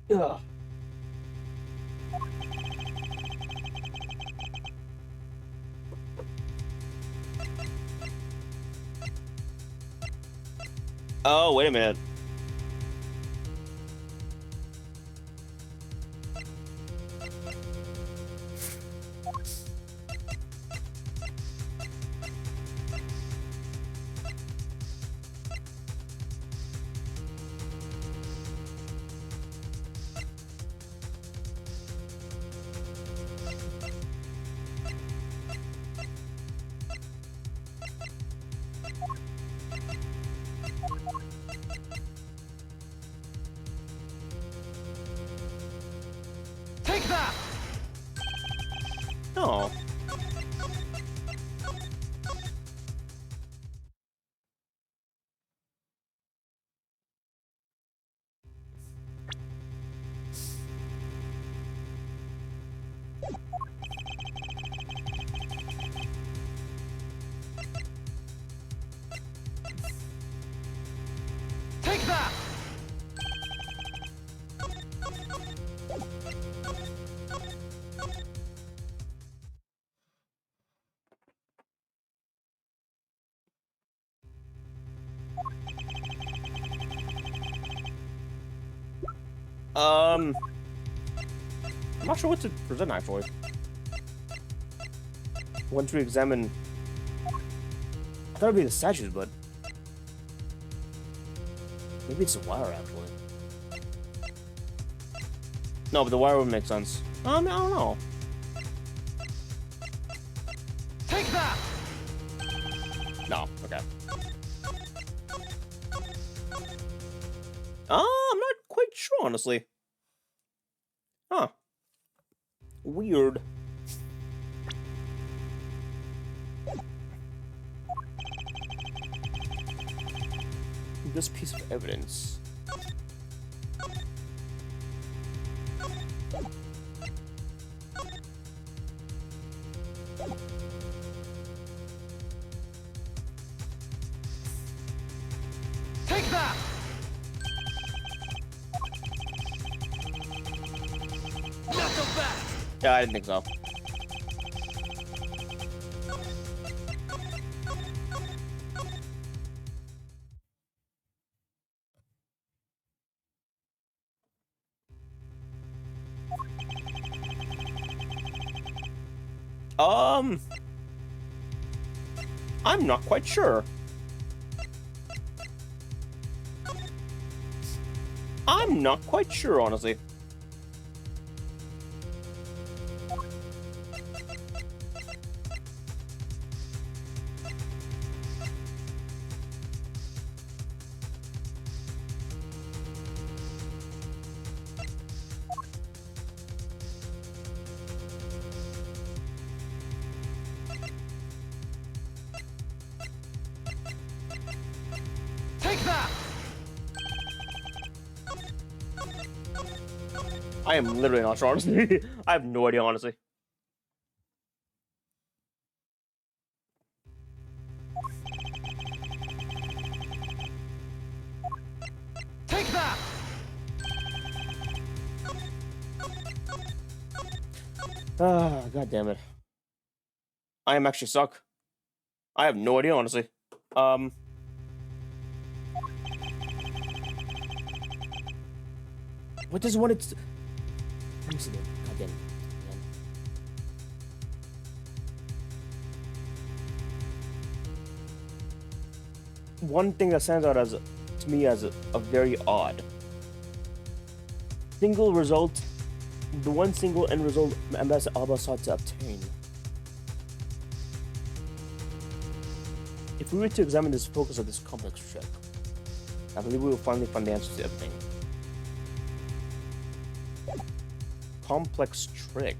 Ugh. Oh, wait a minute. Take that! No. Take that! I'm not sure what to present, actually. Once we examine... I thought it'd be the statues, but... maybe it's the wire, actually. No, but the wire would make sense. I don't know. Take that! No, okay. I'm not quite sure, honestly. Huh. Weird. This piece of evidence. Take that! Not go back! Yeah, I didn't think so. I'm not quite sure. I'm not quite sure, honestly. Take that! I am literally not sure, honestly. I have no idea, honestly. Take that! Ah, god damn it. I am actually stuck. I have no idea, honestly. What does want it? Let me see that. God damn it. Man. one thing that stands out as to me as a very odd single result, the one single end result Ambassador Alba sought to obtain. If we were to examine this focus of this complex trick, I believe we will finally find the answer to everything. Complex trick.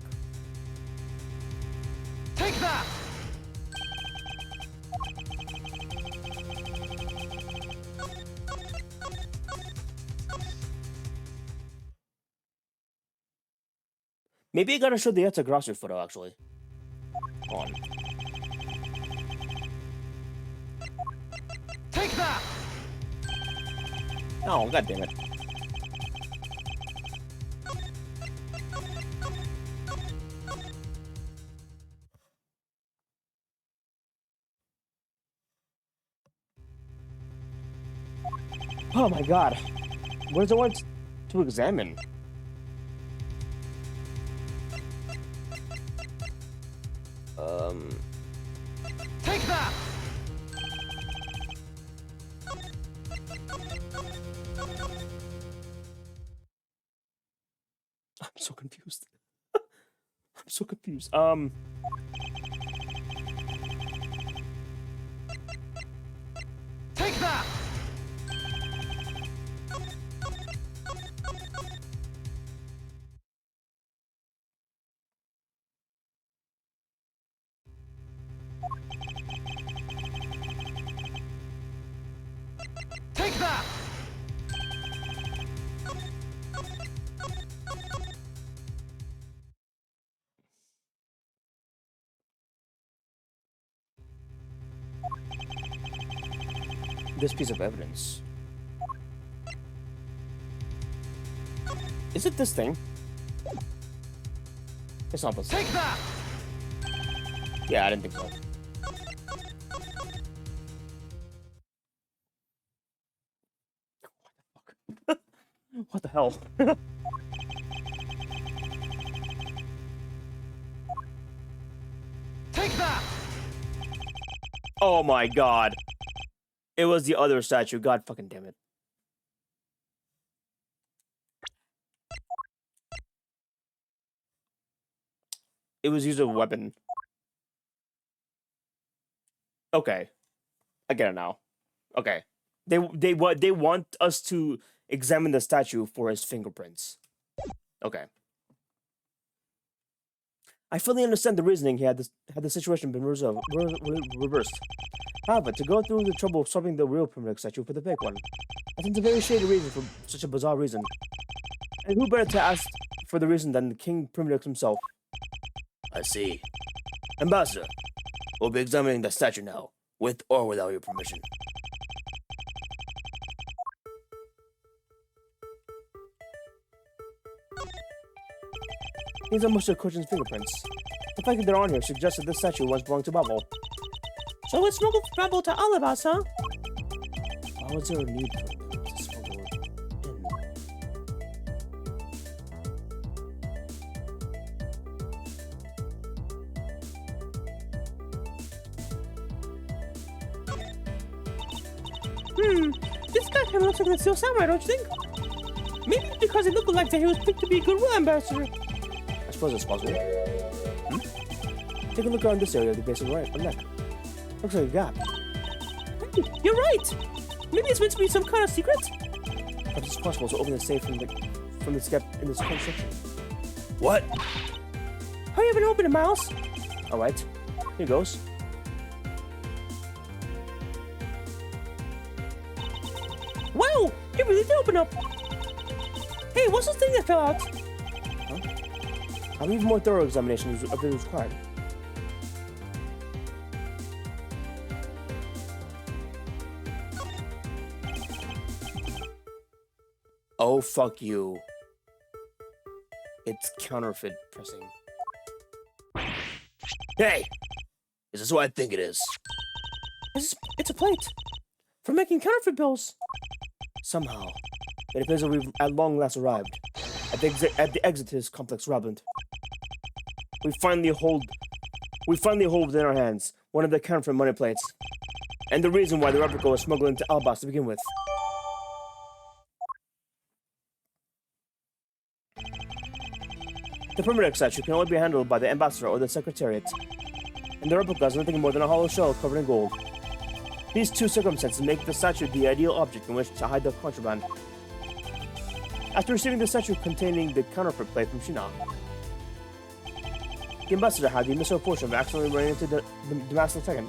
Take that! Maybe I gotta show the Yatagrasu photo, actually. Hold on. Take that! Oh, god damn it. Oh my god. What does it want to examine? Take that! I'm so confused. I'm so confused. Take that! Take that! This piece of evidence. Is it this thing? It's not this thing. Take that! Yeah, I didn't think so. What the hell? Take that! Oh my god. It was the other statue. God fucking damn it. It was used as a weapon. Okay. I get it now. Okay. They want us to examine the statue for his fingerprints. Okay. I fully understand the reasoning had the situation been reversed. However, to go through the trouble of swapping the real primitive statue for the fake one, I think it's a very shady reason for such a bizarre reason. And who better to ask for the reason than the King Primitive himself? I see. Ambassador, we'll be examining the statue now, with or without your permission. These are most of the Kochun's fingerprints. The fact that they're on here suggests that this statue once belonged to Babel. So we smuggled Babel to Alabas, huh? Why was there a need to smuggle it in? This guy kind of looks like a Steel Samurai, don't you think? Maybe it's because it looked like that he was picked to be a goodwill ambassador. I suppose it's possible. Take a look around this area of the base of the right neck. Looks like a gap. Hey, you're right. Maybe it's meant to be some kind of secret. Perhaps it's possible to open the safe from this gap in this construction. What? Hurry up and open it, Miles. Alright. Here goes. Wow, it really did open up. Hey, what's this thing that fell out? Huh? An even more thorough examination is required. Oh, fuck you. It's counterfeit pressing. Hey! Is this what I think it is? It's a plate for making counterfeit bills. Somehow, it appears that we've at long last arrived at the exit to this complex labyrinth. We finally hold within our hands one of the counterfeit money plates. and the reason why the replica was smuggled into Albas to begin with. The permanent statue can only be handled by the ambassador or the secretariat, and the replica is nothing more than a hollow shell covered in gold. These two circumstances make the statue the ideal object in which to hide the contraband. After receiving the statue containing the counterfeit plate from Shina, the ambassador had the misfortune of accidentally running into the Damas II.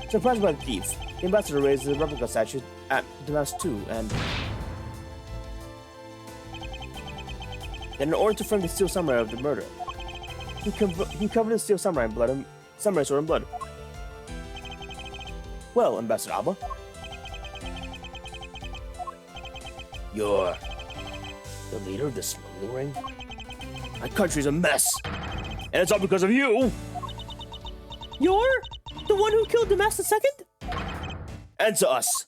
Surprised by the thief, the ambassador raised the replica statue at Damas II, and then, in order to frame the steel samurai of the murder, he covered the steel samurai in blood and samurai sword in blood. Well, Ambassador Alba, you're the leader of the smuggling ring? My country's a mess, and it's all because of you! You're the one who killed Damas II? Answer us!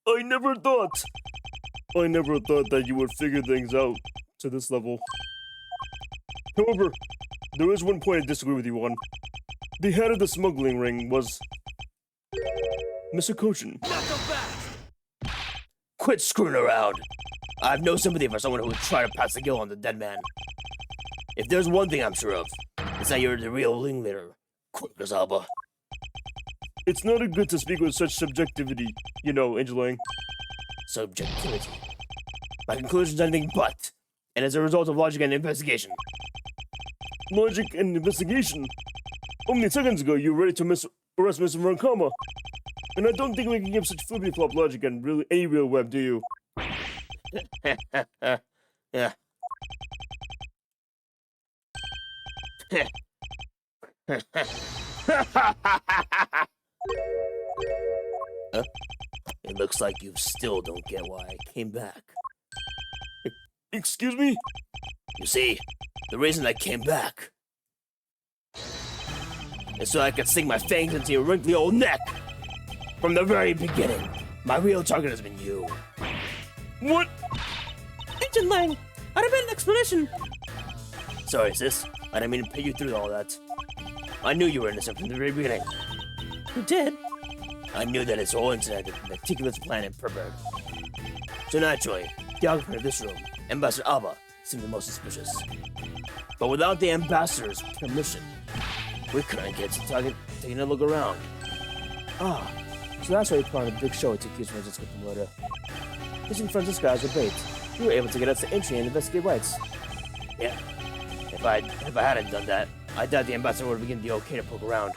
I never thought that you would figure things out to this level. However, there is one point I disagree with you on. The head of the smuggling ring was Mr. Kochin. Quit screwing around! I have no sympathy for someone who would try to pass the guilt on the dead man. If there's one thing I'm sure of, it's that you're the real ringleader, Quirkus Alba. It's not good to speak with such subjectivity, you know, Angeline. Subjectivity. My conclusion's anything but, and as a result of logic and investigation. Logic and investigation? Only seconds ago you were ready to arrest Mr. Rankama. And I don't think we can give such flippity-flop logic and really any real web, do you? Yeah. It looks like you still don't get why I came back. Excuse me? You see, the reason I came back is so I could sink my fangs into your wrinkly old neck. From the very beginning, my real target has been you. What? Agent Lang, I demand an explanation. Sorry, sis. I didn't mean to put you through all that. I knew you were innocent from the very beginning. You did? I knew that this whole incident had been meticulous plan and prepared. So naturally, the occupant of this room, Ambassador Alba, seemed the most suspicious. But without the ambassador's permission, we couldn't get to taking a look around. Ah, so that's why you put on a big show to accuse Francisco of murder. Using Francisco as a bait, you were able to get us to entry and investigate rights. Yeah, if I hadn't done that, I doubt the ambassador would have given the okay to poke around.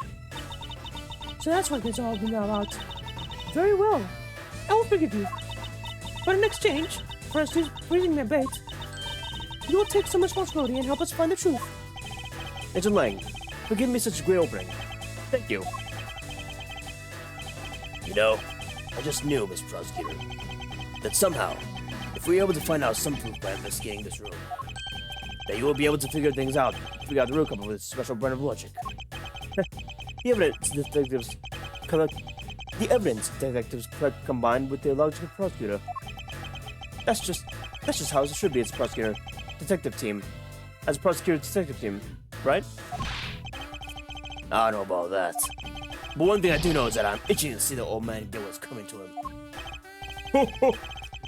So that's what it's all been about. Very well. I will forgive you. But in exchange for us using my bait, you will take some responsibility and help us find the truth. Agent Lang, forgive me such a great opening. Thank you. You know, I just knew, Miss Prosecutor, that somehow, if we were able to find out some proof by investigating this room, that you will be able to figure out the real couple with a special brand of logic. The evidence detectives collect combined with the logical prosecutor. That's just how it should be as a prosecutor detective team. As a prosecutor detective team, right? I don't know about that. But one thing I do know is that I'm itching to see the old man get what's coming to him. Ho ho!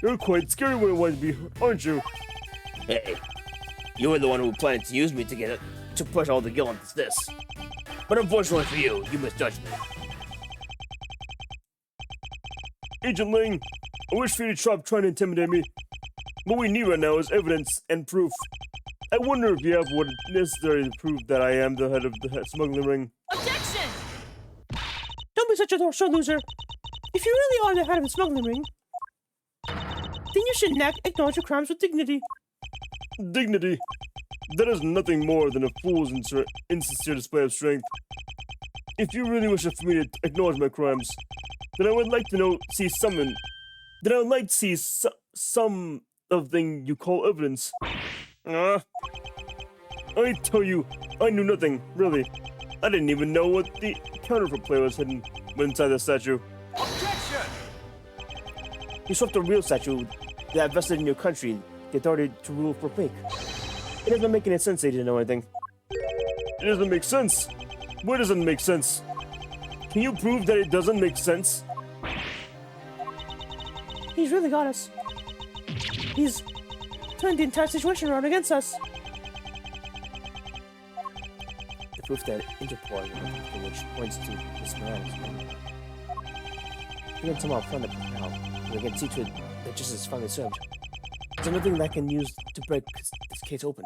You're quite scary when it was be, aren't you? Hey, you were the one who planned to use me to push all the guilt onto this. But unfortunately for you, you misjudged me. Agent Lang, I wish for you to stop trying to intimidate me. What we need right now is evidence and proof. I wonder if you have what is necessary to prove that I am the head of the smuggling ring. Objection! Don't be such a sore loser. If you really are the head of the smuggling ring, then you should acknowledge your crimes with dignity. Dignity? That is nothing more than a fool's insincere display of strength. If you really wish for me to acknowledge my crimes, then I would like to see something you call evidence. I tell you, I knew nothing, really. I didn't even know what the counterfeit plate was hidden inside the statue. Objection! You swapped a real statue that vested in your country the authority to rule for fake. It doesn't make any sense they didn't know anything. It doesn't make sense. What doesn't make sense? Can you prove that it doesn't make sense? He's really got us. He's turned the entire situation around against us. The proof that Interpol which points to this man is wrong. We can somehow find it now. We can see to it that justice is finally served. There's nothing that can use to break this case open.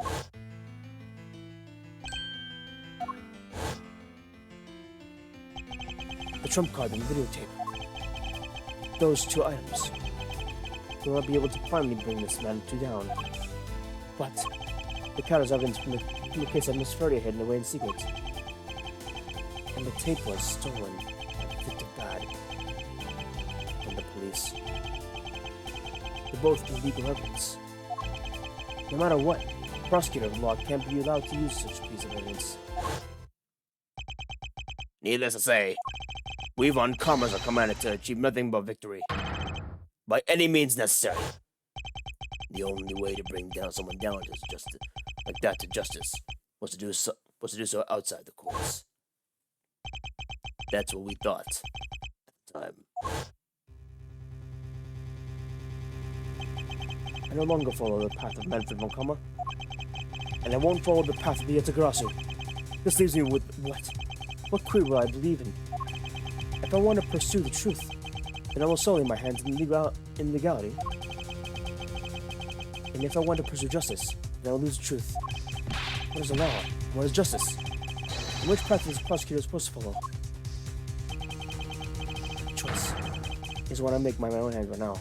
The trump card and videotape. Those two items. We might be able to finally bring this man down. But the counter's evidence from the case of Miss Furry hidden away in secret. And the tape was stolen by Victor Bad from the police. They're both illegal evidence. No matter what, prosecutor law can't be allowed to use such a piece of evidence. Needless to say, we Von Commerce are commanded to achieve nothing but victory. By any means necessary. The only way to bring down someone down is just like that to justice was to do so outside the courts. That's what we thought at the time. I no longer follow the path of Manfred von Kammer, and I won't follow the path of the Yatagarasu. This leaves me with what? What creed will I believe in? If I want to pursue the truth, then I will sully my hands in legality. And if I want to pursue justice, then I will lose the truth. What is the law? What is justice? And which path is the prosecutor supposed to follow? Choice is what I make by my own hands right now.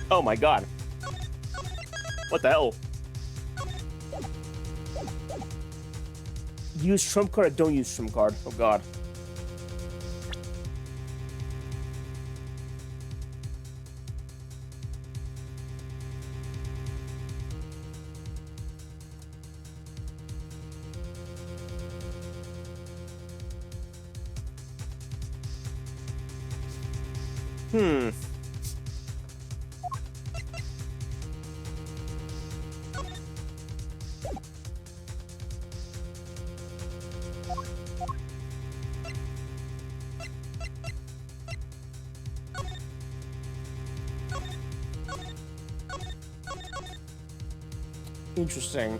Oh my god. What the hell? Use trump card or don't use trump card? Oh god. Interesting.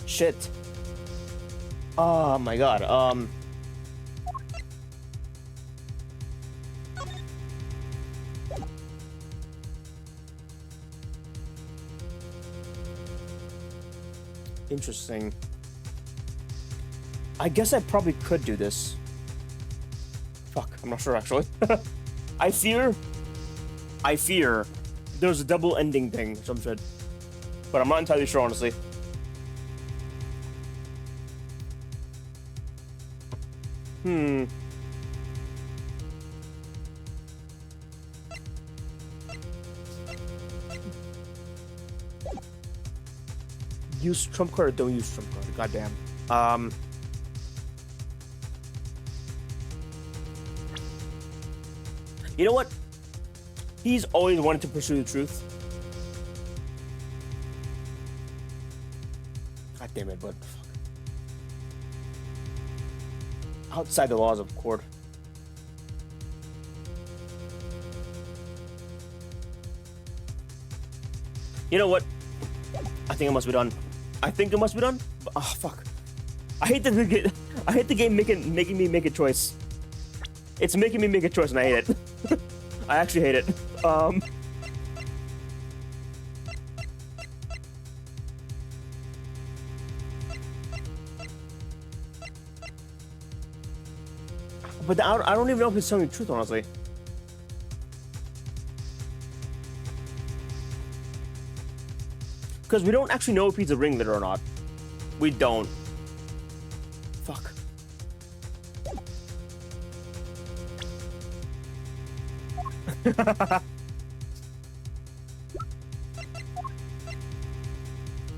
Shit. Oh my god. Interesting. I guess I probably could do this. Fuck, I'm not sure actually. I fear there's a double ending thing or some shit. But I'm not entirely sure, honestly. Use trump card or don't use trump card? Goddamn. You know what? He's always wanted to pursue the truth. God damn it, but fuck. Outside the laws of court. You know what? I think it must be done. I think it must be done. Oh fuck! I hate the game making me make a choice. It's making me make a choice, and I hate it. I actually hate it. But I don't even know if he's telling the truth, honestly. Because we don't actually know if he's a ringleader or not. We don't. Fuck.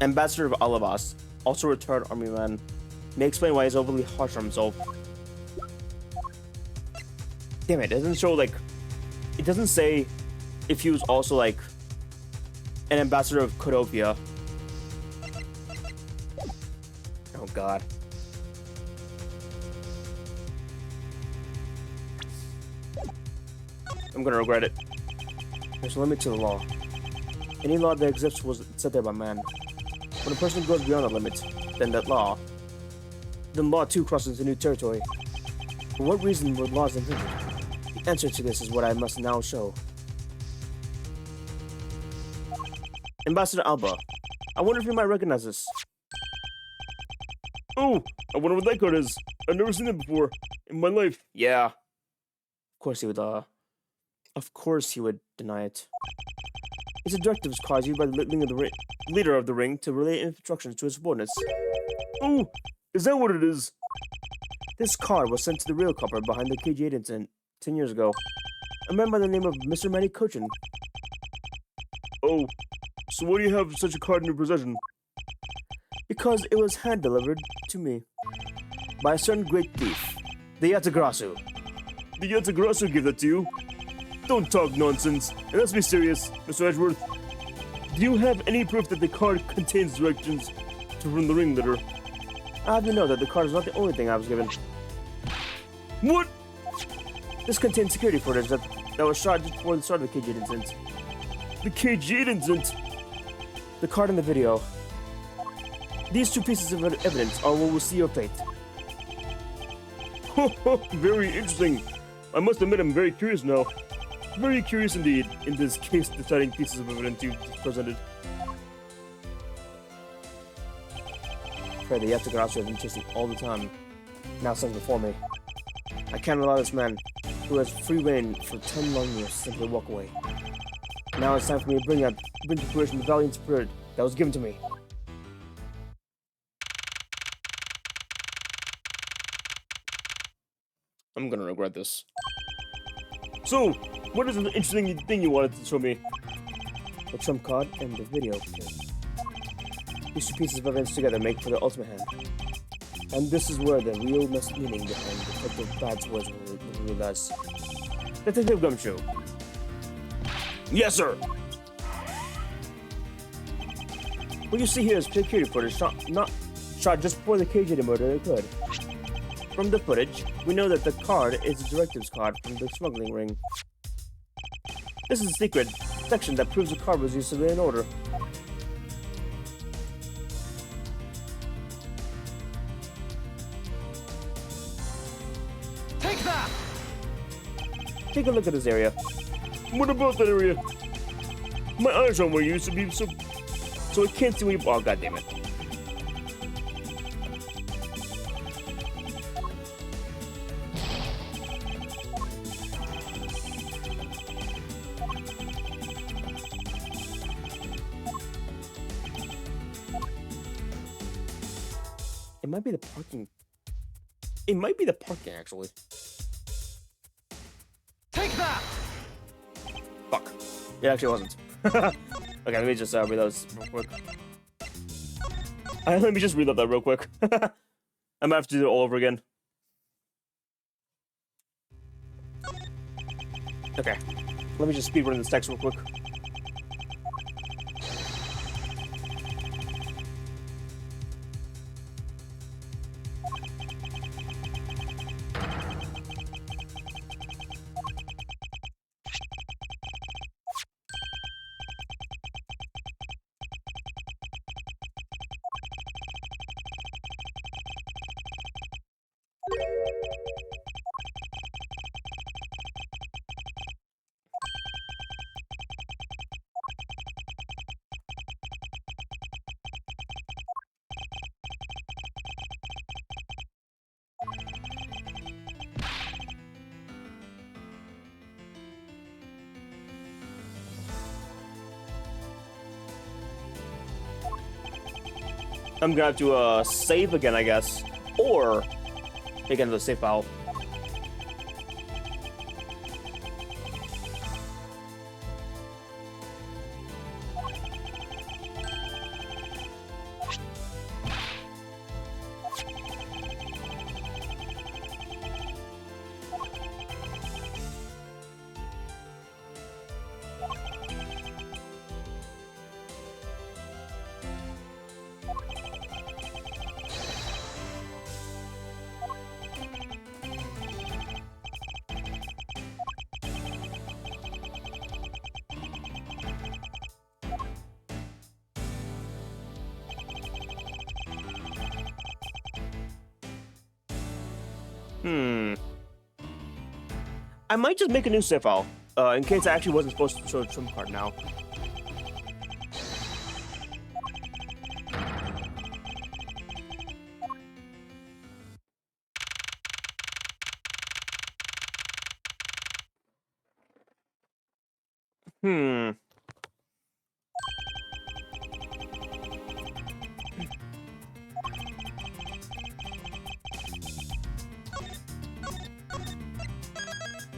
Ambassador of Alabas, also retired army man, may explain why he's overly harsh on himself. Damn it doesn't show like, it doesn't say if he was also like an ambassador of Codopia. Oh god. I'm gonna regret it. There's a limit to the law. Any law that exists was set there by man. When a person goes beyond that limit, then law too crosses into new territory. For what reason were laws invented? The answer to this is what I must now show. Ambassador Alba, I wonder if you might recognize this. Oh, I wonder what that card is. I've never seen it before in my life. Yeah. Of course he would deny it. It's a directives card used by the leader of the ring to relay instructions to his subordinates. Oh, is that what it is? This card was sent to the real culprit behind the KG8 incident 10 years ago. A man by the name of Mr. Manny Cochin. Oh, so why do you have such a card in your possession? Because it was hand-delivered to me by a certain great thief, the Yatagrasu. The Yatagrasu gave that to you? Don't talk nonsense, and let's be serious, Mr. Edgeworth. Do you have any proof that the card contains directions to run the ringleader? I have you know that the card is not the only thing I was given. What? This contains security footage that was shot just before the start of the KG8 incident. The KG8 incident? The card and the video. These two pieces of evidence are what will see your fate. Very interesting. I must admit I'm very curious now. Very curious indeed in this case-deciding pieces of evidence you presented. Pray the Yatagrasu have been chasing all the time. Now stands before me. I can't allow this man, who has free reign for 10 long years, simply walk away. Now it's time for me to bring to fruition the valiant spirit that was given to me. I'm gonna regret this. So, what is the interesting thing you wanted to show me? The trump card and the video. These two pieces of evidence together make for the ultimate hand. And this is where the real meaning behind Detective Bad's words will realize. Detective Gumshoe. Yes, sir! What you see here is security footage shot just before the KG murder occurred. From the footage, we know that the card is a directives card from the smuggling ring. This is a secret section that proves the card was used to lay an order. Take that! Take a look at this area. What about that area? My eyes aren't where you used to be, so I can't see where you... Oh, goddammit. It might be the parking. It might be the parking, actually. Take that! Fuck. It actually wasn't. Okay, let me just reload this real quick. Let me just reload that real quick. I'm gonna have to do it all over again. Okay. Let me just speedrun this text real quick. I'm gonna have to save again, I guess, or make another save file. I might just make a new save file, in case I actually wasn't supposed to show the trump card now.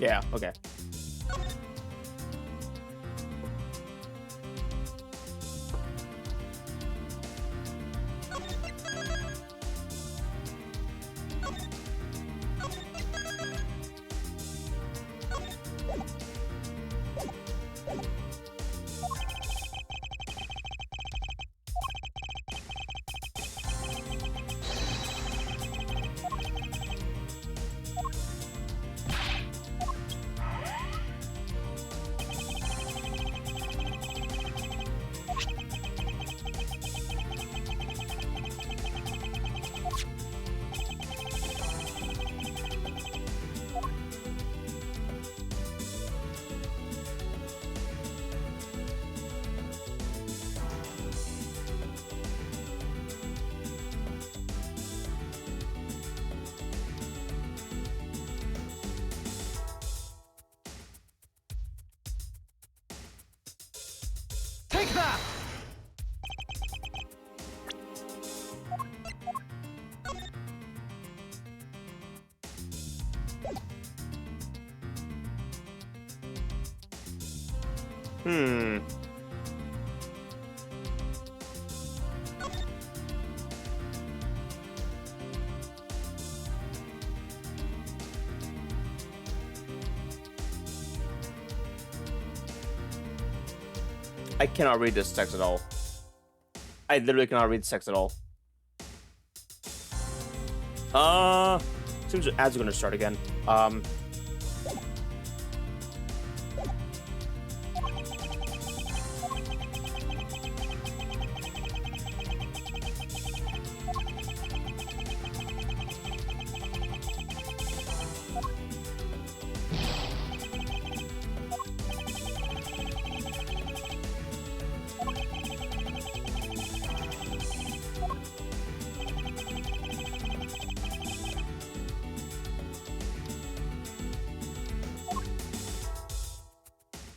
Yeah, okay. Take that! I cannot read this text at all. I literally cannot read this text at all. Seems the ads are gonna start again.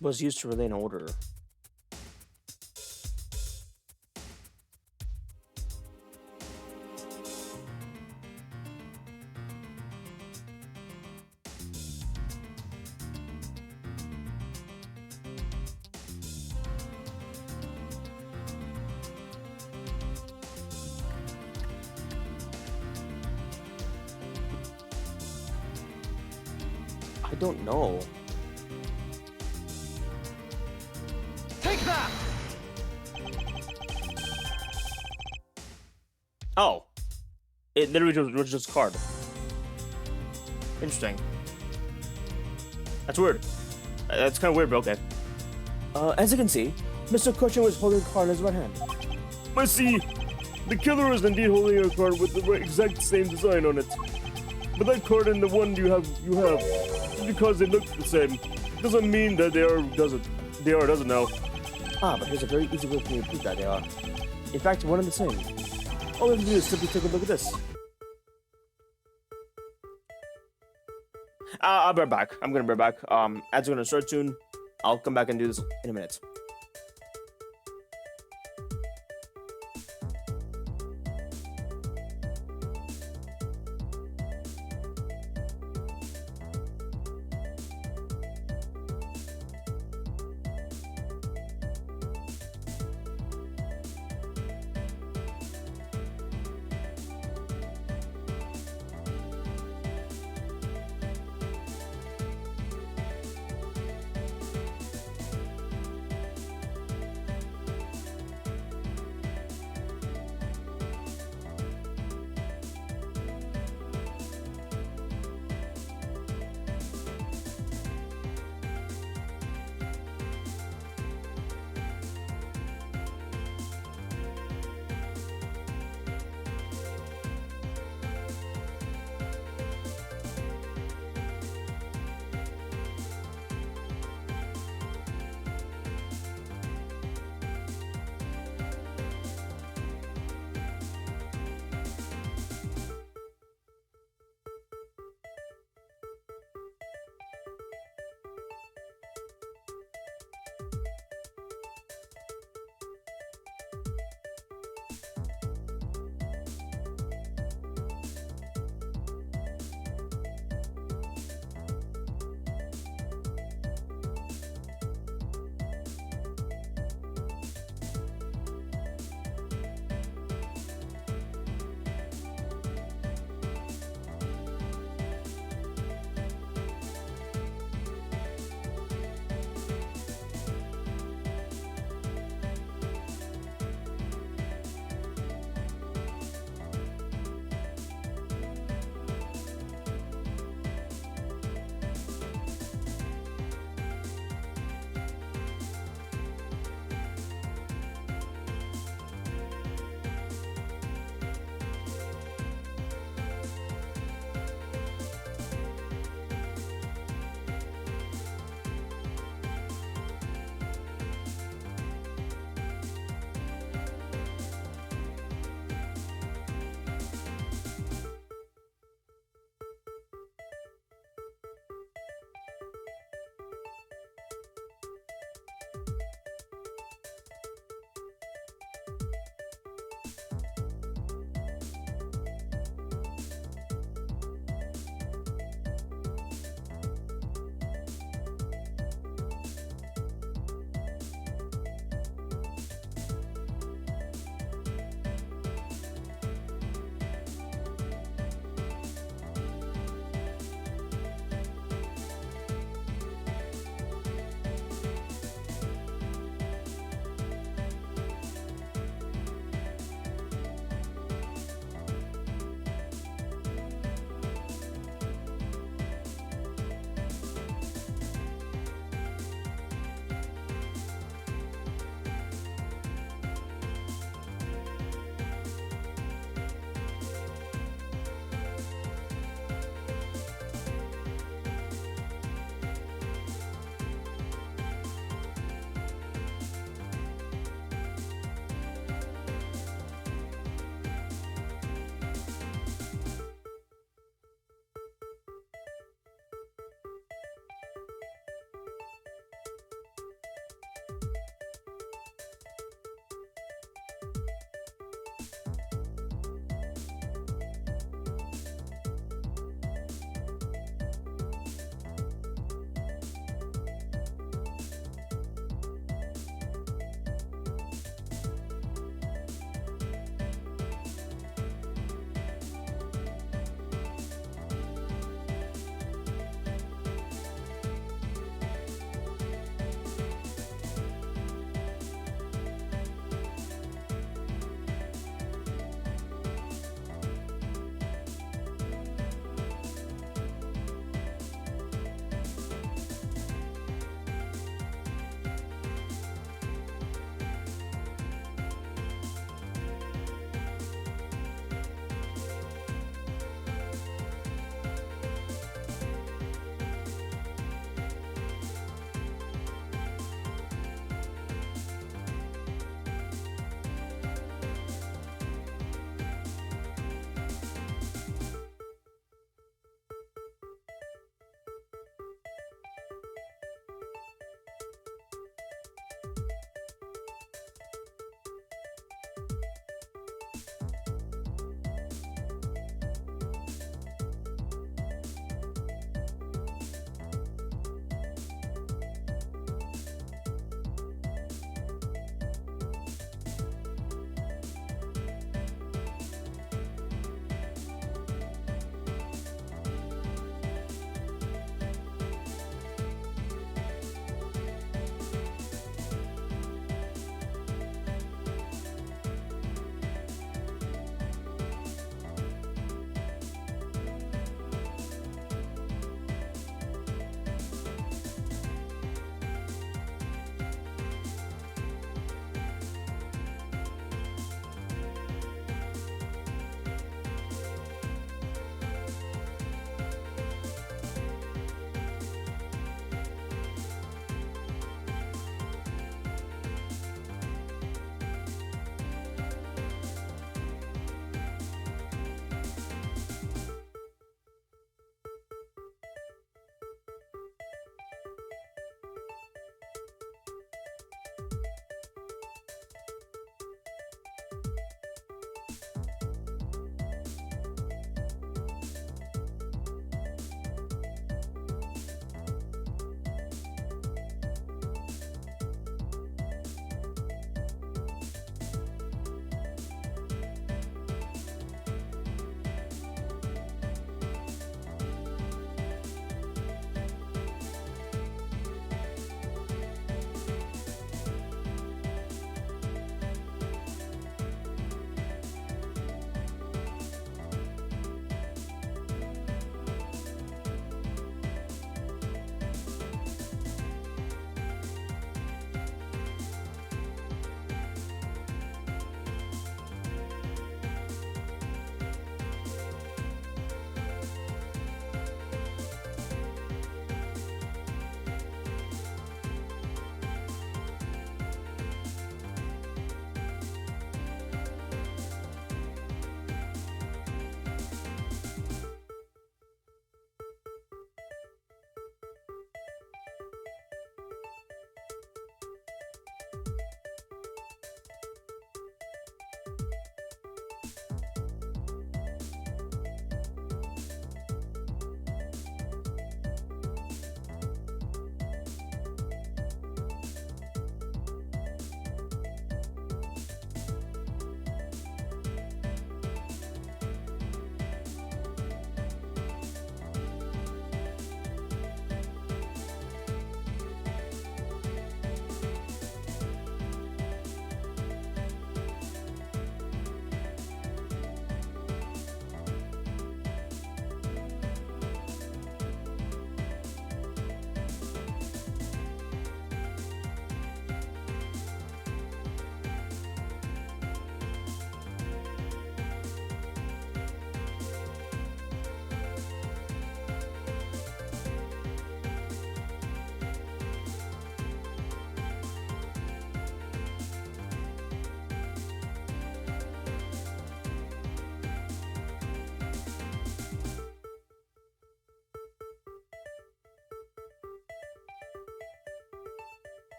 Was used to relay an order. I don't know. Take that! Oh, it literally was just a card. Interesting. That's weird. That's kind of weird, but okay. As you can see, Mr. Cutchin was holding a card in his right hand. I see. The killer is indeed holding a card with the exact same design on it. But that card and the one you have, just because they look the same, doesn't mean that they are doesn't now. Ah, but here's a very easy way for me to prove that they are. In fact, one and the same. All we have to do is simply take a look at this. I'll be right back. I'm gonna be right back. Ads are gonna start soon. I'll come back and do this in a minute.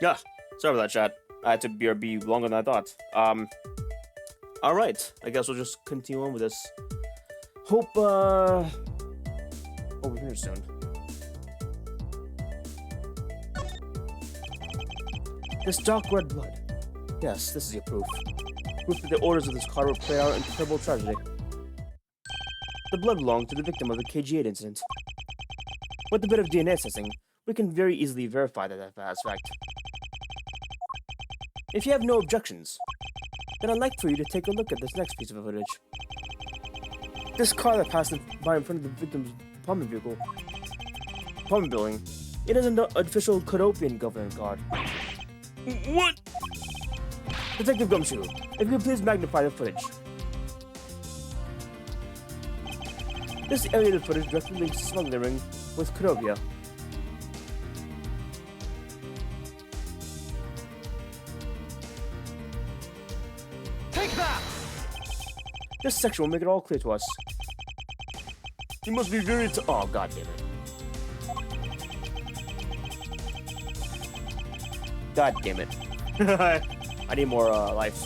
Yeah, sorry about that, chat. I had to BRB longer than I thought. Alright, I guess we'll just continue on with this. Hope, we're finished soon. This dark red blood. Yes, this is your proof. Proof that the orders of this card were played out in terrible tragedy. The blood belonged to the victim of the KG8 incident. With a bit of DNA testing, we can very easily verify that as fact. If you have no objections, then I'd like for you to take a look at this next piece of footage. This car that passed by in front of the victim's apartment building, it is an official Kodopian government card. What? Detective Gumshoe, if you could please magnify the footage. This area of the footage directly links to smuggling ring with Kodopia. Take that! This section will make it all clear to us. You must be very Oh, god damn it. God damn it. I need more life.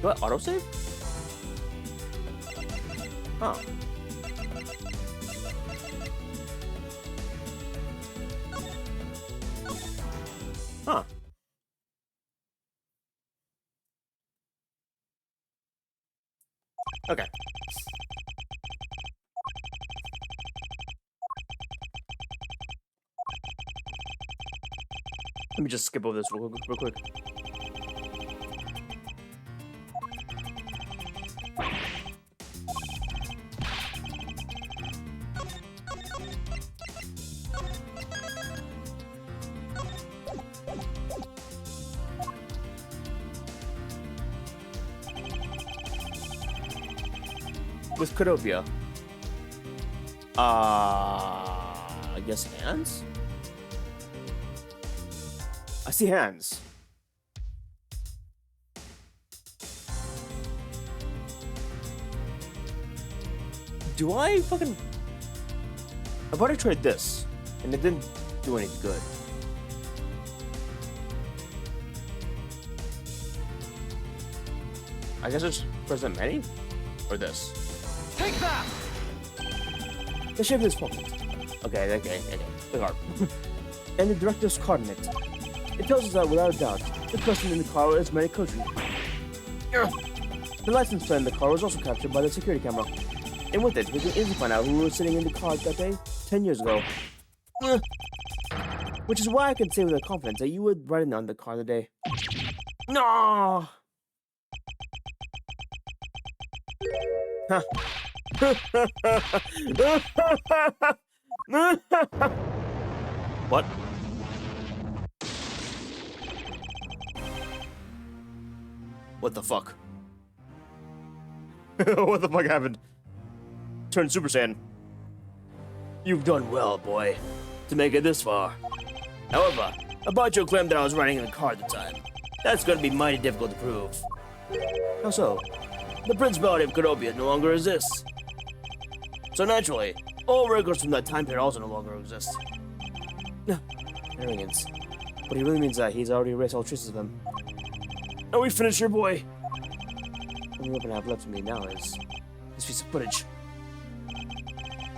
What? Autosave? Huh. Huh. Okay. Let me just skip over this real quick. With Kodopia. I guess hands? I see hands. Do I fucking... I've already tried this, and it didn't do any good. I guess it's present many? Or this? Take that! The shape of this pocket. Okay. The card. And the director's card in it. It tells us that without a doubt, the person in the car is Mary Kojin. The license plate in the car was also captured by the security camera. And with it, we can easily find out who was sitting in the car that day 10 years ago. Which is why I can say with confidence that you were riding on the car the day. No! Huh. What? What the fuck? What the fuck happened? Turned Super Saiyan. You've done well, boy, to make it this far. However, Abacho claimed that I was riding in a car at the time. That's gonna be mighty difficult to prove. How so? The Principality of Kodopia no longer exists. So naturally, all records from that time period also no longer exist. Arrogance. But he really means that he's already erased all traces of him. Are we finished here, boy? The only weapon I have left to me now is this piece of footage.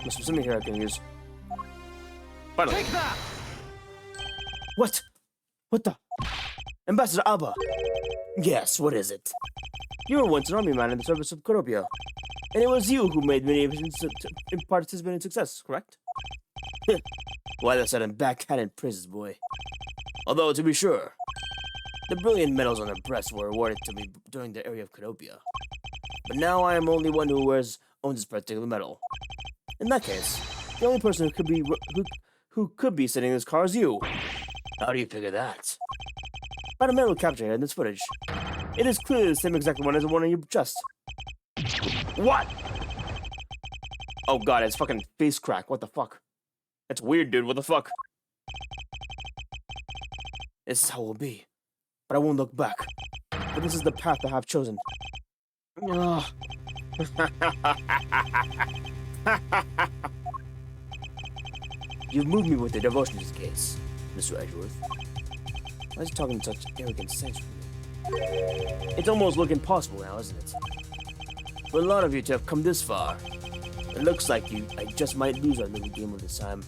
Must be something here I can use. Finally. Take that! What? What the? Ambassador Alba. Yes, what is it? You were once an army man in the service of Kodopia, and it was you who made many of his participate in success, correct? Why the sudden backhanded praises, boy? Although, to be sure, the brilliant medals on the breast were awarded to me during the area of Kodopia. But now I am only one who owns this particular medal. In that case, the only person who could be sitting in this car is you. How do you figure that? By the medal captured in this footage. It is clearly the same exact one as the one on your chest. What? Oh god, it's fucking face crack. What the fuck? That's weird, dude. What the fuck? This is how it will be. But I won't look back. But this is the path I have chosen. Ugh. You've moved me with the devotion to this case, Mr. Edgeworth. Why is he talking such arrogant sense from me? It's almost looking impossible now, isn't it? For a lot of you to have come this far, it looks like I just might lose our little game of this time.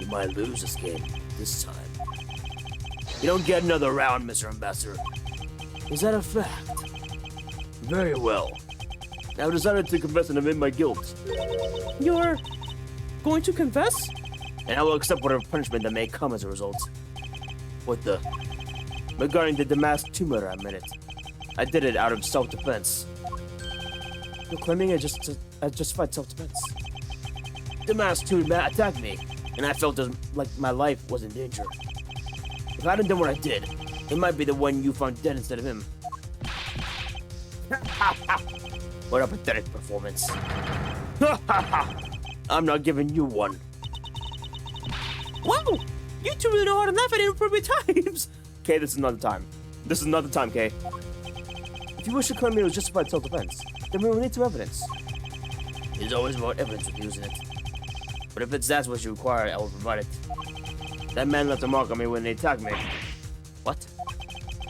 You might lose this game this time. You don't get another round, Mr. Ambassador. Is that a fact? Very well. Now I've decided to confess and admit my guilt. You're going to confess? And I will accept whatever punishment that may come as a result. What the? Regarding the Damask 2 murder, I meant it. I did it out of self-defense. You're claiming I justified self-defense? Damask 2 attacked me, and I felt like my life was in danger. If I hadn't done what I did, it might be the one you found dead instead of him. What a pathetic performance. I'm not giving you one. Wow! You two really know how to laugh at inappropriate times! Kay, this is not the time. This is not the time, Kay. If you wish to claim me it was justified self-defense, then we will need some evidence. There's always about evidence with using it. But if that's what you require, I will provide it. That man left a mark on me when they attacked me. What?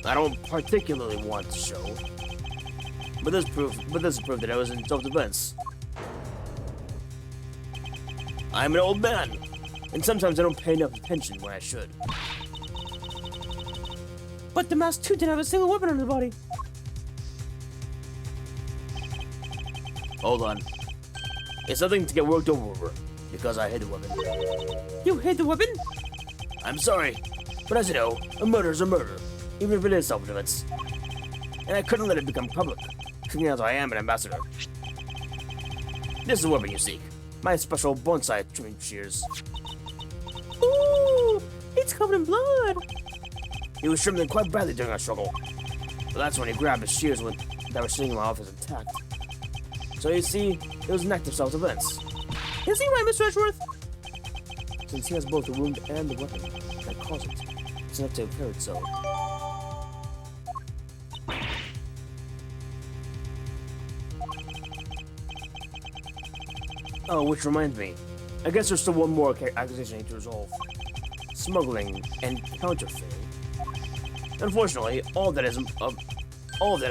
I don't particularly want to show. But this is proof that I was in self-defense. I'm an old man, and sometimes I don't pay enough attention when I should. But the Mask 2 didn't have a single weapon on his body. Hold on. It's something to get worked over, because I hid the weapon. You hid the weapon? I'm sorry, but as you know, a murder is a murder, even if it is self-defense. And I couldn't let it become public, seeing as I am an ambassador. This is the weapon you seek. My special bonsai trimming shears. Ooh! It's covered in blood! He was trimmed quite badly during our struggle. But that's when he grabbed his shears that were sitting in my office intact. So you see, it was an act of self-defense. Is he right, Mr. Edgeworth? Since he has both the wound and the weapon that caused it, it's enough to repair it so. Oh, which reminds me. I guess there's still one more accusation I need to resolve. Smuggling and counterfeiting. Unfortunately, all of that is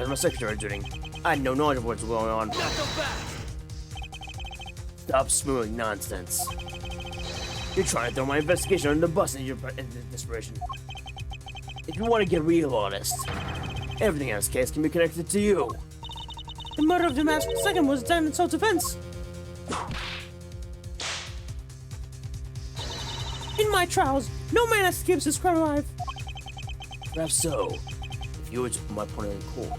my secretary doing. I had no knowledge of what's going on. Stop spewing nonsense. You're trying to throw my investigation under the bus in your desperation. If you want to get real honest, everything in this case can be connected to you. The murder of the Mask 2 was done in self-defense. In my trials, no man escapes this crime alive. Perhaps so, if you were to put my opponent in court.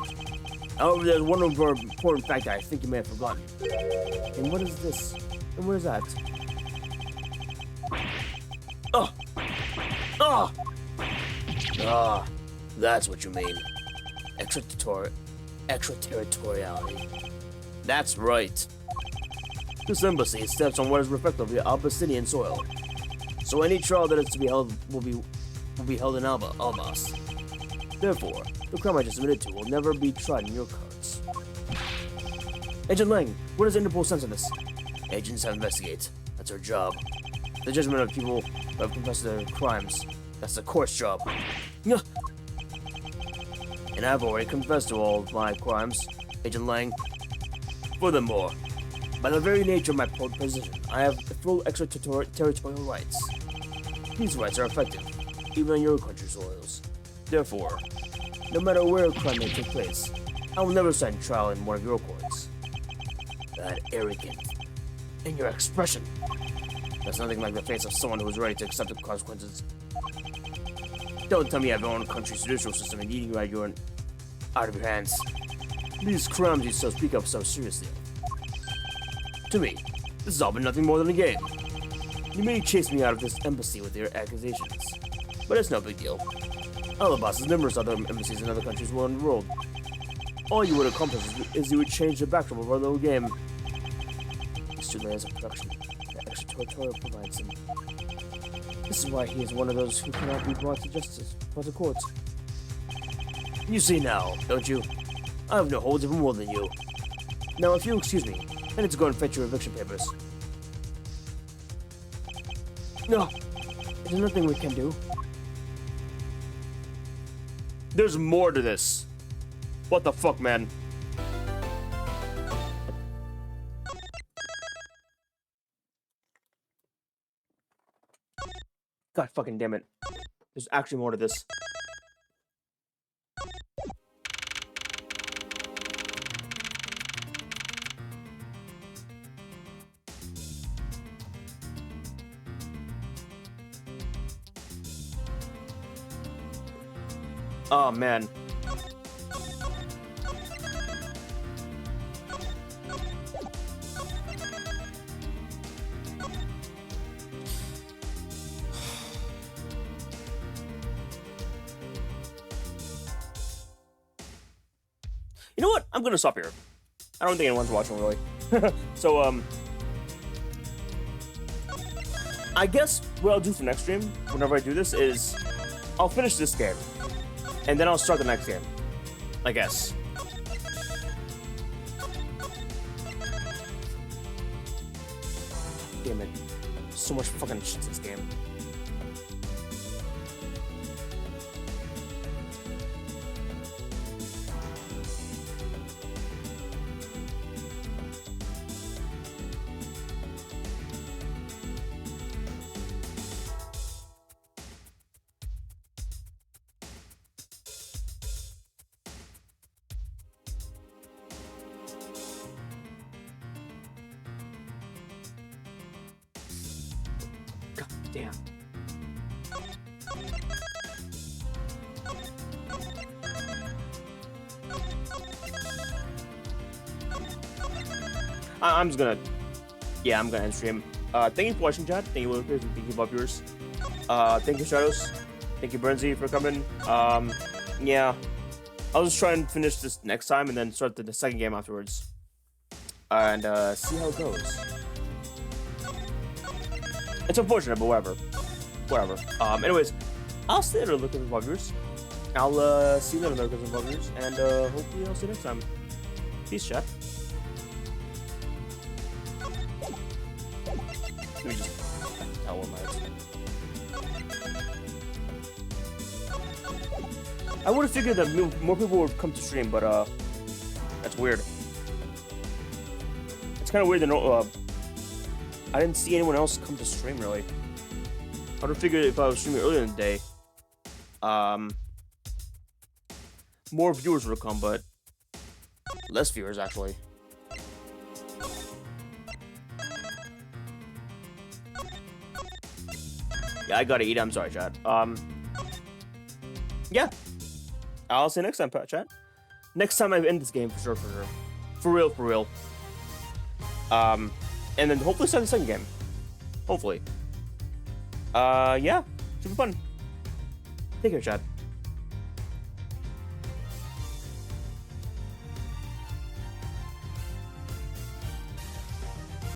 However, there's one important fact that I think you may have forgotten. And what is this? And what is that? Oh! Oh! Ah, that's what you mean. Extraterritoriality. That's right. This embassy steps on what is respectively Abyssinian soil. So any trial that is to be held will be held in Albas. Therefore, the crime I just admitted to will never be tried in your courts. Agent Lang, what is Interpol's sense of this? Agents have investigate. That's our job. The judgment of people who have confessed their crimes. That's the court's job. And I've already confessed to all of my crimes, Agent Lang. Furthermore, by the very nature of my position, I have full extraterritorial rights. These rights are effective, even on your country's soils. Therefore, no matter where a crime may take place, I will never stand trial in one of your courts. That arrogant. And your expression. That's nothing like the face of someone who is ready to accept the consequences. Don't tell me you have your own country's judicial system and eating right out of your hands. These crimes you so speak of so seriously. To me, this has all been nothing more than a game. You may chase me out of this embassy with your accusations, but it's no big deal. Alabas has numerous other embassies in other countries around the world. All you would accomplish is you would change the backdrop of our little game. These 2 layers of production that extraterritorial provides him. This is why he is one of those who cannot be brought to justice, but to court. You see now, don't you? I have no holds even more than you. Now, if you'll excuse me, I need to go and fetch your eviction papers. No, there's nothing we can do. There's more to this. What the fuck, man? God fucking damn it. There's actually more to this. Oh, man. You know what? I'm gonna stop here. I don't think anyone's watching, really. So, I guess what I'll do for next stream, whenever I do this, is I'll finish this game. And then I'll start the next game. I guess. Damn it. So much fucking shit in this game. God damn. I'm just gonna... Yeah, I'm gonna end stream. Thank you for watching, chat. Thank you, Lucas, and thank you, Bob viewers. Thank you, Shadows. Thank you, Burnsie, for coming. Yeah. I'll just try and finish this next time and then start the second game afterwards. And, see how it goes. It's unfortunate, but whatever. Whatever. Anyways, I'll see you later, Lucas and Bob viewers. I'll, see you later, Lucas and Bob viewers. And, hopefully I'll see you next time. Peace, chat. Let me just tell one I would have figured that more people would come to stream, but that's weird. It's kind of weird that I didn't see anyone else come to stream really. I would have figured if I was streaming earlier in the day, more viewers would have come, but less viewers actually. Yeah, I gotta eat. I'm sorry, chat. Yeah. I'll see you next time, chat. Next time I end this game, for sure, for sure. For real, for real. And then hopefully start the second game. Hopefully. Yeah. Should be fun. Take care, chat.